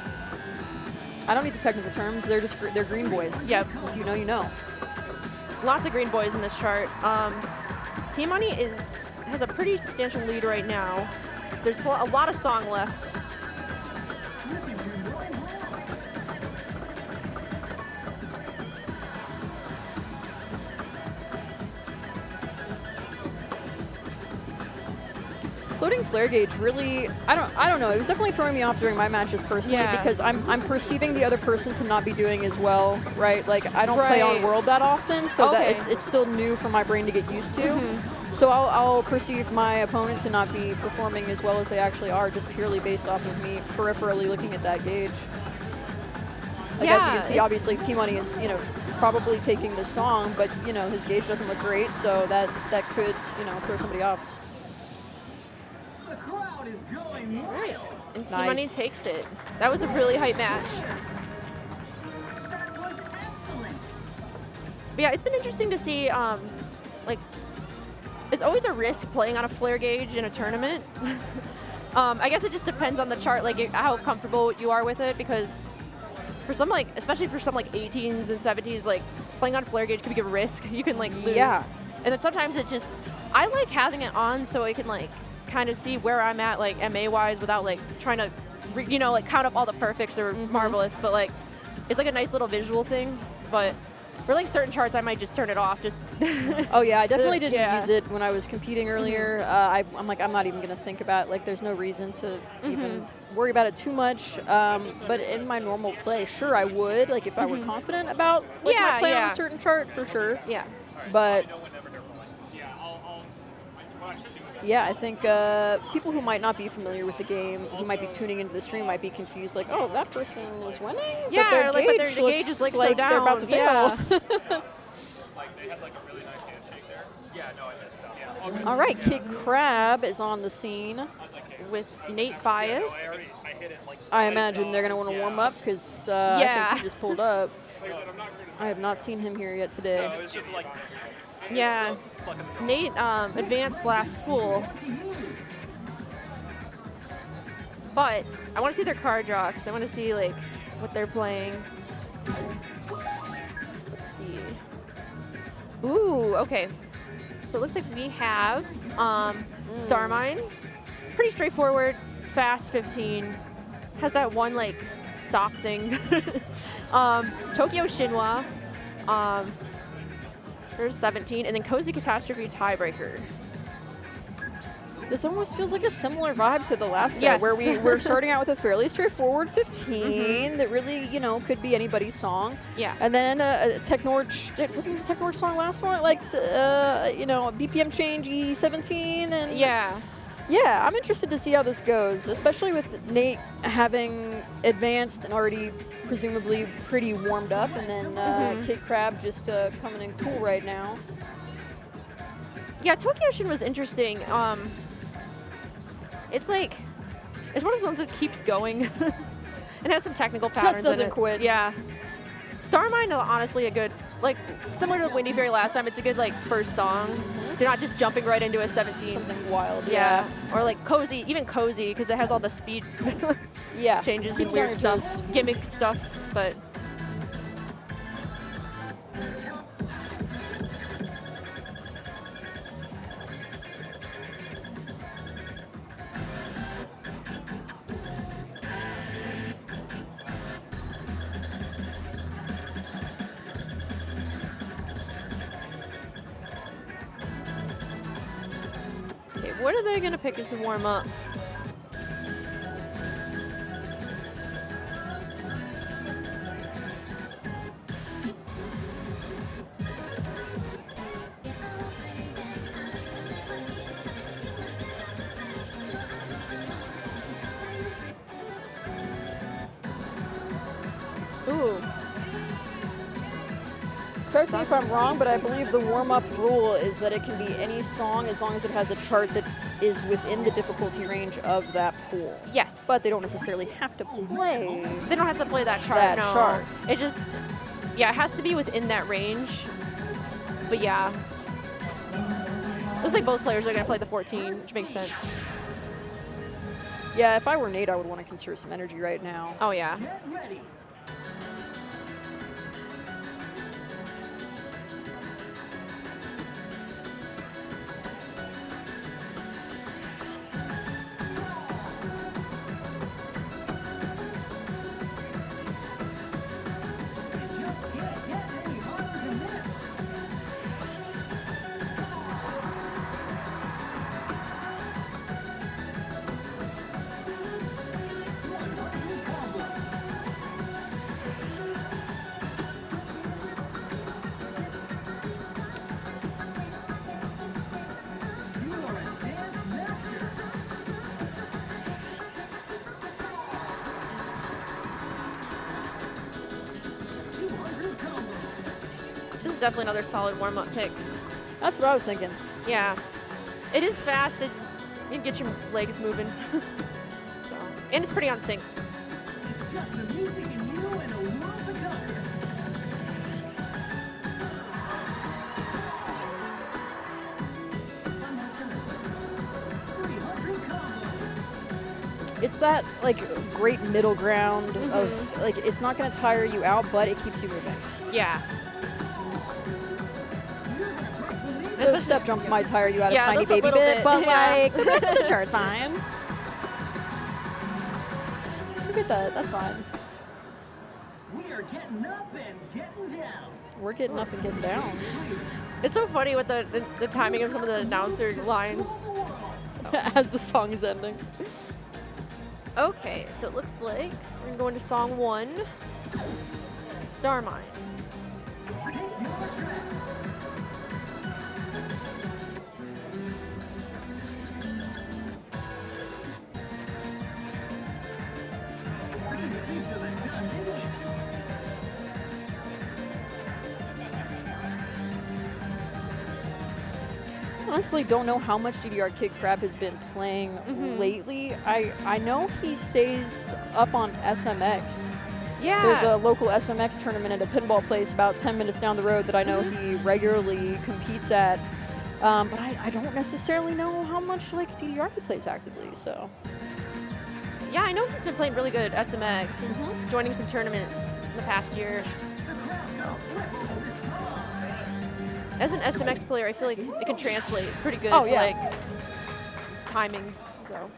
don't need the technical terms. They're green boys. Yep. If you know, you know. Lots of green boys in this chart. Team Money has a pretty substantial lead right now. There's a lot of song left. Floating flare gauge really, I don't know. It was definitely throwing me off during my matches personally because I'm perceiving the other person to not be doing as well, right? Like I don't play on World that often, so that it's still new for my brain to get used to. So I'll perceive my opponent to not be performing as well as they actually are, just purely based off of me peripherally looking at that gauge. Like as you can see, obviously T-Money is probably taking this song, but his gauge doesn't look great, so that could throw somebody off. All right, and Team Money takes it. That was a really hype match. But yeah, it's been interesting to see, like, it's always a risk playing on a flare gauge in a tournament. I guess it just depends on the chart, like how comfortable you are with it, because for some, like, especially for some like 18s and 17s, like playing on flare gauge can be a risk. You can like lose. Yeah. And then sometimes it's just, I like having it on so I can like kind of see where I'm at, like MA wise, without like trying to, like count up all the perfects or marvelous. But like, it's like a nice little visual thing. But for like certain charts, I might just turn it off. Just. Oh yeah, I definitely didn't use it when I was competing earlier. I'm like, I'm not even gonna think about it. Like, there's no reason to even worry about it too much. But in my normal play, sure I would. Like if I were confident about like my play on a certain chart, for sure. Yeah. But. Yeah, I think people who might not be familiar with the game, who might be tuning into the stream, might be confused. Like, oh, that person is winning, yeah, but their like, gauge their looks gauge is like, like so down. They're about to fail. Like they had like a really nice handshake there. Yeah, no, I missed out. Yeah. All right, Kid Crab is on the scene with Nate Bias. I imagine they're going to want to warm up because I think he just pulled up. I have not seen him here yet today. No, it's just like. Yeah, Nate advanced last pool, but I want to see their card draw because I want to see like what they're playing. Let's see. Ooh, okay. So it looks like we have Starmine, pretty straightforward, fast 15, has that one like stock thing. Tokyo Shinwa. There's 17, and then Cozy Catastrophe tiebreaker. This almost feels like a similar vibe to the last set, where we're starting out with a fairly straightforward 15 that really, could be anybody's song. Yeah. And then a Technorch, wasn't the Technorch song last one? Like, BPM change E17 and yeah, I'm interested to see how this goes, especially with Nate having advanced and already presumably pretty warmed up, and then Kid Crab just coming in cool right now. Yeah, Tokyo Shin was interesting. It's like, it's one of those ones that keeps going and has some technical patterns. Just doesn't quit. Yeah. Starmine, honestly, a good, like, similar to Windy Fairy last time, it's a good, like, first song. So you're not just jumping right into a 17. Something wild, yeah. Or, like, Cozy, even Cozy, because it has all the speed changes and weird stuff, gimmick stuff, but... What are they going to pick as a warm-up? Ooh. Correct me if I'm wrong, but I believe the warm-up rule is that it can be any song as long as it has a chart that is within the difficulty range of that pool. Yes. But they don't necessarily have to play. They don't have to play that chart, It just, it has to be within that range. But yeah. Looks like both players are going to play the 14, which makes sense. Yeah, if I were Nate, I would want to conserve some energy right now. Oh, yeah. Get ready. You just can't get any hotter than this. You are a dance master. This is definitely another solid warm-up pick. That's what I was thinking. Yeah. It is fast. You can get your legs moving. So, and it's pretty on sync. It's just the music and you and a world to conquer. It's that like great middle ground of like it's not going to tire you out, but it keeps you moving. Yeah. Those step jumps might tire you out Yeah, a tiny those a baby little bit, bit, but yeah. like the rest of the chart's fine. Forget that. That's fine. We are getting up and getting down. We're getting up and getting down. It's so funny with the timing of some of the announcer lines. As the song is ending. Okay, so it looks like we're going to song 1, Star Mine. Honestly, don't know how much DDR Kid Crab has been playing lately. I know he stays up on SMX. Yeah. There's a local SMX tournament at a pinball place about 10 minutes down the road that I know he regularly competes at. But I don't necessarily know how much like DDR he plays actively. So Yeah, I know he's been playing really good at SMX and joining some tournaments in the past year. As an SMX player, I feel like it can translate pretty good to like timing. So,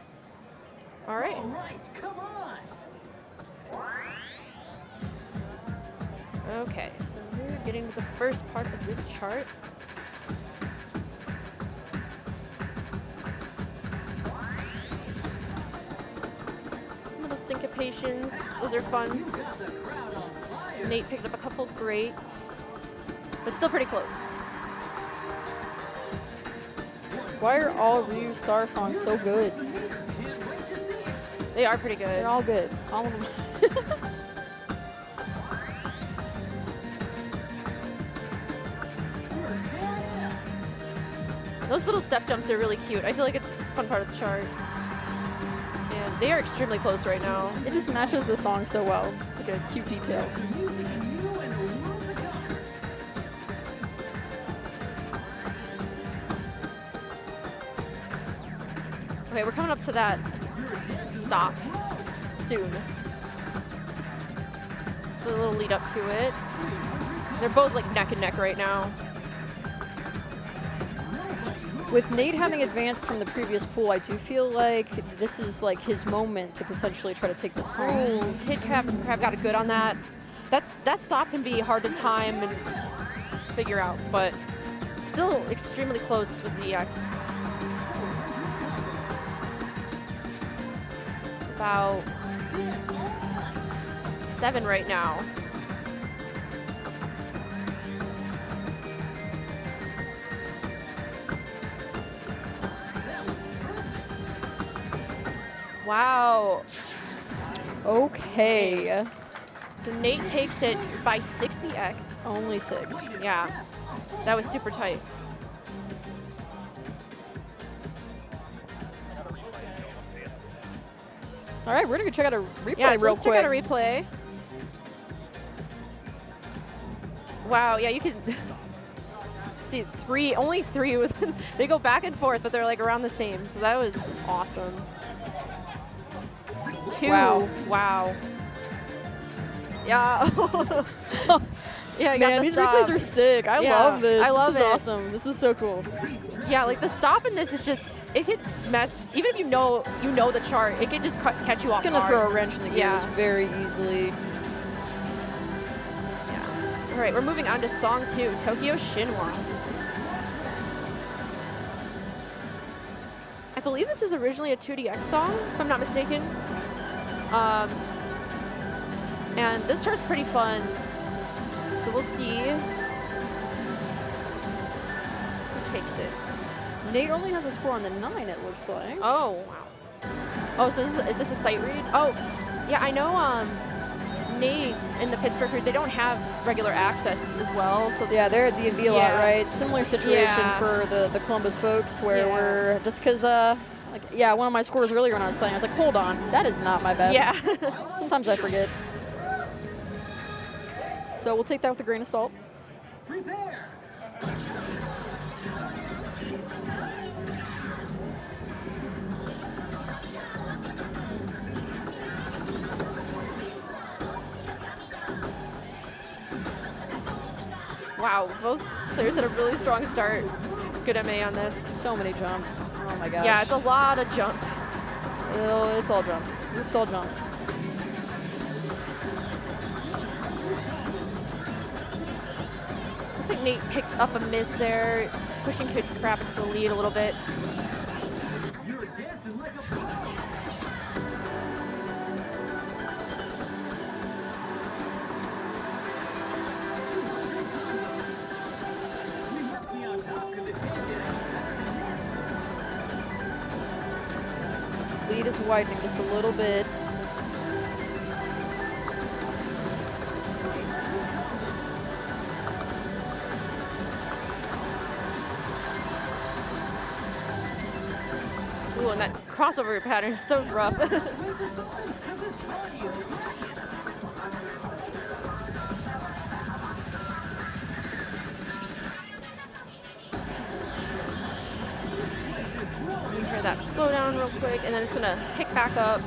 all right. All right, come on. Okay, so we're getting to the first part of this chart. Little syncopations, those are fun. Nate picked up a couple greats, but still pretty close. why are all Ryu Star songs so good? They are pretty good. They're all good. All of them. Those little step jumps are really cute. I feel like it's a fun part of the chart. And they are extremely close right now. It just matches the song so well. It's like a cute detail. Okay, we're coming up to that stop soon. So a little lead up to it. They're both like neck and neck right now. With Nate having advanced from the previous pool, I do feel like this is like his moment to potentially try to take this song. Oh, Kid Crab got it good on that. That stop can be hard to time and figure out, but still extremely close with the EX. It's about 7 right now. Wow. Okay. So Nate takes it by 60x. Only 6. Yeah. That was super tight. All right, we're gonna go check out a replay Yeah, real let's quick. check out a replay. Wow, yeah, you can see only three with they go back and forth, but they're like around the same. So that was awesome. 2. Wow. Wow. Yeah. Yeah, you got Man, the these stop. replays are sick. I Yeah, love this. I love this is it. awesome. This is so cool. Yeah, like the stop in this is just, it could mess, even if you know the chart, it could just catch you off It's gonna guard. throw a wrench in the gears Yeah. very easily. Yeah. All right, we're moving on to song 2, Tokyo Shinwa. I believe this was originally a 2DX song, if I'm not mistaken. And this chart's pretty fun. So we'll see who takes it. Nate only has a score on the 9, it looks like. Oh, wow. Oh, so is this a sight read? Oh, yeah, I know Nate in the Pittsburgh crew, they don't have regular access as well. So Yeah, they're at DMV a lot, right? Similar situation for the Columbus folks where we're, just because, like, yeah, one of my scores earlier when I was playing, I was like, hold on, that is not my best. Yeah. Sometimes I forget. So we'll take that with a grain of salt. Prepare. Wow, both players had a really strong start. Good MA on this. So many jumps. Oh my gosh. Yeah, it's a lot of jump. It's all jumps. Oops, all jumps. Looks like Nate picked up a miss there, pushing Kid Crab into the lead a little bit. You're dancing like a boss. We must be on top because it can't get Lead is widening just a little bit. Ooh, and that crossover pattern is so rough. You hear that slow down real quick, and then it's gonna pick back up.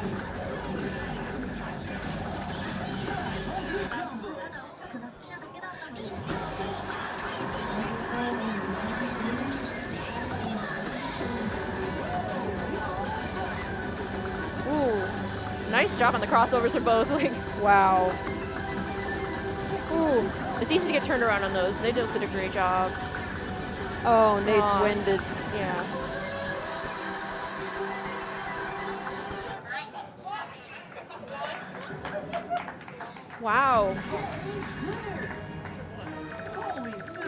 Ooh, nice job on the crossovers for both. Like, wow. Ooh. It's easy to get turned around on those. They both did a great job. Oh, Nate's winded. Yeah. Wow.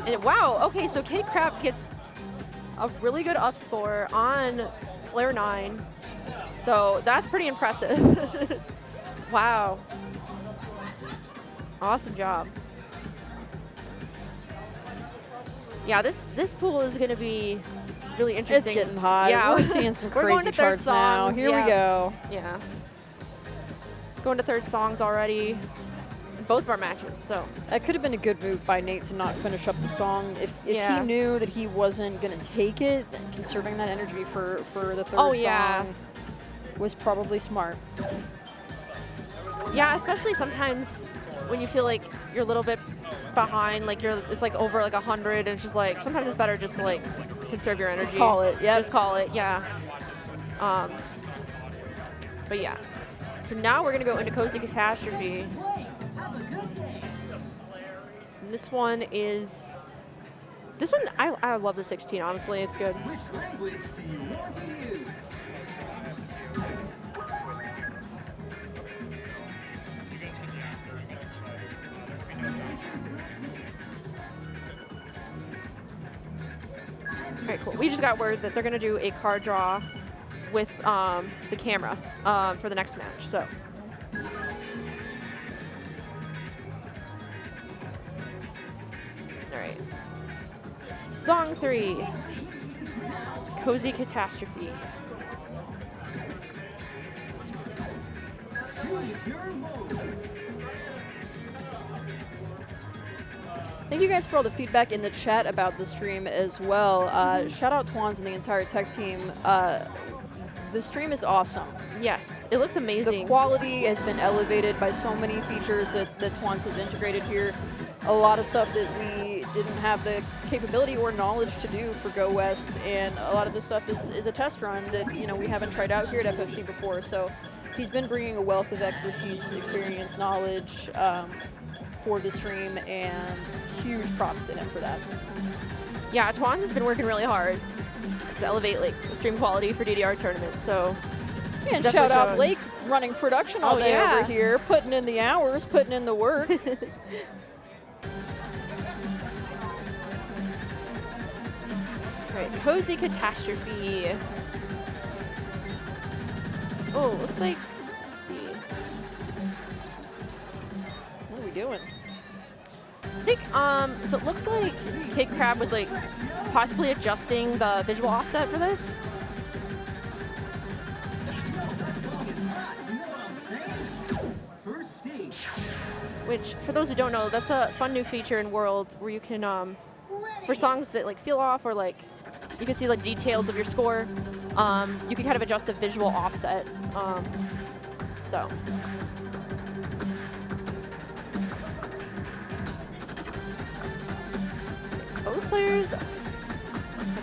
And wow, okay, so Kid Crab gets a really good up score on Flare 9. So that's pretty impressive. Wow. Awesome job. Yeah, this pool is going to be really interesting. It's getting hot. Yeah, We're seeing some We're going crazy to third charts now. songs. Here we Yeah. go. Yeah. Going to third songs already. In both of our matches, so. That could have been a good move by Nate to not finish up the song. If Yeah. he knew that he wasn't going to take it, then conserving that energy for the third Oh, yeah. song was probably smart. Yeah, especially sometimes when you feel like you're a little bit behind, like it's like over like 100, and it's just like, sometimes it's better just to like conserve your energy. Just call it, yeah. Just call it, yeah. But yeah. So now we're gonna go into Cozy Catastrophe. And this one, I love the 16, honestly, it's good. Which language do you want to use? All right, cool. We just got word that they're gonna do a card draw with the camera for the next match, so. All right. Song 3, Cozy Catastrophe. Choose your move. Thank you guys for all the feedback in the chat about the stream as well. Shout out Twans and the entire tech team. The stream is awesome. Yes, it looks amazing. The quality has been elevated by so many features that Twans has integrated here. A lot of stuff that we didn't have the capability or knowledge to do for Go West, and a lot of this stuff is a test run that we haven't tried out here at FFC before. So he's been bringing a wealth of expertise, experience, knowledge for the stream, and huge props to him for that. Yeah, Twans has been working really hard to elevate like the stream quality for DDR tournaments. So yeah, and shout out Blake running production all day over here, putting in the hours, putting in the work. Right, Cozy Catastrophe. Oh, looks like, let's see. What are we doing? I think, so it looks like Kid Crab was like possibly adjusting the visual offset for this. Which, for those who don't know, that's a fun new feature in World where you can, for songs that like feel off or like you can see like details of your score, you can kind of adjust the visual offset. So. Both players have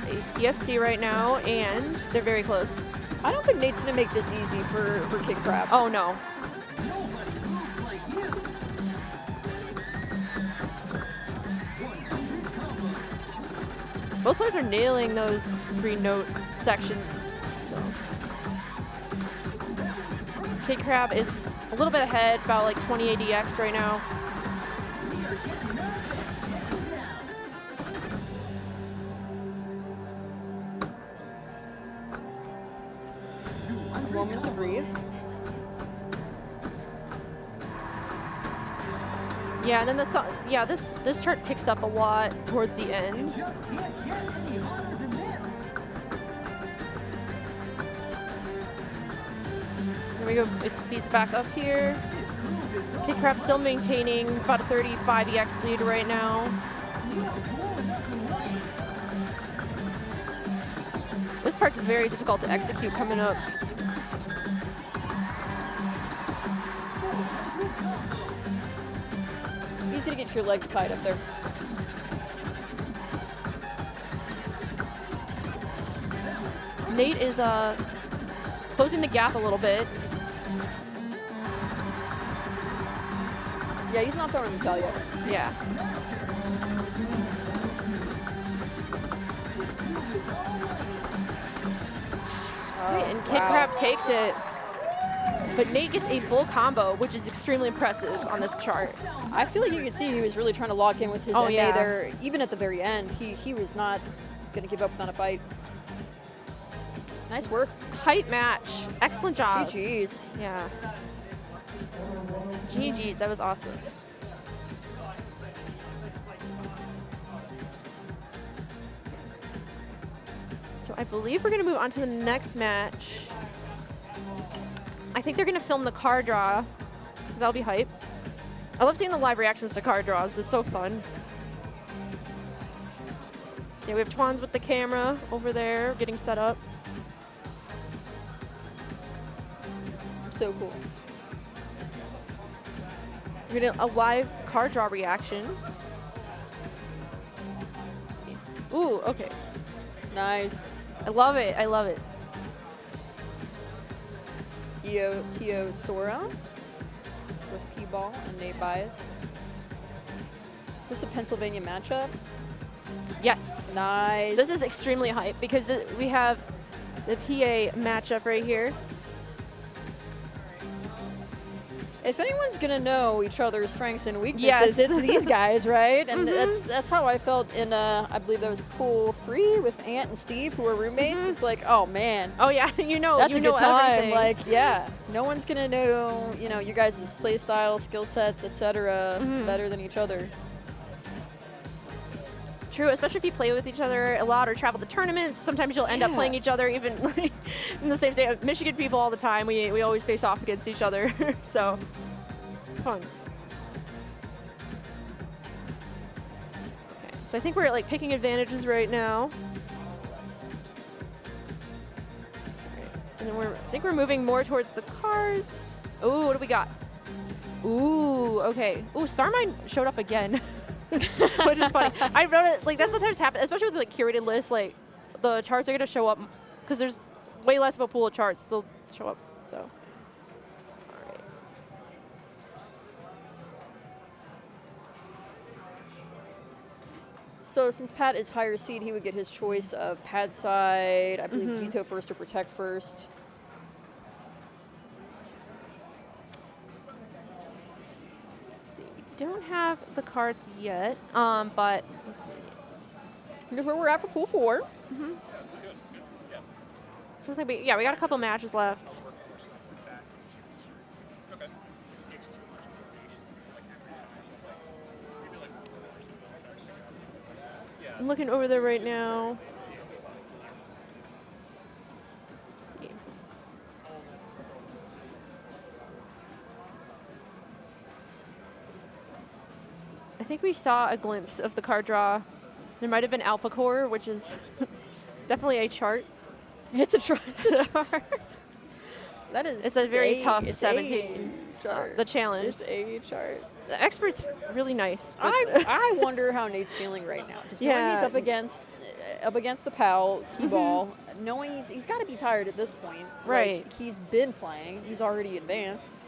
a PFC right now, and they're very close. I don't think Nate's gonna make this easy for Kid Crab. Oh no. Both players are nailing those 3-note sections. So. Kid Crab is a little bit ahead, about like 20 ADX right now. A moment to breathe. Yeah, and then this chart picks up a lot towards the end. There we go. It speeds back up here. Kid Crab still maintaining about a 35 EX lead right now. This part's very difficult to execute coming up. Easy to get your legs tied up there. Nate is closing the gap a little bit. Yeah, he's not throwing the towel yet. Yeah. Right, and Kid Crab takes it. But Nate gets a full combo, which is extremely impressive on this chart. I feel like you can see he was really trying to lock in with his MA there. Even at the very end, he was not going to give up without a fight. Nice work. Hype match. Excellent job. GG's. Yeah. GG's. That was awesome. So I believe we're going to move on to the next match. I think they're going to film the card draw, so that'll be hype. I love seeing the live reactions to card draws. It's so fun. Yeah, we have Twans with the camera over there getting set up. So cool. We're getting a live card draw reaction. Ooh, okay. Nice. I love it. I love it. Tio Sora with P-Ball and Nate Bias. Is this a Pennsylvania matchup? Yes. Nice. This is extremely hype because we have the PA matchup right here. If anyone's gonna know each other's strengths and weaknesses, it's these guys, right? And that's how I felt in I believe that was pool 3 with Ant and Steve, who were roommates. It's like, oh man. Oh yeah, you know, that's a good time. Everything. Like, yeah, no one's gonna know, you guys' play style, skill sets, etc. Better than each other. True, especially if you play with each other a lot or travel to tournaments. Sometimes you'll end up playing each other even like, in the same state. Michigan people all the time. We always face off against each other, so it's fun. Okay, so I think we're like picking advantages right now. And then I think we're moving more towards the cards. Ooh, what do we got? Ooh, okay. Ooh, Starmine showed up again, which is funny. I wrote it, like, that sometimes happens, especially with, like, curated lists. Like, the charts are going to show up because there's way less of a pool of charts. They'll show up, so. All right. So since Pat is higher seed, he would get his choice of pad side, I believe veto first or protect first. Don't have the cards yet, but let's see. Here's where we're at for pool 4. So it's like we got a couple matches left. I'm looking over there right now. Let's see. I think we saw a glimpse of the card draw. There might have been Alpacor, which is definitely a chart. It's a chart. That is. It's a very tough it's 17. A chart. The challenge. It's a chart. The expert's really nice. I wonder how Nate's feeling right now. Just knowing he's up against the PAL, P-ball, knowing he's got to be tired at this point. Right. Like, he's been playing. He's already advanced.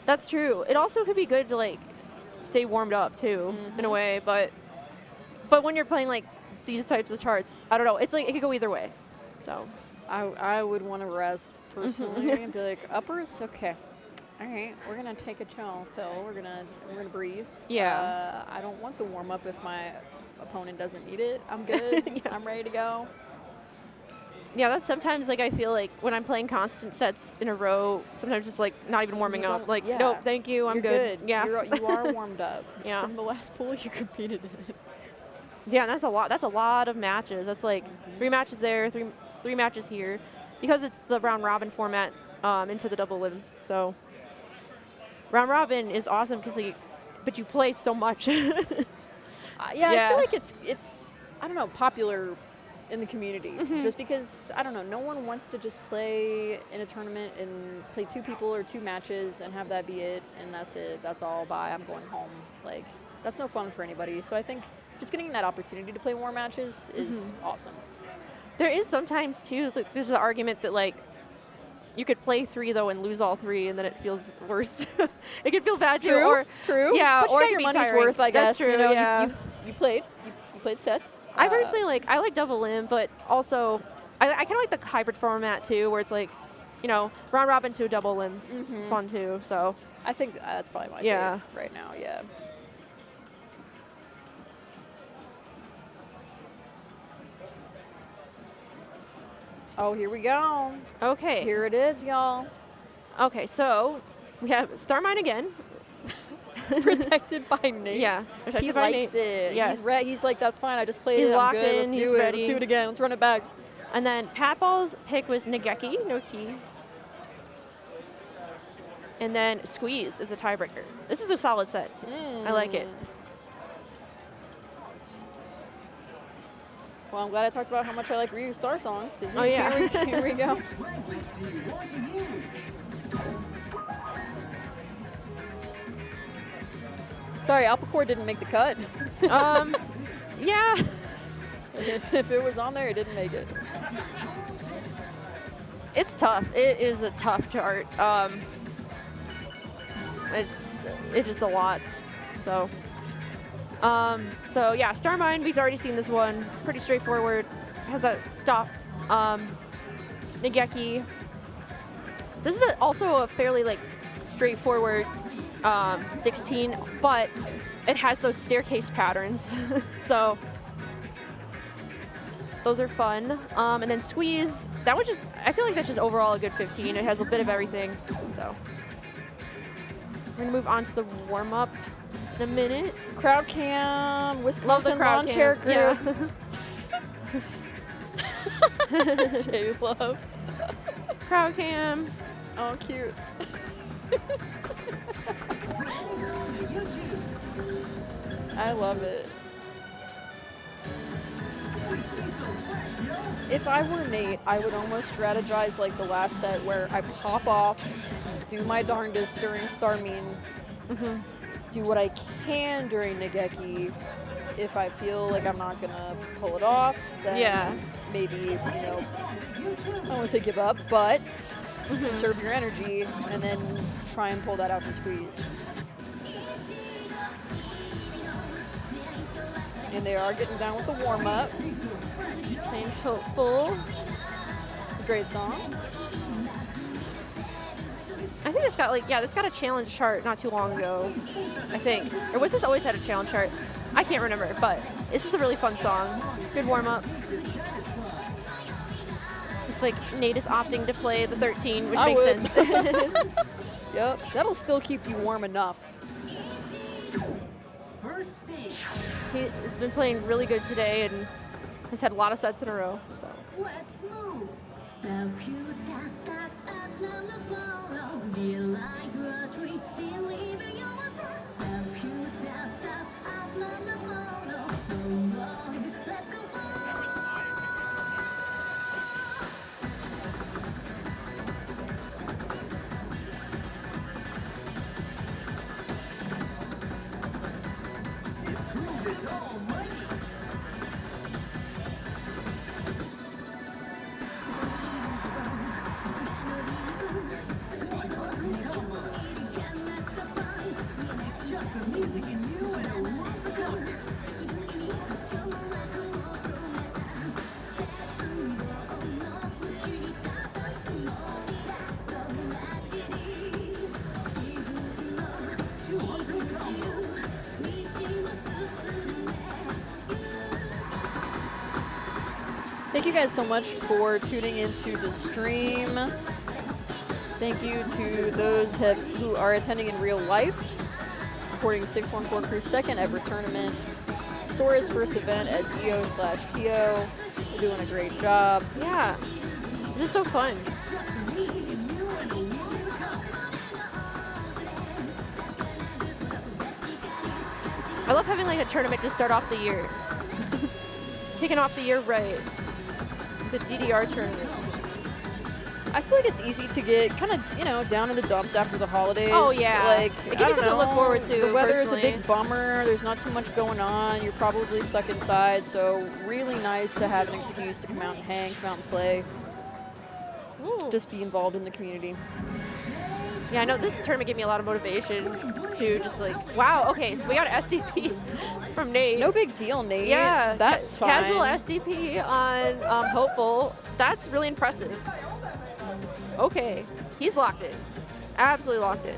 That's true. It also could be good to, like, stay warmed up too, in a way. But when you're playing like these types of charts, I don't know. It's like it could go either way. So I would want to rest personally and be like, uppers, okay. All right, we're gonna take a chill pill. We're gonna breathe. Yeah. I don't want the warm up if my opponent doesn't need it. I'm good. I'm ready to go. Yeah, that's sometimes like I feel like when I'm playing constant sets in a row, sometimes it's like not even warming up. Like, nope, thank you, I'm good. Yeah. You are warmed up. Yeah. From the last pool you competed in. Yeah, and that's a lot. That's a lot of matches. That's like 3 matches there, three matches here, because it's the round robin format into the double limb. So round robin is awesome because but you play so much. I feel like it's I don't know, popular in the community, just because I don't know, no one wants to just play in a tournament and play 2 people or 2 matches and have that be it, and that's it. That's all. Bye. I'm going home. Like, that's no fun for anybody. So I think just getting that opportunity to play more matches is awesome. There is sometimes too. Like, there's the argument that like you could play 3 though and lose all 3, and then it feels worse. It can feel bad too. True. Yeah. But you or got your money's tiring. worth, I guess. That's true. You know, yeah. you played. You played sets. I personally I like double limb, but also I kind of like the hybrid format too, where it's like, you know, round robin to a double limb. It's fun too. So I think that's probably my fave right now. Yeah. Oh, here we go. Okay. Here it is, y'all. Okay, so we have Starmine again. Protected by Nate. Yeah. He likes it. Yes. He's like, that's fine. I just played He's it. I'm locked good. in. Let's He's do it. ready. Let's do it again. Let's run it back. And then Patball's pick was Nageki, no key. And then Squeeze is a tiebreaker. This is a solid set. I like it. Well, I'm glad I talked about how much I like Ryu Star songs, because here we go. Sorry, Alpacor didn't make the cut. Yeah. If it was on there, it didn't make it. It's tough. It is a tough chart. It's just a lot. So yeah, Starmine, we've already seen this one. Pretty straightforward. Has that stop. Nageki. This is also a fairly like straightforward 16, but it has those staircase patterns. So those are fun. And then Squeeze, that was just, I feel like that's just overall a good 15. It has a bit of everything. So we're gonna move on to the warm up in a minute. Crowd cam, Wisconsin Love the crowd lawn chair crew. Yeah. J-Love. Crowd cam. Oh, cute. I love it. If I were Nate, I would almost strategize like the last set where I pop off, do my darndest during Star Mean, do what I can during Nageki. If I feel like I'm not gonna pull it off, then maybe, you know, I don't want to say give up, but conserve your energy and then try and pull that out and squeeze. And they are getting down with the warm-up. Playing Hopeful. Great song. I think this got like, this got a challenge chart not too long ago, I think. Or was this always had a challenge chart? I can't remember, but this is a really fun song. Good warm-up. It's like Nate is opting to play the 13, which makes sense. Yep, that'll still keep you warm enough. He's been playing really good today and has had a lot of sets in a row. So. Let's move. The future starts at the be like a tree, believe in yourself. The future starts at the let's go Thank you guys so much for tuning into the stream. Thank you to those who are attending in real life, supporting 614 Crew's second ever tournament, Sora's first event as EO/TO. You're doing a great job. Yeah, this is so fun. I love having like a tournament to start off the year. Kicking off the year right. The DDR tournament. I feel like it's easy to get kind of, you know, down in the dumps after the holidays. Oh yeah. Like, it gives you something to look forward to. The weather is a personally. big bummer. There's not too much going on. You're probably stuck inside, so really nice to have an excuse to come out and hang, come out and play. Ooh. Just be involved in the community. Yeah, I know this tournament gave me a lot of motivation to just like, wow, okay, so we got an SDP from Nate. No big deal, Nate. Yeah, that's fine. Casual SDP on Hopeful. That's really impressive. Okay, he's locked in. Absolutely locked in.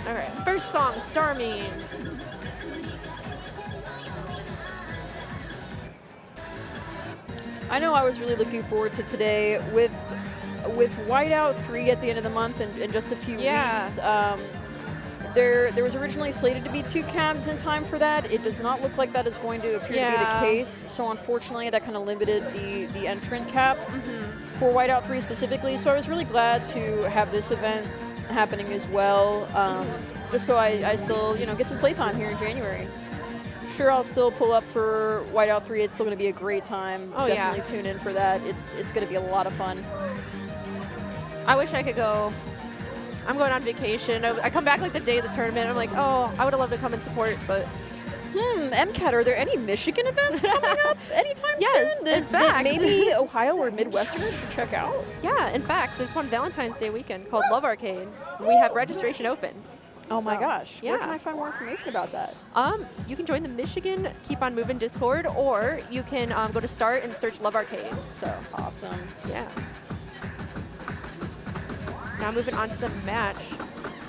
All right, first song, Star Mean. I know I was really looking forward to today with Whiteout 3 at the end of the month in just a few weeks. There was originally slated to be 2 cabs in time for that. It does not look like that is going to appear to be the case. So unfortunately, that kind of limited the entrant cap for Whiteout 3 specifically. So I was really glad to have this event happening as well, just so I still get some playtime here in January. Sure, I'll still pull up for Whiteout 3. It's still going to be a great time. Oh, Definitely tune in for that. It's going to be a lot of fun. I wish I could go. I'm going on vacation. I come back like the day of the tournament. I'm like, oh, I would have loved to come and support, but. MCAT, are there any Michigan events coming up anytime soon? That, In fact. maybe Ohio or Midwesterners should check out? Yeah, in fact, there's one Valentine's Day weekend called Love Arcade. We have registration open. Oh my gosh. Yeah. Where can I find more information about that? You can join the Michigan Keep On Moving Discord, or you can go to Start and search Love Arcade. So awesome. Yeah. Now moving on to the match.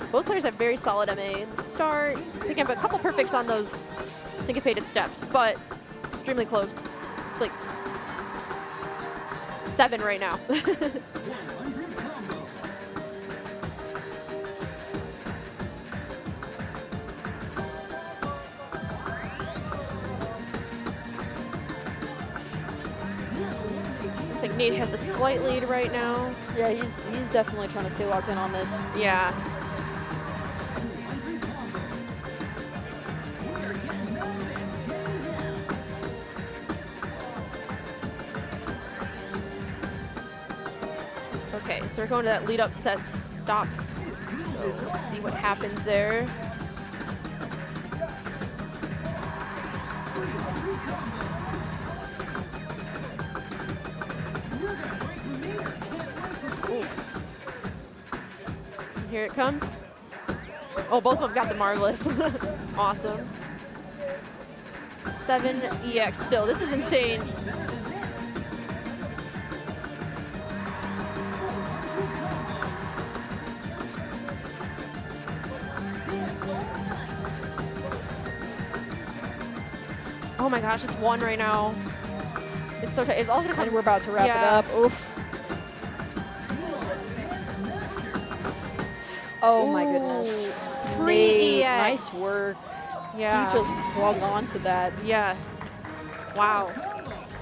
Both players have very solid MA in the start. Picking up a couple perfects on those syncopated steps, but extremely close. It's like 7 right now. Looks like Nate has a slight lead right now. Yeah, he's definitely trying to stay locked in on this. Yeah. Okay, so we're going to that lead up to that stop. So let's see what happens there. Ooh. Here it comes. Oh, both of them got the marvelous. Awesome. 7 EX still. This is insane. Oh my gosh, it's 1 right now. It's so tight. It's all gonna come. And we're about to wrap it up. Oof. Oh my goodness. 3 Nate, EX. nice work. Yeah. He just clung on to that. Yes. Wow.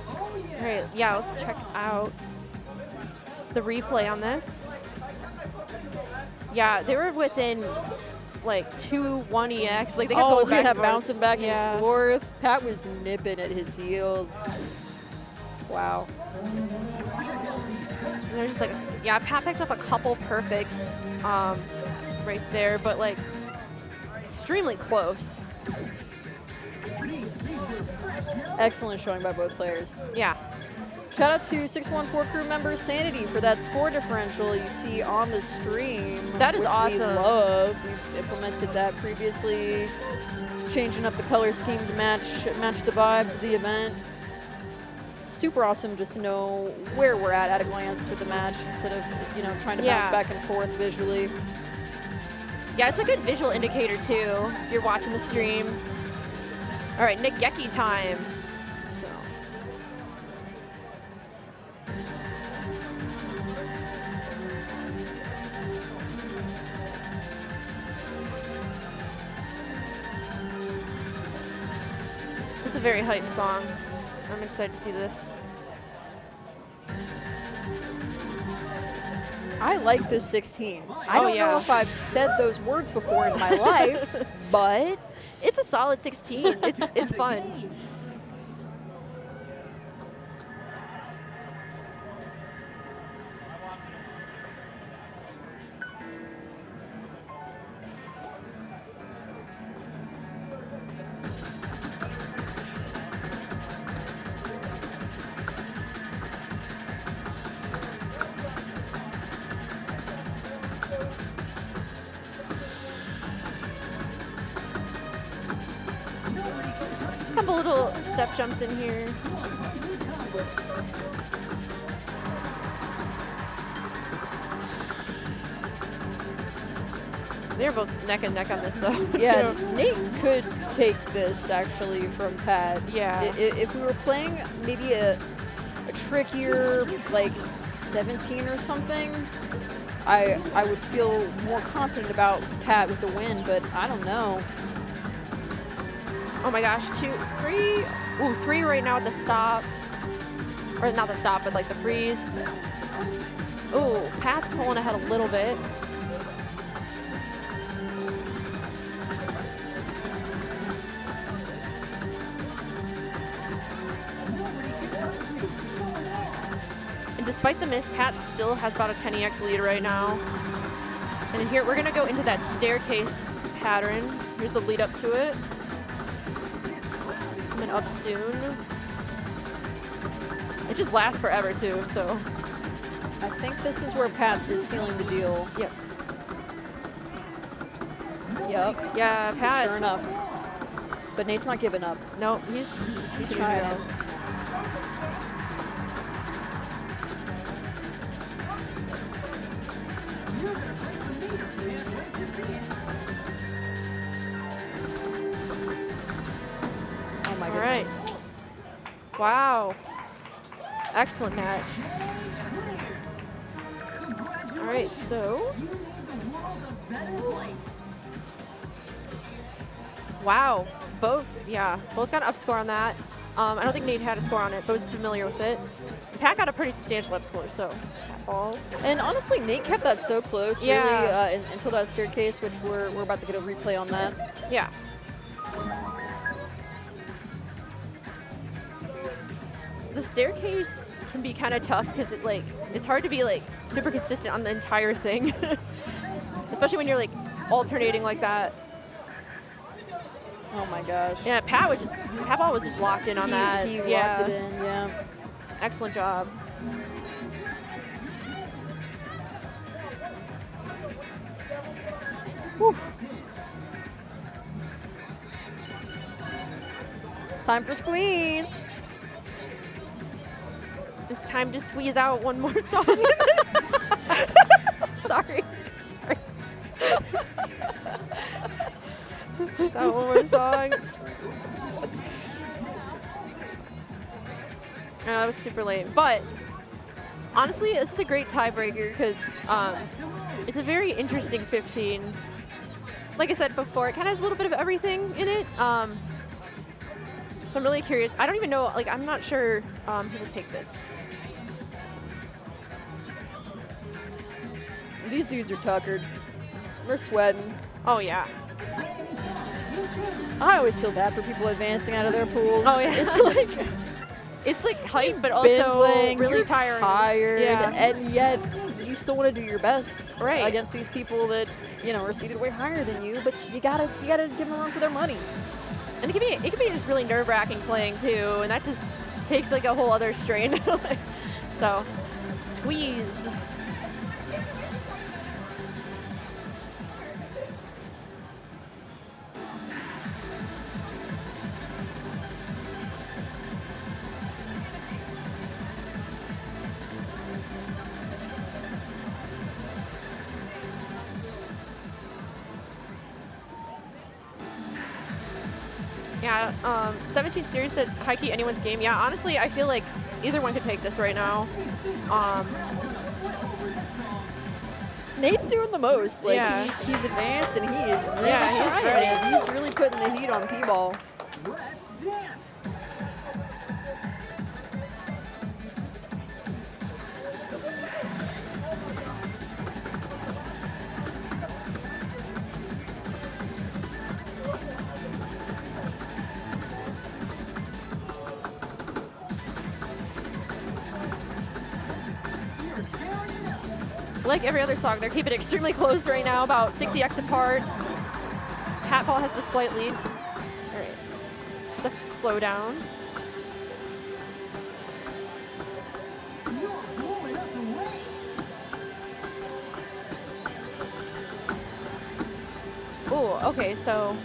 All right, yeah, let's check out the replay on this. Yeah, they were within like 2 1 EX. Like they kept Oh, going he back had and forth. bouncing back Yeah. and forth. Pat was nipping at his heels. Wow. And they're just like, yeah, Pat picked up a couple perfects right there, but like extremely close. Excellent showing by both players. Yeah. Shout out to 614 crew member Sanity for that score differential you see on the stream. That is which awesome. We love. We've implemented that previously, changing up the color scheme to match the vibes of the event. Super awesome just to know where we're at a glance with the match instead of trying to bounce back and forth visually. Yeah, it's a good visual indicator too if you're watching the stream. All right, Nick Gecki time. So. This is a very hype song. I'm excited to see this. I like this 16. I don't know if I've said those words before in my life, but it's a solid 16. It's fun. Couple little step jumps in here. They're both neck and neck on this though. Yeah, Nate could take this actually from Pat. Yeah. If we were playing maybe a trickier, like 17 or something, I would feel more confident about Pat with the win, but I don't know. Oh my gosh, 2, 3. Ooh, 3 right now at the stop. Or not the stop, but like the freeze. Ooh, Pat's pulling ahead a little bit. And despite the miss, Pat still has about a 10 EX lead right now. And then here, we're gonna go into that staircase pattern. Here's the lead up to it. Coming up soon. It just lasts forever too, so. I think this is where Pat is sealing the deal. Yep. Yep. Yeah, Pat. Sure enough. But Nate's not giving up. No, he's trying. Oh my goodness. All right. Wow. Excellent match. All right, so. Wow. Both got an up score on that. I don't think Nate had a score on it, but was familiar with it. Pat got a pretty substantial up score, so Pat ball. And honestly, Nate kept that so close, Yeah. really, until that staircase, which we're about to get a replay on that. Yeah. staircase can be kind of tough because it's hard to be like super consistent on the entire thing, especially when you're like alternating like that. Oh my gosh. Yeah, Pat Ball was just locked in on that. He yeah. locked it in, yeah. Excellent job. Whew. Time for squeeze. It's time to squeeze out one more song. Sorry. Squeeze out one more song. That was super lame. But honestly, this is a great tiebreaker because it's a very interesting 15. Like I said before, it kind of has a little bit of everything in it. So I'm really curious. I don't even know, like, I'm not sure who will take this. These dudes are tuckered. They're sweating. Oh, yeah. I always feel bad for people advancing out of their pools. Oh, yeah. It's like hype, but also really tiring. Tired, yeah. And yet you still want to do your best right. against these people that, you know, are seated way higher than you, but you gotta give them a run for their money. And it can be just really nerve-wracking playing too, and that just takes like a whole other strain. So, squeeze. Yeah, 17 series said high key anyone's game. Yeah, honestly, I feel like either one could take this right now. Nate's doing the most. Like yeah. he's advanced and he is really trying it. He's really putting the heat on P-ball. Let's dance. Like every other song, they're keeping it extremely close right now, about 60x apart. Pat Ball has the slight lead. All right, it's a slow down. Oh, okay, so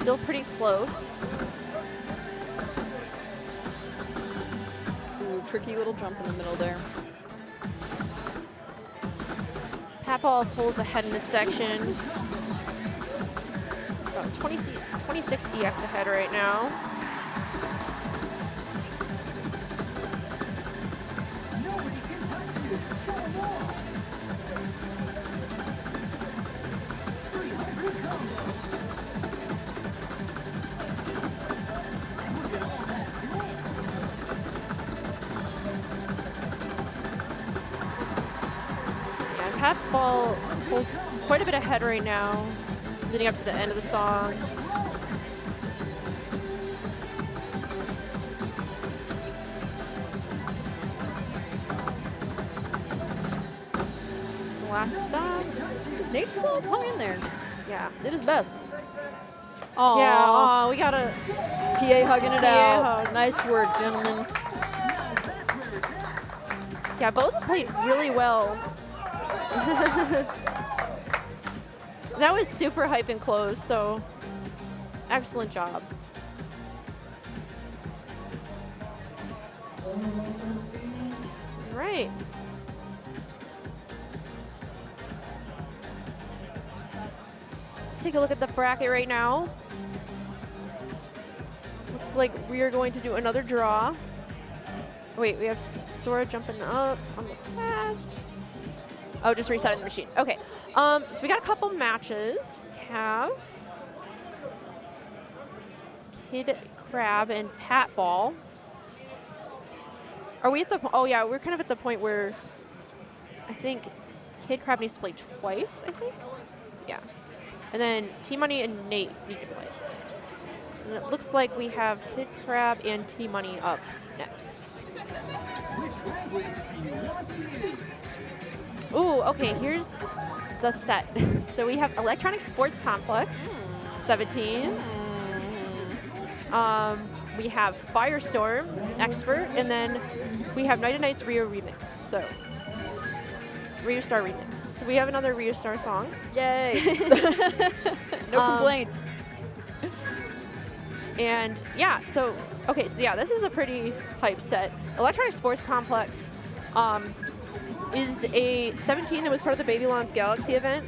still pretty close. Tricky little jump in the middle there. Pat Ball pulls ahead in this section. About 26 EX ahead right now. Pat Ball pulls quite a bit ahead right now, leading up to the end of the song. Last stop. Nate's still hung in there. Yeah. Did his best. Oh, yeah, we got a PA hugging it out. Hug. Nice work, gentlemen. Yeah, both played really well. That was super hype and close, so excellent job. All right. Let's take a look at the bracket right now. Looks like we are going to do another draw. Wait, we have Sora jumping up on the pads. Oh, just resetting the machine. Okay. So we got a couple matches. We have Kid Crab and Pat Ball. Are we at the? Oh yeah, we're kind of at the point where I think Kid Crab needs to play twice. I think. Yeah. And then T Money and Nate need to play. And it looks like we have Kid Crab and T-Money up next. Ooh, okay, here's the set. So we have Electronic Sports Complex, 17. We have Firestorm, Expert, and then we have Night and Night's Rio Remix. So, Rio Star Remix. So we have another Rio Star song. Yay! No complaints. And yeah, so, okay, so yeah, this is a pretty hype set. Electronic Sports Complex is a 17 that was part of the Babylon's Galaxy event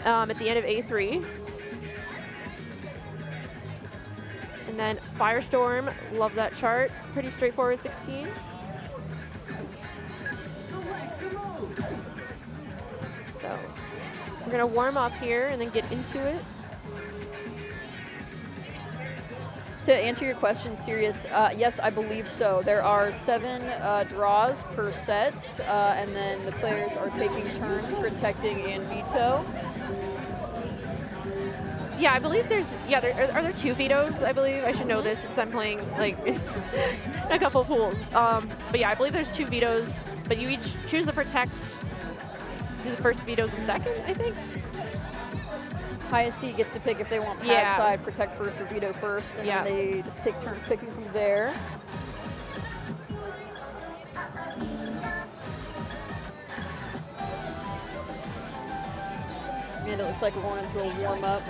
at the end of A3. And then Firestorm, love that chart. Pretty straightforward 16. So we're gonna warm up here and then get into it. To answer your question, Sirius, yes, I believe so. There are 7 draws per set, and then the players are taking turns protecting and veto. Yeah, I believe there's, yeah, are there 2 vetoes, I believe? I should know this since I'm playing, like, a couple of pools. But yeah, I believe there's 2 vetoes, but you each choose to protect, do the first vetoes and second, I think? Highest seed gets to pick if they want pad side, protect first, or veto first, and then they just take turns picking from there. And it looks like we're going into a warm-up.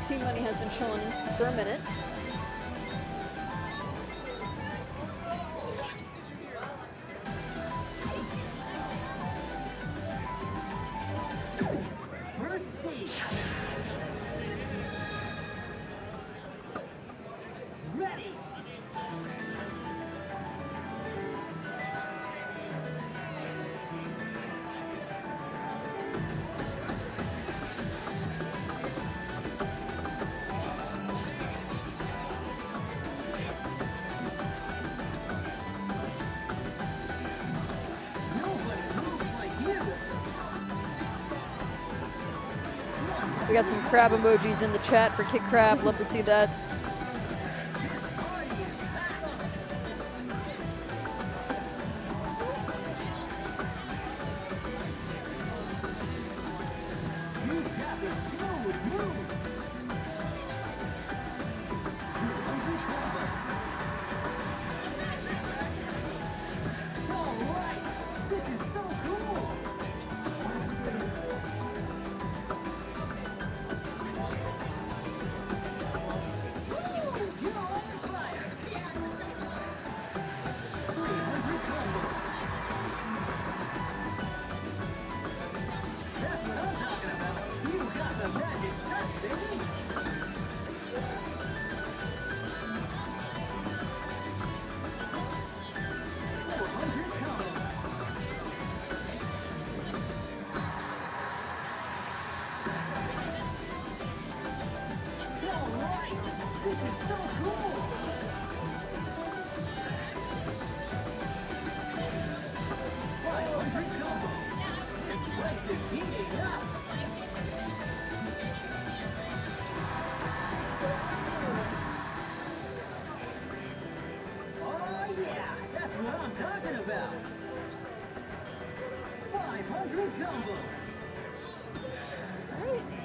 T-Money has been chilling for a minute. First stage. Ready. We got some crab emojis in the chat for Kid Crab. Love to see that.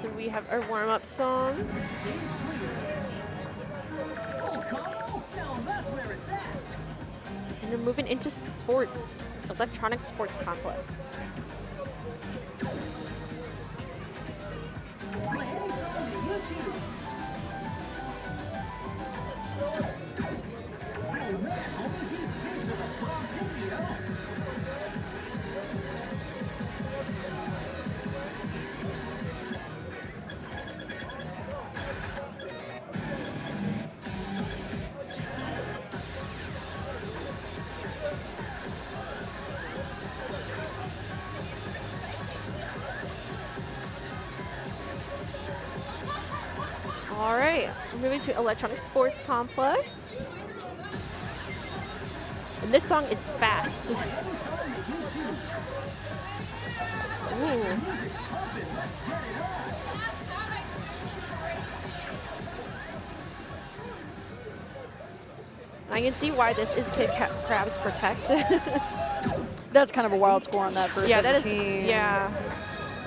So we have our warm-up song. And we're moving into sports, electronic sports complex. All right, we're moving to electronic sports complex. And this song is fast. Ooh. I can see why this is Kid Crab's Protect. That's kind of a wild score on that first. Yeah, that is. Yeah,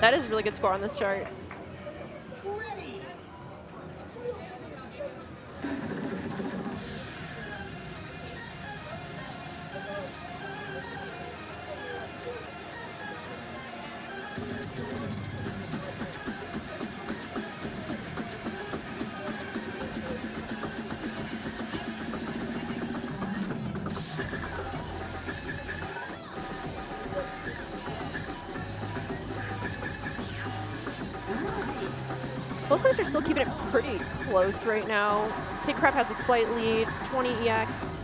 that is a really good score on this chart. Both players are still keeping it pretty close right now. Kid Crab has a slight lead, 20 EX.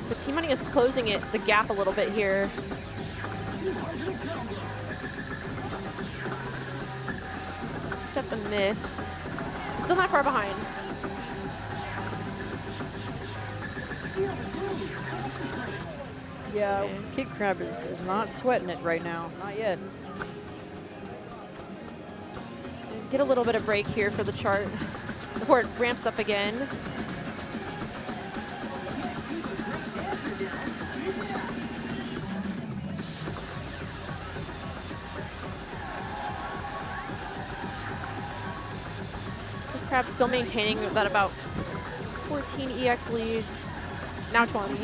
But Team Money is closing the gap a little bit here. Step and miss. Still not far behind. Yeah, Kid Crab is not sweating it right now. Not yet. Get a little bit of break here for the chart before it ramps up again. Kid Crab still maintaining that about 14 EX lead, now 20.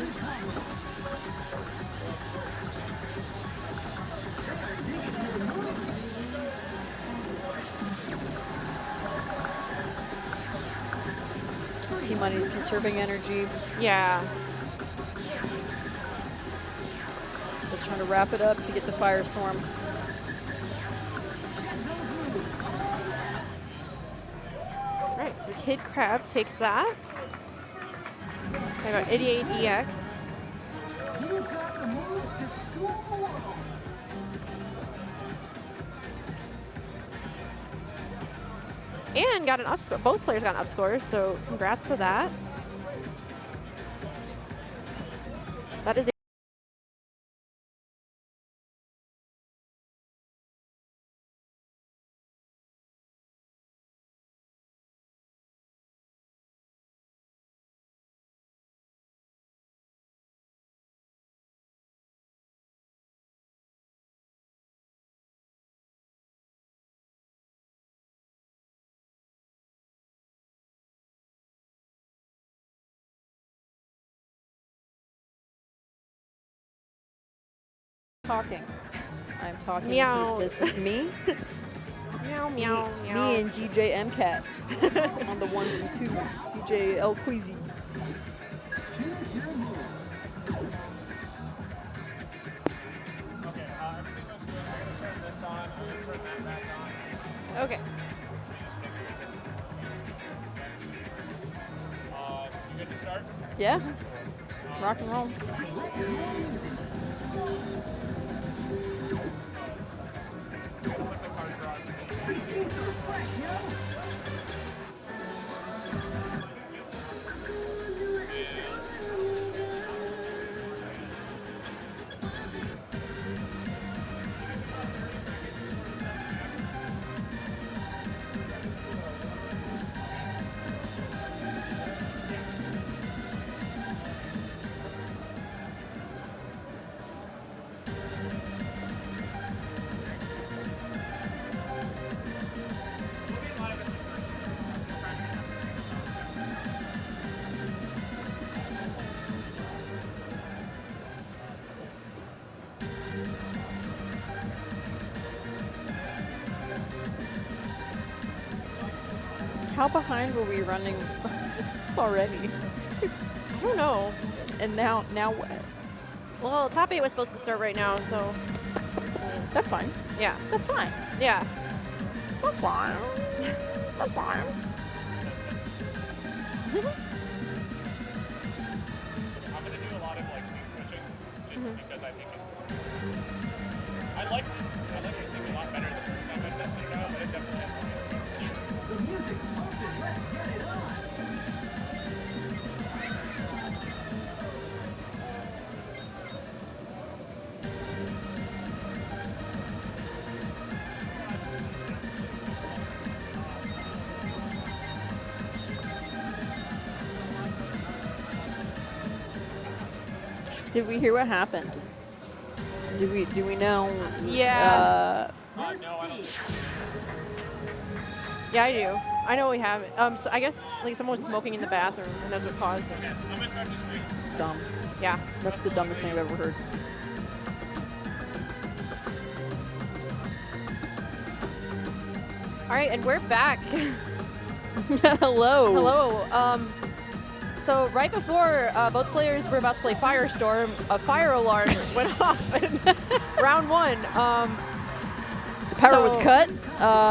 Team Money's conserving energy. Yeah. Just trying to wrap it up to get the Firestorm. Right, so Kid Crab takes that. I got 88 EX. You got the moves to school the world. And got an up score. Both players got an up score, so congrats to that. That is Talking. I'm talking Meow. to, this is me. meow, meow, meow. Me and DJ MCAT on the ones and twos. DJ El Queasy. Okay. You good to start? Yeah. Rock and roll. How behind were we running already? I don't know. And now what? Well, top 8 was supposed to start right now, so. That's fine. Yeah. That's fine. Yeah. That's fine. That's fine. I'm going to do a lot of like scene switching just because I think I like this thing a lot better the first time I tested it out, but it definitely has The music's pumping. Let's get it on. Did we hear what happened? Do we know? Yeah. No, I don't. Yeah, I do. I know we have it. So I guess like someone was smoking in the bathroom, and that's what caused it. Okay, I'm gonna start this stream. Dumb. Yeah. That's the dumbest thing I've ever heard. All right, and we're back. Hello. Hello. So right before both players were about to play Firestorm, a fire alarm went off in round 1. The power was cut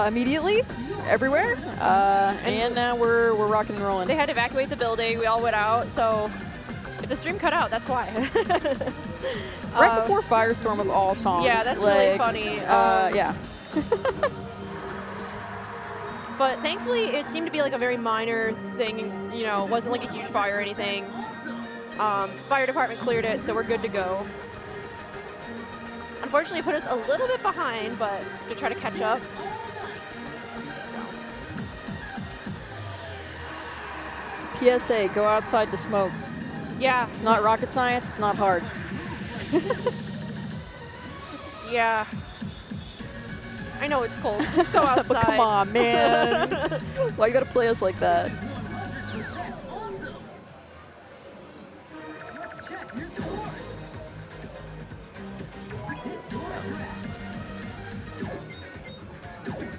immediately, everywhere, and now we're rocking and rolling. They had to evacuate the building. We all went out. So if the stream cut out, that's why. Right before Firestorm of all songs. Yeah, that's really funny. Yeah. But thankfully, it seemed to be like a very minor thing. You know, it wasn't like a huge fire or anything. Fire department cleared it, so we're good to go. Unfortunately, it put us a little bit behind, but to try to catch up. PSA, go outside to smoke. Yeah. It's not rocket science, it's not hard. Yeah. I know it's cold. Just go outside. But come on, man. Why you gotta play us like that?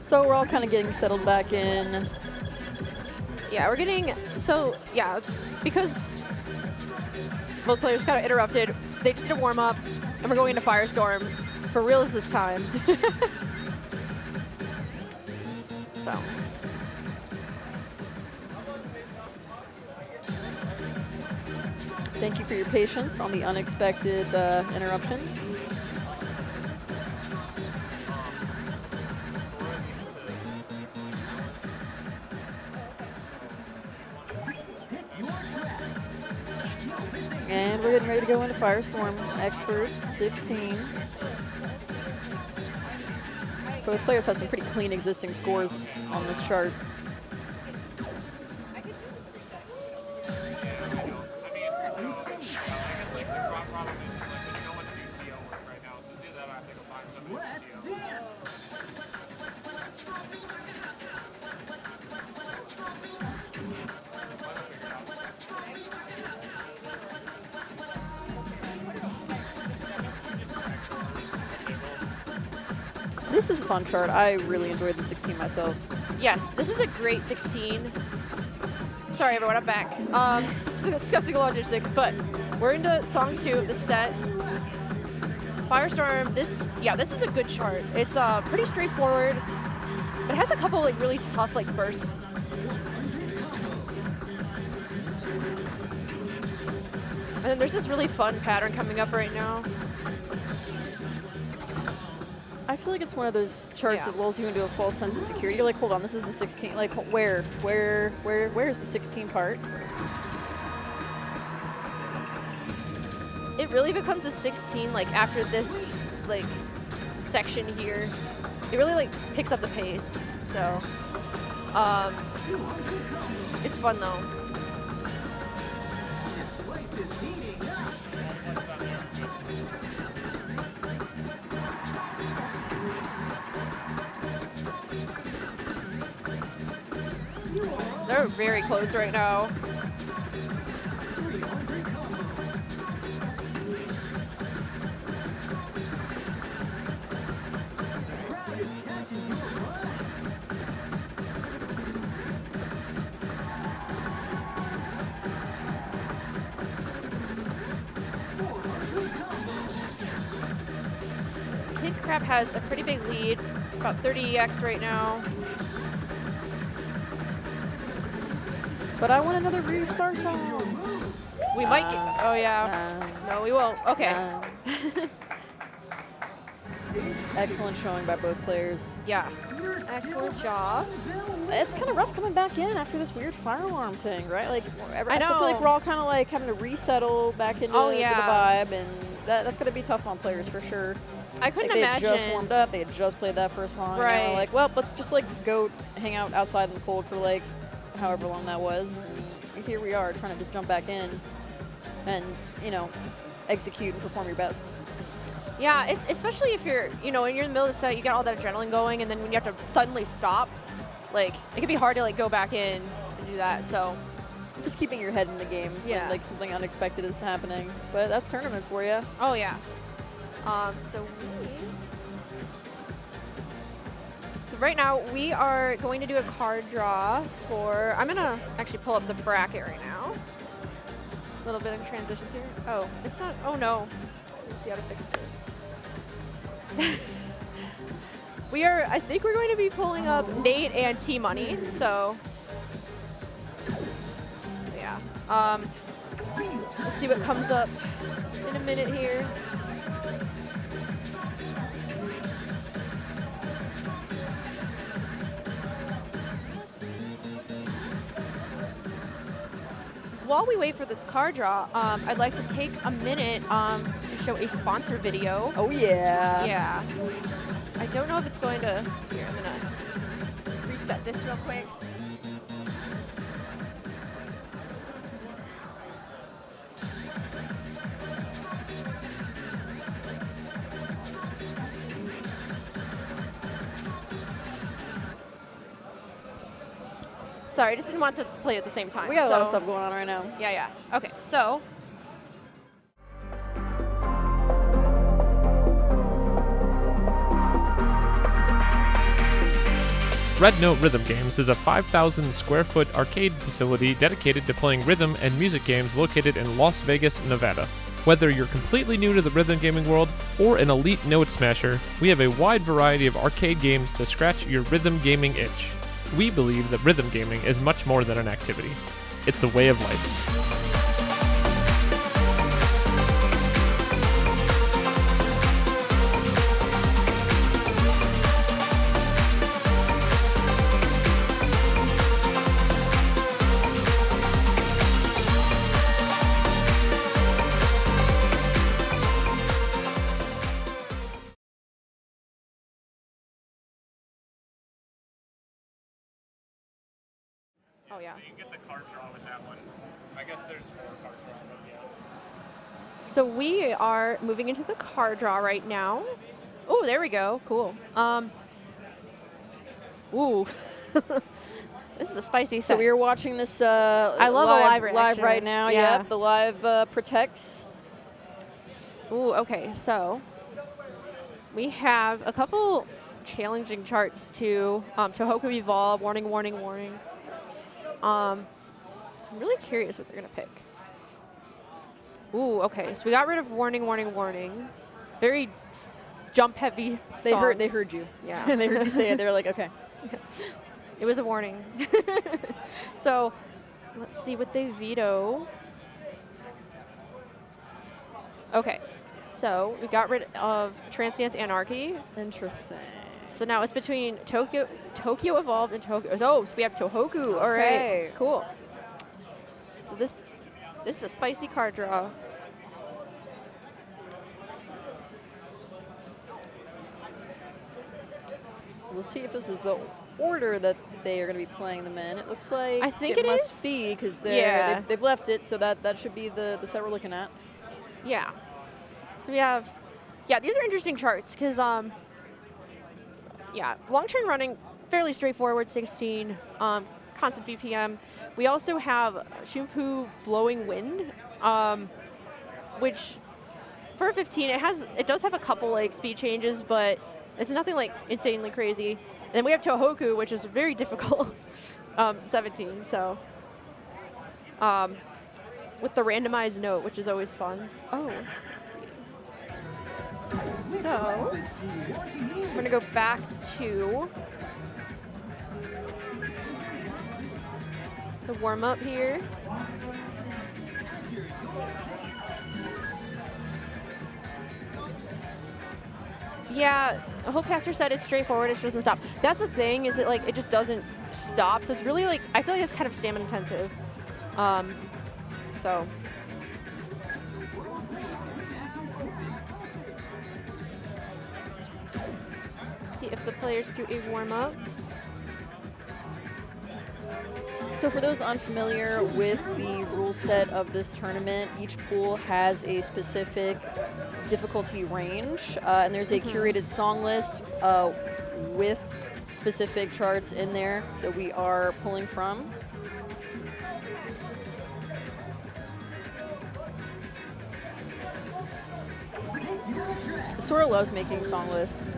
So we're all kind of getting settled back in. Yeah, we're getting, so yeah, because both players got interrupted, they just did a warm up, and we're going into Firestorm for reals this time. So. Thank you for your patience on the unexpected interruption. And we're getting ready to go into Firestorm Expert 16. Both players have some pretty clean existing scores on this chart. Let's dance! This is a fun chart. I really enjoyed the 16 myself. Yes, this is a great 16. Sorry, everyone, I'm back. Discussing logistics, but we're into song 2 of the set. Firestorm, this is a good chart. It's pretty straightforward, but it has a couple like really tough like bursts. And then there's this really fun pattern coming up right now. I feel like it's one of those charts that lulls you into a false sense of security. You're like, hold on, this is a 16. Like, where's the 16 part? It really becomes a 16 like after this like section here. It really like picks up the pace. So it's fun though. They're very close right now. Kid Crab has a pretty big lead, about 30 EX right now. But I want another Ryu Star song. We might get, oh yeah. No, we won't. Okay. Excellent showing by both players. Yeah. Excellent job. It's kind of rough coming back in after this weird fire alarm thing, right? Like, I know. feel like we're all kind of like having to resettle back into the vibe, and that's going to be tough on players for sure. I couldn't like, imagine. They had just warmed up. They had just played that first song. Right. And they were like, well, let's just like go hang out outside in the cold for like however long that was. And here we are trying to just jump back in. And, you know, execute and perform your best. Yeah, it's especially if you're, you know, when you're in the middle of the set, you got all that adrenaline going, and then when you have to suddenly stop, like, it can be hard to, like, go back in and do that, so. Just keeping your head in the game when, like, something unexpected is happening. But that's tournaments for you. Oh, yeah. So right now, we are going to do a card draw for, I'm going to actually pull up the bracket right now. A little bit of transitions here. Oh, it's not, oh no. Let's see how to fix this. I think we're going to be pulling up Nate and T-Money, so. Yeah. Let's see what comes up in a minute here. While we wait for this card draw, I'd like to take a minute to show a sponsor video. Oh, yeah. Yeah. I don't know if it's going to... Here, I'm going to reset this real quick. Sorry, I just didn't want to play at the same time. We got a lot of stuff going on right now. Yeah, yeah. Okay, so. Red Note Rhythm Games is a 5,000 square foot arcade facility dedicated to playing rhythm and music games located in Las Vegas, Nevada. Whether you're completely new to the rhythm gaming world or an elite note smasher, we have a wide variety of arcade games to scratch your rhythm gaming itch. We believe that rhythm gaming is much more than an activity. It's a way of life. Oh, yeah. You can get the card draw with that one. I guess there's more card draw, but yeah. So we are moving into the card draw right now. Oh, there we go. Cool. Ooh. This is a spicy set. So we are watching this I love live, a live reaction. right now. Yeah. Yep, the live protects. Ooh, okay. So we have a couple challenging charts to Tohoku Evolve, warning, warning, warning. So I'm really curious what they're going to pick. Ooh, okay. So we got rid of warning, warning, warning. Very jump heavy They song. heard you. Yeah. They heard you say it. They were like, okay. It was a warning. So let's see what they veto. Okay. So we got rid of Trance Dance Anarchy. Interesting. So now it's between Tokyo Evolved and Tokyo. Oh, so we have Tohoku. All right. Cool. So this is a spicy card draw. We'll see if this is the order that they are going to be playing them in. It looks like I think it must is. be because they've left it, so that should be the set we're looking at. Yeah. So we have, these are interesting charts because, long turn running, fairly straightforward, 16, constant BPM. We also have Shumpu Blowing Wind, which for a 15, it does have a couple like speed changes, but it's nothing like insanely crazy. And then we have Tohoku, which is very difficult, 17. So with the randomized note, which is always fun. Oh, let's see. So I'm gonna go back to the warm up here. Yeah, Hopecaster said it's straightforward, it just doesn't stop. That's the thing, is it just doesn't stop. So it's really like, I feel like it's kind of stamina intensive. So. Let's see if the players do a warm up. So for those unfamiliar with the rule set of this tournament, each pool has a specific difficulty range, and there's a curated song list with specific charts in there that we are pulling from. Sora loves making song lists.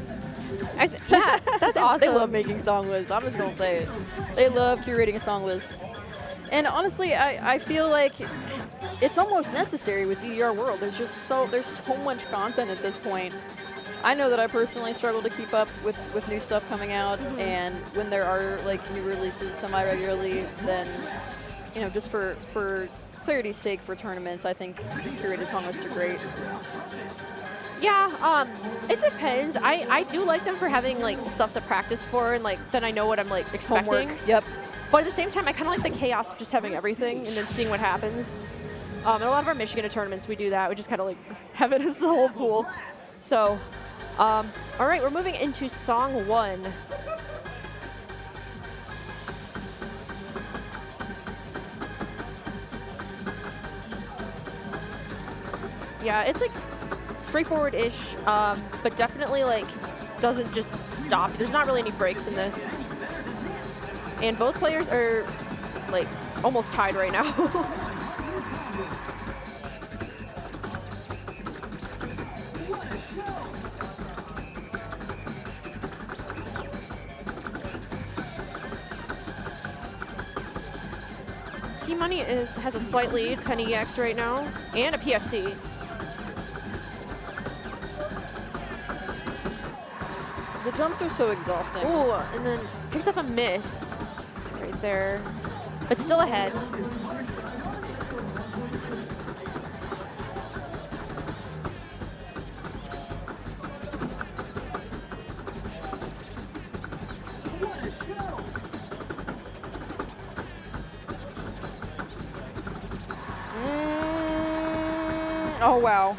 Yeah, that's awesome. They love making song lists. I'm just gonna say it. They love curating a song list. And honestly, I feel like it's almost necessary with DDR World. There's so much content at this point. I know that I personally struggle to keep up with new stuff coming out, and when there are like new releases semi-regularly, then just for clarity's sake for tournaments, I think curated song lists are great. Yeah, it depends. I do like them for having like stuff to practice for, and like then I know what I'm like expecting. Homework. Yep. But at the same time, I kind of like the chaos of just having everything and then seeing what happens. In a lot of our Michigan tournaments, we do that. We just kind of like have it as the whole pool. So, all right, we're moving into song 1. Yeah, it's like straightforward-ish, but definitely like doesn't just stop. There's not really any breaks in this. And both players are like almost tied right now. Team Money has a slight lead, 10 EX right now, and a PFC. The jumps are so exhausting. Ooh, and then picked up a miss right there, but still ahead. Oh, wow.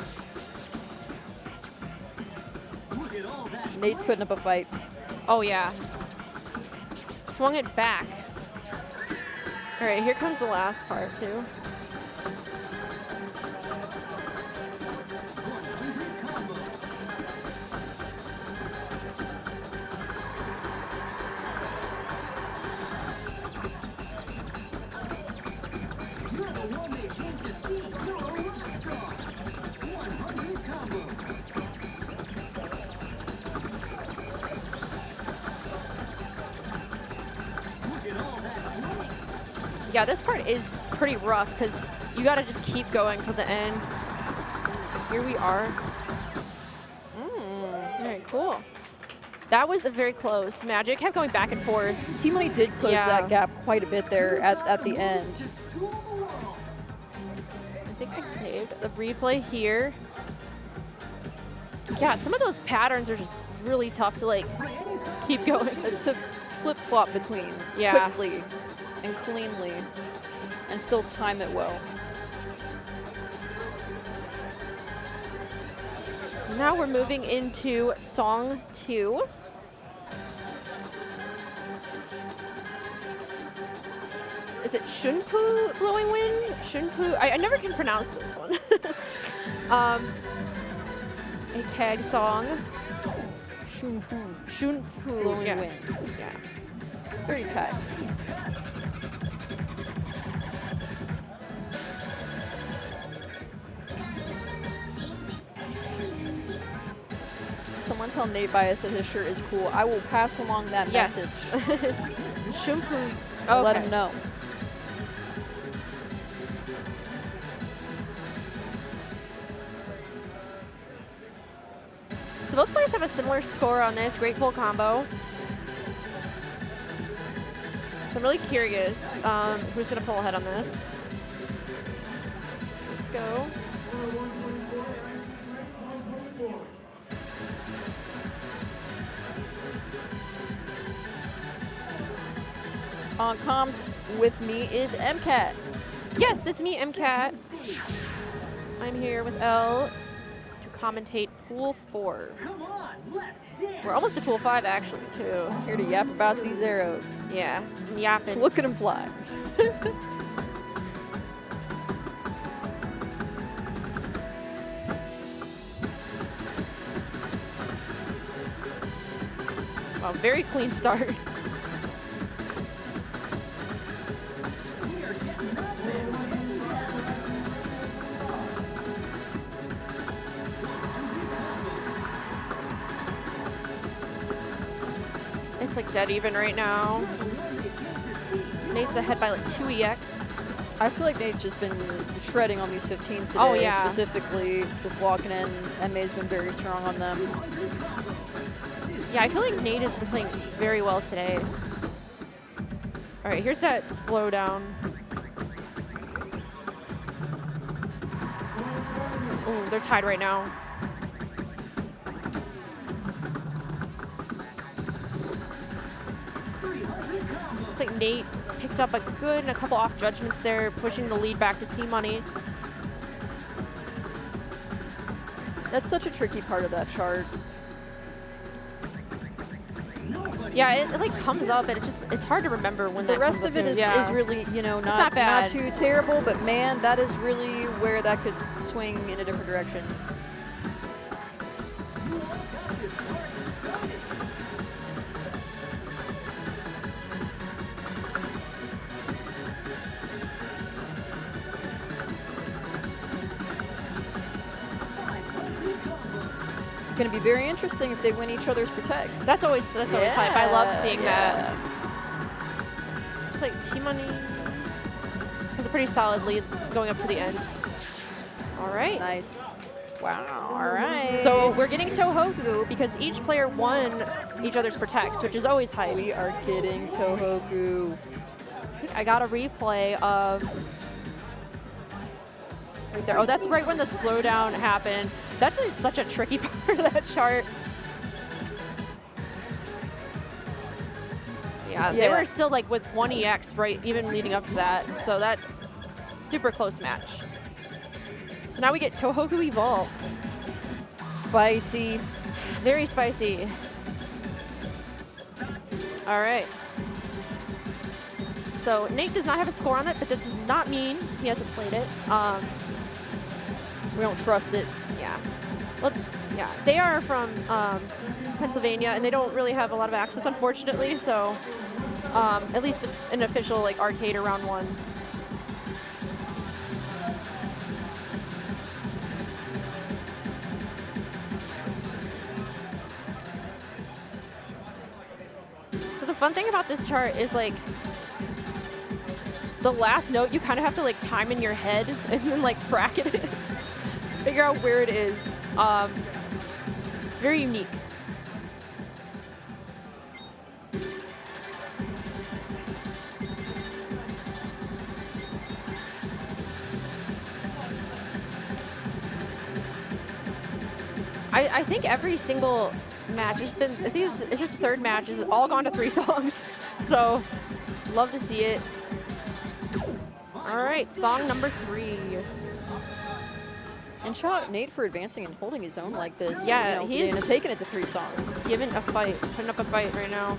Nate's putting up a fight. Oh, yeah. Swung it back. All right, here comes the last part, too. Yeah, this part is pretty rough because you got to just keep going till the end. Here we are. All right, cool. That was a very close. Magic kept going back and forth. Team Money did close that gap quite a bit there at the end. I think I saved the replay here. Yeah, some of those patterns are just really tough to like keep going. To flip-flop between quickly and cleanly and still time it well. So now we're moving into song 2. Is it Shunpu Blowing Wind? Shunpu, I never can pronounce this one. A tag song. Shunpu Blowing Wind. Yeah. Very tight. Someone tell Nate Bias that his shirt is cool. I will pass along that message. Shunpu. Let him know. So both players have a similar score on this. Great full combo. So I'm really curious who's going to pull ahead on this. Let's go. On comms with me is MCAT. Yes, it's me, MCAT. I'm here with L to commentate pool 4. Come on, let's dance. We're almost to pool 5 actually too. Here to yap about these arrows. Yeah, I'm yapping. Look at them fly. Wow, very clean start. It's like dead even right now. Nate's ahead by like 2 EX. I feel like Nate's just been shredding on these 15s today. Oh, yeah. Specifically, just locking in. May's been very strong on them. Yeah, I feel like Nate has been playing very well today. All right, here's that slowdown. Oh, they're tied right now. Looks like Nate picked up a good and a couple off judgments there, pushing the lead back to Team Money. That's such a tricky part of that chart. Yeah, it like comes up, and it's hard to remember when The that rest comes of it up is, too. Yeah. is really, you know, not not bad. too terrible, but man, that is really where that could swing in a different direction. Going to be very interesting if they win each other's protects. That's always hype. I love seeing that. Yeah. It's like Team Money has a pretty solid lead going up to the end. All right. Nice. Wow. All right. So we're getting Tohoku because each player won each other's protects, which is always hype. We are getting Tohoku. I got a replay of right there. Oh, that's right when the slowdown happened. That's just such a tricky part of that chart. Yeah, they were still like with 1 EX, right, even leading up to that. So that super close match. So now we get Tohoku Evolved. Spicy. Very spicy. All right. So Nate does not have a score on it, but that does not mean he hasn't played it. We don't trust it. Yeah. Well, yeah, they are from Pennsylvania, and they don't really have a lot of access, unfortunately. So at least an official like arcade or round 1. So the fun thing about this chart is like the last note you kind of have to like time in your head and then like bracket it, figure out where it is. It's very unique. I think every single match has been, I think it's just the third match, is all gone to 3 songs. So, love to see it. All right, song number 3. And shout out Nate for advancing and holding his own like this. Yeah, you know, he's and taking it to 3 songs. Giving a fight, putting up a fight right now.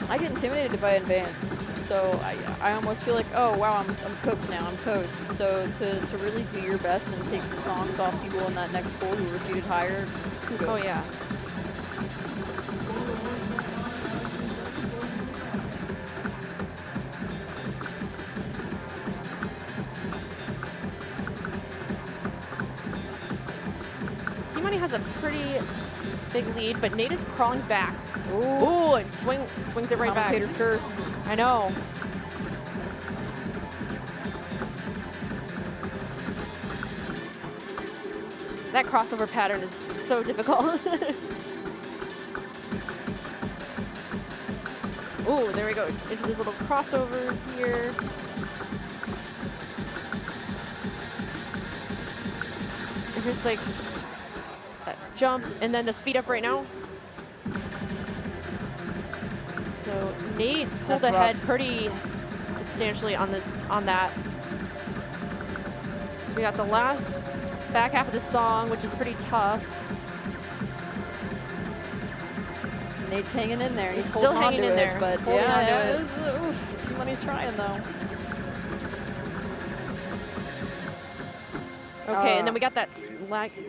I get intimidated if I advance. So I almost feel like, oh, wow, I'm cooked now, I'm toast. So to really do your best and take some songs off people in that next pool who were seated higher, kudos. Oh, yeah. T-Money has a pretty big lead, but Nate is crawling back. Ooh, and swings it right back. Commentator's curse. I know. That crossover pattern is so difficult. Ooh, there we go. Into these little crossovers here. And here's like that jump, and then the speed up right now. So Nate pulled That's ahead rough. pretty substantially on that. We got the last back half of the song, which is pretty tough. Nate's hanging in there. He's He's still holding hanging on in to there. it, but Holding on to yeah, it. oof, T-Money's trying though. Okay, and then we got that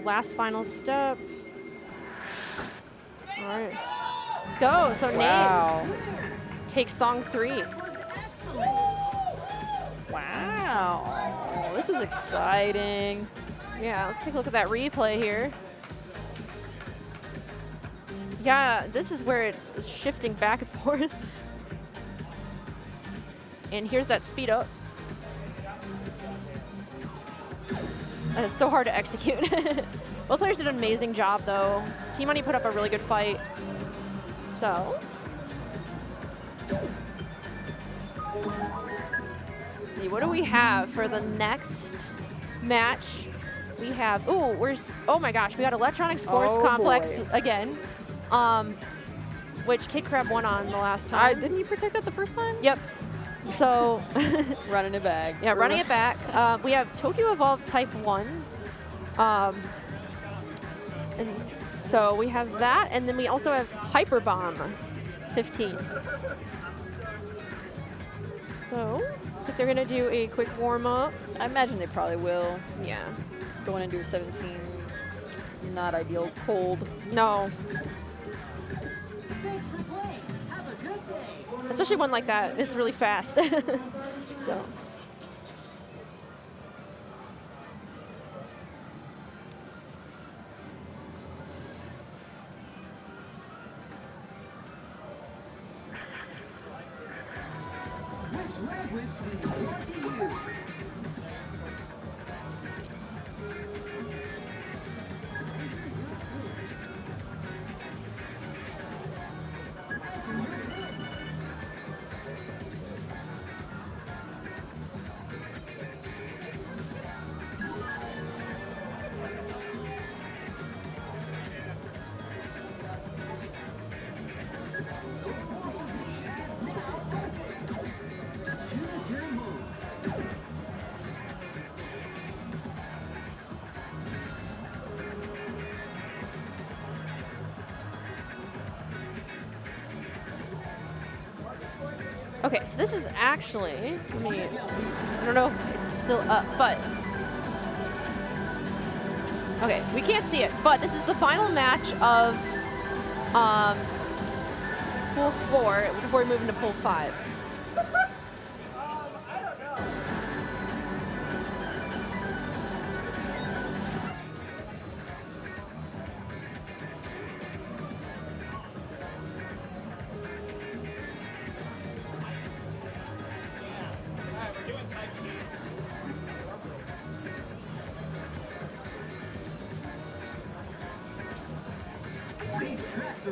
last final step. All right, let's go. So Wow. Nate takes song 3. Wow, this is exciting. Yeah, let's take a look at that replay here. Yeah, this is where it's shifting back and forth. And here's that speed up. That is so hard to execute. Both players did an amazing job, though. T-Money put up a really good fight. So. Let's see, what do we have for the next match? We have, oh my gosh, we got Electronic Sports Complex boy. again. Which Kid Crab won on the last time. Didn't you protect that the first time? Yep. So. Running it back. Yeah, running it back. We have Tokyo Evolved Type 1. And so we have that, and then we also have Hyper Bomb 15. So if they're gonna do a quick warm up. I imagine they probably will. Yeah. Going into a 17, not ideal cold. No. Thanks for playing. Have a good day. Especially one like that. It's really fast. So. Which language do you want to use? Choose your move. Okay, so this is actually, I don't know if it's still up, but. Okay, we can't see it, but this is the final match of Pool 4 before we move into Pool 5. These tracks are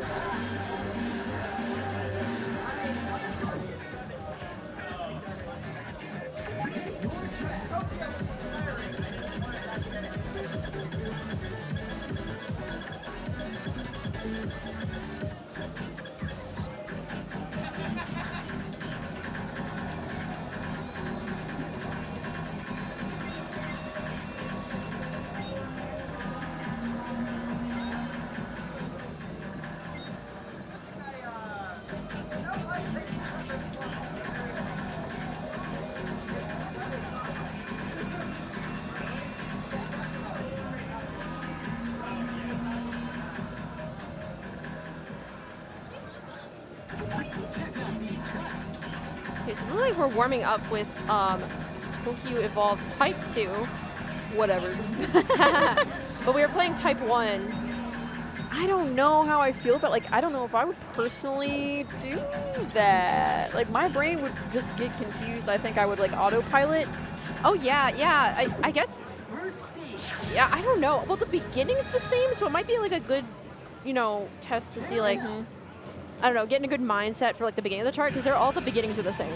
Okay, so it looks like we're warming up with Tokyo Evolved Type 2. Whatever. But we were playing Type 1. I don't know how I feel, but like I don't know if I would personally do that. Like my brain would just get confused. I think I would like autopilot. Oh yeah. I guess. Yeah, I don't know. Well, the beginning's the same, so it might be like a good, test to see like, I don't know, getting a good mindset for like the beginning of the chart because they're all the beginnings are the same,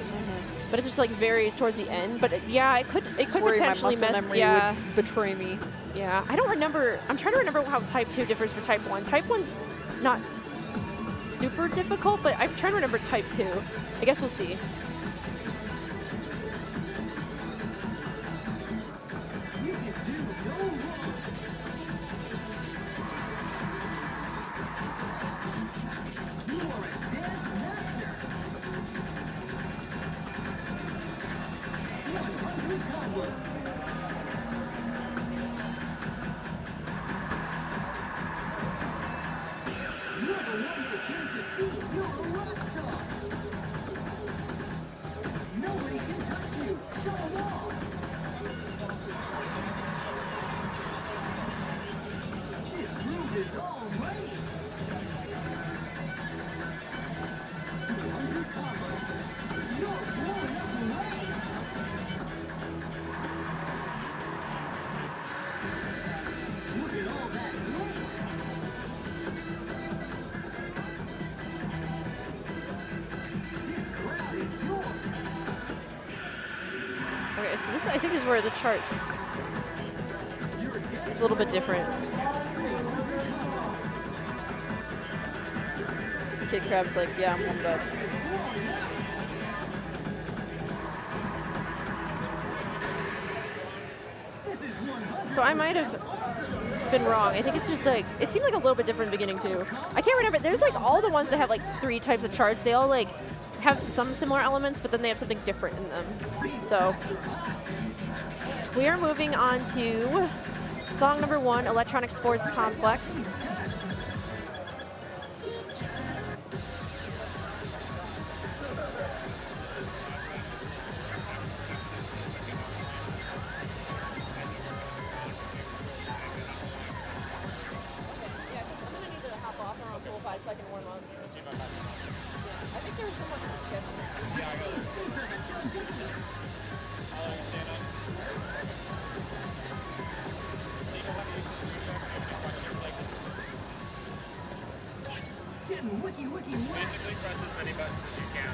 but it just like varies towards the end. But it could potentially my muscle mess. memory Yeah, would betray me. yeah. I don't remember. I'm trying to remember how Type 2 differs from Type 1. Type 1's not super difficult, but I'm trying to remember Type 2. I guess we'll see. You can So this, I think, is where the chart is a little bit different. Kid Crab's like, yeah, I'm warmed up. So I might have been wrong. I think it's just like, it seemed like a little bit different in the beginning too. I can't remember. There's like all the ones that have like 3 types of charts. They all like have some similar elements, but then they have something different in them. So we are moving on to song number 1, Electronic Sports Complex. So I can warm up. I think there was someone on the schedule. Basically, press as many buttons as you can.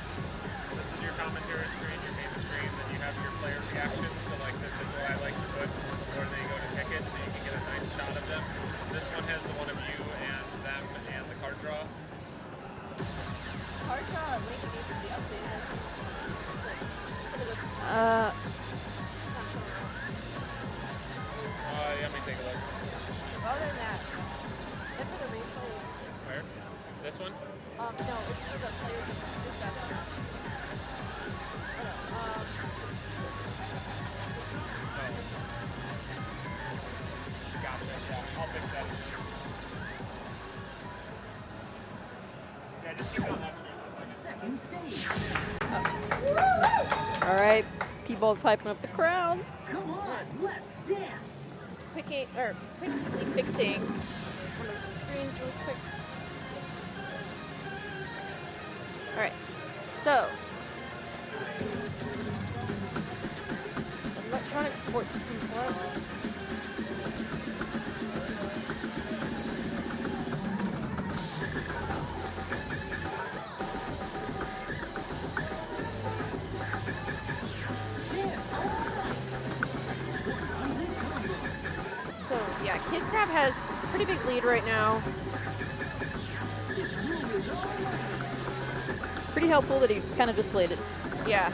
This is your commentary screen, your main screen, then you have your player reactions. So like this is what I like to put before they go to pick it, so you can get a nice shot of them. This one has the one of you and them and the card draw. Card draw link needs to be updated. Let me take a look. Other than that, and for the replay. Where? This one? No, it's for the players in this session. Gotcha, yeah. I'll fix that. Yeah, just keep it on that screen for a second. All right, P-Ball's hyping up the crowd. Come on, let's dance. Just quickly fixing one of the screens real quick. All right, so Electronic Sports Complex. So yeah, Kid Crab has a pretty big lead right now. Pretty helpful that he kind of just played it. Yeah.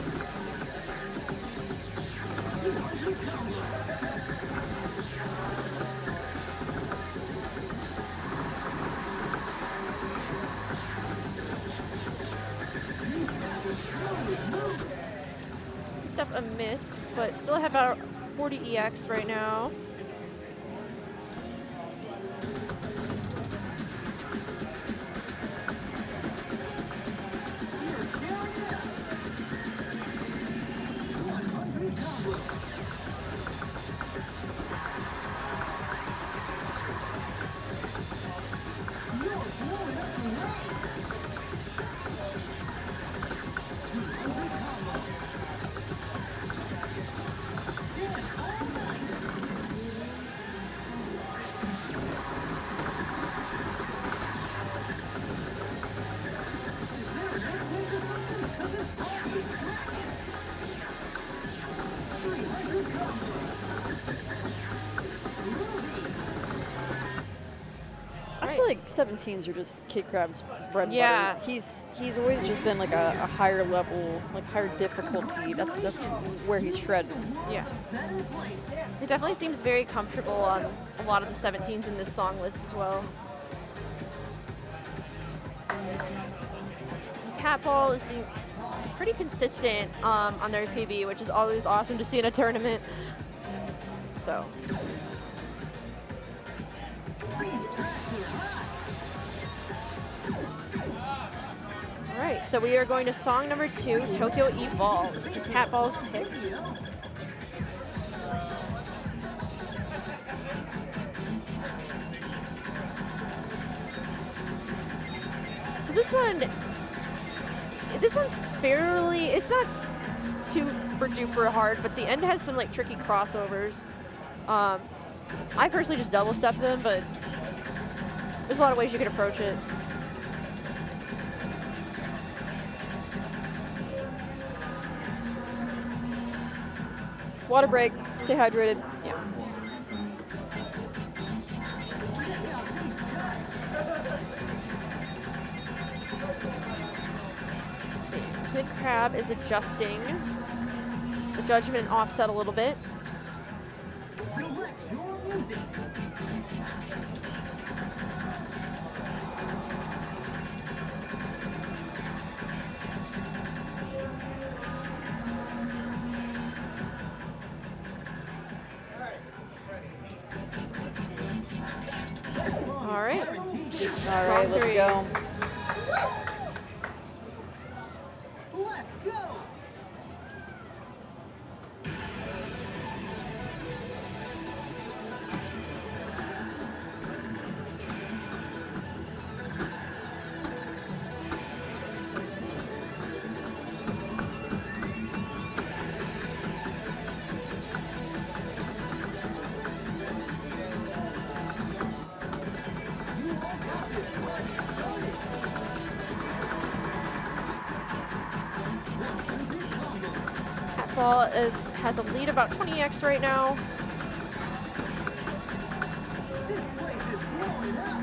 Picked up a miss, but still have about 40 EX right now. I feel like 17s are just Kid Crab's bread and Yeah. butter. He's always just been like a higher level, like higher difficulty. That's where he's shredded. Yeah. It definitely seems very comfortable on a lot of the 17s in this song list as well. Pat Ball is being pretty consistent on their PB, which is always awesome to see in a tournament. So. All right, so we are going to song number 2, Tokyo Evolve, which is Pat Ball's pick. So this one's fairly, it's not super duper hard, but the end has some like tricky crossovers. I personally just double step them, but there's a lot of ways you can approach it. Water break. Stay hydrated. Yeah. Let's see. Kid Crab is adjusting the judgment offset a little bit. Select your music. All right. All right, let's go. Let's go. Catball has a lead about 20x right now. This place is blowing up.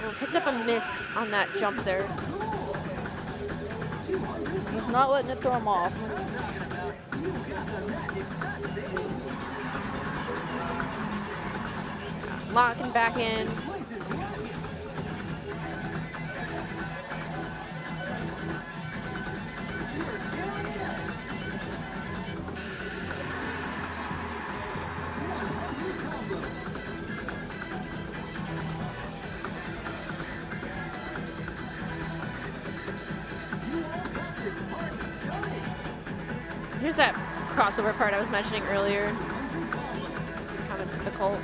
Oh, picked up a miss on that jump there. He's not letting it throw him off. Locking back in. Here's that crossover part I was mentioning earlier. Kind of difficult.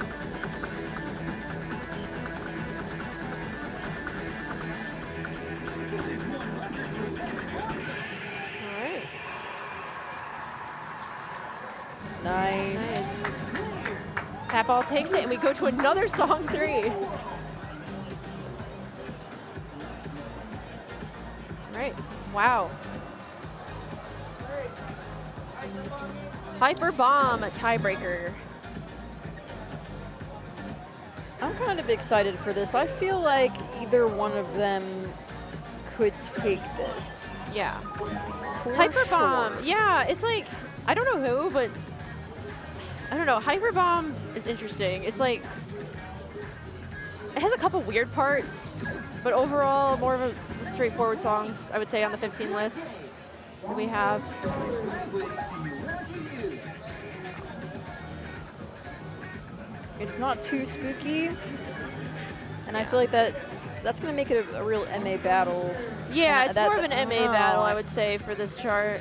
All right. Nice. That ball takes it, and we go to another song 3. All right. Wow. Hyper Bomb, a tiebreaker. I'm kind of excited for this. I feel like either one of them could take this. Yeah. For Hyper sure. Bomb. Yeah, it's like, I don't know who, but I don't know. Hyper Bomb is interesting. It's like, it has a couple weird parts, but overall, more of a straightforward songs, I would say, on the 15 list that we have. It's not too spooky, and I feel like that's gonna make it a real MA battle. Yeah, And it's more of an MA battle, I would say, for this chart.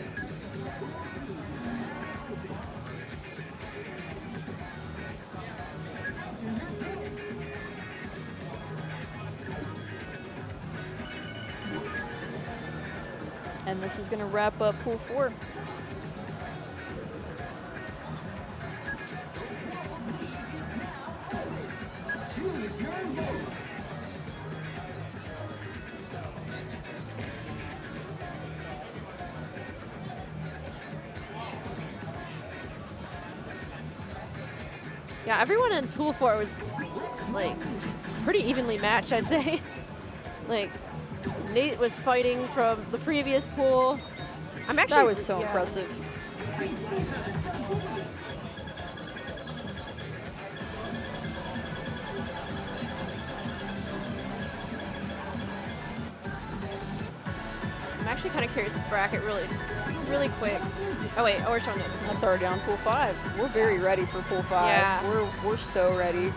And this is gonna wrap up pool 4. Yeah, everyone in pool 4 was like pretty evenly matched, I'd say. Like Nate was fighting from the previous pool. That was so impressive. I'm actually kind of curious this bracket really quick. Oh wait, we're showing it. That's already on pool 5. We're very ready for pool 5. Yeah. We're so ready.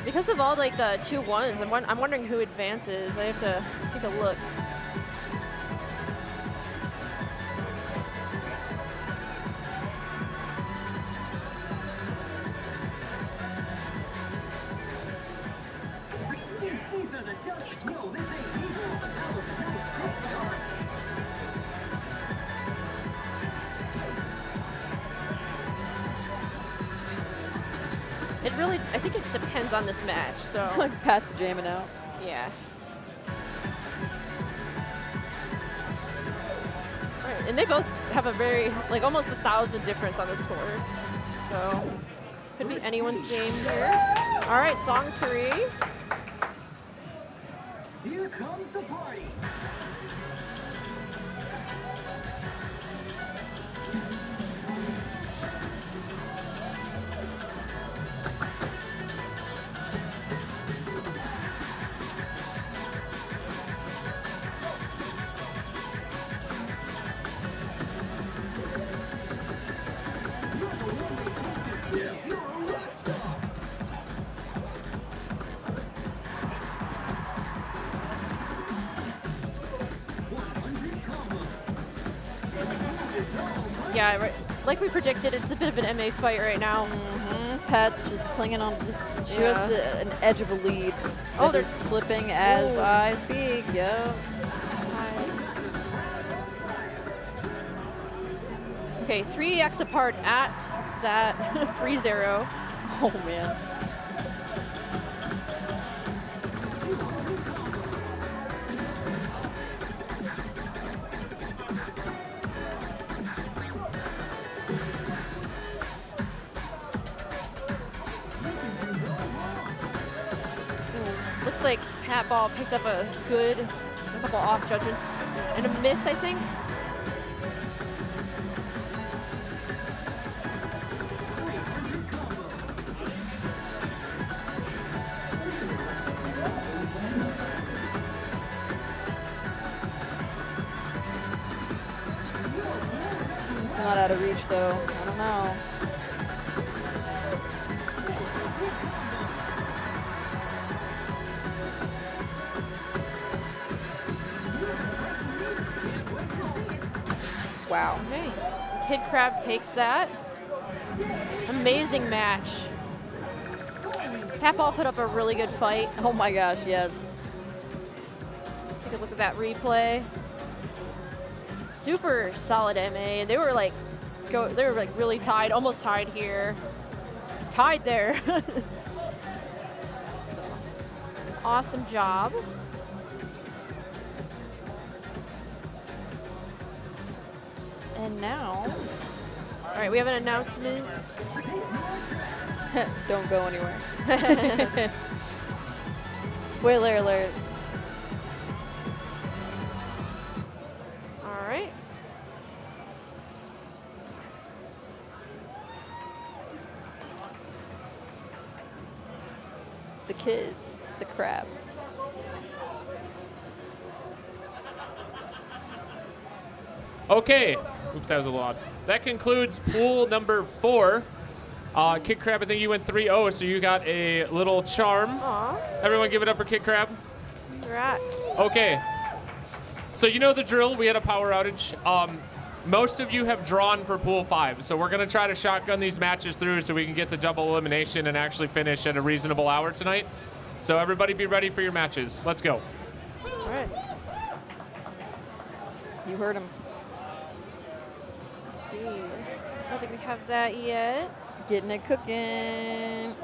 Because of all like the 2-1s, I'm wondering who advances. I have to take a look. These beats are the dopest. Yo, this ain't usual, but that was a nice quick yard. It really, I think it depends on this match. So Pat's jamming out. yeah. and they both have a very, like almost 1,000 difference on the score. So could be anyone's game here. All right, song 3. Here comes the party. Yeah, right, like we predicted, it's a bit of an MA fight right now. Pat's just clinging on an edge of a lead. Oh, They're they're slipping as I speak. Yeah. Okay, 3x apart at that free 0. Oh man. Looks like Pat Ball picked up a couple off judgments and a miss, I think. It's not out of reach though. I don't know. Wow. Okay. Kid Crab takes that. Amazing match. Pat Ball put up a really good fight. Oh my gosh, yes. Take a look at that replay. Super solid MA. They were like really tied, almost tied here. Tied there. Awesome job. And now, all right, we have an announcement. don't go anywhere. Spoiler alert. All right. The kid, the crab. Okay. Oops, that was a lot. That concludes pool number 4. Kid Crab, I think you went 3-0, so you got a little charm. Aw. Everyone give it up for Kid Crab. Congrats. Okay. So you know the drill. We had a power outage. Most of you have drawn for pool 5, so we're going to try to shotgun these matches through so we can get to double elimination and actually finish at a reasonable hour tonight. So everybody be ready for your matches. Let's go. All right. You heard him. Let's see. I don't think we have that yet. Getting it cooking.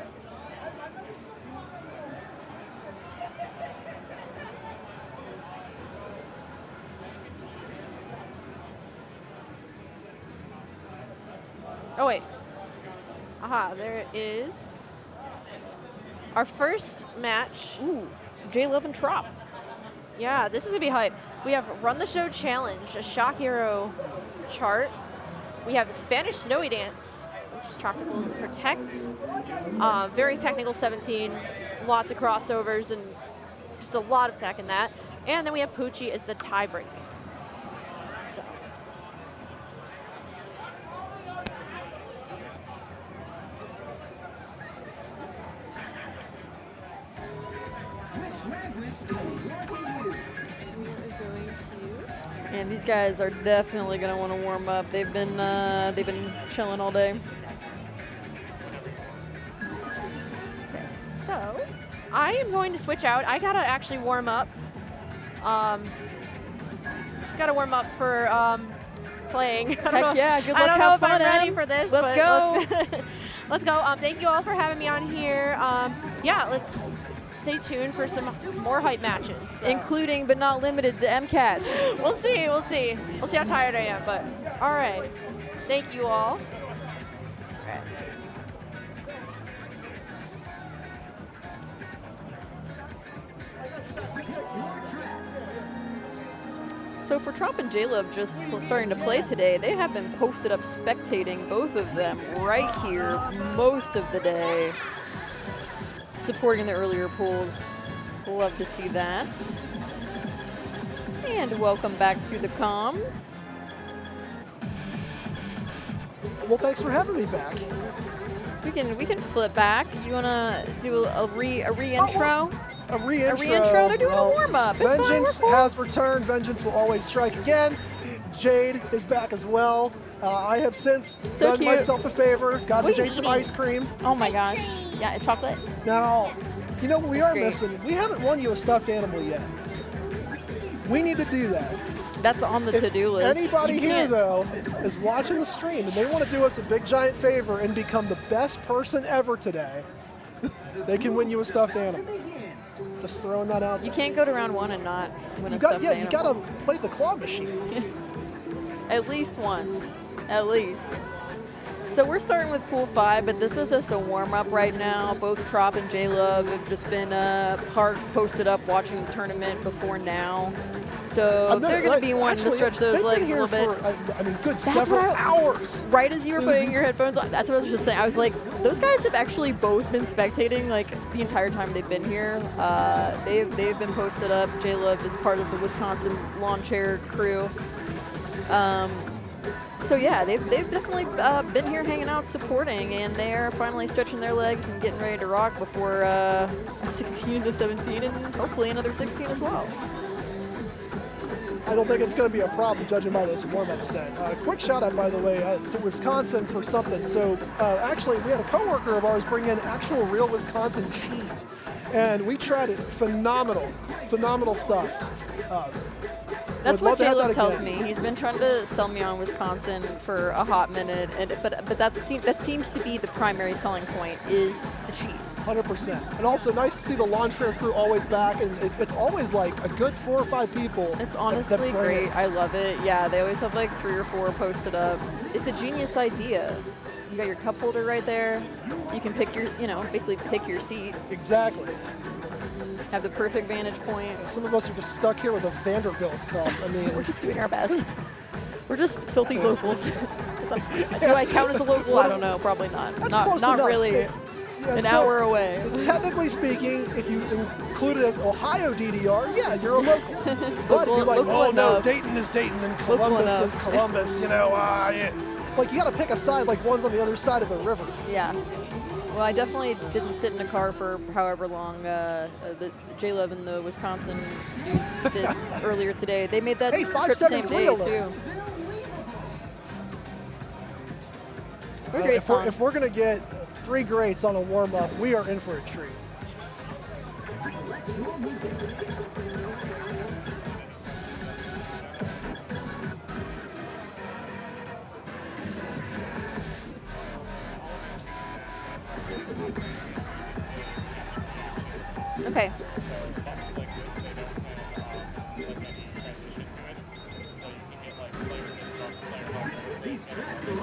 Oh, wait. Aha, there it is. Our first match. Ooh, J-Love and Trop. Yeah, this is going to be hype. We have Run the Show Challenge, a Shock Hero chart. We have Spanish Snowy Dance, which is Tropicals Protect. Very technical 17, lots of crossovers and just a lot of tech in that. And then we have Poochie as the tiebreak. So. Which language do you want to use? We are going to. And these guys are definitely gonna want to warm up. They've been chilling all day. Okay, so I am going to switch out. I gotta actually warm up. Gotta warm up for playing. Heck yeah, good luck, I don't know have if fun, I'm ready Em. for this. Let's but go. Let's go. Thank you all for having me on here. Yeah, let's stay tuned for some more hype matches. So. Including but not limited to MCATs. We'll see. We'll see. We'll see how tired I am. But all right. Thank you all. So for Trop and J-Love just starting to play today, they have been posted up spectating both of them right here most of the day, supporting the earlier pools. Love to see that. And welcome back to the comms. Well, thanks for having me back. We can flip back. You wanna do a re-intro? A re-intro. They're doing a warm-up. It's fine, Vengeance we're cool. has returned. Vengeance will always strike again. Jade is back as well. I have since done cute. myself a favor. Got What are Jade you some eating? ice cream. Oh my gosh. Yeah, chocolate. Now, you know what we That's are great. missing? We haven't won you a stuffed animal yet. We need to do that. That's on the to-do list. Anybody You here, can't- though, is watching the stream and they want to do us a big giant favor and become the best person ever today, they can win you a stuffed animal. Just throwing that out there. You can't go to round one and not win a You got, stuffed yeah, animal. you gotta play the claw machines. At least once. At least. So we're starting with pool 5, but this is just a warm-up right now. Both Trop and J-Love have just been parked, posted up, watching the tournament before now. So they're going to be wanting to stretch those legs a little bit. I mean, good several hours. Right as you were putting your headphones on, that's what I was just saying. I was like, those guys have actually both been spectating like the entire time they've been here. They've been posted up. J-Love is part of the Wisconsin lawn chair crew. So yeah, they've definitely been here hanging out, supporting, and they're finally stretching their legs and getting ready to rock before a 16 to 17 and hopefully another 16 as well. I don't think it's going to be a problem judging by this warm-up set. Quick shout-out, by the way, to Wisconsin for something. So actually, we had a coworker of ours bring in actual real Wisconsin cheese, and we tried it. Phenomenal stuff. That's would what love to have J-Love that tells again. me. He's been trying to sell me on Wisconsin for a hot minute, but that seems to be the primary selling point is the cheese. 100%. And also nice to see the lawn chair crew always back, and it's always like a good 4 or 5 people. It's honestly bring great. it. I love it. Yeah, they always have like 3 or 4 posted up. It's a genius idea. You got your cup holder right there. You can pick your, basically pick your seat. Exactly. Have the perfect vantage point. Some of us are just stuck here with a Vanderbilt cup. I mean, We're just doing our best. We're just filthy locals. Do I count as a local? I don't know. Probably not. That's not close not enough. really. Yeah, An so, hour away. Technically speaking, if you include it as Ohio DDR, yeah, you're a local. But if you're like, local oh no, enough. Dayton is Dayton and Local Columbus is enough. Columbus, yeah. Like you got to pick a side, like one's on the other side of the river. Yeah. Well, I definitely didn't sit in a car for however long the J-Love and the Wisconsin dudes did earlier today. They made that Hey, trip the same 573 day, alert. too. What a great song. If we're going to get 3 greats on a warm-up, we are in for a treat. Okay. These tracks are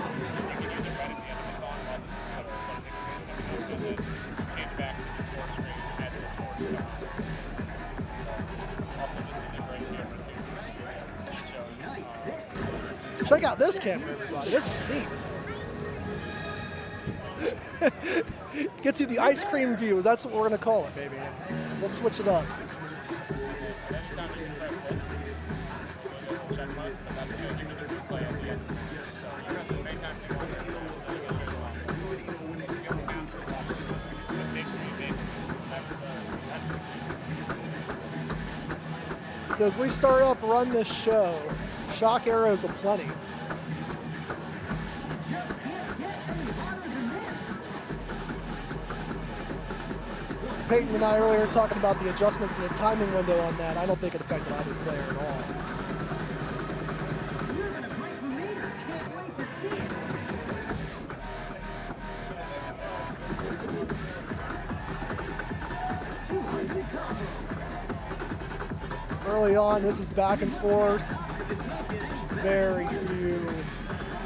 Check out this camera, everybody. This is neat. Gets you the ice cream view. That's what we're going to call it, baby. We'll switch it up. So as we start up, run this show, shock arrows aplenty. Peyton and I earlier talking about the adjustment for the timing window on that. I don't think it affected either player at all. early on. This is back and forth. Very few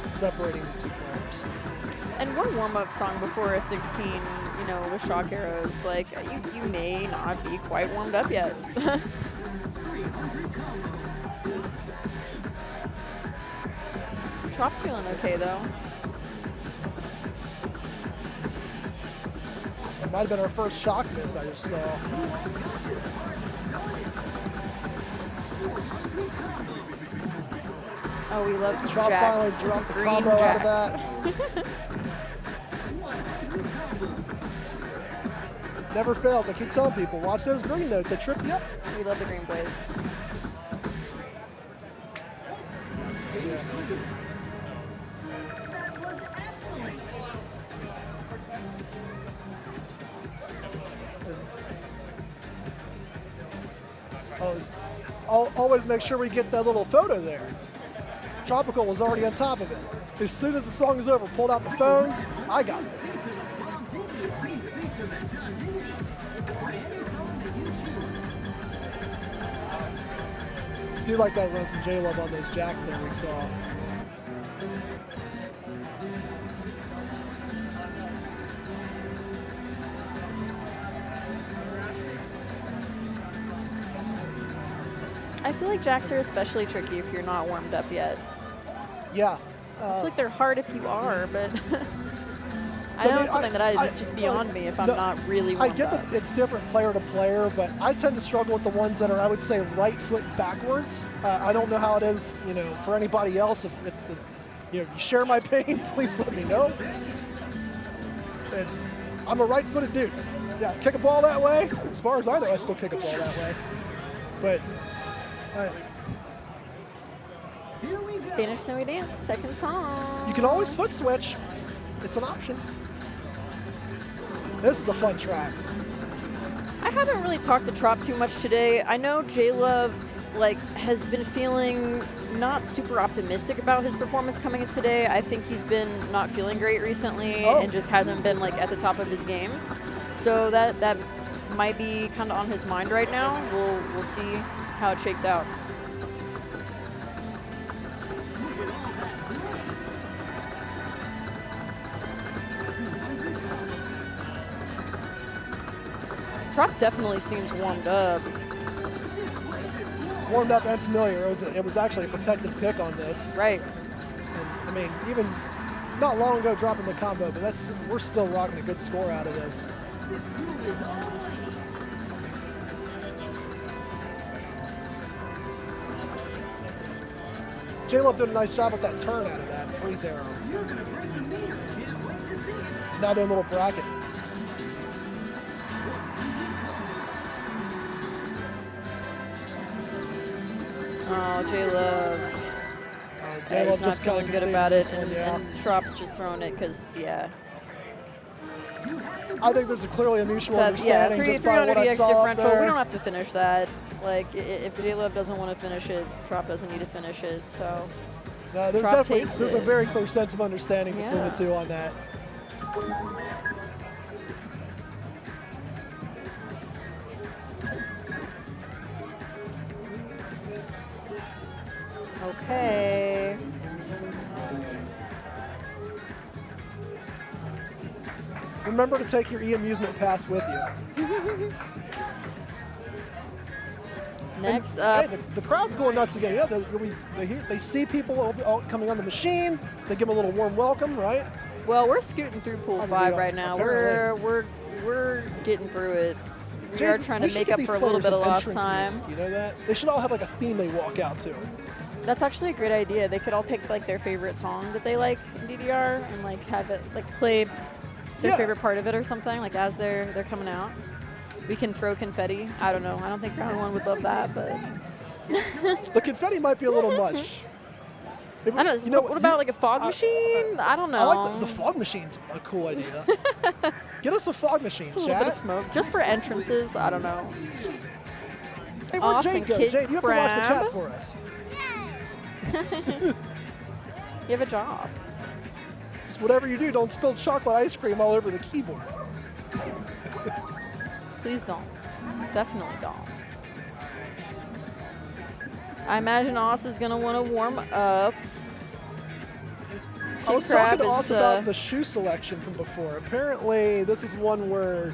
separating these two players. And one warm-up song before a 16, you know, with shock arrows, like, you may not be quite warmed up yet. Trop's feeling okay, though. It might have been our first shock miss I just saw. Oh, we love the Trop finally jacks. dropped the Green combo out of jacks. that. Never fails. I keep telling people, watch those green notes. They trip you up. We love the green blaze. Always make sure we get that little photo there. Tropical was already on top of it. As soon as the song is over, pulled out the phone. I got this. Do like that run from J-Love on those jacks there we saw. I feel like jacks are especially tricky if you're not warmed up yet. Yeah. I feel like they're hard if you are, but I know it's something it's just beyond me if I'm not really warmed I get up. that it's different player to player, but I tend to struggle with the ones that are, I would say, right foot backwards. I don't know how it is, you know, for anybody else. If it's the, you know, you share my pain, please let me know. And I'm a right-footed dude. Yeah, kick a ball that way. As far as I know, I still kick a ball that way. But Spanish Snowy Dance, second song. you can always foot switch. It's an option. This is a fun track. I haven't really talked to Trop too much today. I know J-Love has been feeling not super optimistic about his performance coming in today. I think he's been not feeling great recently and just hasn't been at the top of his game. So that might be kind of on his mind right now. We'll see how it shakes out. Trop definitely seems warmed up. Warmed up and familiar. It was actually a protected pick on this. Right. And, I mean, even not long ago dropping the combo, but we're still rocking a good score out of this. J-Love did a nice job with that turn out of that freeze arrow. Now doing a little bracket. Oh, J-Love. J-Love he's not just kinda feeling good conceded about it, this one, and, yeah. and Trop's just throwing it because, yeah. I think there's clearly a mutual Yeah, understanding just by what 300 I EX saw up differential. there. We don't have to finish that. If J-Love doesn't want to finish it, Trop doesn't need to finish it. So No, there's Trop definitely takes there's a it. very clear sense of understanding between the Yeah. two on that. Okay. Remember to take your e-amusement pass with you. Next up. Hey, the crowd's going nuts again. Yeah, they see people all coming on the machine. They give them a little warm welcome, right? Well, we're scooting through pool 5 right now. apparently. We're getting through it. We Jade, are trying to should make get up these for a little players bit of an lost entrance time. music, you know that? They should all have like a theme they walk out to. That's actually a great idea. They could all pick their favorite song that they like in DDR and have it play their Yeah. favorite part of it or something as they're coming out. We can throw confetti. I don't know. I don't think round 1 would love that, but The confetti might be a little much. I don't know. What about a fog machine? I don't know. I like the fog machine's a cool idea. Get us a fog machine, Just a little bit of chat. smoke, just for entrances. I don't know. Hey, where'd Awesome, Jade go? Kid Jade, you have to watch the Crab. chat for us. You have a job. Just whatever you do, don't spill chocolate ice cream all over the keyboard. Please don't. Definitely don't. I imagine Oss is going to want to warm up. I was talking to Oss about the shoe selection from before. Apparently, this is one where,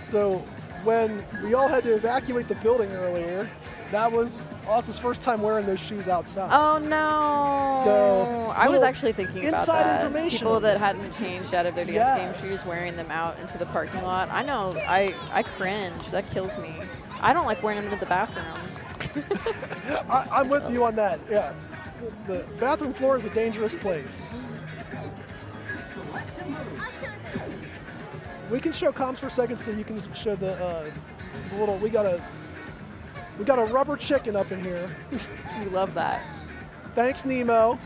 so when we all had to evacuate the building earlier, that was Oss's first time wearing those shoes outside. Oh no! So I was actually thinking about inside that. information. People that hadn't changed out of their dance Yes. game shoes, wearing them out into the parking lot. I know. I cringe. That kills me. I don't like wearing them into the bathroom. I'm with you on that. Yeah, the bathroom floor is a dangerous place. We can show comms for a second, so you can show the little. We got a rubber chicken up in here. We love that. Thanks, Nemo.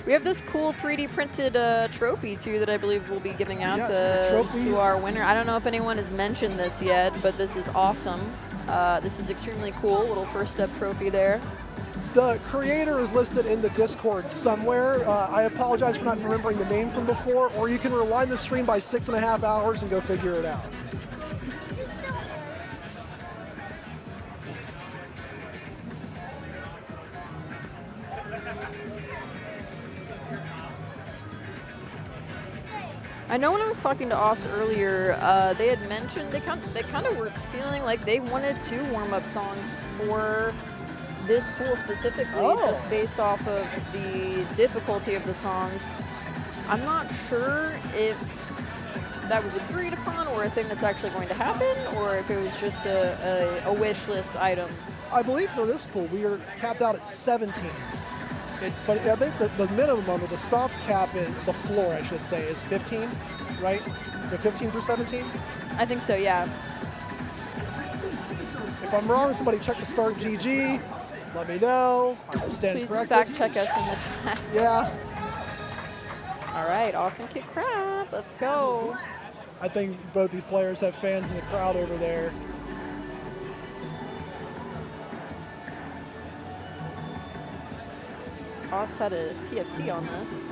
We have this cool 3D printed trophy too that I believe we'll be giving out Yes, the trophy. to our winner. I don't know if anyone has mentioned this yet, but this is awesome. This is extremely cool. Little first step trophy there. The creator is listed in the Discord somewhere. I apologize for not remembering the name from before, or you can rewind the stream by 6.5 hours and go figure it out. I know when I was talking to Oss earlier, they had mentioned they kind of were feeling like they wanted 2 warm-up songs for this pool specifically, just based off of the difficulty of the songs. I'm not sure if that was agreed upon or a thing that's actually going to happen, or if it was just a wish list item. I believe for this pool, we are capped out at 17s. But I think the minimum, or the soft cap, is the floor, I should say, is 15, right? So 15 through 17? I think so, yeah. If I'm wrong, somebody check the start GG. Let me know. I will stand Please corrected. fact check us in the chat. Yeah. All right, awesome kick crab. Let's go. I think both these players have fans in the crowd over there. Oss had a PFC on this.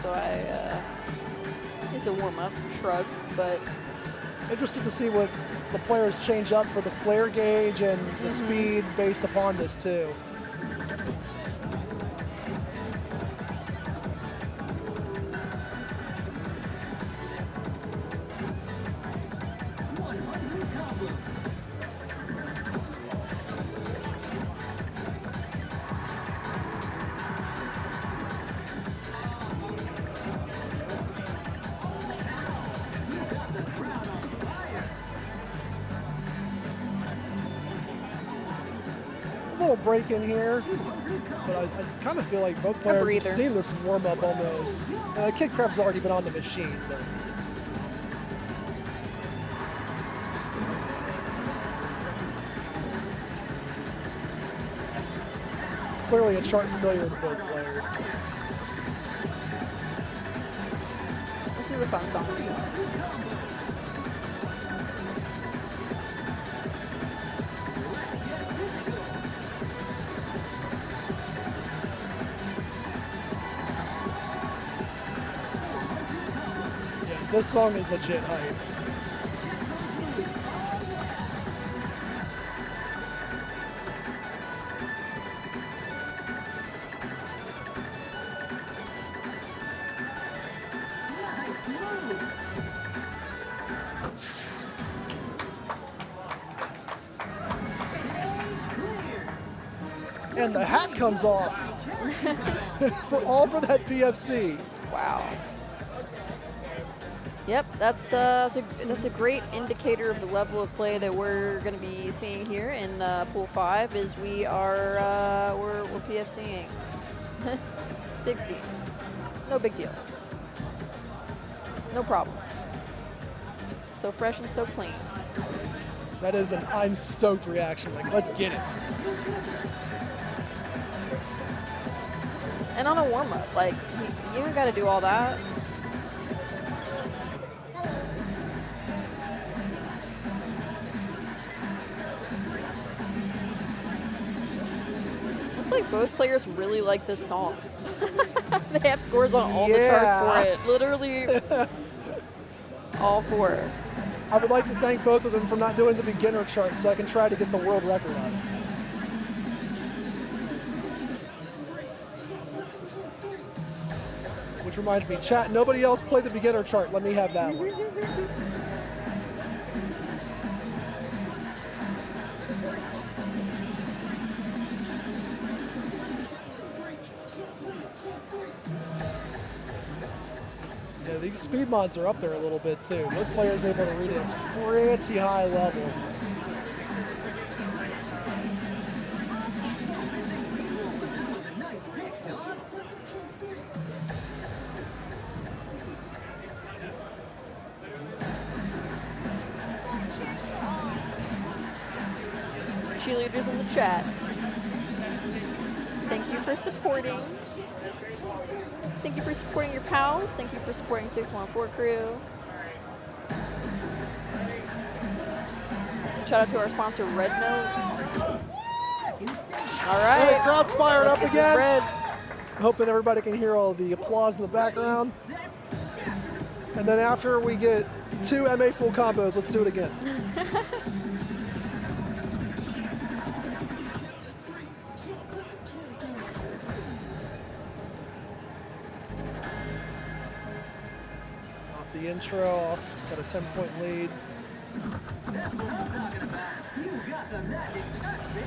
So it's a warm-up, shrug, but Interested to see what the players change up for the flare gauge and the speed based upon this too. Little break in here, but I kind of feel like both players have seen this warm up almost. Kid Crab's already been on the machine, but clearly a chart familiar with both players. this is a fun song. This song is legit hype. And the hat comes off. for that PFC. Wow. Yep, that's a great indicator of the level of play that we're going to be seeing here in Pool 5. Is we're PFCing 16s. No big deal. No problem. So fresh and so clean. That is an I'm stoked reaction. Like, let's get it. And on a warm up, like you don't got to do all that. Looks like both players really like this song. They have scores on all the charts for it. Literally all 4. I would like to thank both of them for not doing the beginner chart so I can try to get the world record on it. Which reminds me, chat, nobody else played the beginner chart. Let me have that one. Yeah, these speed mods are up there a little bit too. No player's able to read it at a pretty high level. Cheerleaders in the chat. Thank you for supporting. Thank you for supporting your pals. Thank you for supporting 614 crew. Shout out to our sponsor, Red Note. All right. Hey, crowd's fired Let's up get again. this red. I'm hoping everybody can hear all the applause in the background. And then after we get 2 MA full combos, let's do it again. Off the intro, also got a 10-point lead. That's what I'm talking about. You got the magic touch, baby.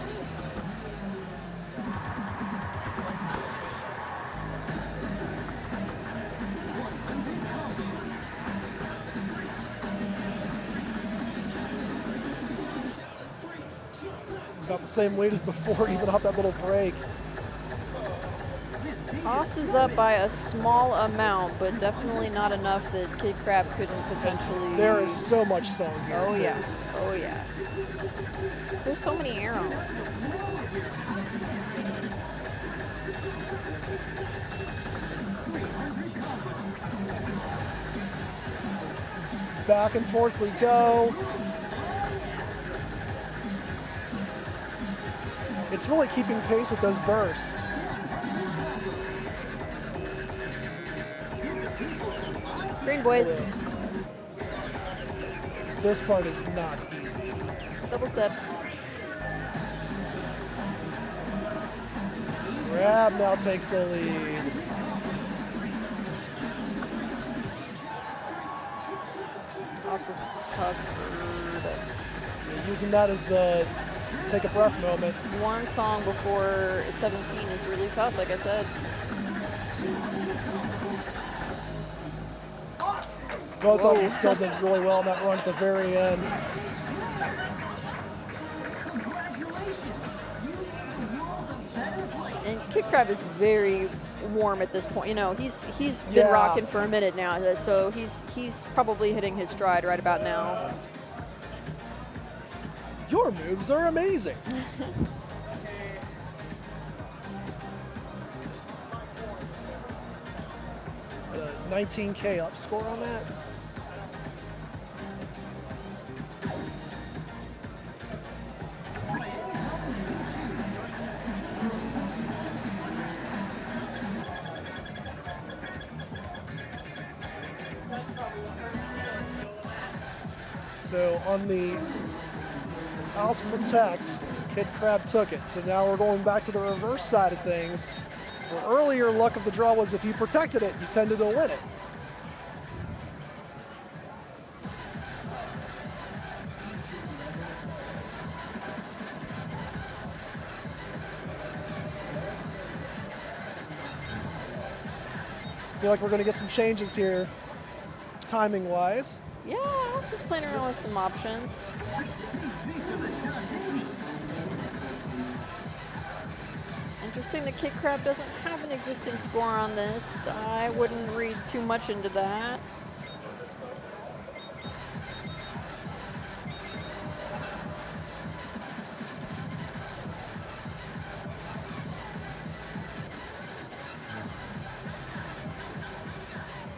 About the same lead as before, even off that little break. Haas is up by a small amount, but definitely not enough that Kid Crab couldn't potentially. There is so much song here. Oh too. yeah, oh yeah. There's so many arrows. Back and forth we go. It's really keeping pace with those bursts. Green boys, This part is not easy. double steps. Grab now takes a lead. Also covered. You're using that as the take a breath moment. One song before 17 is really tough, like I said. Both of them still did really well in that run at the very end. And Kid Crab is very warm at this point. You know, he's been Yeah. rocking for a minute now, so he's probably hitting his stride right about now. Your moves are amazing. 19K up score on that. So on the House Protect, Kid Crab took it. So now we're going back to the reverse side of things. Where earlier luck of the draw was if you protected it, you tended to win it. I feel like we're going to get some changes here, timing-wise. Yeah, I was just playing around with some options. Interesting that Kid Crab doesn't have an existing score on this. I wouldn't read too much into that.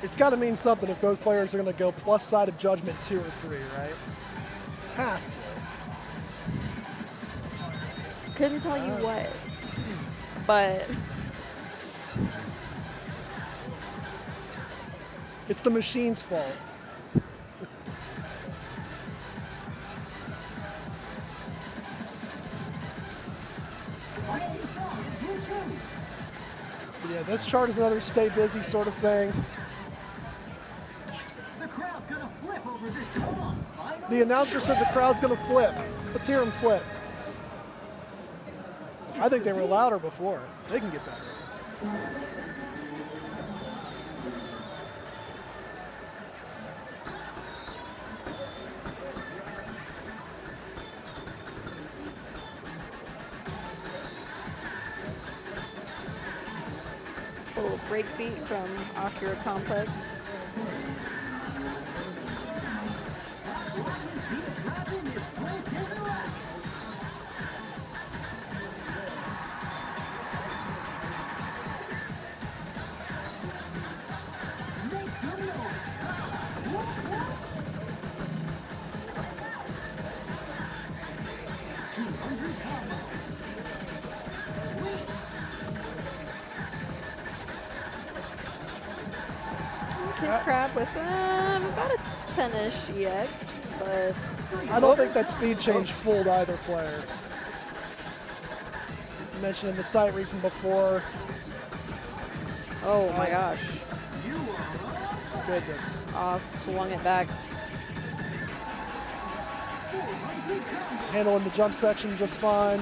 It's got to mean something if both players are going to go plus side of judgment 2 or 3, right? Has to. Couldn't tell you what, but It's the machine's fault. this chart is another stay busy sort of thing. The crowd's gonna flip over this song. The announcer said the crowd's going to flip. Let's hear them flip. I think they were louder before. They can get better. A little breakbeat from Akira Complex. Kid Crab with about a 10-ish EX, but I don't think that speed change fooled either player. I mentioned in the site read from before. oh my gosh. Goodness. Swung it back. Handling the jump section just fine.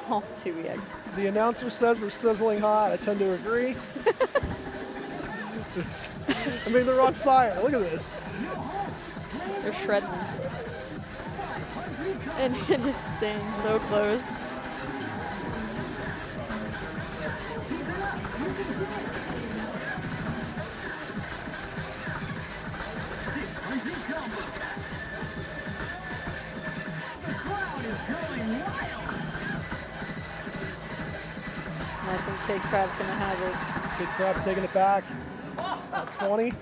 Oh, 2 EX. The announcer says they're sizzling hot. I tend to agree. I mean, they're on fire. Look at this. They're shredding. And it is staying so close. I think Kid Crab's gonna have it. Kid Crab taking it back. 20. Full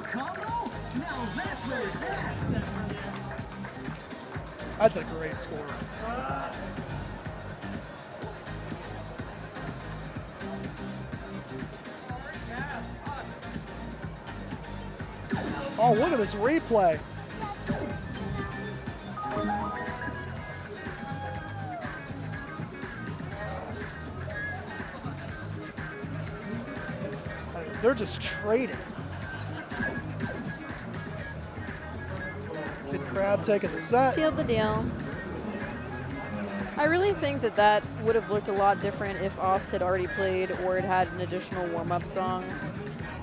combo? Now that's where it's at. That's a great score. Oh, look at this replay. They're just trading. Kid Crab taking the set. Sealed the deal. I really think that that would have looked a lot different if Oz had already played or it had an additional warm-up song.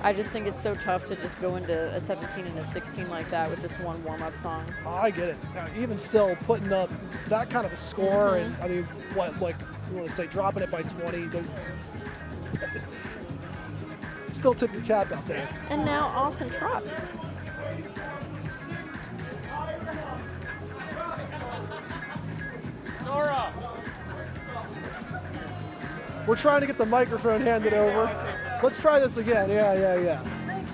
I just think it's so tough to just go into a 17 and a 16 like that with this one warm-up song. Oh, I get it. Even still, putting up that kind of a score, and I mean, what, like, you want to say, dropping it by 20, still tip your cap out there. And now Austin Trop. We're trying to get the microphone handed over. Let's try this again. Yeah.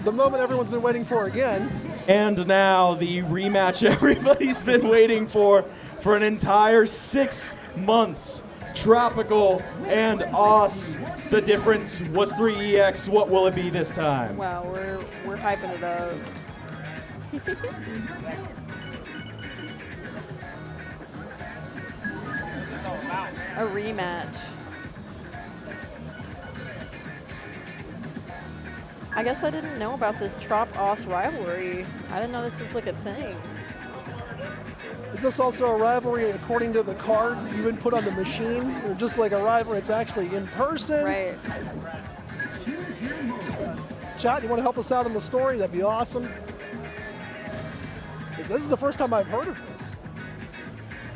The moment everyone's been waiting for again. And now the rematch everybody's been waiting for an entire 6 months. Tropical and Os. The difference was 3 EX. What will it be this time? Wow, we're hyping it up. A rematch. I guess I didn't know about this Trop-Os rivalry. I didn't know this was like a thing. Is this also a rivalry according to the cards you input on the machine? Or just like a rivalry it's actually in person? Right. Chat, you want to help us out on the story? That'd be awesome. 'Cause this is the first time I've heard of this.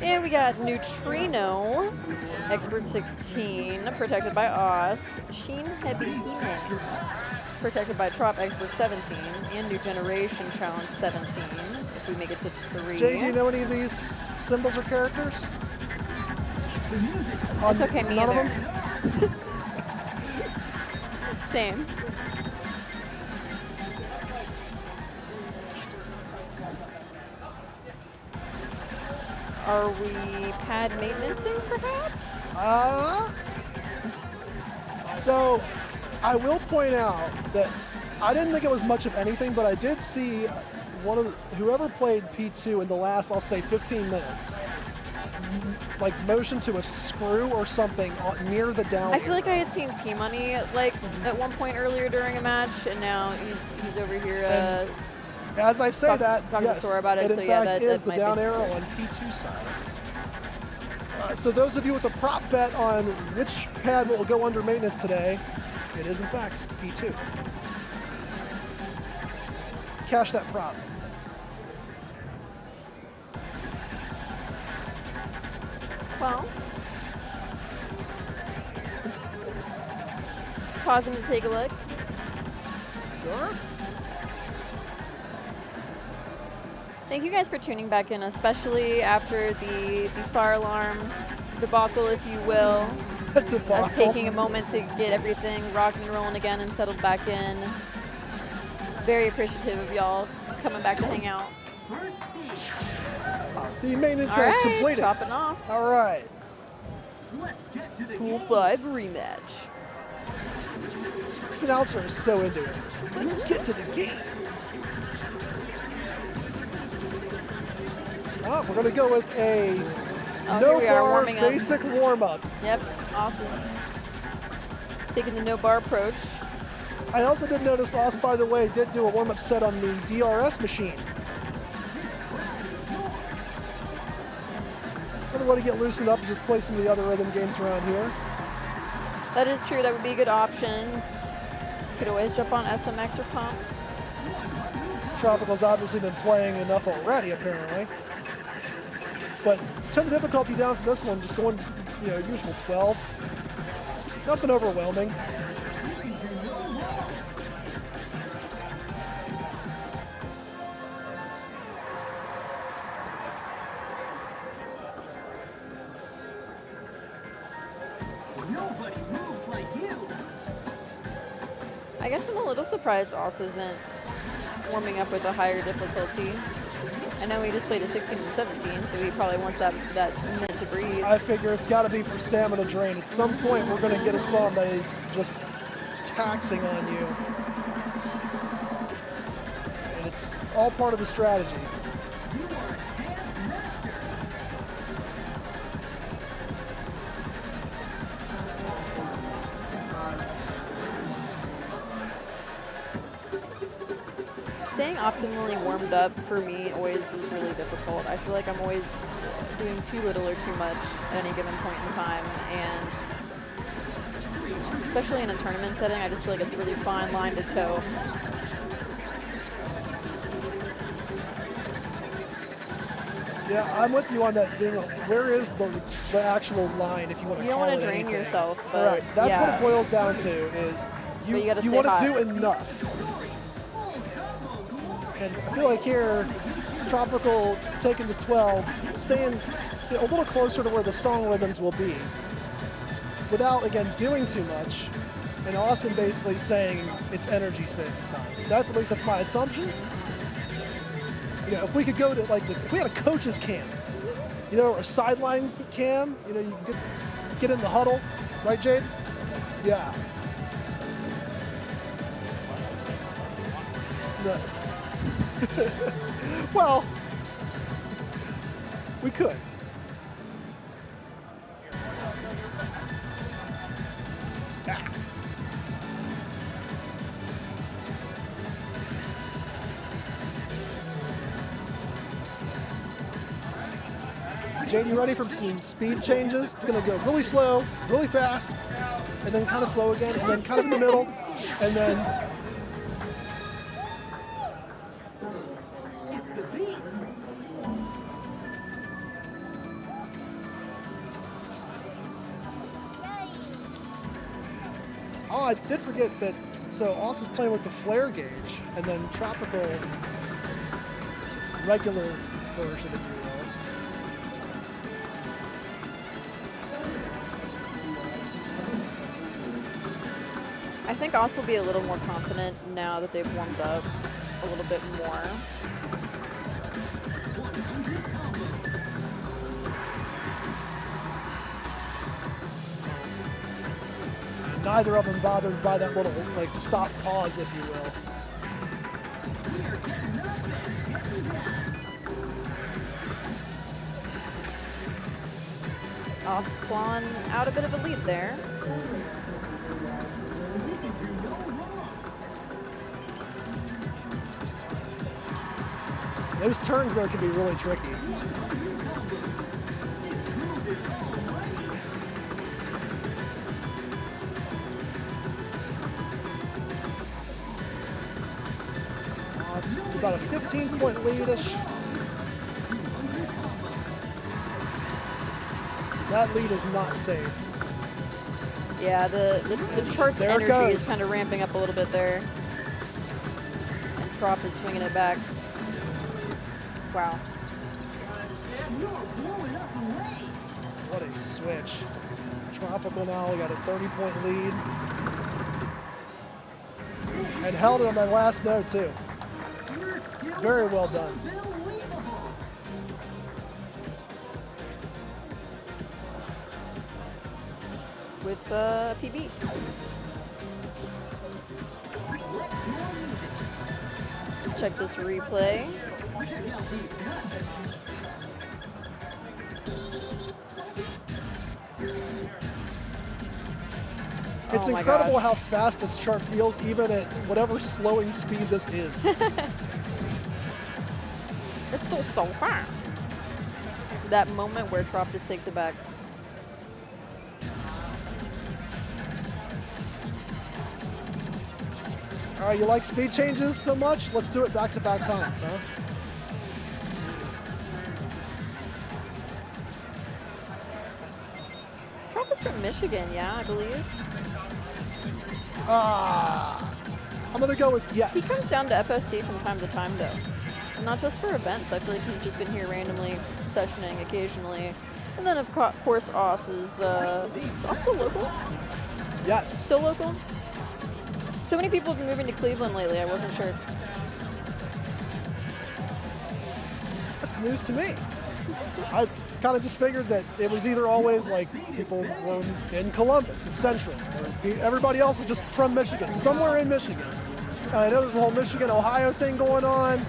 And we got Neutrino, Expert 16, protected by Oz. Sheen Hebihime, protected by Trop, Expert 17, and New Generation Challenge 17, if we make it to 3. Jay, do you know any of these symbols or characters? It's okay, me None of either. them? Same. Are we pad maintenancing, perhaps? So I will point out that I didn't think it was much of anything, but I did see whoever played P2 in the last, I'll say 15 minutes, like motion to a screw or something near the down. I feel like I had seen T-Money like at one point earlier during a match, and now he's over here. As I say that, talking yes, to Sora about it. in So fact yeah, that is the might down be arrow true. on P2 side. So those of you with the prop bet on which pad will go under maintenance today, it is in fact P2. Cash that prop. Well, pause him to take a look. Sure. Thank you guys for tuning back in, especially after the fire alarm debacle, if you will. Us taking a moment to get everything rocking and rolling again and settled back in. Very appreciative of y'all coming back to hang out. The maintenance All is right, completed. chopping off. All right. Let's get to the Pool game. 5 rematch. This announcer is so into it. Let's get to the game. Oh, we're going to go with a Oh, no here we are, bar warming up. basic warm up. Yep, Oss is taking the no bar approach. I also did notice Oss, by the way, did do a warm up set on the DRS machine. Another way to get loosened up is just play some of the other rhythm games around here. That is true, that would be a good option. Could always jump on SMX or Pump. Tropical's obviously been playing enough already, apparently. But turn the difficulty down for this one, just going, usual 12. Nothing overwhelming. Nobody moves like you. I guess I'm a little surprised Oss isn't warming up with a higher difficulty. I know he just played a 16 and 17, so he probably wants that minute to breathe. I figure it's got to be for stamina drain. At some point, we're going to get a song that is just taxing on you. And it's all part of the strategy. Staying optimally warmed up for me always is really difficult. I feel like I'm always doing too little or too much at any given point in time, and especially in a tournament setting, I just feel like it's a really fine line to toe. Yeah, I'm with you on that. Where is the actual line, if you want to call it? You don't want to drain anything? yourself, but Correct. That's yeah. what it boils down to. Is But you gotta you stay want hot. to do enough. And I feel like here, Tropical taking the 12, staying a little closer to where the song rhythms will be, without again doing too much, and Austin basically saying it's energy saving time. At least that's my assumption. If we could go to if we had a coach's cam, or a sideline cam, you get in the huddle, right, Jade? Yeah. No. Well, we could. Jade, you ready for some speed changes? It's going to go really slow, really fast, and then kind of slow again, and then kind of in the middle, and then... It's the beat. Oh, I did forget that. So Oss is playing with the flare gauge, and then Tropical regular version, if you will. I think Oss will be a little more confident now that they've warmed up a little bit more. Neither of them bothered by that little stop pause, if you will. Oz clawing out a bit of a lead there. Those turns there can be really tricky. Oz, about a 15-point lead-ish. That lead is not safe. Yeah, the chart's There it energy is goes. kind of ramping up a little bit there. And Trop is swinging it back. Wow. What a switch. Tropical now got a 30-point lead. And held it on that last note, too. Very well done. With PB. Let's check this replay. It's Oh my incredible gosh. how fast this chart feels, even at whatever slowing speed this is. It's still so fast. That moment where Trop just takes it back. All right, you like speed changes so much? Let's do it back-to-back times, huh? Trop is from Michigan, yeah, I believe. I'm gonna go with yes. He comes down to FOC from time to time, though. And not just for events. I feel like he's just been here randomly sessioning occasionally. And then, of course, Oz is Oz still local? Yes. Still local? So many people have been moving to Cleveland lately. I wasn't sure. That's news to me. I kind of just figured that it was either always like people were in Columbus, it's Central, or everybody else was just from Michigan, somewhere in Michigan. I know there's a whole Michigan, Ohio thing going on.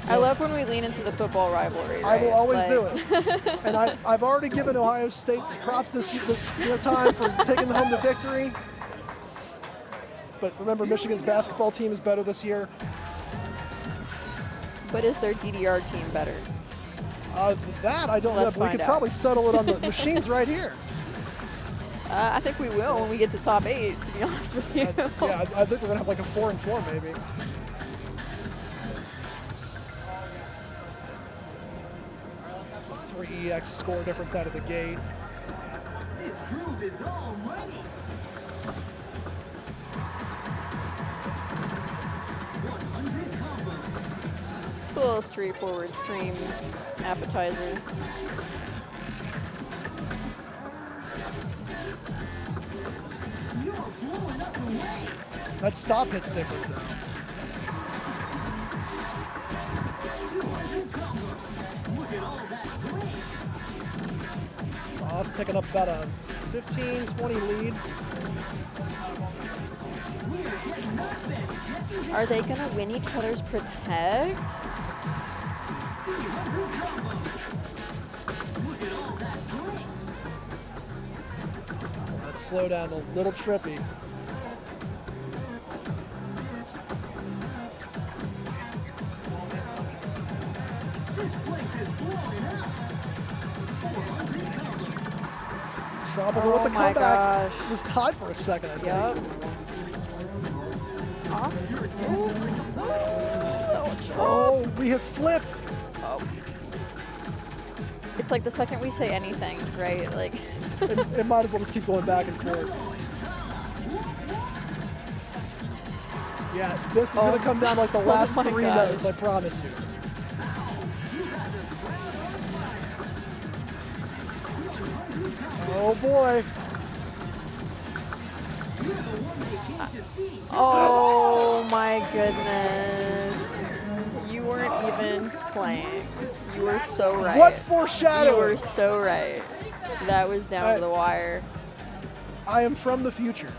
I love when we lean into the football rivalry. I will right? always Like- do it. And I've already given Ohio State props this time for taking home the victory. But remember, Michigan's basketball team is better this year. But is their DDR team better? That I don't Let's know, but we find could out. probably settle it on the machines right here. I think we will when we get to top 8, to be honest with you. Yeah, I think we're going to have like a 4-4 maybe. A 3EX score difference out of the gate. This groove is already. It's a little straightforward stream appetizer. That stop hit's different though. So Oz picking up about a 15-20 lead. Are they gonna win each other's protects? That slow down a little trippy. Tropical with the my comeback. gosh. It was tied for a second, I think. Yup. Awesome. Oh, we have flipped. Oh. It's like the second we say anything, right? Like. It might as well just keep going back and forth. Yeah, this is going to come down like the last my 3 gosh. notes, I promise you. Oh boy. Oh my goodness. You weren't even playing. You were so right. What You foreshadowing? were so right. That was down to the wire. I am from the future.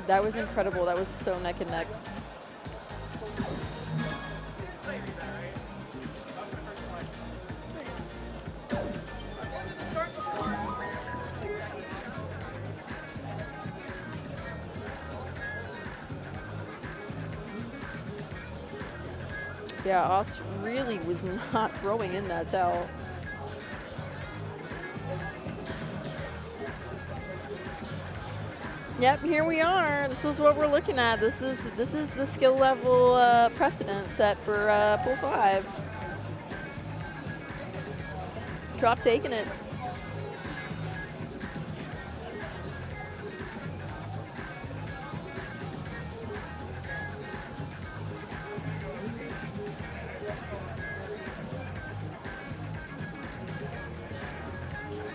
That was incredible. That was so neck and neck. Yeah, Oss really was not throwing in that towel. Yep, here we are. This is what we're looking at. This is the skill level precedent set for pool 5. Drop taking it.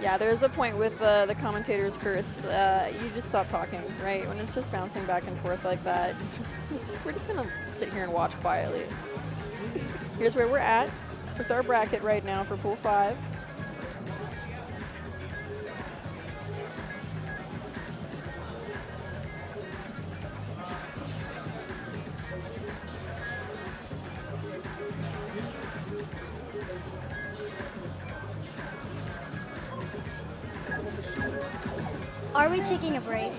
Yeah, there's a point with the commentator's curse. You just stop talking, right? When it's just bouncing back and forth like that, we're just gonna sit here and watch quietly. Here's where we're at with our bracket right now for pool 5. Are we taking a break?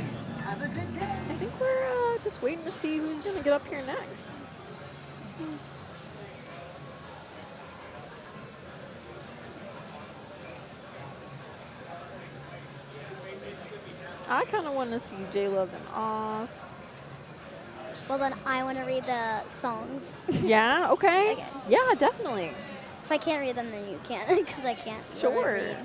I think we're just waiting to see who's going to get up here next. I kind of want to see J-Love and Oz. Well, then I want to read the songs. Yeah, okay. Okay. Yeah, definitely. If I can't read them, then you can, because I can't really Sure. read.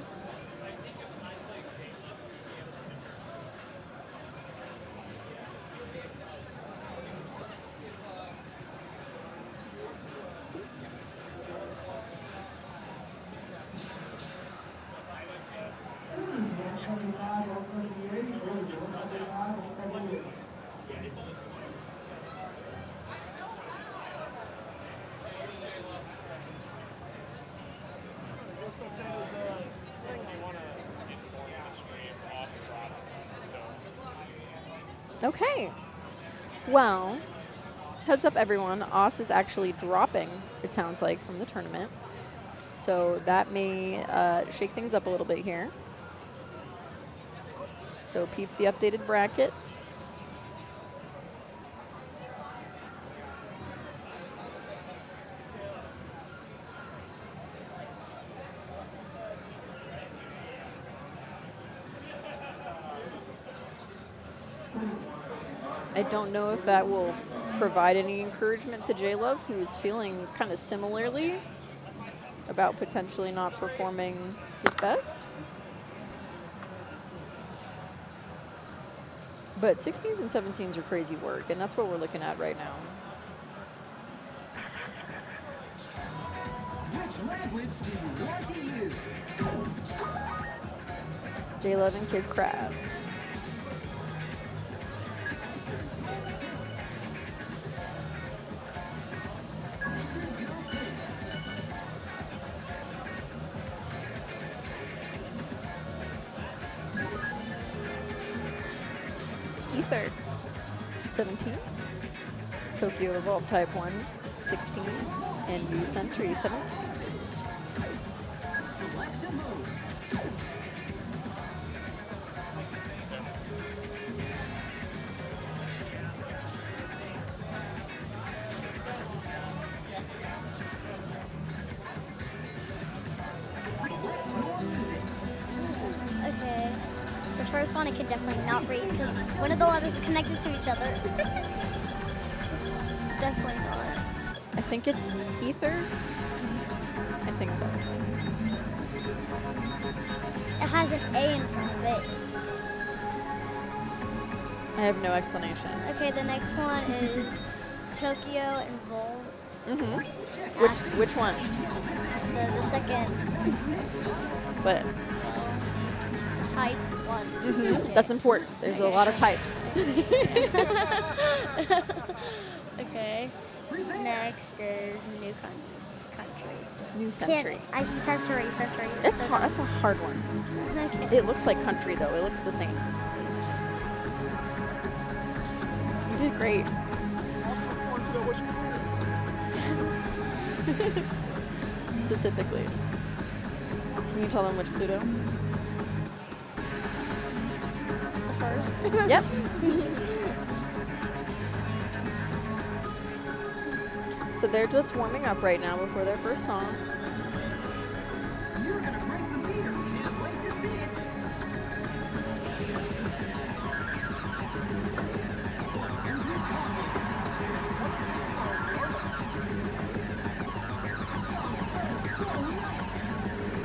Okay. Well, heads up everyone, Oz is actually dropping, it sounds like, from the tournament. So that may shake things up a little bit here. So peep the updated bracket. I don't know if that will provide any encouragement to J-Love, who is feeling kind of similarly about potentially not performing his best. But 16s and 17s are crazy work, and that's what we're looking at right now. Which language do you want to use? J-Love and Kid Crab. Ether, 17. Tokyo Evolve Type 1, 16. And U Sentry, 17. Select a mode. Okay. The first one I can definitely not read because one of the letters is connected to each other. Definitely not. I think it's Ether. I think so. It has an A in front of it. I have no explanation. Okay, the next one is Tokyo Involved. Mm-hmm. Which one? The second But type one. mm-hmm. That's important. There's a lot of types. Okay. Next is New Country. New Century. I see Century. It's hard. That's a hard one. Okay. It looks like country though. It looks the same. You did great. Also important to know which planet this is. Specifically. Can you tell them which Pluto? The first. Yep. So they're just warming up right now before their first song. You're gonna break the meter. Can't wait to see it.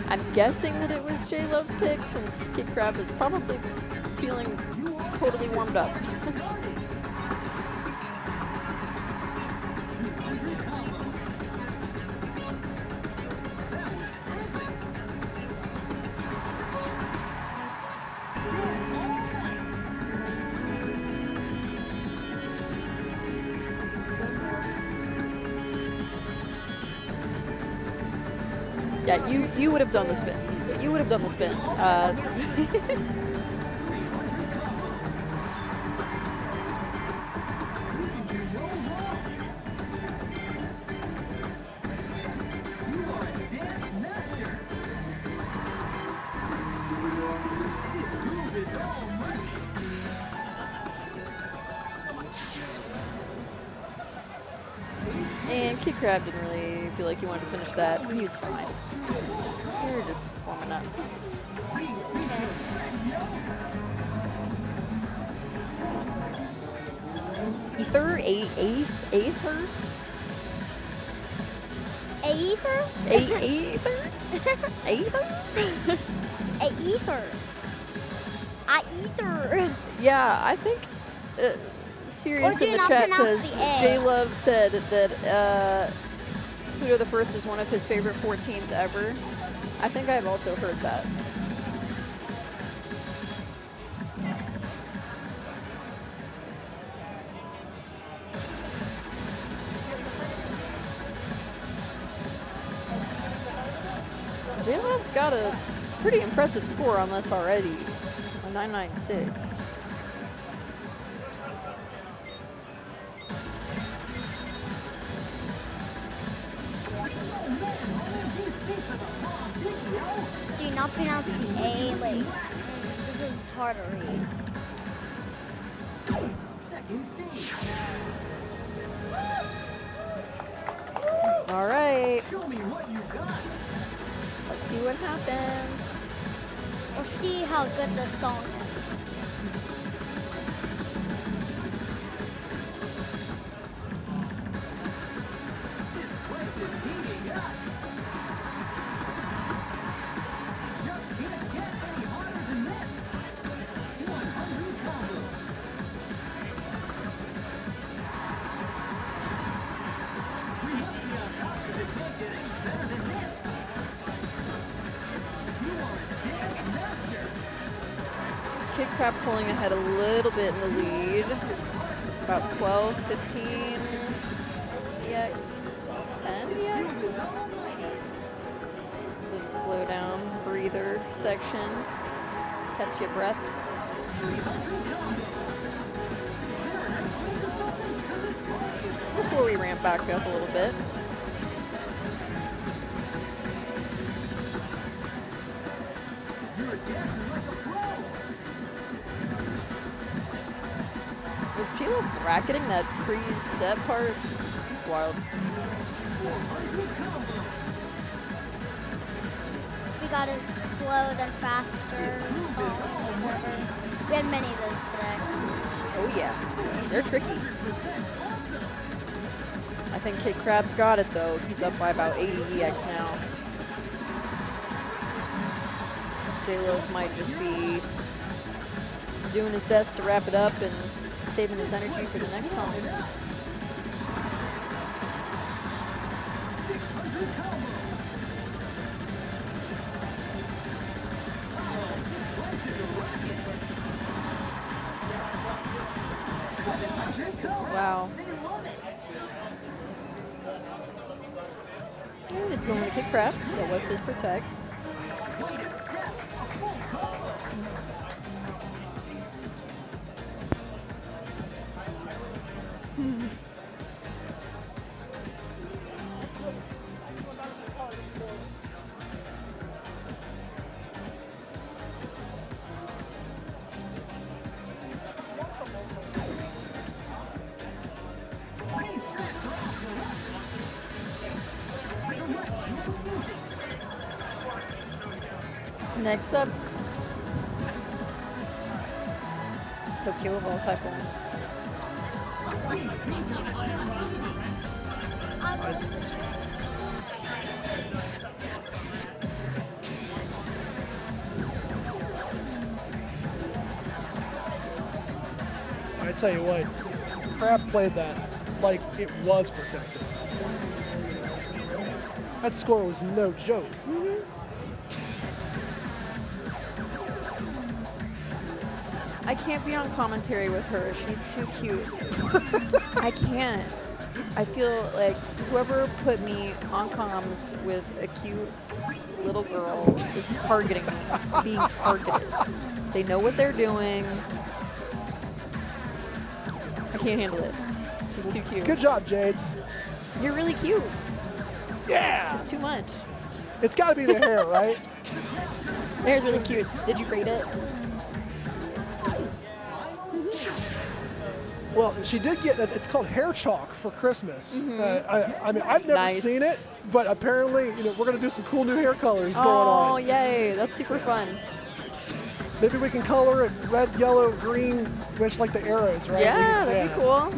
I'm guessing that it was J-Love's pick since Kid Crab is probably feeling totally warmed up. Yeah, you would have done the spin. You would have done the spin. And Kid Crab didn't really feel like he wanted to finish that. He was fine. We were just warming up. Ether? Aether? Aether? Aether? Aether? Aether. Aether. Yeah, I think Sirius Or do in the not chat pronounce says the A. J-Love said that Pluto the First is one of his favorite 14s ever. I think I've also heard that. J-Love's got a pretty impressive score on this already, a 996. Do not pronounce the A like this is hard to read. Second stage. All right, Show me what you got. let's see what happens. We'll see how good this song is. This place is heating up. You just can't get any hotter than this. 100 combo. We must be on top because it can't get any better than this. You are a dance master. Kid Crab pulling ahead a little bit in the lead. About 12, 15 EX, 10 EX. Little slow down, breather section. Catch your breath. Before we ramp back up a little bit. You're dancing like a pro. Was J-Lo bracketing that pre-step part? It's wild. 400 combo. We got it slow then faster song, whatever. We had many of those today. Oh yeah, they're tricky. I think Kid Crab's got it though. He's up by about 80 EX now. J-Lo might just be doing his best to wrap it up and saving his energy for the next song. 600 combo. Wow. And it's going to Kid Crab. That was his protect. Next up, Tokyo of all type 1. I tell you what, Crab played that like it was protected. That score was no joke. I can't be on commentary with her. She's too cute. I can't. I feel like whoever put me on comms with a cute little girl is targeting me, being targeted. They know what they're doing. I can't handle it. She's too cute. Good job, Jade. You're really cute. Yeah. It's too much. It's got to be the hair, right? The hair's really cute. Did you grade it? Well, she did get, it's called hair chalk for Christmas. Mhm. I mean, I've never Nice. seen it, but apparently, we're going to do some cool new hair colors going Oh, on. yay. That's super fun. Maybe we can color it red, yellow, green, which like the arrows, right? Yeah, that'd be cool.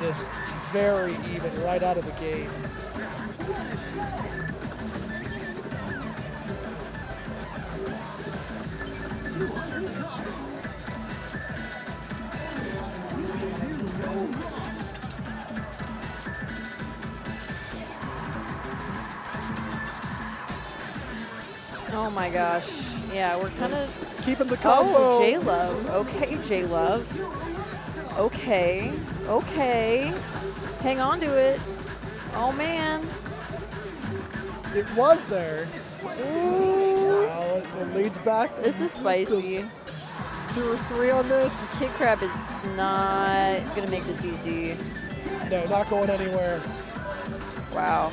This very even right out of the gate. Oh my gosh. Yeah, we're kind of keeping the combo. Oh, J-Love. Okay, J-Love. Okay. Okay. Hang on to it. Oh man. It was there. Ooh. Wow, it leads back. This is spicy. 2 or 3 on this. Kid Crab is not gonna make this easy. No, not going anywhere. Wow.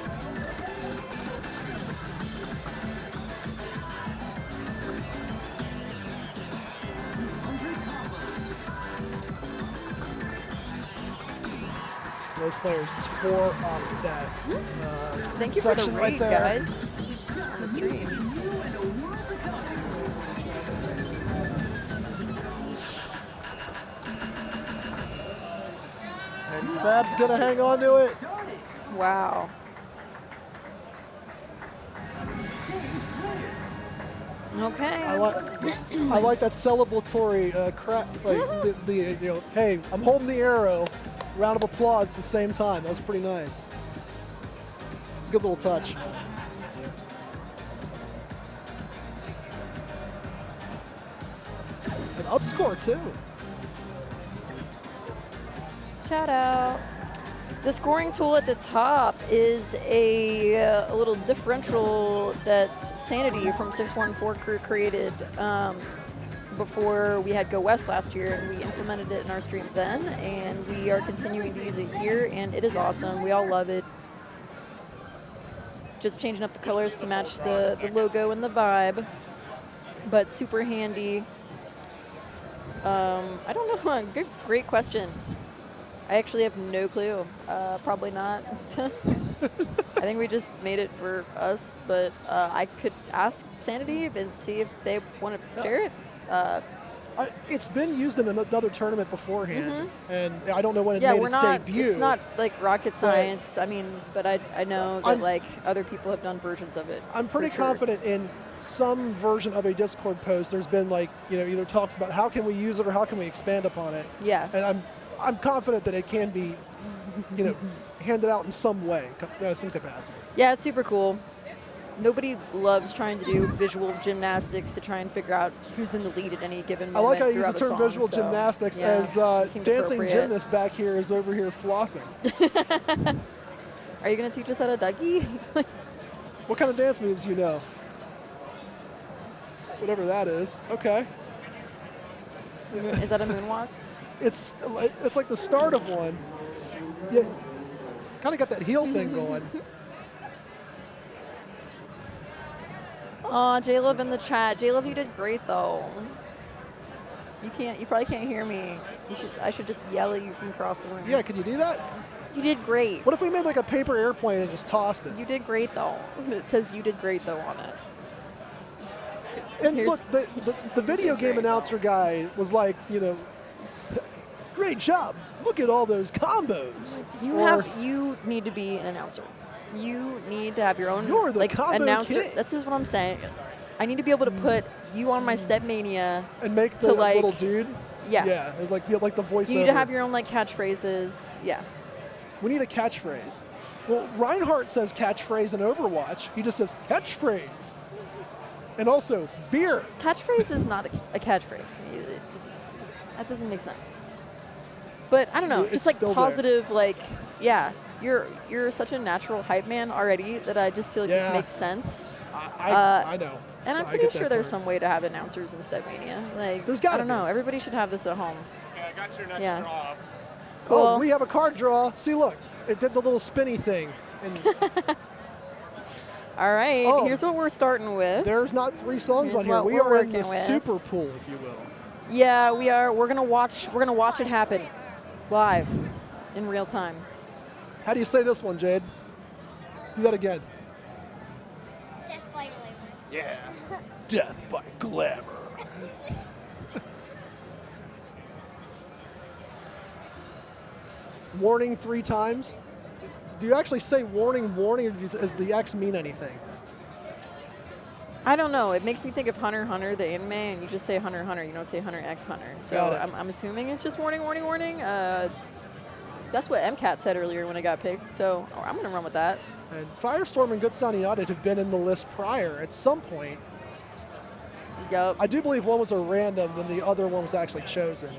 Those players tore up that Thank you for the section raid, right there. guys. On the stream. And Crab's gonna hang on to it. Wow. Okay. I like that celebratory crap. Like hey, I'm holding the arrow. Round of applause at the same time. That was pretty nice. It's a good little touch. An up score too. Shout out. The scoring tool at the top is a little differential that Sanity from 614 Crew created before we had Go West last year, and we implemented it in our stream then, and we are continuing to use it here, and it is awesome. We all love it. Just changing up the colors to match the logo and the vibe, but super handy. I don't know. Great question. I actually have no clue. Probably not. I think we just made it for us, but I could ask Sanity and see if they want to share it. It's been used in another tournament beforehand, and I don't know when it made its debut. It's not like rocket science. I mean, but I know that like other people have done versions of it. I'm pretty confident in some version of a Discord post. There's been like either talks about how can we use it or how can we expand upon it. Yeah. And I'm confident that it can be handed out in some way, some capacity. Yeah, it's super cool. Nobody loves trying to do visual gymnastics to try and figure out who's in the lead at any given moment. I like how you use the throughout a term song, visual so, gymnastics yeah, as it seemed dancing appropriate. gymnast back here is over here flossing. Are you going to teach us how to Dougie? What kind of dance moves you know? Whatever that is. Okay. Is that a moonwalk? It's like the start of one. Yeah, kind of got that heel thing going. Aw, J-Love in the chat. J-Love, you did great, though. You can't. You probably can't hear me. I should just yell at you from across the room. Yeah, can you do that? You did great. What if we made like a paper airplane and just tossed it? You did great though. It says you did great though on it. And look, the video game announcer guy was like, you know, great job. Look at all those combos. You need to be an announcer. You need to have your own You're the like combo announcer. king. This is what I'm saying. I need to be able to put you on my Stepmania and make the like, little dude. Yeah. Yeah. It's like the voiceover. You need to have your own like catchphrases. Yeah. We need a catchphrase. Well, Reinhardt says catchphrase in Overwatch. He just says catchphrase. And also beer. Catchphrase is not a catchphrase. That doesn't make sense. But I don't know, It's just like still positive, there. Like, yeah, you're such a natural hype man already that I just feel like this makes sense. I know. And I'm pretty sure there's some way to have announcers in Stepmania. Like, there's gotta I don't know, everybody should have this at home. Okay, I got your next draw. Cool. Oh, we have a card draw. See, look, it did the little spinny thing. And all right, here's what we're starting with. There's not 3 songs Here's on here. what We we're are in the working with. super pool, if you will. Yeah, we are. We're gonna watch it happen live in real time. How do you say this one, Jade? Do that again. Death by glamour. Yeah. Death by glamour. Warning 3 times. Do you actually say warning, warning, or does the X mean anything? I don't know. It makes me think of Hunter x Hunter, the anime, and you just say Hunter x Hunter. You don't say Hunter x Hunter. So I'm assuming it's just warning, warning, warning. That's what MCAT said earlier when it got picked. So I'm going to run with that. And Firestorm and Good Sunny Audit have been in the list prior at some point. Yep. I do believe one was a random, and the other one was actually chosen.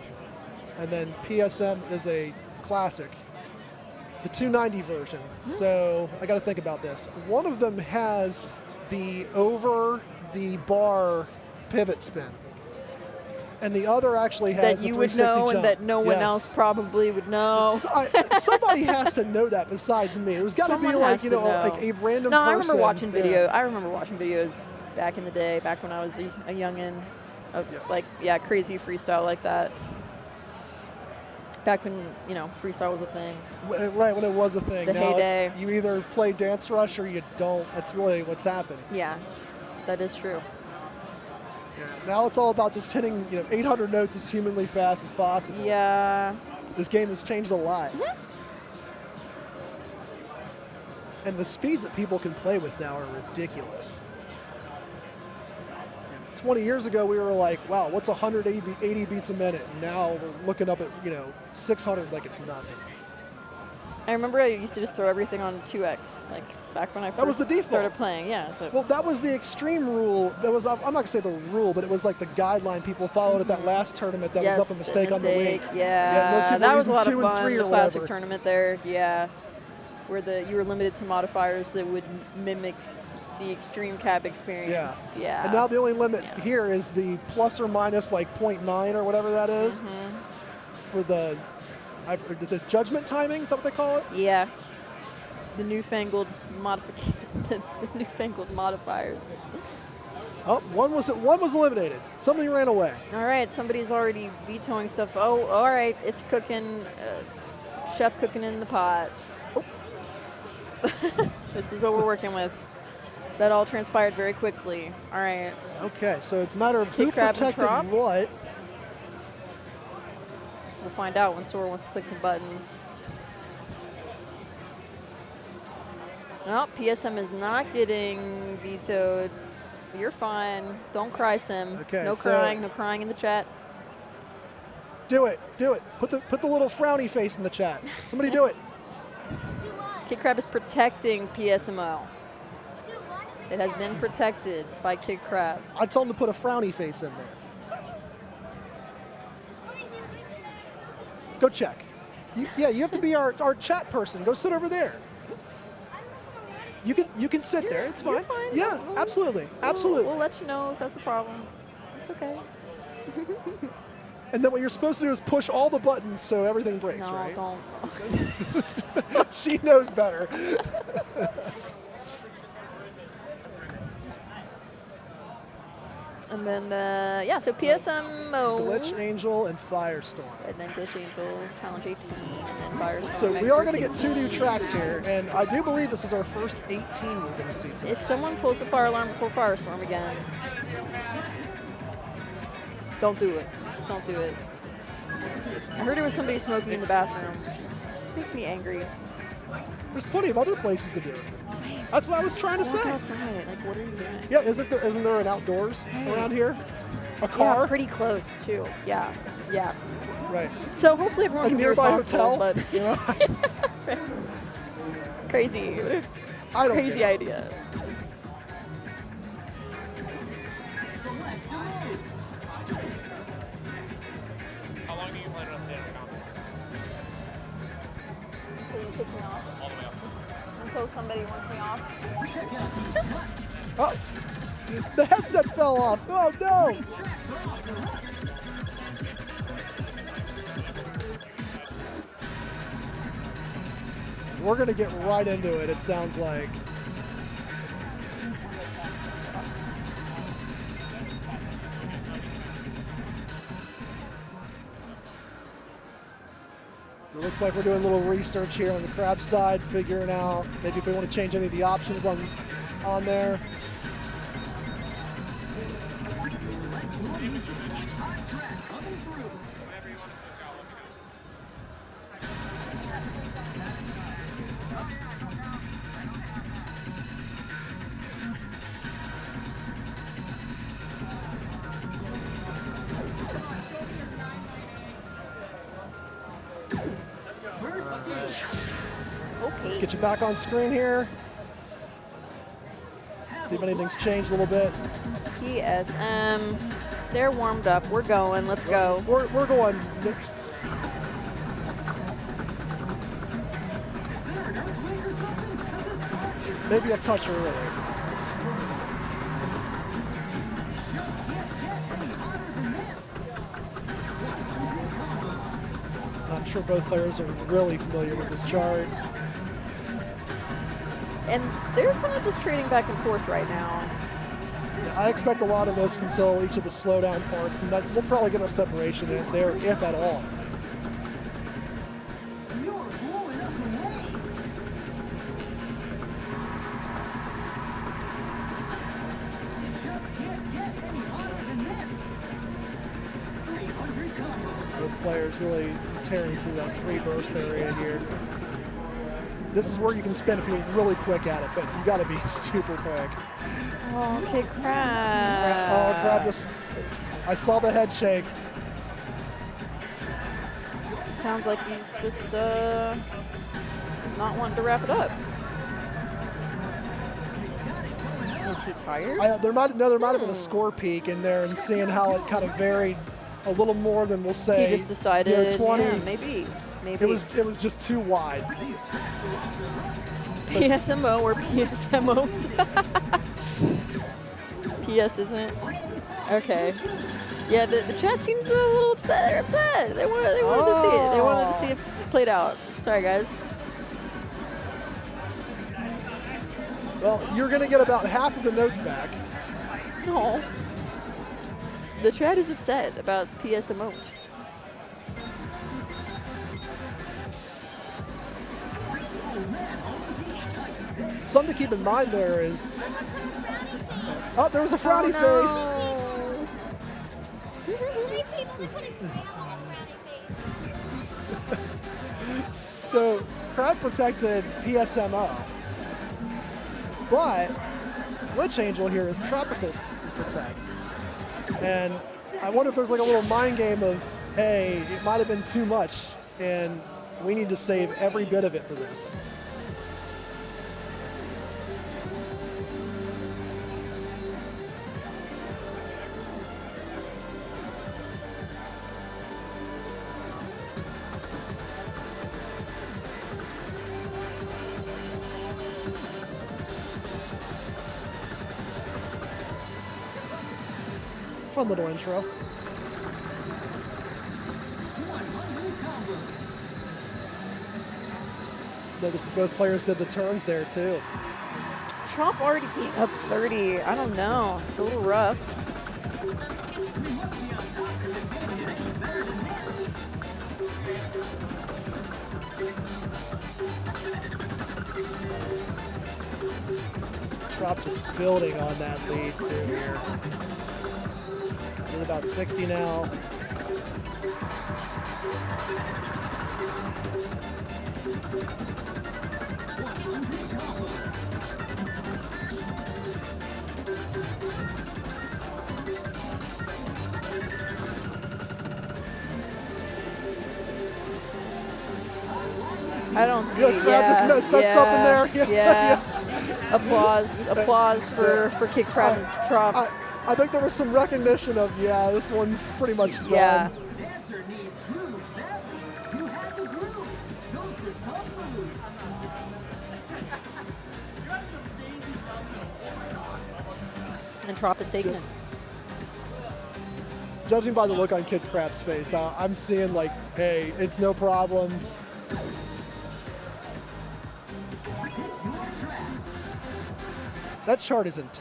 And then PSM is a classic, the 290 version. So I got to think about this. One of them has the over the bar pivot spin, and the other actually has that you the would 360 know jump. and that no one else probably would know. So somebody has to know that besides me. It was got to be Someone like has to know. like a random. No, person. I remember watching video. Yeah. I remember watching videos back in the day, back when I was a youngin, of crazy freestyle like that. Back when freestyle was a thing. Right, when it was a thing. The Now heyday. you either play Dance Rush or you don't. That's really what's happened. Yeah, that is true. Yeah. Now it's all about just hitting 800 notes as humanly fast as possible. Yeah. This game has changed a lot. And the speeds that people can play with now are ridiculous. 20 years ago, we were like, wow, what's 180 beats a minute? And now we're looking up at 600 like it's nothing. I remember I used to just throw everything on 2x, like back when I That was the first default. started playing. Yeah. So Well, that was the extreme rule. That was, I'm not going to say the rule, but it was like the guideline people followed at that last tournament that was up a mistake on the wing. Yeah, most people that were was a lot of using 2 and fun. 3 The or classic whatever. tournament there, yeah, where you were limited to modifiers that would mimic the extreme cap experience. Yeah. And now the only limit here is the plus or minus like 0.9 or whatever that is for the judgment timing. Is that what they call it? Yeah. The newfangled the newfangled modifiers. Oh, one was eliminated. Something ran away. All right, somebody's already vetoing stuff. Oh, all right, it's cooking. Chef cooking in the pot. Oh. This is what we're working with. That all transpired very quickly. All right. Okay, so it's a matter of who Kick, grab, and protected drop. what. We'll find out when Sora wants to click some buttons. Well, PSM is not getting vetoed. You're fine. Don't cry, Sim. Okay, no so- crying. No crying in the chat. Do it. Put the little frowny face in the chat. Somebody do it. Kid Crab is protecting PSMO. It has been protected by Kid Crab. I told him to put a frowny face in there. Go check. You have to be our chat person. Go sit over there. You can sit there. It's fine. You're fine. Yeah, absolutely. We'll let you know if that's a problem. It's okay. And then what you're supposed to do is push all the buttons so everything breaks, No, right? don't. She knows better. And And then, yeah, so PSMO. Glitch Angel and Firestorm. And then Glitch Angel, Challenge 18, and then Firestorm. So we are going to get Expert 2 new 16. tracks here, and I do believe this is our first 18 we're going to see today. If someone pulls the fire alarm before Firestorm again, don't do it. Just don't do it. I heard it was somebody smoking in the bathroom. It just makes me angry. There's plenty of other places to do it. That's what I was trying to Walk say. outside. Like, what are you doing? Yeah, isn't there an outdoors around here? A car? Yeah, pretty close too. Yeah, yeah. Right. So hopefully everyone A can be nearby responsible. hotel? But You know? crazy, I don't crazy get it. idea. How long do you plan on staying on comps? Will you kick me off? All the way up. Until somebody wants me off. Oh, the headset fell off. Oh no! We're gonna get right into it. It sounds like. So it looks like we're doing a little research here on the crab side, figuring out maybe if we want to change any of the options on there. Let's get you back on screen here. See if anything's changed a little bit. PSM, they're warmed up. We're going. Let's go. We're going. Maybe a touch early. I'm sure both players are really familiar with this chart. And they're kind of just trading back and forth right now. I expect a lot of this until each of the slowdown parts, and that we'll probably get a separation there, if at all. You're blowing us away. You just can't get any hotter than this. 300 combo. Both players really tearing through that 3 burst area here. This is where you can spin if you're really quick at it, but you got to be super quick. Oh, okay, crab. Oh, crab just. I saw the head shake. Sounds like he's just not wanting to wrap it up. Is he tired? There might have been a score peak in there, and seeing how it kind of varied a little more than we'll say. He just decided, 20. yeah, maybe. It was just too wide. PSMO or PSMO? PS isn't. Okay. Yeah, the chat seems a little upset. They're upset. They wanted to see it. They wanted to see it played out. Sorry, guys. Well, you're going to get about half of the notes back. No. The chat is upset about PSMO. Something to keep in mind there is. Oh, there was a frowny face. So, crowd protected PSMO, but Glitch Angel here is Tropical Protect. And I wonder if there's like a little mind game of, hey, it might have been too much, and we need to save every bit of it for this. Fun little intro. Notice that both players did the turns there too. Chomp already being up 30. I don't know. It's a little rough. Trop just building on that lead too here. We're about 60 now. I don't see. Good crap, Yeah, just set something there. Yeah. Applause for Kid Crab and Trop. I think there was some recognition of, yeah, this one's pretty much done. Yeah. Dancer needs groove. Beth, you have the groove. Goes to some foods. And Trop is taking it. Judging by the look on Kid Crab's face, I'm seeing like, hey, it's no problem. That chart is intense.